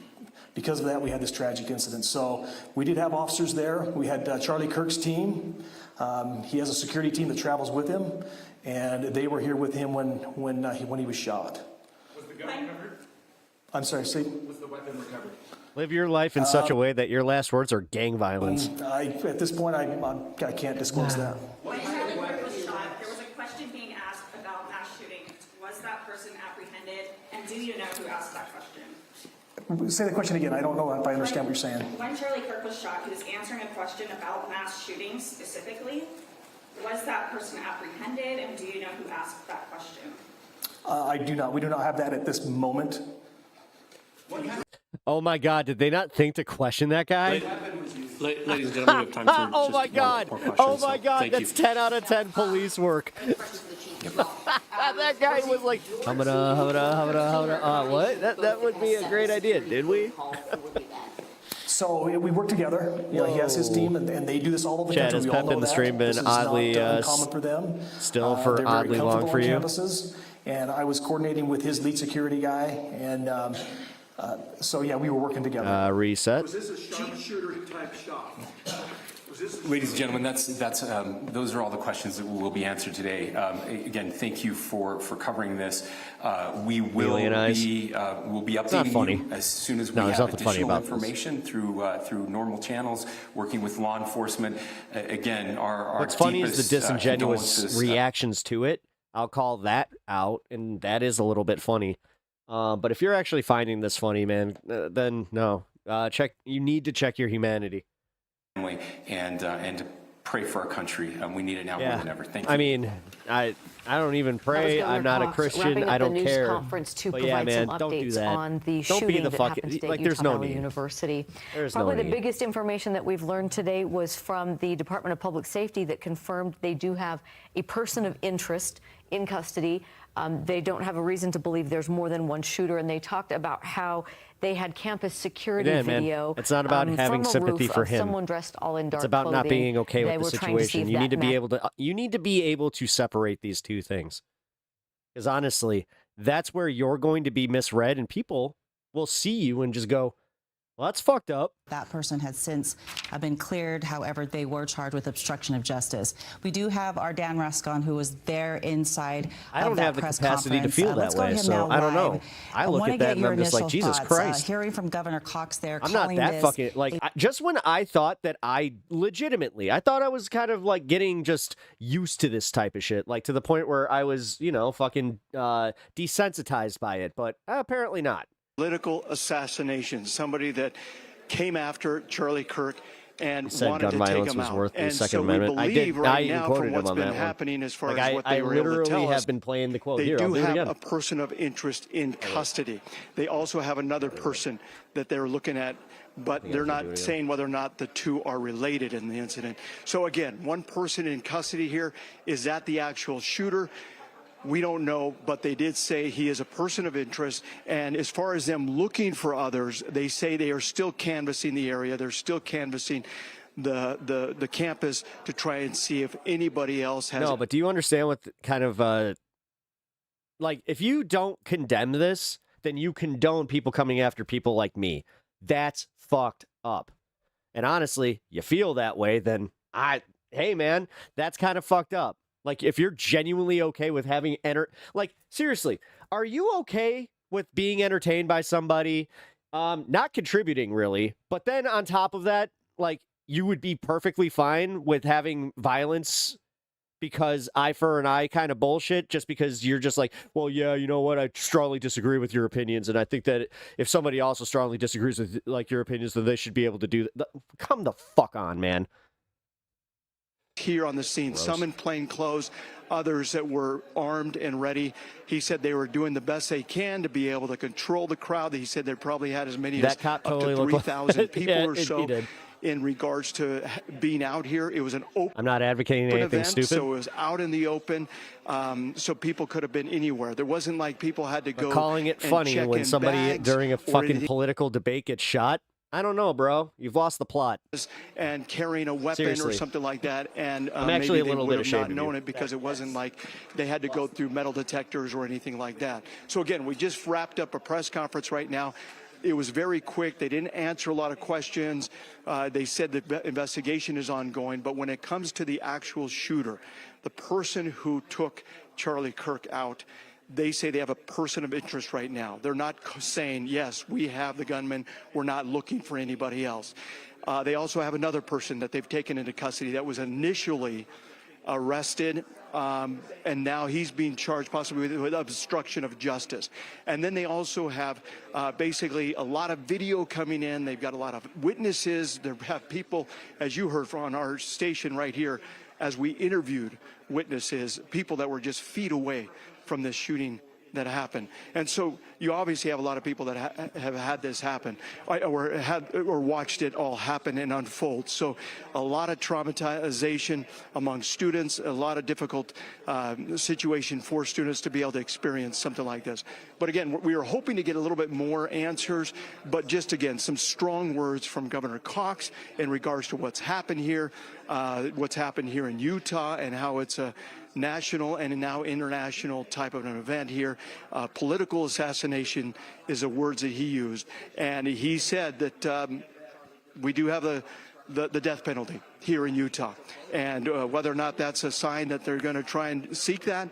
because of that, we had this tragic incident. So we did have officers there. We had Charlie Kirk's team. He has a security team that travels with him, and they were here with him when he was shot. Was the gun recovered? I'm sorry, Steve? Was the weapon recovered? Live your life in such a way that your last words are gang violence. At this point, I can't disclose that. When Charlie Kirk was shot, there was a question being asked about mass shooting. Was that person apprehended, and do you know who asked that question? Say the question again. I don't know if I understand what you're saying. When Charlie Kirk was shot, he was answering a question about mass shootings specifically. Was that person apprehended, and do you know who asked that question? I do not. We do not have that at this moment. Oh my God! Did they not think to question that guy? Ladies and gentlemen, we have time for oh my God! Oh my God! That's 10 out of 10 police work. Question to the chief. That guy was like, what? That would be a great idea, did we? So we work together. You know, he has his team, and they do this all over the Chad, country. has We Pep all know in the that. stream been This is oddly not uncommon for them. still for they're oddly very long comfortable for on you? campuses, and I was coordinating with his lead security guy, and so yeah, we were working together. Reset. Was this a sharpshooter type shot? Ladies and gentlemen, those are all the questions that will be answered today. Again, thank you for covering this. We will be updating you as soon as we have additional information through normal channels, working with law enforcement. Again, our what's funny is the disingenuous condolences, reactions to it. I'll call that out, and that is a little bit funny. But if you're actually finding this funny, man, then no. You need to check your humanity. And to pray for our country. We need it now more than ever. Thank you. I mean, I don't even pray. I'm not a Christian. I don't care. Conference to but provide yeah, man, some don't do updates that. on the don't shooting be the that fucking happened today at there's Utah no Valley need. University. There's Probably no the need. biggest information that we've learned today was from the Department of Public Safety that confirmed they do have a person of interest in custody. They don't have a reason to believe there's more than one shooter, and they talked about how they had campus security video. Man, it's not about having sympathy for him. Someone dressed all in dark It's about not being okay with the situation. You need to be able to. You need to be able to separate these two things, because honestly, that's where you're going to be misread, and people will see you and just go, "Well, that's fucked up." That person has since been cleared. However, they were charged with obstruction of justice. We do have our Dan Ruscon, who was there inside. I don't have the capacity to feel that way, so so I don't know. I look at that and I'm just like, Jesus Christ. Hearing from Governor Cox there, I'm not that fucking just when I thought that I thought I was kind of like getting just used to this type of shit, like to the point where I was, fucking desensitized by it, but apparently not. Political assassination, somebody that came after Charlie Kirk and said wanted gun to take violence him was out. worth the And Second so Amendment. we I believe did. right I even now quoted from him what's on been that one. happening as far Like, as what they I were able to literally tell us. have been playing the quote. They Here, do I'll do it have again. a person of interest in custody. They also have another person that they're looking at, but they're not saying whether or not the two are related in the incident. So again, one person in custody here. Is that the actual shooter? We don't know, but they did say he is a person of interest. And as far as them looking for others, they say they are still canvassing the area. They're still canvassing the campus to try and see if anybody else has. No, but do you understand what kind of like if you don't condemn this, then you condone people coming after people like me. That's fucked up. And honestly, you feel that way, then hey man, that's kind of fucked up. Like, if you're genuinely okay with having like, seriously, are you okay with being entertained by somebody, not contributing really, but then on top of that, like, you would be perfectly fine with having violence because eye for an eye kind of bullshit, just because you're just like, well, yeah, you know what, I strongly disagree with your opinions, and I think that if somebody also strongly disagrees with, like, your opinions, then they should be able to do that. Come the fuck on, man. Here on the scene, some in plain clothes, others that were armed and ready. He said they were doing the best they can to be able to control the crowd. He said they probably had as many as up to 3,000 people or so. In regards to being out here, it was an open. I'm not advocating anything event, stupid. So it was out in the open, so people could have been anywhere. There wasn't like people had to go. Calling it and funny check when in somebody bags during a or fucking anything. political debate gets shot. I don't know, bro. You've lost the plot. And carrying a weapon Seriously. or something like that, and I'm actually maybe a little they bit would have ashamed not of known you. it because it wasn't like they had to go through metal detectors or anything like that. So again, we just wrapped up a press conference right now. It was very quick. They didn't answer a lot of questions. They said the investigation is ongoing. But when it comes to the actual shooter, the person who took Charlie Kirk out, they say they have a person of interest right now. They're not saying, yes, we have the gunman. We're not looking for anybody else. They also have another person that they've taken into custody that was initially arrested, and now he's being charged possibly with obstruction of justice. And then they also have basically a lot of video coming in. They've got a lot of witnesses. They have people, as you heard from on our station right here, as we interviewed witnesses, people that were just feet away from this shooting that happened. And so you obviously have a lot of people that have had this happen or watched it all happen and unfold. So a lot of traumatization among students, a lot of difficult situation for students to be able to experience something like this. But again, we are hoping to get a little bit more answers, but just again, some strong words from Governor Cox in regards to what's happened here in Utah, and how it's a national and now international type of an event here. Political assassination is the words that he used. And he said that we do have the death penalty here in Utah. And whether or not that's a sign that they're going to try and seek that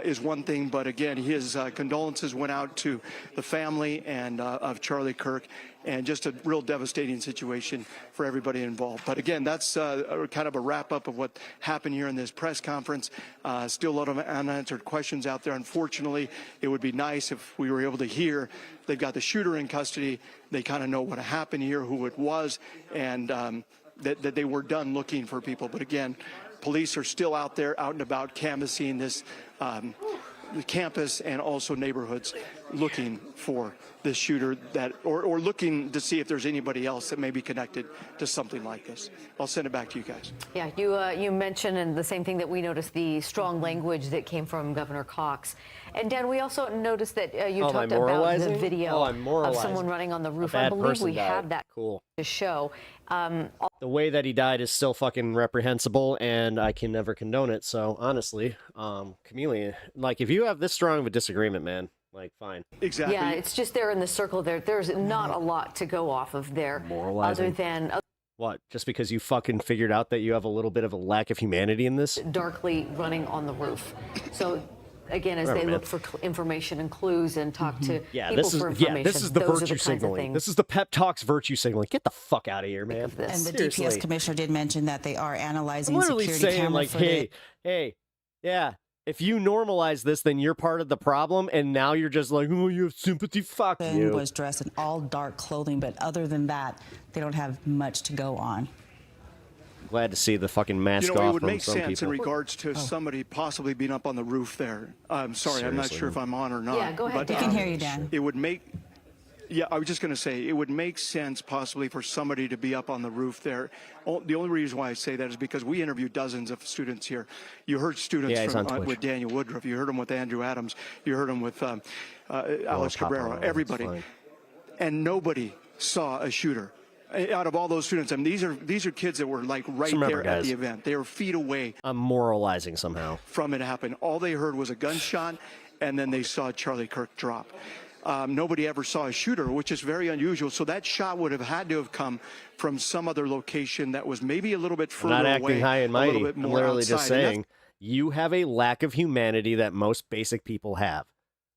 is one thing. But again, his condolences went out to the family and of Charlie Kirk, and just a real devastating situation for everybody involved. But again, that's kind of a wrap up of what happened here in this press conference. Still a lot of unanswered questions out there. Unfortunately, it would be nice if we were able to hear they've got the shooter in custody. They kind of know what happened here, who it was, and that they were done looking for people. But again, police are still out there, out and about, canvassing this the campus and also neighborhoods, looking for this shooter or looking to see if there's anybody else that may be connected to something like this. I'll send it back to you guys. Yeah, you mentioned, and the same thing that we noticed, the strong language that came from Governor Cox. And Dan, we also noticed that you talked about the video of someone running on the roof. I believe we have that to show. The way that he died is still fucking reprehensible, and I can never condone it. So honestly, Chameleon, like, if you have this strong of a disagreement, man, like, fine. Exactly. Yeah, it's just there in the circle there. There's not a lot to go off of there, Moralizing. other than What? Just because you fucking figured out that you have a little bit of a lack of humanity in this? darkly running on the roof. So again, as they look for information and clues and talk to people for information, this is the those are virtue kinds of signaling. things. This is the pep talks virtue signaling. Get the fuck out of here, man. And the Seriously. DPS commissioner did mention that they are analyzing I'm literally security saying, camera like, footage. hey, yeah. If you normalize this, then you're part of the problem, and now you're just like, oh, you have sympathy. Fuck you. Was dressed in all dark clothing, but other than that, they don't have much to go on. Glad to see the fucking mask You know, off it would from make some sense people. in regards to somebody possibly being up on the roof there. I'm sorry, I'm not Seriously, sure if I'm on or not. Yeah, go ahead, but, Dan. We can hear you, Dan. It would make, yeah, I was just going to say, it would make sense possibly for somebody to be up on the roof there. The only reason why I say that is because we interviewed dozens of students here. You heard students Yeah, he's on Twitch. with Daniel Woodruff. You heard them with Andrew Adams. You heard them with Alex Cabrera, everybody. And nobody saw a shooter. Out of all those students, I mean, these are kids that were like right Remember, there at guys, the event. They were feet away I'm moralizing somehow. from it happen. All they heard was a gunshot, and then they saw Charlie Kirk drop. Nobody ever saw a shooter, which is very unusual. So that shot would have had to have come from some other location that was maybe a little bit I'm further not away, acting high and a little mighty. bit I'm more literally outside. just And that's saying you have a lack of humanity that most basic people have.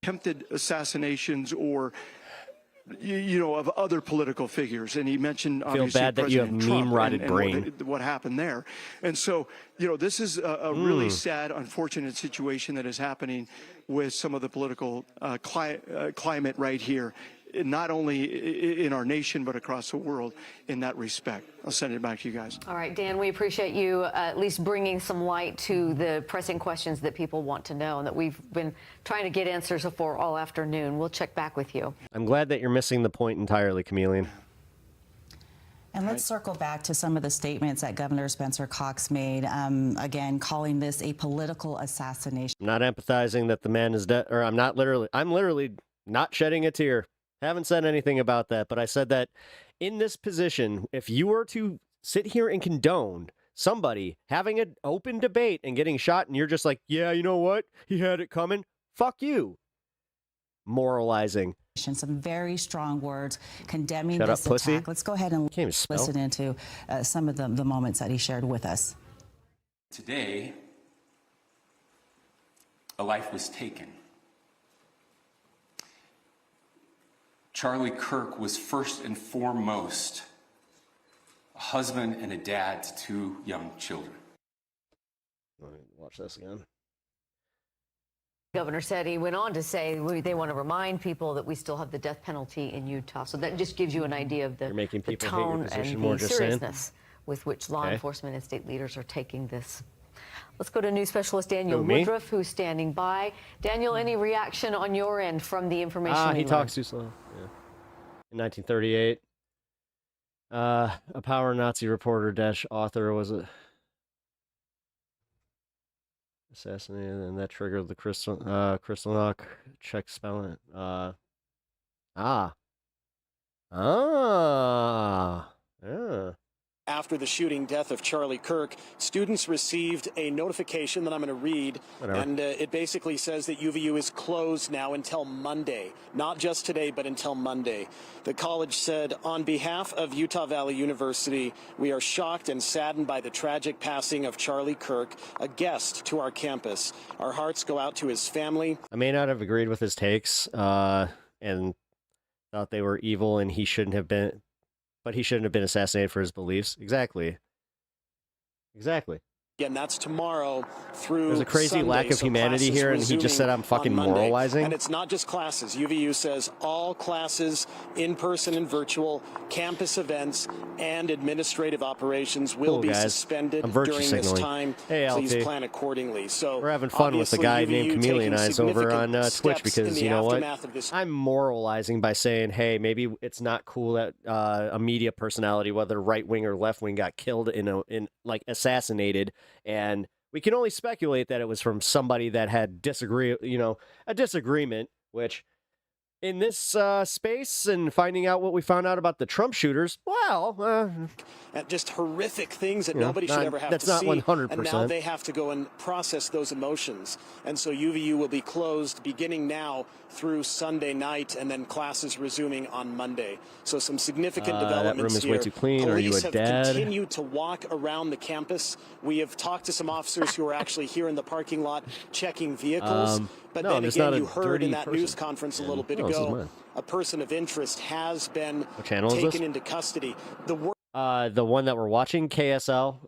attempted assassinations or you know, of other political figures. And he mentioned, obviously, bad that you have President Trump meme-rotted and brain. what happened there. And so, you know, this is a really sad, unfortunate situation that is happening with some of the political climate right here, not only in our nation, but across the world in that respect. I'll send it back to you guys. All right, Dan, we appreciate you at least bringing some light to the pressing questions that people want to know and that we've been trying to get answers for all afternoon. We'll check back with you. I'm glad that you're missing the point entirely, Chameleon. And let's circle back to some of the statements that Governor Spencer Cox made, again, calling this a political assassination. I'm not empathizing that the man is dead, or I'm literally not shedding a tear. Haven't said anything about that, but I said that in this position, if you were to sit here and condone somebody having an open debate and getting shot, and you're just like, yeah, you know what? He had it coming. Fuck you. Moralizing. Some very strong words condemning Shut this up, pussy. attack. Let's go ahead and listen into some of the moments that he shared with us. Today, a life was taken. Charlie Kirk was first and foremost a husband and a dad to two young children. Let me watch this again. Governor said, he went on to say they want to remind people that we still have the death penalty in Utah. So that just gives you an idea of the, You're making the people hate your tone position and more, the just saying. seriousness with which law enforcement and state leaders are taking this. Let's go to news specialist Daniel Who, me? Woodruff, who's standing by. Daniel, any reaction on your end from the information? He we talks learned? too slow. Yeah. In 1938, a power Nazi reporter dash author was assassinated, and that triggered the Kristallnacht check spelling. Yeah. After the shooting death of Charlie Kirk, students received a notification that I'm going to read, Whatever. and it basically says that UVU is closed now until Monday. Not just today, but until Monday. The college said, on behalf of Utah Valley University, we are shocked and saddened by the tragic passing of Charlie Kirk, a guest to our campus. Our hearts go out to his family. I may not have agreed with his takes, and thought they were evil, and he shouldn't have been. But he shouldn't have been assassinated for his beliefs. Exactly. And that's tomorrow through There's a crazy Sunday, lack of so humanity classes here, and he just said I'm resuming fucking on Monday. moralizing. And it's not just classes. UVU says all classes, in-person and virtual, campus events, and administrative operations will Cool, be guys. suspended I'm virtue during this signaling. time. Hey, Please LT. plan accordingly. So We're having fun with the obviously, guy UVU named Chameleon taking Eyes over on significant Twitch steps in because the you know what? aftermath of this. I'm moralizing by saying, hey, maybe it's not cool that a media personality, whether right wing or left wing, got killed in assassinated, and we can only speculate that it was from somebody that had a disagreement, which in this space and finding out what we found out about the Trump shooters, well, And just horrific things that You know, nobody should not- ever have that's to not see. 100%. And now they have to go and process those emotions. And so UVU will be closed beginning now through Sunday night, and then classes resuming on Monday. So some significant that developments room is here. way too clean. Are you Police a have dad? continued to walk around the campus. We have talked to some officers who are actually here in the parking lot checking vehicles. But no, then I'm just again, not a you heard dirty in that person. news conference a little bit No, this is ago, mine. a person of interest has been What channel is taken this? into custody. The one that we're watching, KSL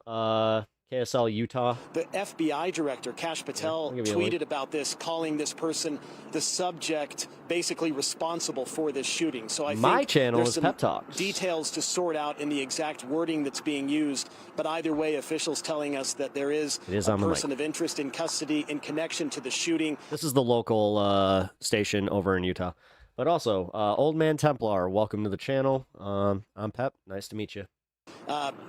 Utah. The FBI director, Kash Patel, give you a link. tweeted about this, calling this person the subject basically responsible for this shooting. So I My think channel there's is some Pep Talks. details to sort out in the exact wording that's being used. But either way, officials telling us that there is It is a on the mic. person of interest in custody in connection to the shooting. This is the local station over in Utah. But also, Old Man Templar, welcome to the channel. I'm Pep. Nice to meet you.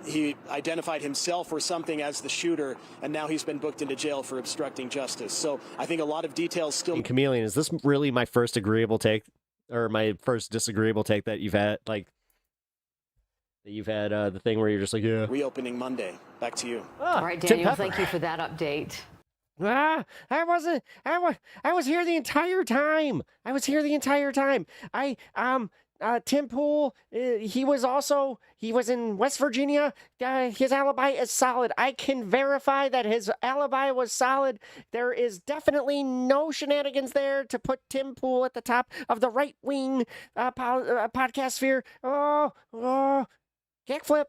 He identified himself or something as the shooter, and now he's been booked into jail for obstructing justice. So I think a lot of details still. And Chameleon, is this really my first agreeable take, or my first disagreeable take that you've had? Like, that you've had the thing where you're just like, yeah. Reopening Monday. Back to you. All right, Daniel, thank you for that update. I was here the entire time. Tim Pool, he was in West Virginia. His alibi is solid. I can verify that his alibi was solid. There is definitely no shenanigans there to put Tim Pool at the top of the right-wing podcast sphere. Kickflip.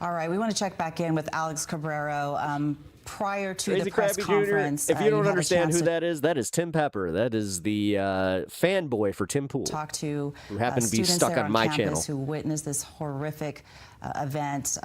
All right, we want to check back in with Alex Cabrero. Prior to Crazy the press Krabby conference, Jr. If you don't had a understand chance who that is Tim Pepper. That is the fanboy for Tim Pool. Talk to who happened to be students stuck there on my campus channel. who witnessed this horrific event.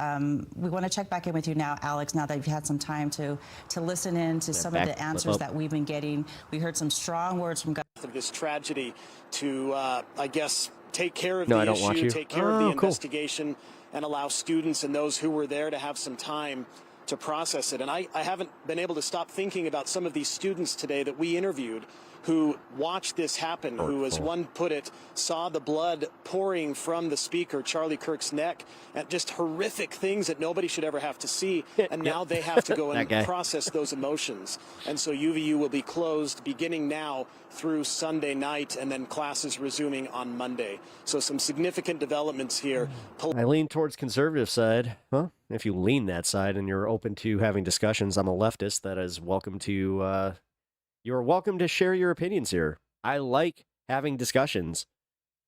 We want to check back in with you now, Alex, now that you've had some time to listen in to some of the answers that we've been getting. We heard some strong words from of this tragedy to, I guess, take care of No, the I don't want issue, you. take care of the Oh, cool. investigation, and allow students and those who were there to have some time to process it. And I haven't been able to stop thinking about some of these students today that we interviewed who watched this happen, who, as one put it, saw the blood pouring from the speaker, Charlie Kirk's neck, and just horrific things that nobody should ever have to see. And now they have to go and That guy. process those emotions. And so UVU will be closed beginning now through Sunday night, and then classes resuming on Monday. So some significant developments here. I lean towards conservative side. Well, if you lean that side and you're open to having discussions, I'm a leftist that is welcome to. You're welcome to share your opinions here. I like having discussions.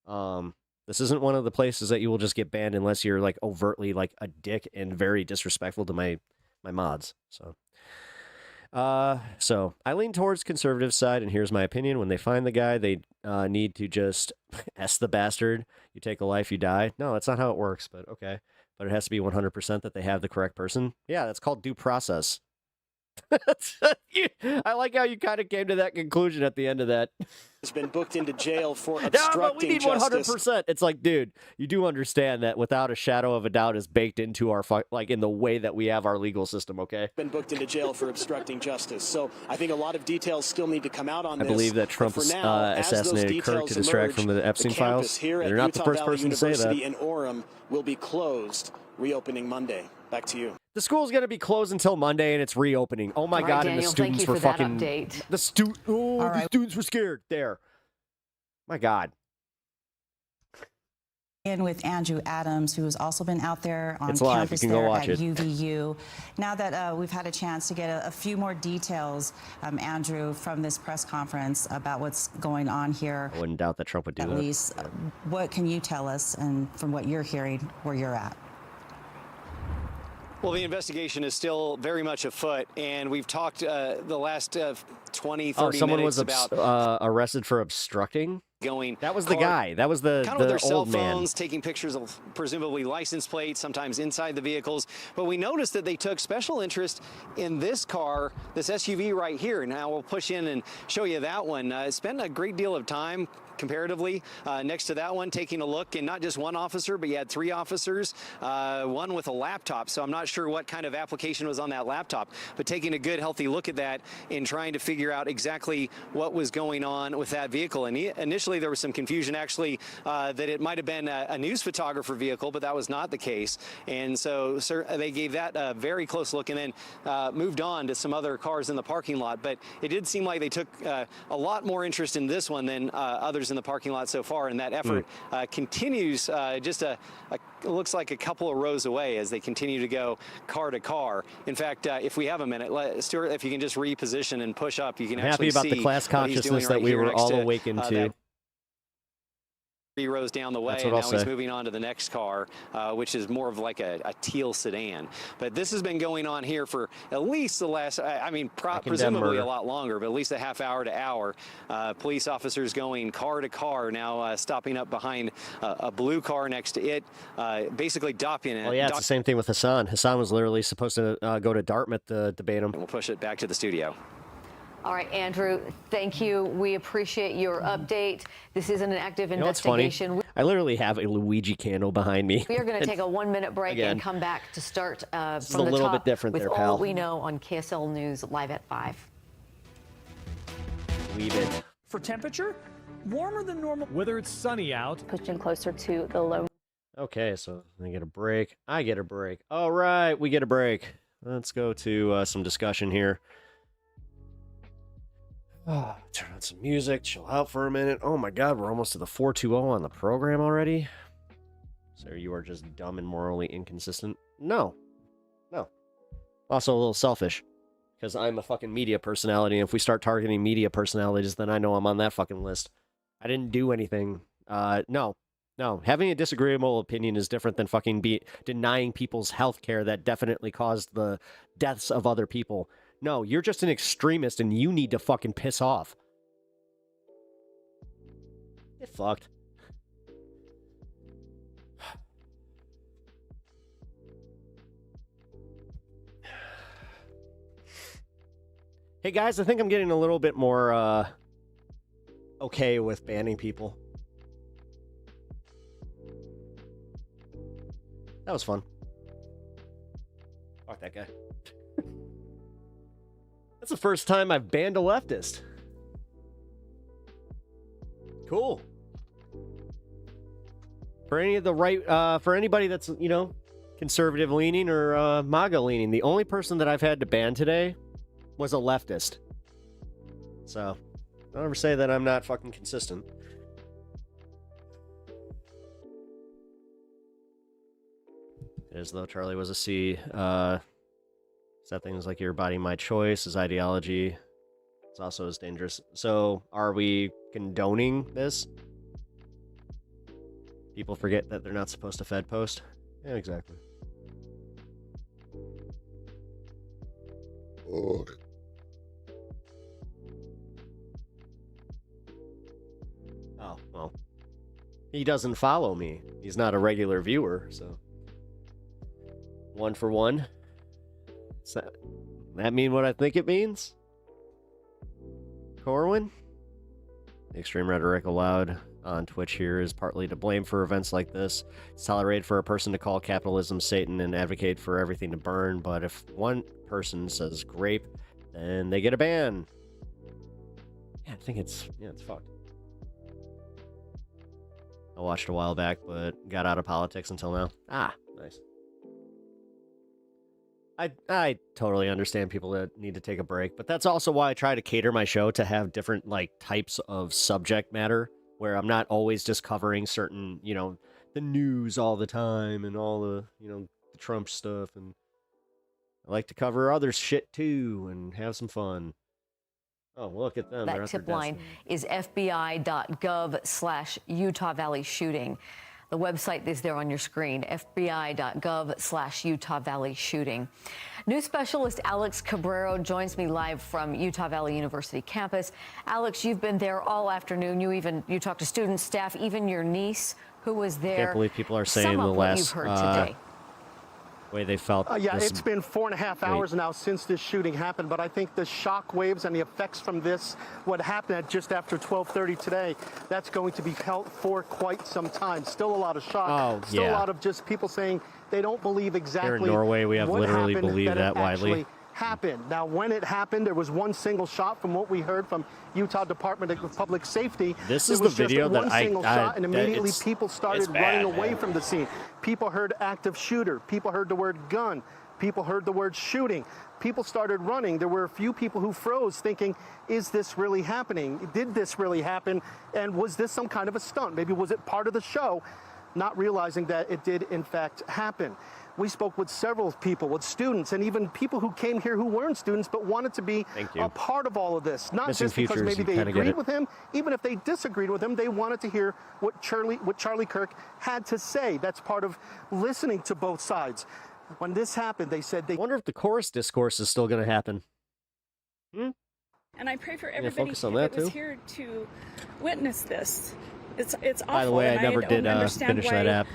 This isn't one of the places that you will just get banned unless you're like overtly like a dick and very disrespectful to my mods. So I lean towards conservative side, and here's my opinion. When they find the guy, they need to just S the bastard. You take a life, you die. No, that's not how it works, but okay. But it has to be 100% that they have the correct person. Yeah, that's called due process. I like how you kind of came to that conclusion at the end of that. Has been booked into jail for No, obstructing but we need justice. 100%. It's like, dude, you do understand that without a shadow of a doubt is baked into our, like, in the way that we have our legal system, okay? Been booked into jail for obstructing justice. So I think a lot of details still need to come out on I this. believe that Trump But for now, as those assassinated Kirk details to distract emerge, from the Epstein campus files. here You're at not the Utah first Valley person to say University that. in Orem will be closed, reopening Monday. Back to you. The school's going to be closed until Monday, and it's reopening. Oh, my All right, God, Daniel, and the students thank you were for that fucking... update. The students were scared. There. My God. In with Andrew Adams, who has also been out there on It's live. campus You can go there watch at it. UVU. Now that we've had a chance to get a few more details, Andrew, from this press conference about what's going on here, I wouldn't doubt that Trump would do at that. least, what can you tell us, and from what you're hearing, where you're at? Well, the investigation is still very much afoot, and we've talked the last 20, 30 someone minutes was about arrested for obstructing? going. That was the guy. That was the kind of with their cell old man. phones, taking pictures of presumably license plates, sometimes inside the vehicles. But we noticed that they took special interest in this car, this SUV right here. Now we'll push in and show you that one. Spent a great deal of time comparatively next to that one, taking a look, and not just one officer, but you had 3 officers, one with a laptop. So I'm not sure what kind of application was on that laptop, but taking a good, healthy look at that and trying to figure out exactly what was going on with that vehicle. And initially there was some confusion actually that it might have been a news photographer vehicle, but that was not the case. And so they gave that a very close look and then moved on to some other cars in the parking lot. But it did seem like they took a lot more interest in this one than others in the parking lot so far, and that effort continues just it looks like a couple of rows away as they continue to go car to car. In fact, if we have a minute, Stuart, if you can just reposition and push up, you can I'm actually happy about see the class what he's doing consciousness that right we here were next all to, awakened to. that 3 rows down the way, That's and what now I'll he's say. moving on to the next car, which is more of like a teal sedan. But this has been going on here for at least the last, I mean, presumably a lot longer, but at least a half hour to hour. Police officers going car to car, now stopping up behind a blue car next to it, basically documenting. Oh, yeah, it's the same thing with Hassan. Hassan was literally supposed to go to Dartmouth to debate him. We'll push it back to the studio. All right, Andrew, thank you. We appreciate your update. This is an active You know what's funny? investigation. I literally have a Luigi candle behind me. We are going to take a 1-minute break Again. and come back to start is from a the little top bit different with there, all pal. we know on KSL News live at 5. Leave it. For temperature, warmer than normal. Whether it's sunny out, pushing closer to the low. Okay, so I get a break. I get a break. All right, we get a break. Let's go to some discussion here. Turn on some music, chill out for a minute. Oh my God, we're almost to the 420 on the program already. So you are just dumb and morally inconsistent? No. Also a little selfish, because I'm a fucking media personality, and if we start targeting media personalities, then I know I'm on that fucking list. I didn't do anything. No. Having a disagreeable opinion is different than fucking denying people's health care that definitely caused the deaths of other people. No, you're just an extremist and you need to fucking piss off. Get fucked. Hey guys, I think I'm getting a little bit more okay with banning people. That was fun. Fuck that guy. That's the first time I've banned a leftist. Cool. For any of the right, for anybody that's, conservative leaning or MAGA leaning, the only person that I've had to ban today was a leftist. So, don't ever say that I'm not fucking consistent. As though Charlie was a C. Said things like your body, my choice, his ideology. It's also as dangerous. So, are we condoning this? People forget that they're not supposed to Fed post? Yeah, exactly. Oh. Oh, well. He doesn't follow me. He's not a regular viewer, so. 1 for 1. That mean what I think it means? Corwin? The extreme rhetoric allowed on Twitch here is partly to blame for events like this. It's tolerated for a person to call capitalism Satan and advocate for everything to burn, but if one person says grape, then they get a ban. Yeah, I think it's fucked. I watched a while back, but got out of politics until now. Ah, nice. I totally understand people that need to take a break, but that's also why I try to cater my show to have different like types of subject matter, where I'm not always just covering certain, the news all the time and all the, the Trump stuff, and I like to cover other shit too and have some fun. Oh, look at them. That tip line is fbi.gov/Utah Valley shooting. The website is there on your screen, fbi.gov/Utah Valley shooting. News specialist Alex Cabrero joins me live from Utah Valley University campus. Alex, you've been there all afternoon. You talked to students, staff, even your niece who was there. Can't believe people are saying the last you've heard today. Way they felt. Yeah, it's been 4.5 hours now since this shooting happened, but I think the shock waves and the effects from this, what happened at just after 12:30 today, that's going to be felt for quite some time. Still a lot of shock. Still a lot of just people saying they don't believe exactly. Here in Norway, we have what literally happened, believed that widely. Happened. Now, when it happened, there was one single shot from what we heard from Utah Department of Public Safety. This is the video that one single shot, and immediately people started running away from the scene. People heard active shooter. People heard the word gun. People heard the word shooting. People started running. There were a few people who froze thinking, is this really happening? Did this really happen? And was this some kind of a stunt? Maybe was it part of the show? Not realizing that it did, in fact, happen. We spoke with several people, with students, and even people who came here who weren't students but wanted to be a part of all of this. Not just because maybe they agreed with him, even if they disagreed with him, they wanted to hear what Charlie Kirk had to say. That's part of listening to both sides. When this happened, they said they... I wonder if the chorus discourse is still going to happen. And I pray for everybody on that that was too. here to witness this. It's awful. By the way, and I never did understand finish why that app.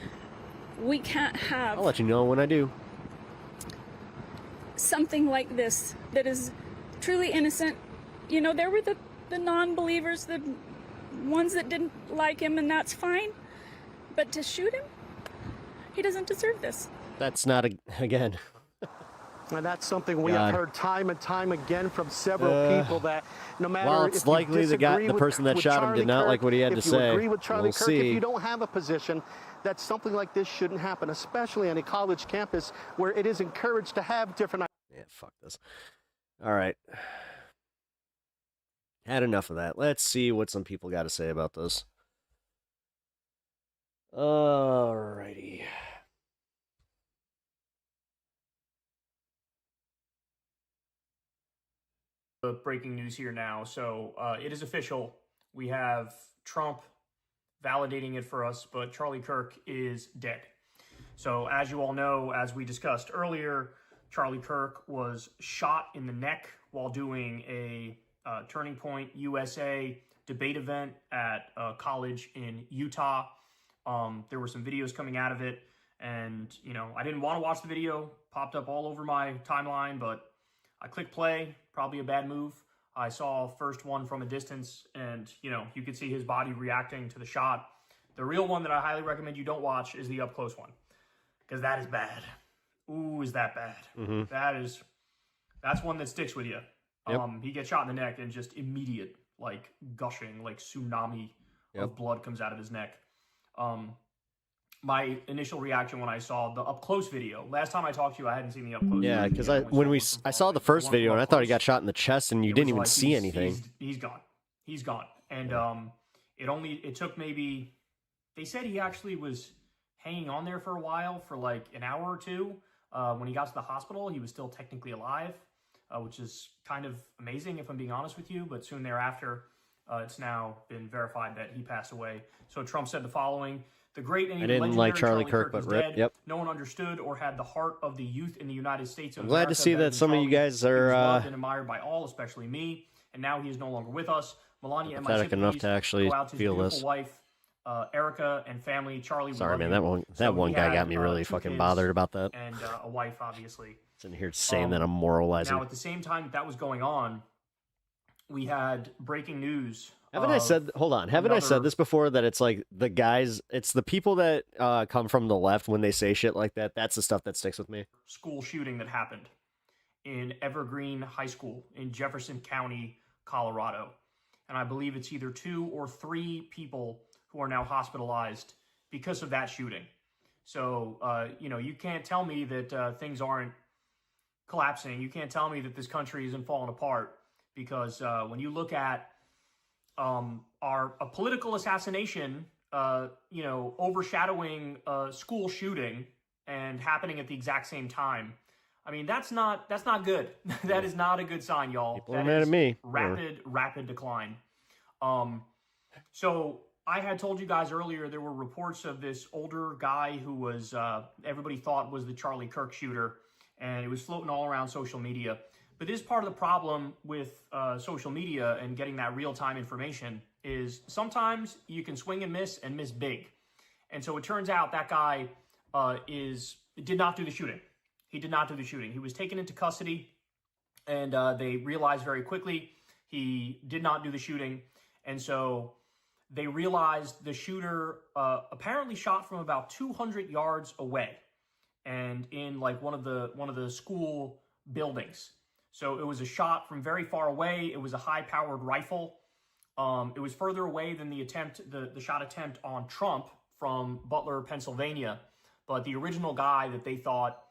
We can't have I'll let you know when I do. something like this that is truly innocent. You know, there were the non-believers, the ones that didn't like him, and that's fine. But to shoot him, he doesn't deserve this. That's not again. And that's something we have heard time and time again from several people, that no matter well, if it's you likely the person that shot him did not like what he had to say. If you agree with Charlie We'll Kirk, see. if you don't have a position, that something like this shouldn't happen, especially on a college campus where it is encouraged to have different... Yeah, fuck this. All right. Had enough of that. Let's see what some people got to say about this. Alrighty. Breaking news here now. So it is official. We have Trump validating it for us, but Charlie Kirk is dead. So as you all know, as we discussed earlier, Charlie Kirk was shot in the neck while doing a Turning Point USA debate event at a college in Utah. There were some videos coming out of it, and I didn't want to watch the video. Popped up all over my timeline, but I clicked play. Probably a bad move. I saw first one from a distance, and you could see his body reacting to the shot. The real one that I highly recommend you don't watch is the up close one, because that is bad. Ooh, is that bad? Mm-hmm. That's one that sticks with you. Yep. He gets shot in the neck and just immediate, like gushing, like tsunami of blood comes out of his neck. My initial reaction when I saw the up close video. Last time I talked to you, I hadn't seen the up close. Yeah, because I saw the first video and I thought he got shot in the chest, and you didn't even see anything. He's gone. He's gone. And it took maybe. They said he actually was hanging on there for a while, for like an hour or two. When he got to the hospital, he was still technically alive, which is kind of amazing if I'm being honest with you. But soon thereafter, it's now been verified that he passed away. So Trump said the following. The great and I didn't like Charlie Kirk, but is rip. dead. Yep. No one understood or had the heart of the youth in the United States. I'm glad to see that some of you guys are loved and admired by all, especially me. And now he is no longer with us. Melania and my pathetic enough sympathies to actually go out to his feel beautiful this. wife, Erica and family. Charlie, we Sorry, love man. you. That one he guy had, got me really 2 fucking kids bothered about that. and a wife, obviously. Sitting here saying that I'm moralizing. Now, at the same time that was going on, we had breaking news. Haven't I said? Hold on. Haven't I said this before? That it's like the guys. It's the people that come from the left when they say shit like that. That's the stuff that sticks with me. School shooting that happened in Evergreen High School in Jefferson County, Colorado. And I believe it's either 2 or 3 people who are now hospitalized because of that shooting. So, you know, you can't tell me that things aren't collapsing. You can't tell me that this country isn't falling apart, because when you look at a political assassination, you know, overshadowing a school shooting and happening at the exact same time, I mean, that's not good. That is not a good sign, y'all. People are mad at me. Rapid decline. So I had told you guys earlier there were reports of this older guy who was everybody thought was the Charlie Kirk shooter, and it was floating all around social media. But this is part of the problem with social media and getting that real-time information is sometimes you can swing and miss big. And so it turns out that guy did not do the shooting. He did not do the shooting. He was taken into custody, and they realized very quickly he did not do the shooting. And so they realized the shooter apparently shot from about 200 yards away, and in like one of the school buildings. So it was a shot from very far away. It was a high-powered rifle. It was further away than the shot attempt on Trump from Butler, Pennsylvania. But the original guy that they thought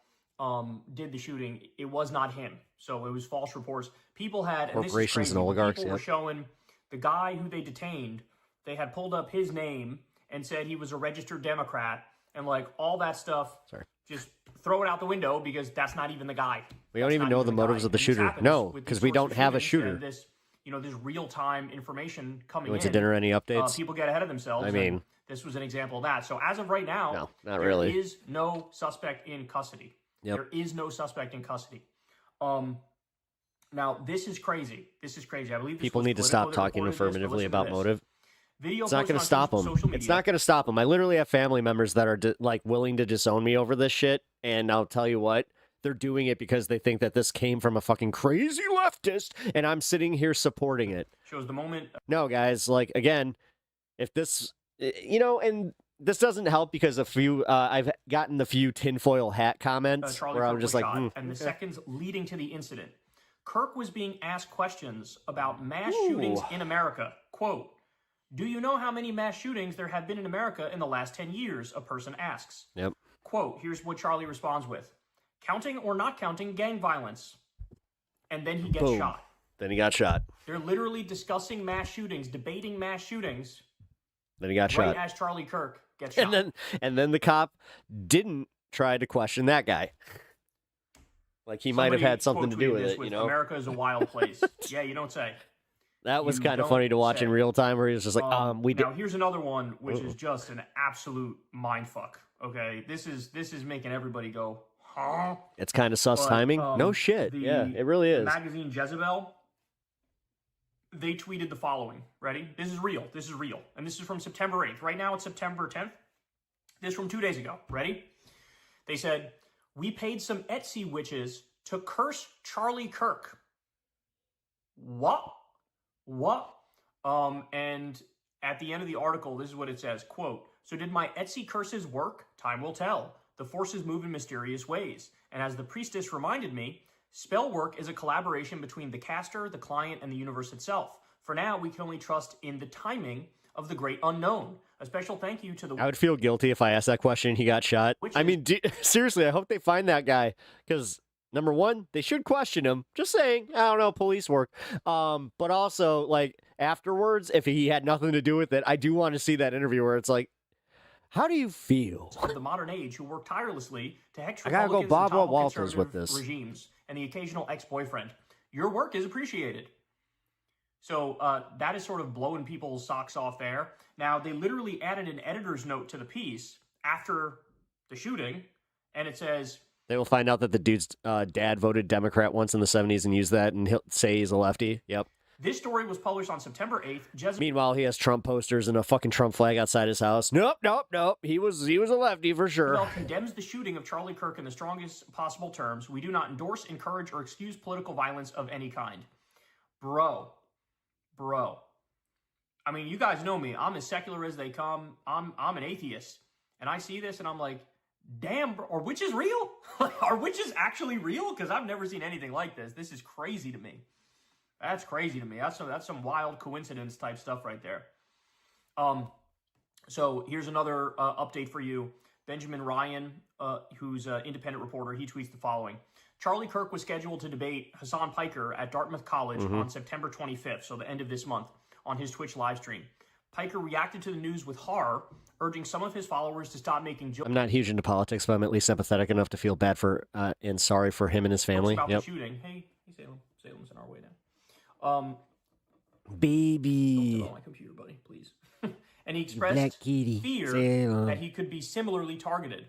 did the shooting, it was not him. So it was false reports. People had, and this is Corporations crazy, and oligarchs, people were showing the guy who they detained, they had pulled up his name and said he was a registered Democrat, and like all that stuff. Sorry. Just throw it out the window, because that's not even the guy. We don't even know the motives of the shooter. No, because we don't have a shooter. This, you know, this real-time information coming in. You went to dinner, any updates? People get ahead of themselves. I mean, and this was an example of that. So as of right now, no, not really. There is no suspect in custody. Yep. There is no suspect in custody. Now, this is crazy. This is crazy. I believe this people was need to stop Politico that talking reported this, but affirmatively listen to about this. motive. Video It's not going to posted stop on them. social media. It's not going to stop them. I literally have family members that are like willing to disown me over this shit, and I'll tell you what, they're doing it because they think that this came from a fucking crazy leftist, and I'm sitting here supporting it. Shows the moment. No, guys, like, again, if this, you know, and this doesn't help because I've gotten a few tinfoil hat comments Charlie where Kirk I'm just was like, shot, and the seconds leading to the incident, Kirk was being asked questions about mass shootings in America. Quote, "Do you know how many mass shootings there have been in America in the last 10 years?" a person asks. Yep. Quote, here's what Charlie responds with. "Counting or not counting gang violence." And then he gets Boom. shot. Then he got shot. They're literally discussing mass shootings, debating mass shootings. Then he got right shot. as Charlie Kirk gets shot. And then the cop didn't try to question that guy. Like he might have had something to do with it, you know? America is a wild place. Yeah, you don't say. That was You kind of don't funny to watch say. in real time, where he was just like, we did. Now here's another one, which is just an absolute mindfuck. Okay, this is making everybody go, huh? It's kind of sus timing. No shit. Yeah, it really is. The magazine Jezebel, they tweeted the following. Ready? This is real. This is real. And this is from September 8th. Right now it's September 10th. This is from 2 days ago. Ready? They said, "We paid some Etsy witches to curse Charlie Kirk." What? And at the end of the article, this is what it says. Quote, "So did my Etsy curses work? Time will tell. The forces move in mysterious ways. And as the priestess reminded me, spell work is a collaboration between the caster, the client, and the universe itself. For now, we can only trust in the timing of the great unknown. A special thank you to the..." I would feel guilty if I asked that question and he got shot. I mean, seriously, I hope they find that guy, because number one, they should question him. Just saying, I don't know, police work. But also, like, afterwards, if he had nothing to do with it, I do want to see that interview where it's like, how do you feel? Of the modern age who work tirelessly to hex I gotta go Republicans and Barbara topple Walters with conservative this. regimes and the occasional ex-boyfriend. Your work is appreciated. So that is sort of blowing people's socks off there. Now, they literally added an editor's note to the piece after the shooting, and it says, They will find out that the dude's dad voted Democrat once in the 70s and used that, and he'll say he's a lefty. Yep. This story was published on September 8th. Meanwhile, he has Trump posters and a fucking Trump flag outside his house. Nope. He was a lefty for sure. Jezebel condemns the shooting of Charlie Kirk in the strongest possible terms. We do not endorse, encourage, or excuse political violence of any kind. Bro. I mean, you guys know me. I'm as secular as they come. I'm an atheist. And I see this and I'm like, damn, bro, are witches real? Are witches actually real? Because I've never seen anything like this. This is crazy to me. That's crazy to me. That's some wild coincidence type stuff right there. So here's another update for you. Benjamin Ryan, who's an independent reporter, he tweets the following. Charlie Kirk was scheduled to debate Hassan Piker at Dartmouth College on September 25th, so the end of this month, on his Twitch live stream. Piker reacted to the news with horror, urging some of his followers to stop making jokes. I'm not huge into politics, but I'm at least empathetic enough to feel bad for and sorry for him and his family. About the shooting. Hey, Salem. Salem's in our way now. Baby. Don't get on my computer, buddy, please. And he expressed fear that he could be similarly targeted.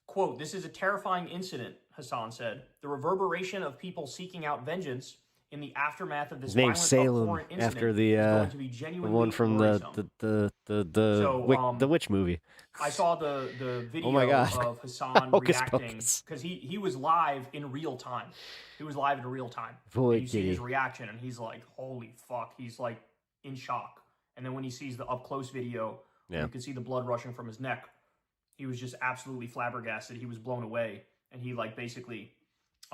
Quote, "This is a terrifying incident," Hassan said. "The reverberation of people seeking out vengeance in the aftermath of this His name's Salem, incident after is the going to be genuinely one from worrisome." the witch movie. I saw the video Oh my God. of Hassan Hocus reacting pocus. because he was live in real time. He was live in real time. Boy, And you see did his he. reaction, and he's like, "Holy fuck!" He's like in shock. And then when he sees the up close video, where Yeah. you can see the blood rushing from his neck, he was just absolutely flabbergasted. He was blown away, and he like basically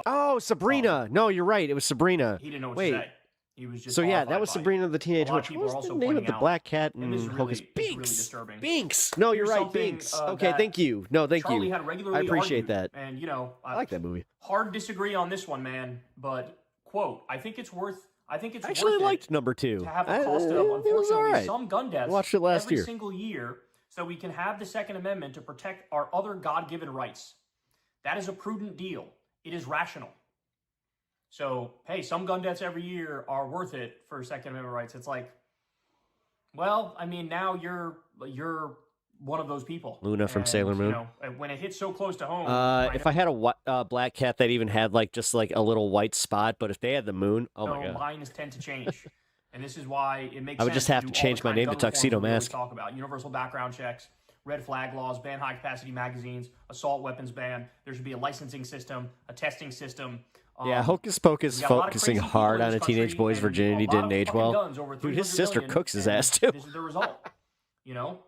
Oh, Sabrina. No, you're right. It was Sabrina. he didn't know what Wait. to say. He was just So yeah, horrified that was by it. Sabrina the Teenage A lot of Witch. people What are was the also name of pointing the out- black cat and and this is Hocus? really, it's really Binks. disturbing. Binks. No, you're Here's right. something, Binks. that Okay, thank you. No, thank Charlie you. had regularly I appreciate argued, that. And you know, I like that movie. hard disagree on this one, man. But quote, I think it's worth. I think it's I actually worth liked it number 2. to have the I- cost of, it was unfortunately, all right. some gun deaths Watched it last every year. single year, so we can have the Second Amendment to protect our other God-given rights. That is a prudent deal. It is rational. So, hey, some gun deaths every year are worth it for Second Amendment rights. It's like, well, I mean, now you're one of those people. Luna from Sailor Moon. You know, when it hits so close to home, If I had a black cat that even had like just like a little white spot, but if they had the moon, oh my god, minds tend to change, and this is why it makes. I would sense just have do to all change the my kind name of to gun Tuxedo reforms we always Mask. Talk about universal background checks, red flag laws, ban high capacity magazines, assault weapons ban. There should be a licensing system, a testing system. Yeah, Hocus Pocus we got a lot of focusing crazy hard people in on a this teenage country, boy's and virginity a lot didn't of age fucking well. guns, over Dude, his 300 sister million, cooks his and ass too. This is the result, you know,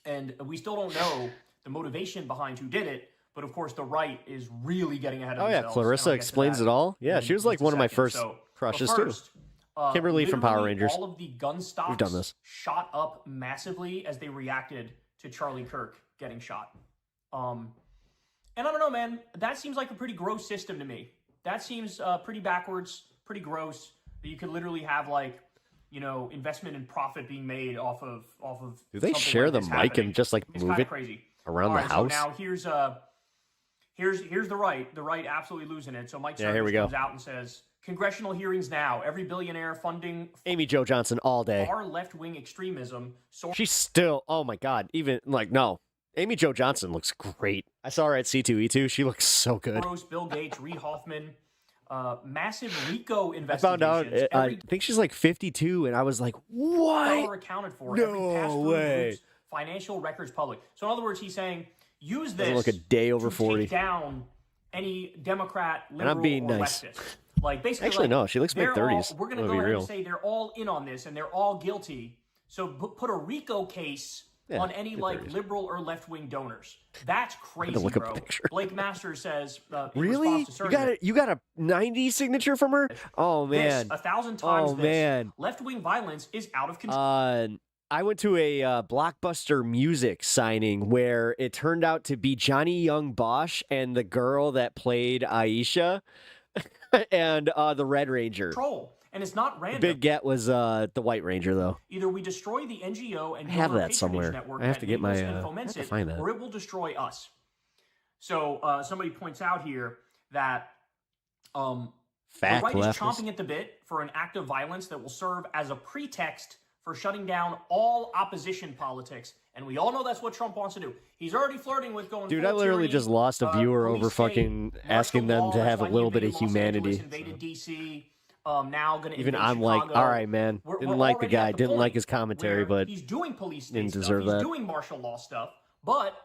and we still don't know the motivation behind who did it. But of course, the right is really getting ahead of Oh yeah, themselves. Clarissa and I'll get to explains that it all. Yeah, in she was like just a one of my second. first So, crushes but too. first, Kimberly from Power literally Rangers. All of the gun stocks We've done this. shot up massively as they reacted to Charlie Kirk getting shot. And I don't know, man. That seems like a pretty gross system to me. That seems pretty backwards, pretty gross. That you could literally have like, you know, investment and profit being made off of. Do they something share like the this mic happening. and just like It's move kinda it crazy. around All the right, house? So now here's the right. The right absolutely losing it. So Mike Yeah, here we go. comes out and says, "Congressional hearings now. Every billionaire funding Amy Jo Johnson all day. far left-wing extremism." She's still, oh my god, even like no. Amy Jo Johnson looks great. I saw her at C2E2. She looks so good. Soros, Bill Gates, Reid Hoffman, massive RICO I investigations. found out, I Every think she's like 52, and I was like, what? dollar accounted for. Every No pass-through way. group's financial records public. So in other words, he's saying, use this Doesn't look a day over to 40. take down any Democrat, liberal, I'm being or nice. leftist. Like basically, Actually, like, no, she looks they're mid-30s. all- We're going to I'm go gonna be ahead real. and say they're all in on this and they're all guilty. So put a RICO case Yeah, on any like mid-30s. liberal or left-wing donors. That's crazy, look up bro. the picture. Blake Masters says, in Really? response to You surgery, got a 90 signature from her? Oh man. This, 1,000 times Oh this. man. Left-wing violence is out of control. I went to a Blockbuster Music signing where it turned out to be Johnny Young Bosch and the girl that played Aisha and the Red Ranger. Control. And it's not The random. big get was the White Ranger though. Either we destroy the NGO and I have donor that patronage somewhere. network I have that to get my, enables and I foments have to it, find that. or it will destroy us. So somebody points out here that the Fact right is left. chomping at the bit for an act of violence that will serve as a pretext for shutting down all opposition politics. And we all know that's what Trump wants to do. He's already flirting with going Dude, full I literally tyranny, just lost a viewer police over state, fucking martial asking them law, to that's have a why he little bit of invaded Los Angeles, humanity. invaded DC. now going to Even I'm like, all right, man. Didn't like the guy. Didn't like his commentary, but he's doing police state didn't stuff. deserve He's that. doing martial law stuff, but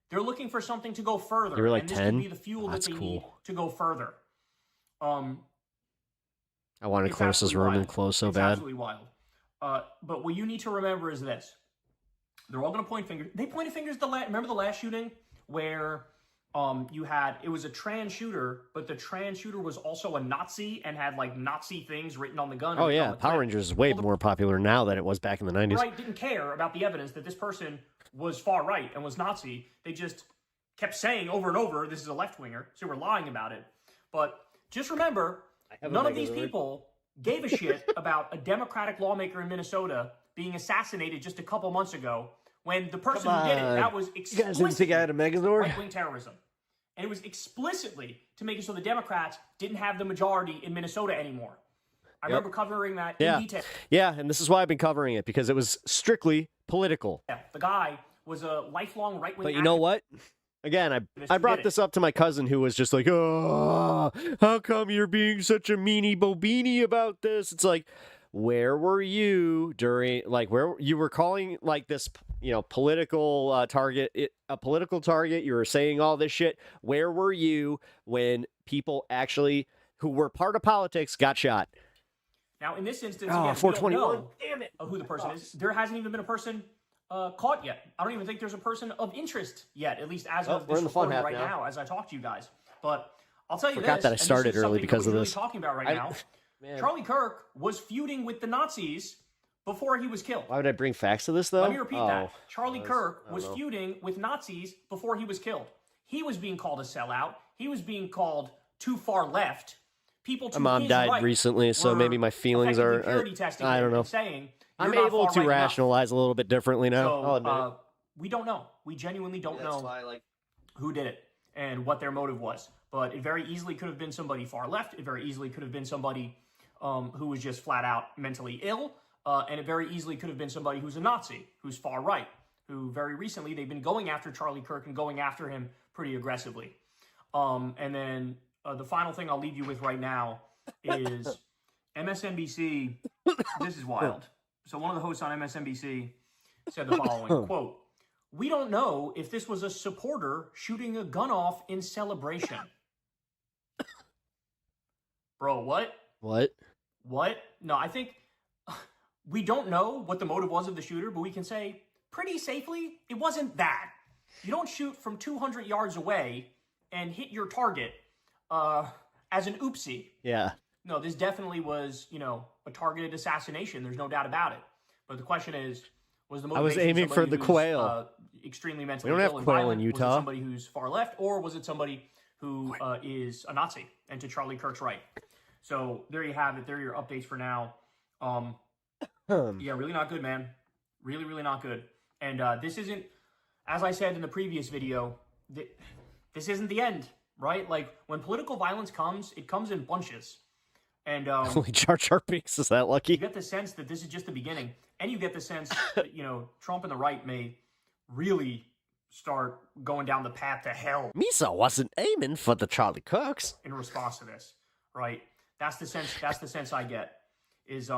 they're looking for something to go further. You were like and this 10? could be the fuel that they need to go further. I want to close this room and close so it's bad. Absolutely wild. But what you need to remember is this: they're all going to point fingers. They pointed fingers. Remember the last shooting where it was a trans shooter, but the trans shooter was also a Nazi and had like Nazi things written on the gun. Oh yeah, Power Rangers is way more popular now than it was back in the 90s. Right, didn't care about the evidence that this person was far right and was Nazi. They just kept saying over and over, this is a left-winger, so we're lying about it. But just remember, none of these people gave a shit about a Democratic lawmaker in Minnesota being assassinated just a couple months ago when the person who did it, that was You guys didn't think I had a Megazord? right-wing terrorism. And it was explicitly to make it so the Democrats didn't have the majority in Minnesota anymore. I remember covering that in detail. Yeah, and this is why I've been covering it, because it was strictly political. Yeah, the guy was a lifelong right-wing But you know what? Again, I brought this up to my cousin who was just like, oh, how come you're being such a meanie bobini about this? It's like, where were you during, like, where you were calling, like, this, you know, political target, a political target? You were saying all this shit. Where were you when people actually, who were part of politics, got shot? Now, in this instance, Oh, again, 421. we don't know who the person is. There hasn't even been a person caught yet. I don't even think there's a person of interest yet, at least as of we're this in the fun recording half right now. now, as I talk to you guys. But I'll tell you Forgot this, that I and this started is early something because that of we're this. really talking about right now. Man. Charlie Kirk was feuding with the Nazis before he was killed. Why would I bring facts to this, though? Let me repeat that. Oh, Charlie I Kirk don't was know. feuding with Nazis before he was killed. He was being called a sellout. He was being called too far left. People to My mom his died right recently, so were maybe my feelings are, effectively purity testing I him don't know. and saying, I'm "You're not able far to right enough." rationalize a little bit differently now. I'll admit it. So we don't know. We genuinely don't know who did it and what their motive was. But it very easily could have been somebody far left. It very easily could have been somebody who was just flat out mentally ill. And it very easily could have been somebody who's a Nazi, who's far right, who very recently they've been going after Charlie Kirk and going after him pretty aggressively. And then the final thing I'll leave you with right now is MSNBC. This is wild. So one of the hosts on MSNBC said the following, quote, "We don't know if this was a supporter shooting a gun off in celebration." Bro, what? What? What? No, I think we don't know what the motive was of the shooter, but we can say pretty safely it wasn't that. You don't shoot from 200 yards away and hit your target as an oopsie. Yeah. No, this definitely was, you know, a targeted assassination. There's no doubt about it. But the question is, was the I was motivation aiming for somebody the who's, quail. Extremely mentally We don't have ill and quail violent? in Was it Utah. somebody who's far left, or was it somebody who is a Nazi and to Charlie Kirk's right? So there you have it. There are your updates for now. Yeah, really not good, man. Really, really not good. And this isn't, as I said in the previous video, this isn't the end, right? Like, when political violence comes, it comes in bunches. And Only Jar Jar Binks is that lucky. you get the sense that this is just the beginning. And you get the sense that, you know, Trump and the right may really start going down the path to hell Misa wasn't aiming for the Charlie Kirks. in response to this, right? That's the sense I get. Is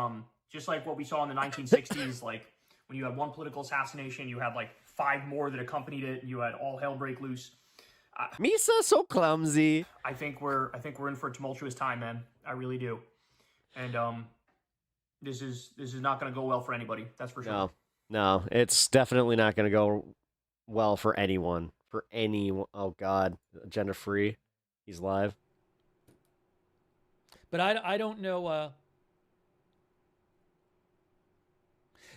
just like what we saw in the 1960s, like when you had one political assassination, you had like 5 more that accompanied it, and you had all hell break loose. Misa so clumsy. I think we're in for a tumultuous time, man. I really do. And this is not going to go well for anybody. That's for sure. No, it's definitely not going to go well for anyone. For anyone. Oh, God. Agenda free. He's live. But I don't know.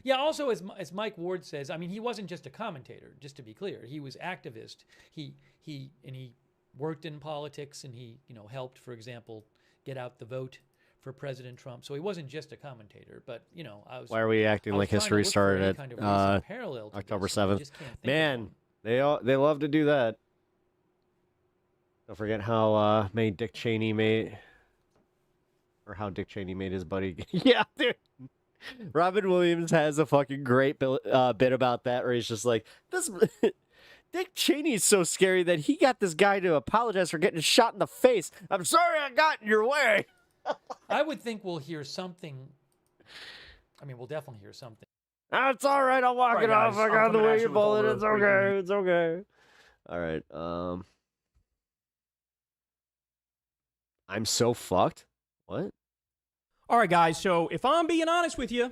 Yeah, also, as Mike Ward says, I mean, he wasn't just a commentator, just to be clear. He was activist. He worked in politics, and he, you know, helped, for example, get out the vote for President Trump. So he wasn't just a commentator, but, you know, Why are we acting like history started at October 7th? Man, they love to do that. Don't forget how Dick Cheney made his buddy. Yeah, dude. Robin Williams has a fucking great bit about that, where he's just like, this Dick Cheney's so scary that he got this guy to apologize for getting shot in the face. I'm sorry I got in your way. I would think we'll hear something. I mean, we'll definitely hear something. It's all right. I'll walk All right, it off. guys, I got I'm the coming way at you you with all bullet. the It's breaking okay. news. It's okay. All right. I'm so fucked. What? All right, guys. So if I'm being honest with you,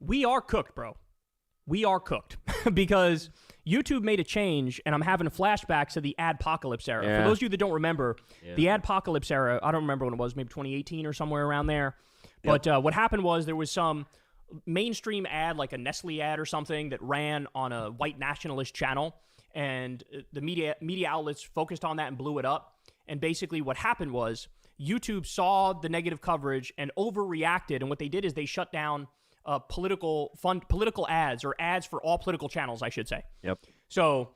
we are cooked, bro. We are cooked because YouTube made a change, and I'm having flashbacks to the adpocalypse era. Yeah. For those of you that don't remember, Yeah. the adpocalypse era, I don't remember when it was, maybe 2018 or somewhere around there. But what happened was there was some mainstream ad, like a Nestle ad or something, that ran on a white nationalist channel, and the media outlets focused on that and blew it up. And basically what happened was YouTube saw the negative coverage and overreacted, and what they did is they shut down political ads, or ads for all political channels, I should say. Yep. So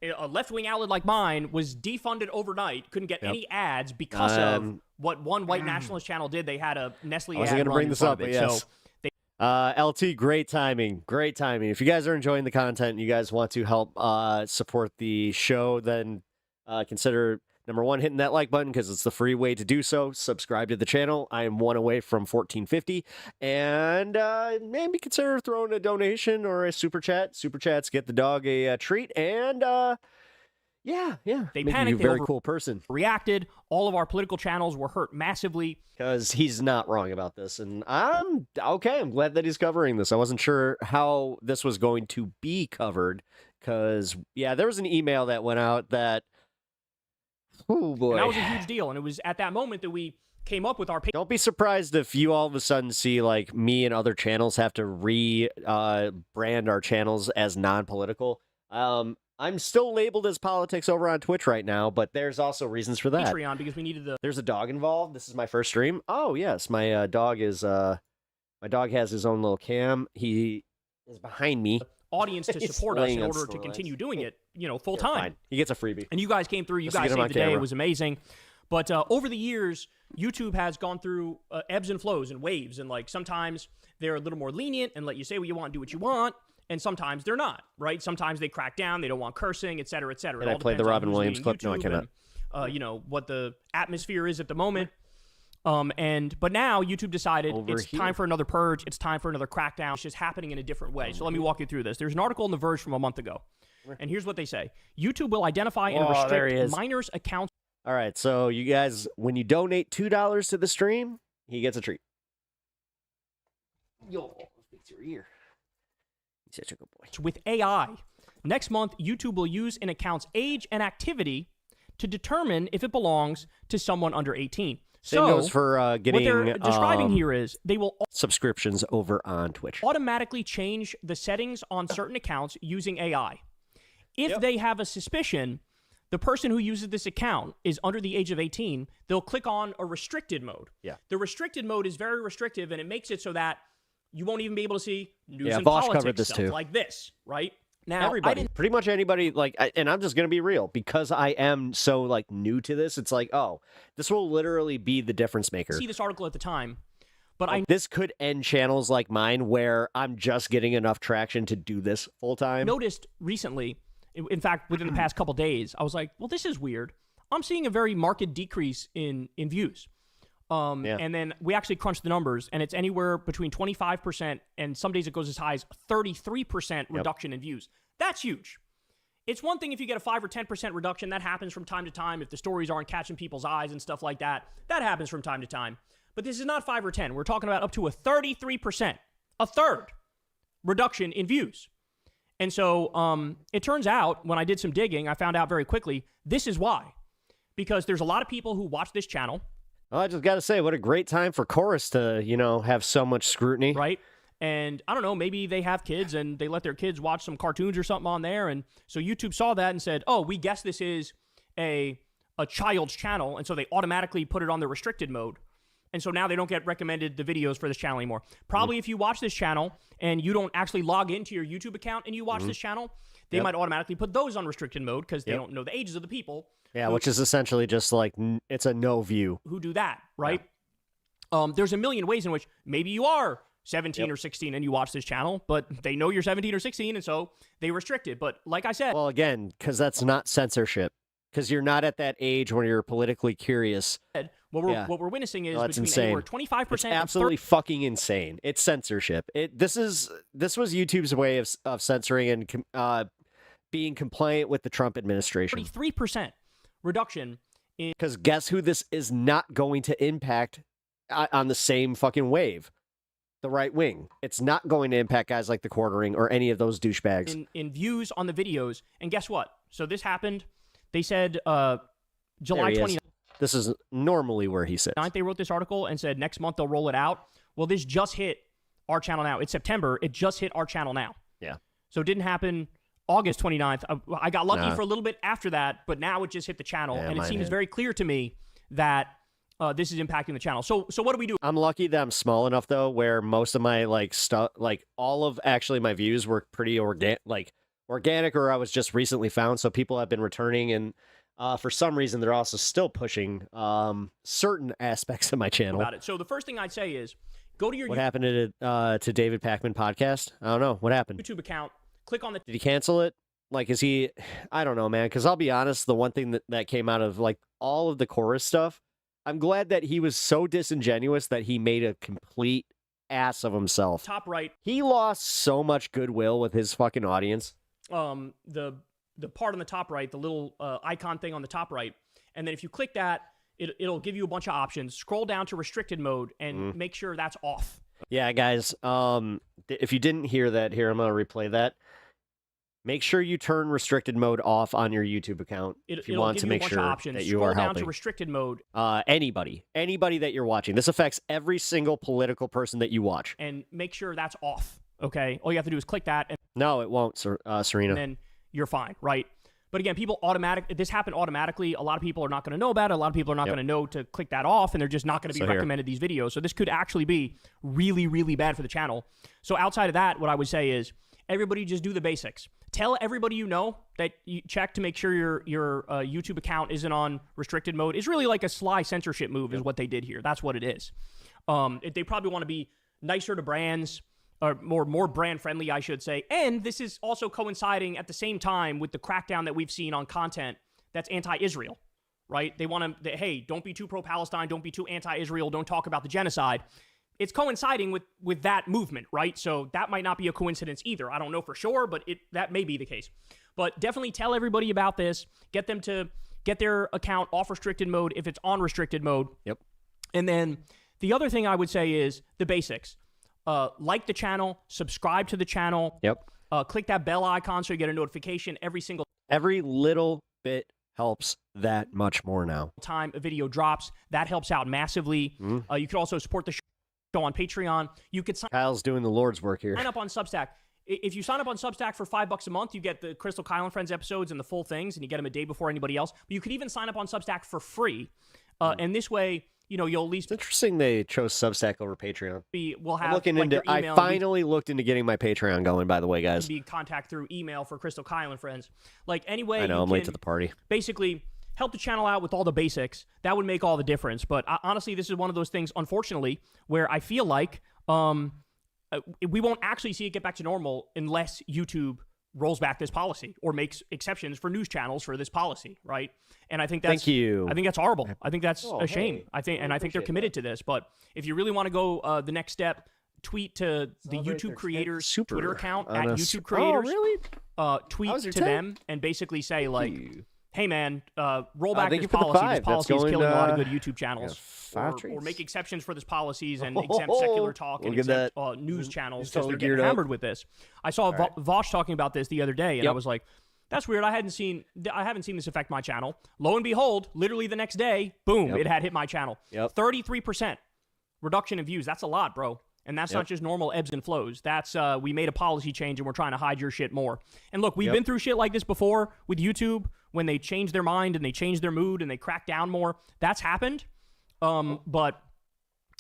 a left-wing outlet like mine was defunded overnight, couldn't get any ads because of what one white nationalist channel did. They had a Nestle ad. I wasn't going to bring this up, but yes. So LT, great timing. Great timing. If you guys are enjoying the content and you guys want to help support the show, then consider, number one, hitting that like button because it's the free way to do so. Subscribe to the channel. I am one away from 1450. And maybe consider throwing a donation or a super chat. Super chats get the dog a treat. And yeah. They make panicked. you a very cool person. Reacted. All of our political channels were hurt massively. Because he's not wrong about this. And I'm okay. I'm glad that he's covering this. I wasn't sure how this was going to be covered. Because, yeah, there was an email that went out that, oh boy. And that was a huge deal. And it was at that moment that we came up with our page. Don't be surprised if you all of a sudden see, like, me and other channels have to brand our channels as non-political. I'm still labeled as politics over on Twitch right now, but there's also reasons for that. Patreon, because we needed the... There's a dog involved. This is my first stream. Oh, yes. My dog is... my dog has his own little cam. He is behind me. Audience to support us in order to continue doing it, full time. Fine. He gets a freebie. And you guys came through. You Just to guys get him saved on the day. camera. It was amazing. But over the years, YouTube has gone through ebbs and flows and waves. And like sometimes they're a little more lenient and let you say what you want, do what you want. And sometimes they're not, right? Sometimes they crack down. They don't want cursing, et cetera, et cetera. And I played the Robin Williams clip. No, I cannot. And, what the atmosphere is at the moment. But now YouTube decided time for another purge. It's time for another crackdown. It's just happening in a different way. So let me walk you through this. There's an article in The Verge from a month ago. And here's what they say. YouTube will identify and restrict minors' accounts. All right, so you guys, when you donate $2 to the stream, he gets a treat. Yo, fix your ear. He's such a good boy. With AI. Next month, YouTube will use an account's age and activity to determine if it belongs to someone under 18. Same goes for getting what they're describing here is they will subscriptions over on Twitch. Automatically change the settings on certain accounts using AI. If they have a suspicion the person who uses this account is under the age of 18, they'll click on a restricted mode. Yeah. The restricted mode is very restrictive, and it makes it so that you won't even be able to see news and Vosh politics covered this stuff too. like this, right? Now, everybody, pretty much anybody, and I'm just going to be real, because I am so, new to this, it's like, oh, this will literally be the difference maker. See this article at the time, but this could end channels like mine where I'm just getting enough traction to do this full time. Noticed recently, in fact, within the past couple days, I was like, well, this is weird. I'm seeing a very marked decrease in views. And then we actually crunched the numbers, and it's anywhere between 25% and some days it goes as high as 33% reduction in views. That's huge. It's one thing if you get a 5 or 10% reduction. That happens from time to time if the stories aren't catching people's eyes and stuff like that. That happens from time to time. But this is not 5 or 10. We're talking about up to a 33%, a third reduction in views. And so it turns out when I did some digging, I found out very quickly this is why. Because there's a lot of people who watch this channel. Well, I just got to say, what a great time for Chorus to, have so much scrutiny. Right. And I don't know, maybe they have kids and they let their kids watch some cartoons or something on there. And so YouTube saw that and said, oh, we guess this is a child's channel. And so they automatically put it on the restricted mode. And so now they don't get recommended the videos for this channel anymore. Probably if you watch this channel and you don't actually log into your YouTube account and you watch this channel, they might automatically put those on restricted mode because they don't know the ages of the people. Yeah, which is essentially just it's a no view. Who do that, right? Yeah. There's a million ways in which maybe you are 17 or 16 and you watch this channel, but they know you're 17 or 16 and so they restrict it. But like I said... Well, again, because that's not censorship. Because you're not at that age when you're politically curious. What we're witnessing is that's between insane. anywhere 25% It's and absolutely fucking insane. It's censorship. This was YouTube's way of censoring and being compliant with the Trump administration. 33% reduction in. Because guess who this is not going to impact on the same fucking wave? The right wing. It's not going to impact guys like the Quartering or any of those douchebags. In views on the videos. And guess what? So this happened. They said July 29th. This is normally where he sits. They wrote this article and said next month they'll roll it out. Well, this just hit our channel now. It's September. It just hit our channel now. Yeah. So it didn't happen August 29th. I got lucky for a little bit after that, but now it just hit the channel. Yeah, and it seems very clear to me that this is impacting the channel. So what do we do? I'm lucky that I'm small enough though, where most of my stuff, all of actually my views were pretty organic, or I was just recently found. So people have been returning, and for some reason they're also still pushing certain aspects of my channel. About it. So the first thing I'd say is go to your What happened to David Pakman podcast? I don't know. What happened? YouTube account. Click on the. Did he cancel it? Is he? I don't know, man. Because I'll be honest, the one thing that came out of all of the chorus stuff, I'm glad that he was so disingenuous that he made a complete ass of himself. Top right. He lost so much goodwill with his fucking audience. The part on the top right, the little icon thing on the top right, and then if you click that, it'll give you a bunch of options. Scroll down to restricted mode and make sure that's off. Yeah, guys. If you didn't hear that, here I'm gonna replay that. Make sure you turn restricted mode off on your YouTube account if you want to make sure that you are helping. Scroll down to restricted mode. Anybody that you're watching. This affects every single political person that you watch. And make sure that's off. Okay, all you have to do is click that. And no, it won't, Serena. And then you're fine, right? But again, this happened automatically. A lot of people are not going to know about it. A lot of people are not going to know to click that off, and they're just not going to be recommended these videos. So this could actually be really, really bad for the channel. So outside of that, what I would say is everybody just do the basics. Tell everybody you know that you check to make sure your YouTube account isn't on restricted mode. It's really like a sly censorship move is what they did here. That's what it is. They probably want to be nicer to brands, or more brand friendly, I should say. And this is also coinciding at the same time with the crackdown that we've seen on content that's anti-Israel, right? They want to, hey, don't be too pro-Palestine, don't be too anti-Israel, don't talk about the genocide. It's coinciding with that movement, right? So that might not be a coincidence either. I don't know for sure, but that may be the case. But definitely tell everybody about this. Get them to get their account off restricted mode if it's on restricted mode. Yep. And then the other thing I would say is the basics. Like the channel, subscribe to the channel. Yep. Click that bell icon so you get a notification every little bit helps that much more now. Time a video drops. That helps out massively. You could also support the show on Patreon. You could Kyle's doing the Lord's work here. Sign up on Substack. If you sign up on Substack for $5 a month, you get the Crystal Kyle and Friends episodes and the full things, and you get them a day before anybody else. But you could even sign up on Substack for free. And this way, you'll at least. It's interesting they chose Substack over Patreon. We'll have I finally looked into getting my Patreon going, by the way, guys. Be contact through email for Crystal Kyle and Friends. Anyway, I know I'm late to the party. Basically, help the channel out with all the basics. That would make all the difference. But honestly, this is one of those things, unfortunately, where I feel like we won't actually see it get back to normal unless YouTube rolls back this policy or makes exceptions for news channels for this policy, right? And I think that's Thank you. I think that's horrible. I think that's a shame. I think they're committed to this. But if you really want to go the next step, tweet to the YouTube creators Twitter account at YouTube creators. Oh, really? Tweet to them and basically say hey man, roll back this for the policy. five. This policy is killing a lot of good YouTube channels. Yeah, or make exceptions for this policies and exempt secular talk and exempt news channels because they're getting hammered with this. I saw Vosh talking about this the other day, and I was like, that's weird. I haven't seen this affect my channel. Lo and behold, literally the next day, boom, it had hit my channel. 33% reduction in views. That's a lot, bro. And that's not just normal ebbs and flows. That's we made a policy change and we're trying to hide your shit more. And look, we've been through shit like this before with YouTube when they change their mind and they change their mood and they crack down more. That's happened. But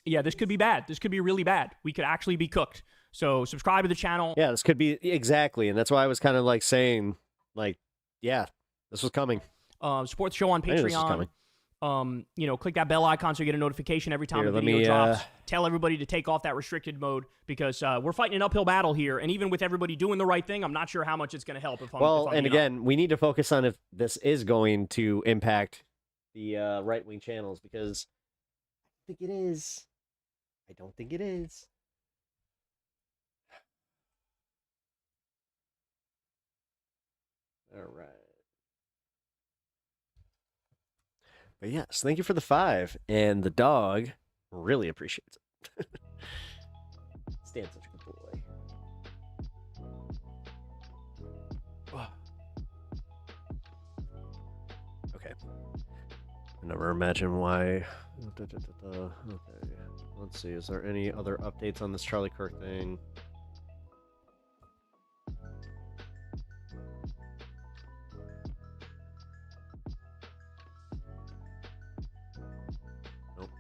yeah, this could be bad. This could be really bad. We could actually be cooked. So subscribe to the channel. Yeah, this could be exactly. And that's why I was kind of saying, this was coming. Support the show on Patreon. Click that bell icon so you get a notification every time a video drops. Tell everybody to take off that restricted mode because we're fighting an uphill battle here. And even with everybody doing the right thing, I'm not sure how much it's going to help. We need to focus on if this is going to impact the right-wing channels because think it is. I don't think it is. All right. But yes, thank you for the 5. And the dog really appreciates it. Stan's such a good boy. Okay. I never imagine why. Okay. Let's see. Is there any other updates on this Charlie Kirk thing? Nope.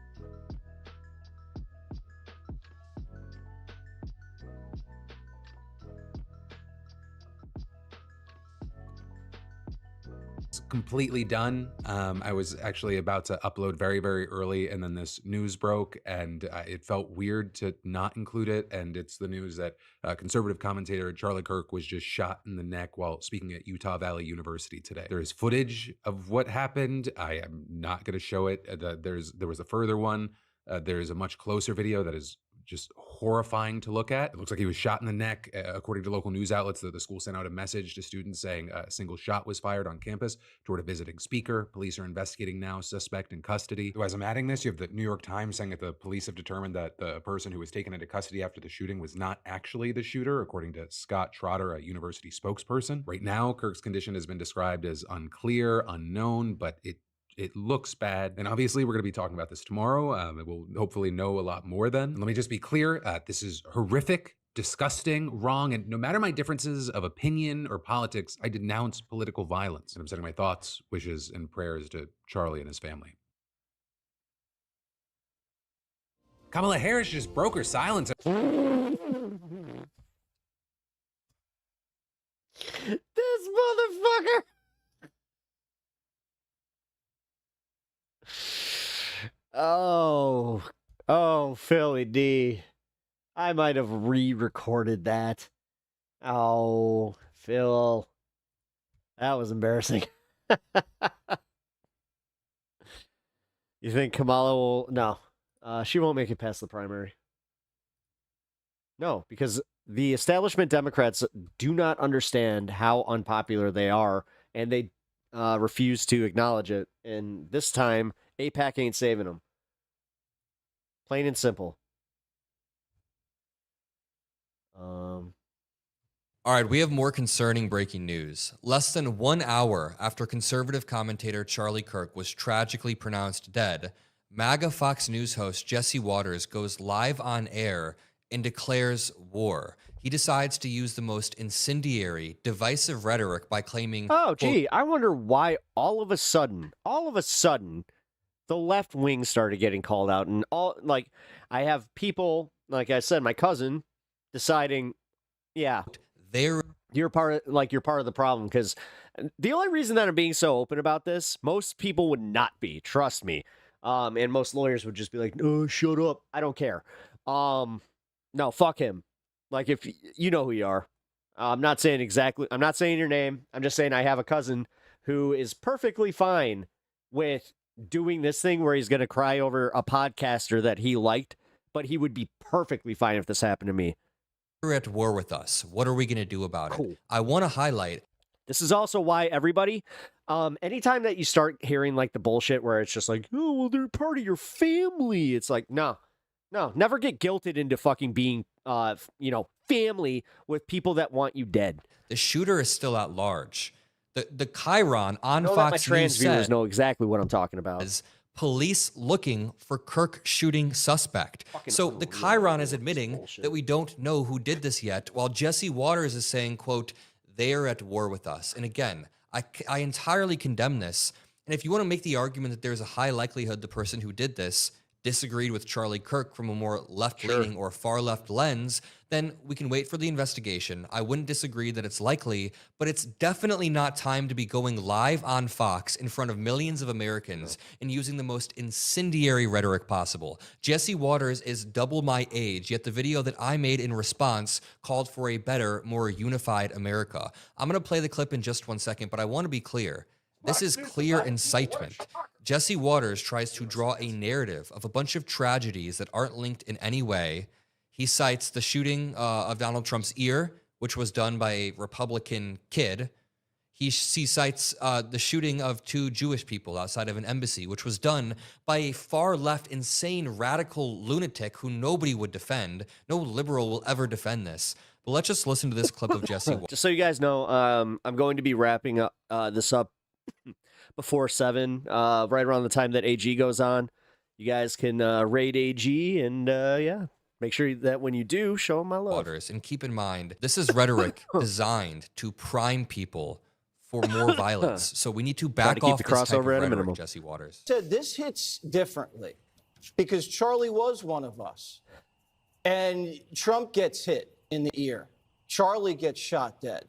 Completely done. I was actually about to upload very, very early, and then this news broke, and it felt weird to not include it. And it's the news that conservative commentator Charlie Kirk was just shot in the neck while speaking at Utah Valley University today. There is footage of what happened. I am not going to show it. There was a further one. There's a much closer video that is just horrifying to look at. It looks like he was shot in the neck. According to local news outlets, the school sent out a message to students saying a single shot was fired on campus toward a visiting speaker. Police are investigating now, suspect in custody. So as I'm adding this, you have the New York Times saying that the police have determined that the person who was taken into custody after the shooting was not actually the shooter, according to Scott Trotter, a university spokesperson. Right now, Kirk's condition has been described as unclear, unknown, but it looks bad. And obviously, we're going to be talking about this tomorrow. We'll hopefully know a lot more then. Let me just be clear. This is horrific, disgusting, wrong. And no matter my differences of opinion or politics, I denounce political violence. And I'm sending my thoughts, wishes, and prayers to Charlie and his family. Kamala Harris just broke her silence. This motherfucker! Oh, Philly D. I might have re-recorded that. Oh, Phil. That was embarrassing. You think Kamala will... No. She won't make it past the primary. No, because the establishment Democrats do not understand how unpopular they are, and they refuse to acknowledge it. And this time, AIPAC ain't saving them. Plain and simple. All right, we have more concerning breaking news. Less than 1 hour after conservative commentator Charlie Kirk was tragically pronounced dead, MAGA Fox News host Jesse Waters goes live on air and declares war. He decides to use the most incendiary, divisive rhetoric by claiming... Oh, gee, I wonder why all of a sudden, the left wing started getting called out. And I have people, like I said, my cousin, deciding, yeah, you're part of the problem. Because the only reason that I'm being so open about this, most people would not be, trust me. And most lawyers would just be like, no, shut up. I don't care. No, fuck him. Like, if you know who you are. I'm not saying your name. I'm just saying I have a cousin who is perfectly fine with doing this thing where he's going to cry over a podcaster that he liked, but he would be perfectly fine if this happened to me. You're at war with us. What are we going to do about it? I want to highlight... This is also why everybody, anytime that you start hearing like the bullshit where it's just like, oh, well, they're part of your family. It's like, no, never get guilted into fucking being, family with people that want you dead. The shooter is still at large. The Chiron on Fox my News trans viewers said know exactly what I'm talking about. is police looking for Kirk shooting suspect. So the Chiron is admitting that we don't know who did this yet, while Jesse Waters is saying, quote, they are at war with us. And again, I entirely condemn this. And if you want to make the argument that there's a high likelihood the person who did this disagreed with Charlie Kirk from a more left-leaning or far-left lens, then we can wait for the investigation. I wouldn't disagree that it's likely, but it's definitely not time to be going live on Fox in front of millions of Americans and using the most incendiary rhetoric possible. Jesse Waters is double my age, yet the video that I made in response called for a better, more unified America. I'm going to play the clip in just 1 second, but I want to be clear. This is clear incitement. Jesse Waters tries to draw a narrative of a bunch of tragedies that aren't linked in any way. He cites the shooting of Donald Trump's ear, which was done by a Republican kid. He cites the shooting of 2 Jewish people outside of an embassy, which was done by a far-left, insane, radical lunatic who nobody would defend. No liberal will ever defend this. But let's just listen to this clip of Jesse Waters. Just so you guys know, I'm going to be wrapping up this up before 7, right around the time that AG goes on. You guys can raid AG and, yeah, make sure that when you do, show him my love. Waters. And keep in mind, this is rhetoric designed to prime people for more violence. So we need to back off this type of rhetoric, Jesse Waters. This hits differently because Charlie was one of us. And Trump gets hit in the ear. Charlie gets shot dead.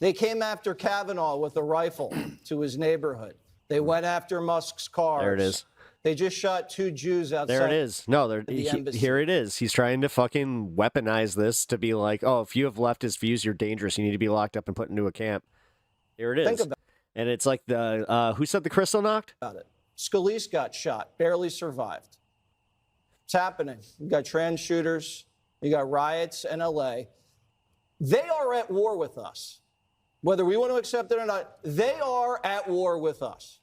They came after Kavanaugh with a rifle to his neighborhood. They went after Musk's cars. There it is. They just shot 2 Jews outside. There it is. No, embassy. Here it is. He's trying to fucking weaponize this to be like, oh, if you have leftist views, you're dangerous. You need to be locked up and put into a camp. Here it is. Think about it. And it's like the, who said the crystal knocked? About it. Scalise got shot, barely survived. It's happening. You got trans shooters. You got riots in LA. They are at war with us. Whether we want to accept it or not, they are at war with us.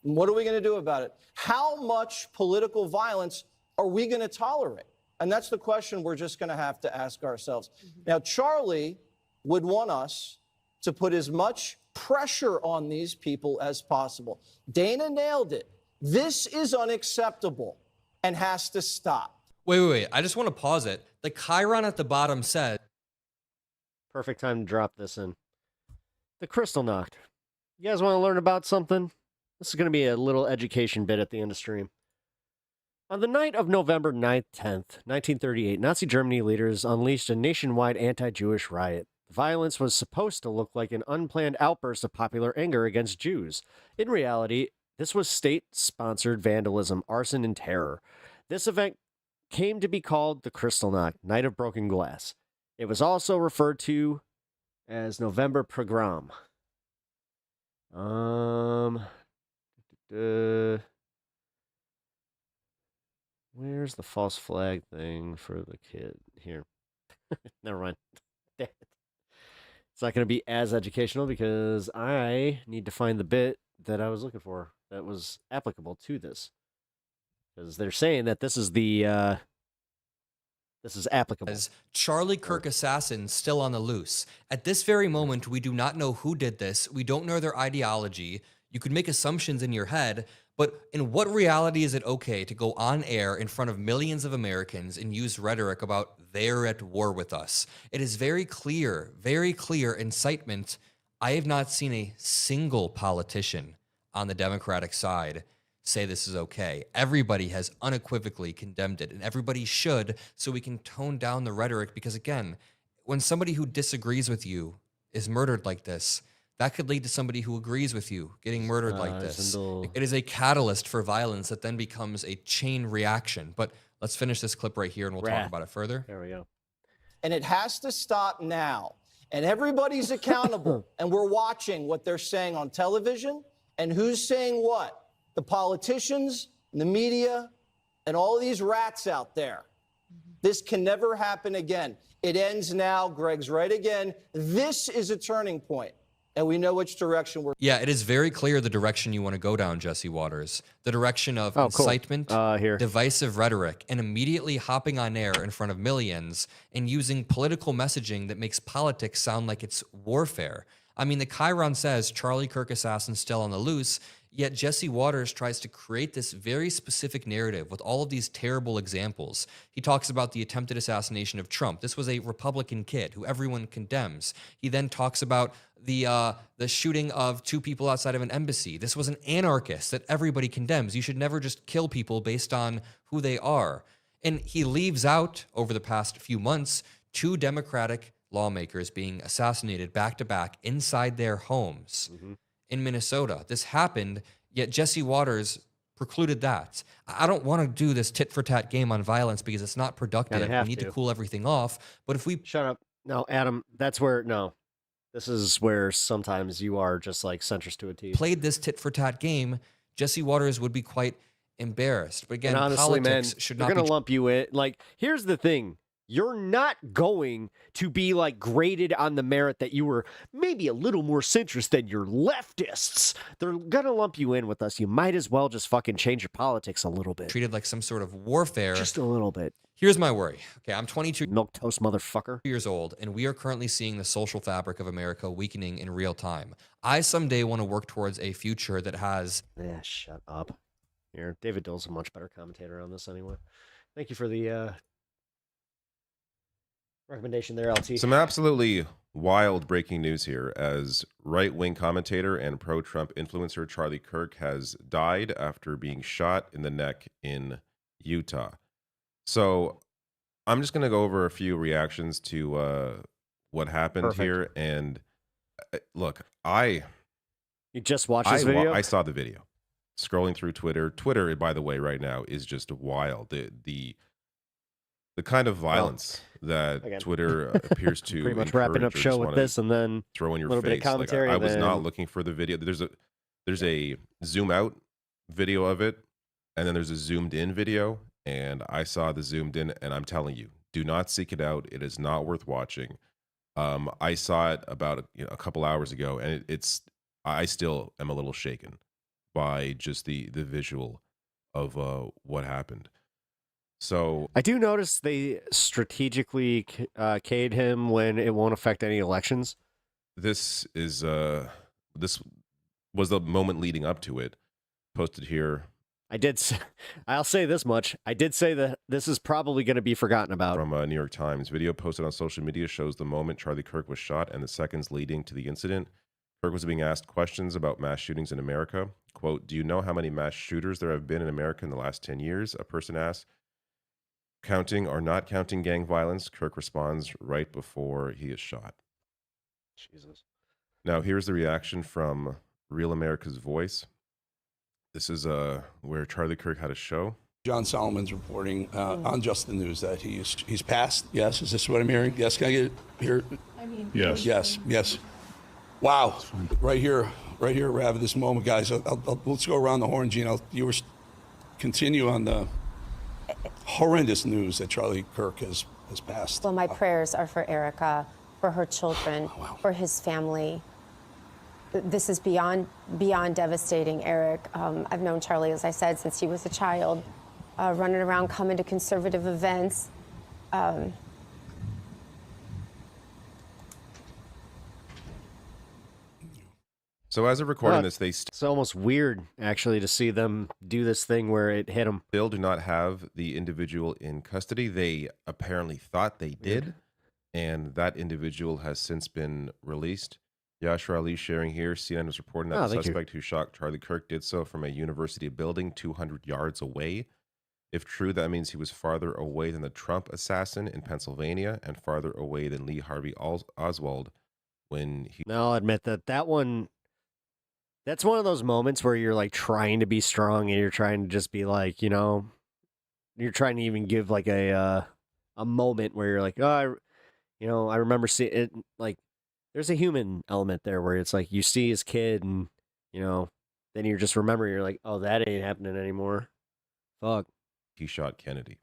And what are we going to do about it? How much political violence are we going to tolerate? And that's the question we're just going to have to ask ourselves. Now, Charlie would want us to put as much pressure on these people as possible. Dana nailed it. This is unacceptable and has to stop. Wait. I just want to pause it. The Chiron at the bottom said. Perfect time to drop this in. The crystal knocked. You guys want to learn about something? This is going to be a little education bit at the end of stream. On the night of November 9th, 10th, 1938, Nazi Germany leaders unleashed a nationwide anti-Jewish riot. The violence was supposed to look like an unplanned outburst of popular anger against Jews. In reality, this was state-sponsored vandalism, arson, and terror. This event came to be called the Kristallnacht, Night of Broken Glass. It was also referred to as November Pogrom. Where's the false flag thing for the kid? Here. Never mind. Damn it. It's not going to be as educational because I need to find the bit that I was looking for that was applicable to this. Because they're saying that this is the... This is applicable. As Charlie Kirk assassin still on the loose. At this very moment, we do not know who did this. We don't know their ideology. You could make assumptions in your head, but in what reality is it okay to go on air in front of millions of Americans and use rhetoric about they're at war with us? It is very clear incitement. I have not seen a single politician on the Democratic side say this is okay. Everybody has unequivocally condemned it, and everybody should, so we can tone down the rhetoric, because again, when somebody who disagrees with you is murdered like this, that could lead to somebody who agrees with you getting murdered like this. It is a catalyst for violence that then becomes a chain reaction. But let's finish this clip right here and we'll talk about it further. There we go. And it has to stop now. And everybody's accountable. And we're watching what they're saying on television and who's saying what. The politicians, the media, and all of these rats out there. This can never happen again. It ends now. Greg's right again. This is a turning point, and we know which direction we're. Yeah, it is very clear the direction you want to go down, Jesse Waters. The direction of incitement, divisive rhetoric, and immediately hopping on air in front of millions and using political messaging that makes politics sound like it's warfare. I mean, the Chiron says Charlie Kirk assassin still on the loose, yet Jesse Waters tries to create this very specific narrative with all of these terrible examples. He talks about the attempted assassination of Trump. This was a Republican kid who everyone condemns. He then talks about the shooting of 2 people outside of an embassy. This was an anarchist that everybody condemns. You should never just kill people based on who they are. And he leaves out, over the past few months, 2 Democratic lawmakers being assassinated back-to-back inside their homes in Minnesota. This happened, yet Jesse Waters precluded that. I don't want to do this tit-for-tat game on violence because it's not productive. We need to cool everything off. But if we... Shut up. No, Adam, that's where... No. This is where sometimes you are just like centrist to a T. Played this tit for tat game, Jesse Waters would be quite embarrassed. But again, and honestly, politics man, should they're not gonna be lump you in. Like, here's the thing. You're not going to be like graded on the merit that you were maybe a little more centrist than your leftists. They're gonna lump you in with us. You might as well just fucking change your politics a little bit. treated like some sort of warfare. Just a little bit. Here's my worry. Okay, I'm 22 milquetoast motherfucker years old, and we are currently seeing the social fabric of America weakening in real time. I someday want to work towards a future that has... Yeah, shut up. Here, David Dill's a much better commentator on this anyway. Thank you for the recommendation there, LT. Some absolutely wild breaking news here as right-wing commentator and pro-Trump influencer Charlie Kirk has died after being shot in the neck in Utah. So I'm just going to go over a few reactions to what happened here. And look, You just watched this video? I saw the video. Scrolling through Twitter. Twitter, by the way, right now is just wild. The kind of violence that Twitter appears to pretty much wrapping up show with this, and then throw in your little face. bit of commentary. Like, I was then... not looking for the video. There's a zoom out video of it, and then there's a zoomed in video. And I saw the zoomed in, and I'm telling you, do not seek it out. It is not worth watching. I saw it about a couple hours ago, and I still am a little shaken by just the visual of what happened. So I do notice they strategically K'd him when it won't affect any elections. This was the moment leading up to it. Posted here. I'll say this much. I did say that this is probably going to be forgotten about. From New York Times. Video posted on social media shows the moment Charlie Kirk was shot and the seconds leading to the incident. Kirk was being asked questions about mass shootings in America. Quote, "Do you know how many mass shooters there have been in America in the last 10 years? A person asked. Counting or not counting gang violence, Kirk responds right before he is shot. Jesus. Now, here's the reaction from Real America's Voice. This is where Charlie Kirk had a show. John Solomon's reporting on Just the News that he's passed. Yes, is this what I'm hearing? Yes, can I get it here? I mean, yes. Yes. Wow. Right here, Rav, at this moment, guys. Let's go around the horn, Gene. Continue on the horrendous news that Charlie Kirk has passed. Well, my prayers are for Erica, for her children, for his family. This is beyond devastating, Eric. I've known Charlie, as I said, since he was a child, running around, coming to conservative events. So as of recording this, it's almost weird, actually, to see them do this thing where it hit them. Still do not have the individual in custody. They apparently thought they did, and that individual has since been released. Yashar Ali sharing here, CNN is reporting that the suspect who shot Charlie Kirk did so from a university building 200 yards away. If true, that means he was farther away than the Trump assassin in Pennsylvania and farther away than Lee Harvey Oswald when he... No, I'll admit that one... That's one of those moments where you're like trying to be strong and you're trying to just be like, you're trying to even give like a moment where you're like, I remember seeing it. Like, there's a human element there where it's like you see his kid and, then you're just remembering, you're like, oh, that ain't happening anymore. Fuck. He shot Kennedy.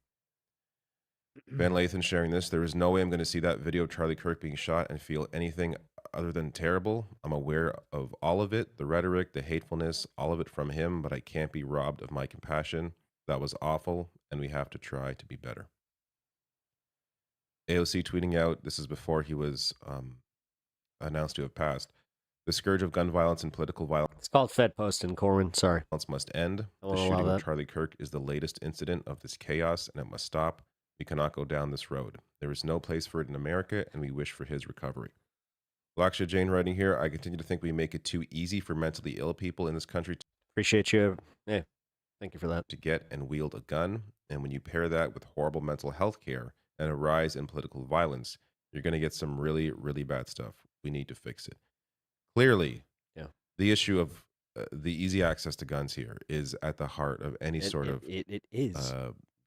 Van Lathan sharing this. There is no way I'm going to see that video of Charlie Kirk being shot and feel anything other than terrible. I'm aware of all of it, the rhetoric, the hatefulness, all of it from him, but I can't be robbed of my compassion. That was awful, and we have to try to be better. AOC tweeting out, this is before he was announced to have passed. The scourge of gun violence and political violence. It's called Fed Posting, Corwin. Sorry. Must end. The shooting of Charlie Kirk is the latest incident of this chaos, and it must stop. We cannot go down this road. There is no place for it in America, and we wish for his recovery. Laksha Jane writing here, I continue to think we make it too easy for mentally ill people in this country. Appreciate you. Yeah, thank you for that. To get and wield a gun. And when you pair that with horrible mental health care and a rise in political violence, you're going to get some really, really bad stuff. We need to fix it. Clearly, the issue of the easy access to guns here is at the heart of any sort of it is.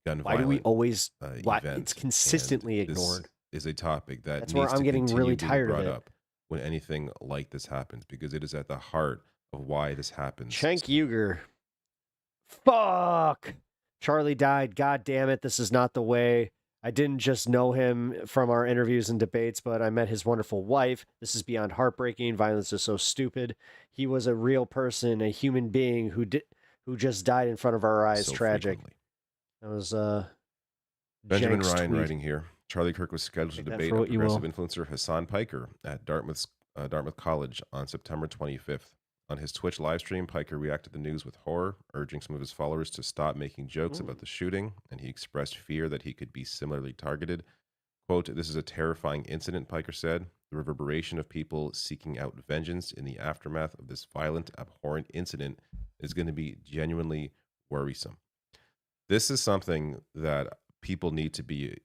Gun why do we always event. It's consistently ignored. Is a topic that that's needs where I'm to getting really continue being tired brought of it. up when anything like this happens, because it is at the heart of why this happens. Cenk Uygur. Fuck. Charlie died. God damn it. This is not the way. I didn't just know him from our interviews and debates, but I met his wonderful wife. This is beyond heartbreaking. Violence is so stupid. He was a real person, a human being who just died in front of our eyes. So Tragic. frequently. That was Benjamin Cenk's Ryan tweet. writing here. Charlie Kirk was scheduled to Take that debate for a what you will. progressive influencer Hassan Piker at Dartmouth College on September 25th. On his Twitch livestream, Piker reacted to the news with horror, urging some of his followers to stop making jokes about the shooting, and he expressed fear that he could be similarly targeted. Quote, "This is a terrifying incident," Piker said. "The reverberation of people seeking out vengeance in the aftermath of this violent, abhorrent incident is going to be genuinely worrisome." This is something that people need to be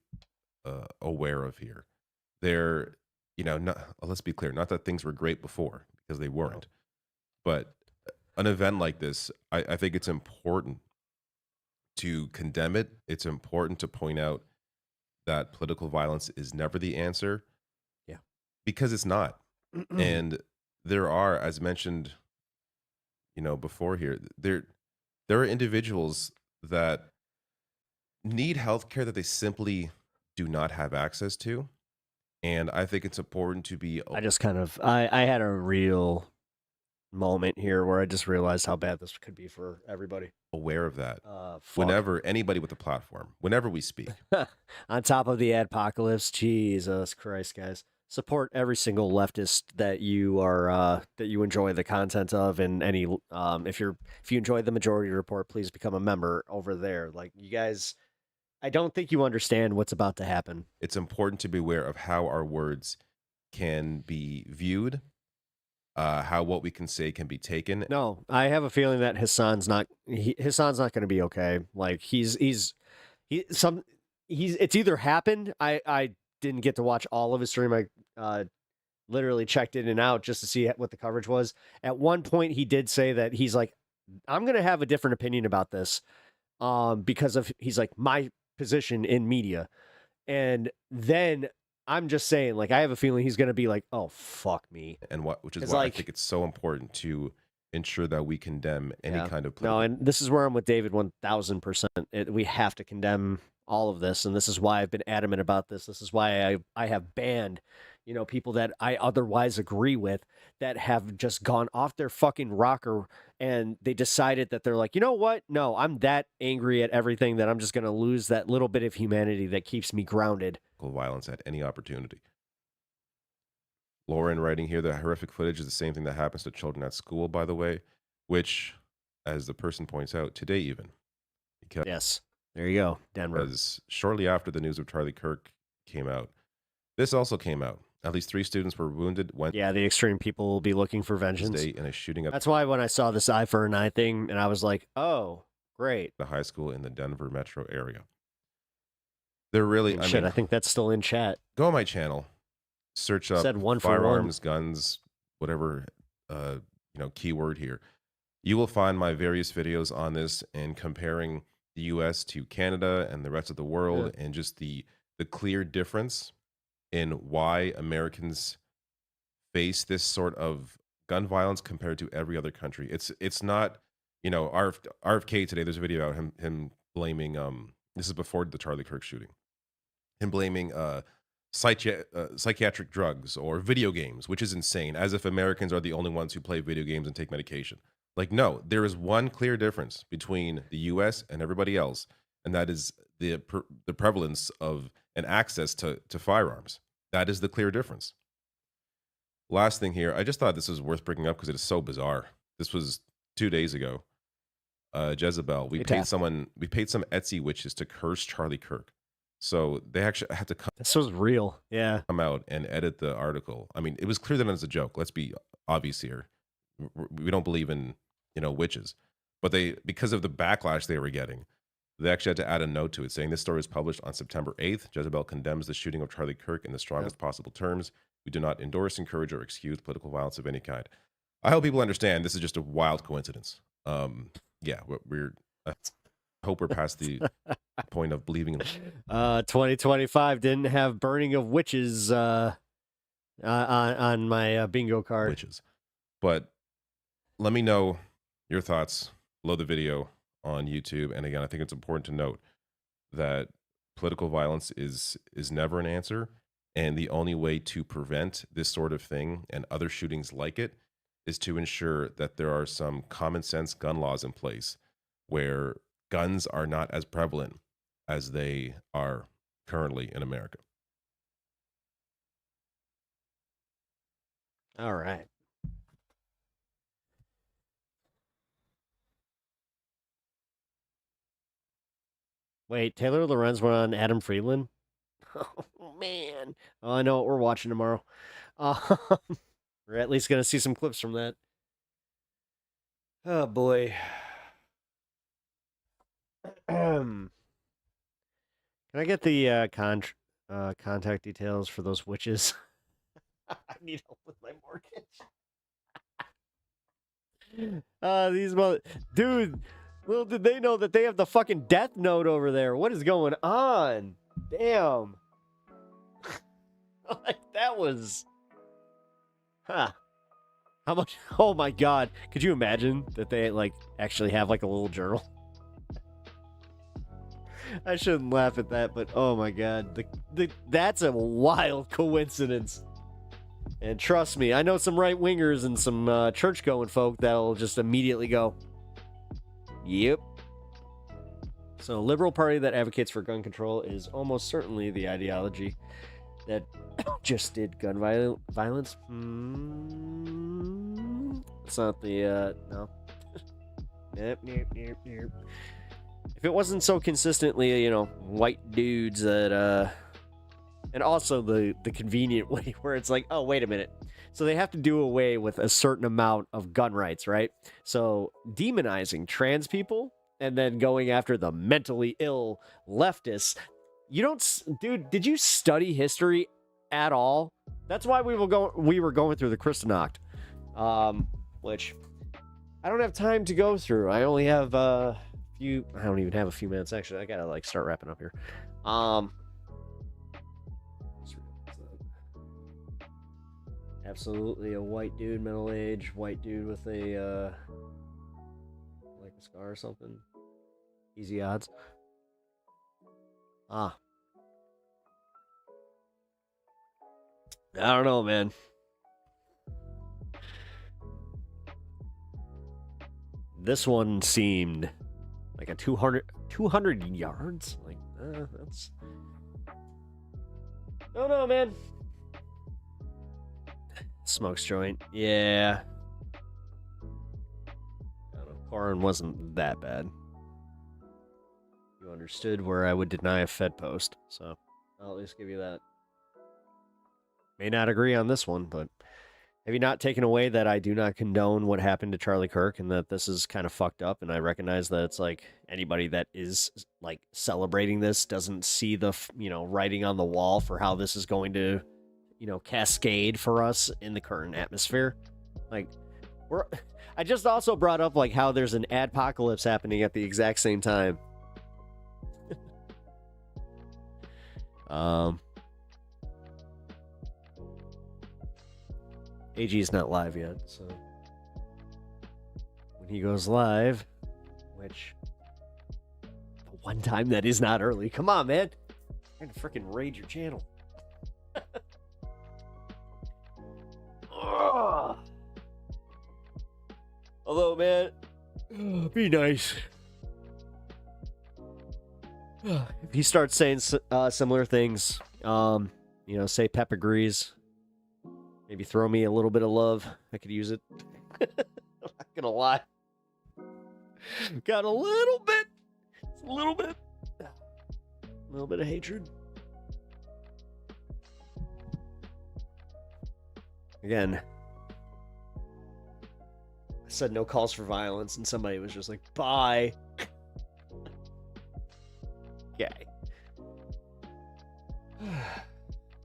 aware of here. They're, let's be clear, not that things were great before, because they weren't. But an event like this, I think it's important to condemn it. It's important to point out that political violence is never the answer. Yeah. Because it's not. And there are, as mentioned, before here, there are individuals that need health care that they simply do not have access to. And I think it's important to be... I had a real moment here where I just realized how bad this could be for everybody. Aware of that. Whenever anybody with a platform, whenever we speak. On top of the adpocalypse, Jesus Christ, guys. Support every single leftist that you are that you enjoy the content of, and any if you enjoy the Majority Report, please become a member over there. Like, you guys, I don't think you understand what's about to happen. It's important to be aware of how our words can be viewed, how what we can say can be taken. No, I have a feeling that Hassan's not going to be okay. Like, it's either happened. I didn't get to watch all of his stream. I literally checked in and out just to see what the coverage was. At one point, he did say that he's like, I'm going to have a different opinion about this, because of, he's like, my position in media. And then I'm just saying, like, I have a feeling he's going to be like, oh, fuck me. And which is why I think it's so important to ensure that we condemn any kind of No, and this is where I'm with David 1000%. We have to condemn all of this, and this is why I've been adamant about this. This is why I have banned, people that I otherwise agree with that have just gone off their fucking rocker, and they decided that they're like, you know what? No, I'm that angry at everything that I'm just going to lose that little bit of humanity that keeps me grounded. Violence at any opportunity. Lauren writing here, the horrific footage is the same thing that happens to children at school, by the way, which, as the person points out, today even. Because yes, there you go, Denver. Because shortly after the news of Charlie Kirk came out, this also came out. At least 3 students were wounded. Yeah, the extreme people will be looking for vengeance. In a shooting That's why when I saw this eye for an eye thing, and I was like, oh, great. The high school in the Denver metro area. They're really... I think that's still in chat. Go on my channel. Search up firearms, guns, whatever, keyword here. You will find my various videos on this and comparing the U.S. to Canada and the rest of the world, and just the clear difference in why Americans face this sort of gun violence compared to every other country. It's not, RFK today, there's a video about him blaming, this is before the Charlie Kirk shooting, him blaming psychiatric drugs or video games, which is insane, as if Americans are the only ones who play video games and take medication. Like, no, there is one clear difference between the U.S. and everybody else, and that is the prevalence of and access to firearms. That is the clear difference. Last thing here, I just thought this was worth bringing up because it is so bizarre. This was 2 days ago. Jezebel, we paid some Etsy witches to curse Charlie Kirk. So they actually had to come. This was real. Yeah. Come out and edit the article. I mean, it was clear that it was a joke. Let's be obvious here. We don't believe in, witches. But because of the backlash they were getting, they actually had to add a note to it saying this story was published on September 8th. Jezebel condemns the shooting of Charlie Kirk in the strongest possible terms. We do not endorse, encourage, or excuse political violence of any kind. I hope people understand this is just a wild coincidence. I hope we're past the point of believing in 2025 didn't have burning of witches on my bingo card. Witches. But let me know your thoughts. Below the video on YouTube. And again, I think it's important to note that political violence is never an answer. And the only way to prevent this sort of thing and other shootings like it is to ensure that there are some common sense gun laws in place where guns are not as prevalent as they are currently in America. All right. Wait, Taylor Lorenz went on Adam Friedland? Oh, man. Oh, I know what we're watching tomorrow. We're at least going to see some clips from that. Oh, boy. Can I get the contact details for those witches? I need help with my mortgage. These dude, little did they know that they have the fucking death note over there. What is going on? Damn. Like, that was... Huh. How much... Oh, my God. Could you imagine that they, like, actually have, like, a little journal? I shouldn't laugh at that, but oh, my God. That's a wild coincidence. And trust me, I know some right-wingers and some church-going folk that'll just immediately go, yep. So a liberal party that advocates for gun control is almost certainly the ideology that just did gun violence. It's not the, no. Nope. If it wasn't so consistently, white dudes that, and also the convenient way where it's like, oh, wait a minute. So they have to do away with a certain amount of gun rights, right? So demonizing trans people and then going after the mentally ill leftists. You don't, dude, did you study history at all? That's why we were going through the Kristallnacht, which I don't have time to go through. I only have I don't even have a few minutes, actually. I gotta, start wrapping up here. Absolutely a white dude, middle-aged, white dude with a, like a scar or something. Easy odds. I don't know, man. This one seemed like a 200 yards? Like, that's... Oh, no, man. Smokes joint. Yeah. I don't know. Corin wasn't that bad. You understood where I would deny a Fed post, so I'll at least give you that. May not agree on this one, but have you not taken away that I do not condone what happened to Charlie Kirk and that this is kind of fucked up? And I recognize that it's like anybody that is like celebrating this doesn't see the, writing on the wall for how this is going to, cascade for us in the current atmosphere. Like, I just also brought up like how there's an adpocalypse happening at the exact same time. AG is not live yet, so when he goes live, which the one time that is not early, come on, man, I'm trying to freaking raid your channel. Although, man, be nice. If he starts saying similar things, say Pep agrees. Maybe throw me a little bit of love. I could use it. I'm not gonna lie. Got a little bit of hatred. Again, I said no calls for violence, and somebody was just like, bye. Okay.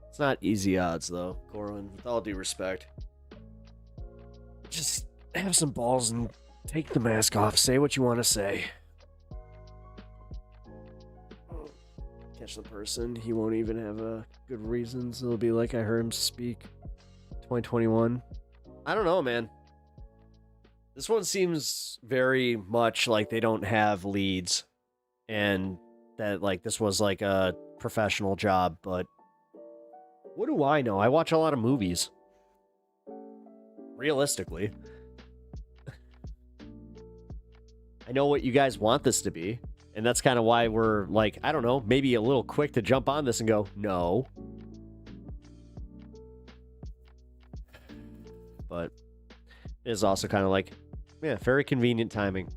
It's not easy odds, though, Corwin, with all due respect. Just have some balls and take the mask off. Say what you want to say. Catch the person. He won't even have a good reason, so it'll be like I heard him speak. 2021. I don't know, man. This one seems very much like they don't have leads and that like this was like a professional job, but what do I know? I watch a lot of movies. Realistically. I know what you guys want this to be, and that's kind of why we're like, I don't know, maybe a little quick to jump on this and go, no. But it is also kind of like, yeah, very convenient timing.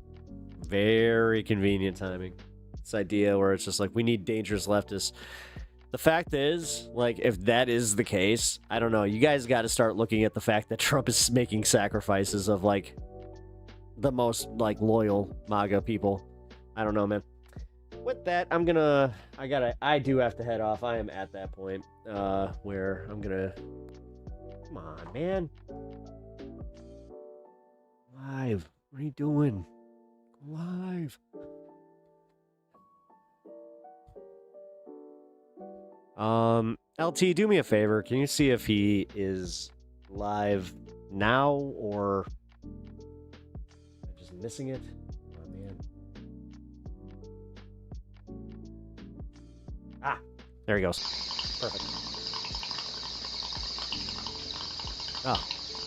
Very convenient timing. This idea where it's just like, we need dangerous leftists. The fact is, like, if that is the case, I don't know. You guys got to start looking at the fact that Trump is making sacrifices of, like, the most, like, loyal MAGA people. I don't know, man. With that, I do have to head off. I am at that point where I'm gonna... Come on, man. Live. What are you doing? Go live. LT, do me a favor. Can you see if he is live now or am I just missing it? Oh, man. Ah, there he goes. Perfect. Oh,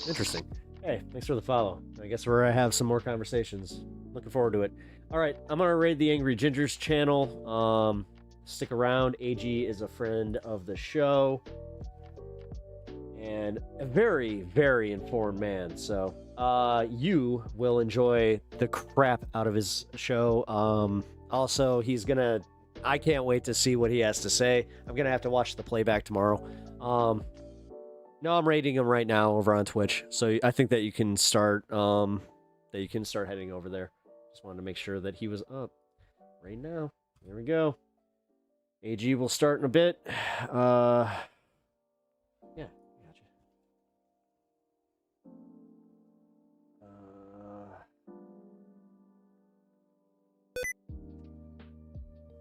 interesting. Hey, thanks for the follow. I guess we're gonna have some more conversations. Looking forward to it. All right, I'm gonna raid the Angry Gingers channel. Stick around. AG is a friend of the show and a very, very informed man. So you will enjoy the crap out of his show. Also, I can't wait to see what he has to say. I'm going to have to watch the playback tomorrow. No, I'm rating him right now over on Twitch. So I think that you can start heading over there. Just wanted to make sure that he was up right now. There we go. AG will start in a bit. Yeah, gotcha.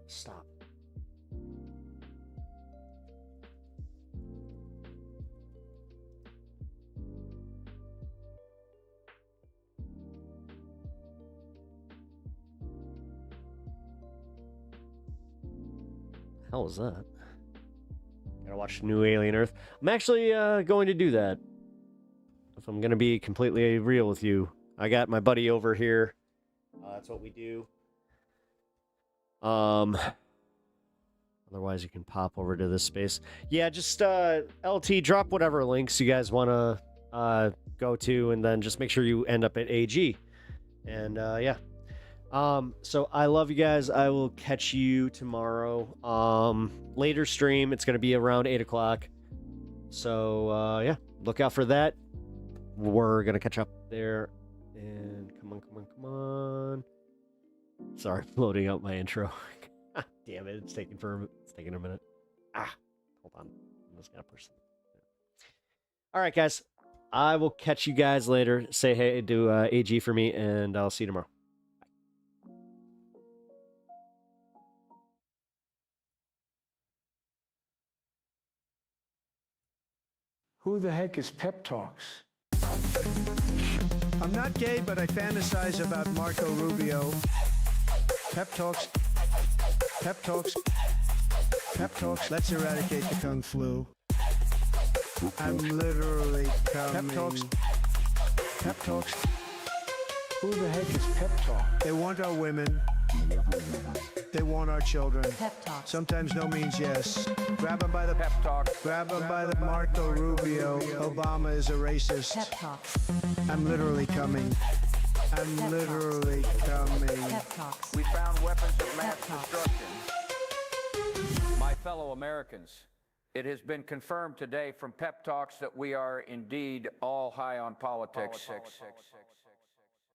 Stop. Hell is that? Gotta watch New Alien Earth. I'm actually going to do that. If I'm gonna be completely real with you, I got my buddy over here. That's what we do. Otherwise, you can pop over to this space. Yeah, just LT, drop whatever links you guys want to go to, and then just make sure you end up at AG. And yeah. So I love you guys. I will catch you tomorrow. Later stream. It's going to be around 8 o'clock. So, yeah, look out for that. We're going to catch up there. And come on. Sorry, I'm loading up my intro. Damn it. It's taking a minute. Hold on. I'm just going to push something. All right, guys. I will catch you guys later. Say hey to AG for me, and I'll see you tomorrow. Who the heck is Pep Talks? I'm not gay, but I fantasize about Marco Rubio. Pep Talks. Pep Talks. Pep Talks. Let's eradicate the Kung Flu. I'm literally coming. Pep Talks. Pep Talks. Who the heck is Pep Talk? They want our women. They want our children. Pep Talk. Sometimes no means yes. Grab them by the Pep Talk. Grab them by the Marco Rubio. Obama is a racist. Pep Talk. I'm literally coming. I'm literally coming. Pep Talks. We found weapons of mass destruction. My fellow Americans, it has been confirmed today from Pep Talks that we are indeed all high on politics.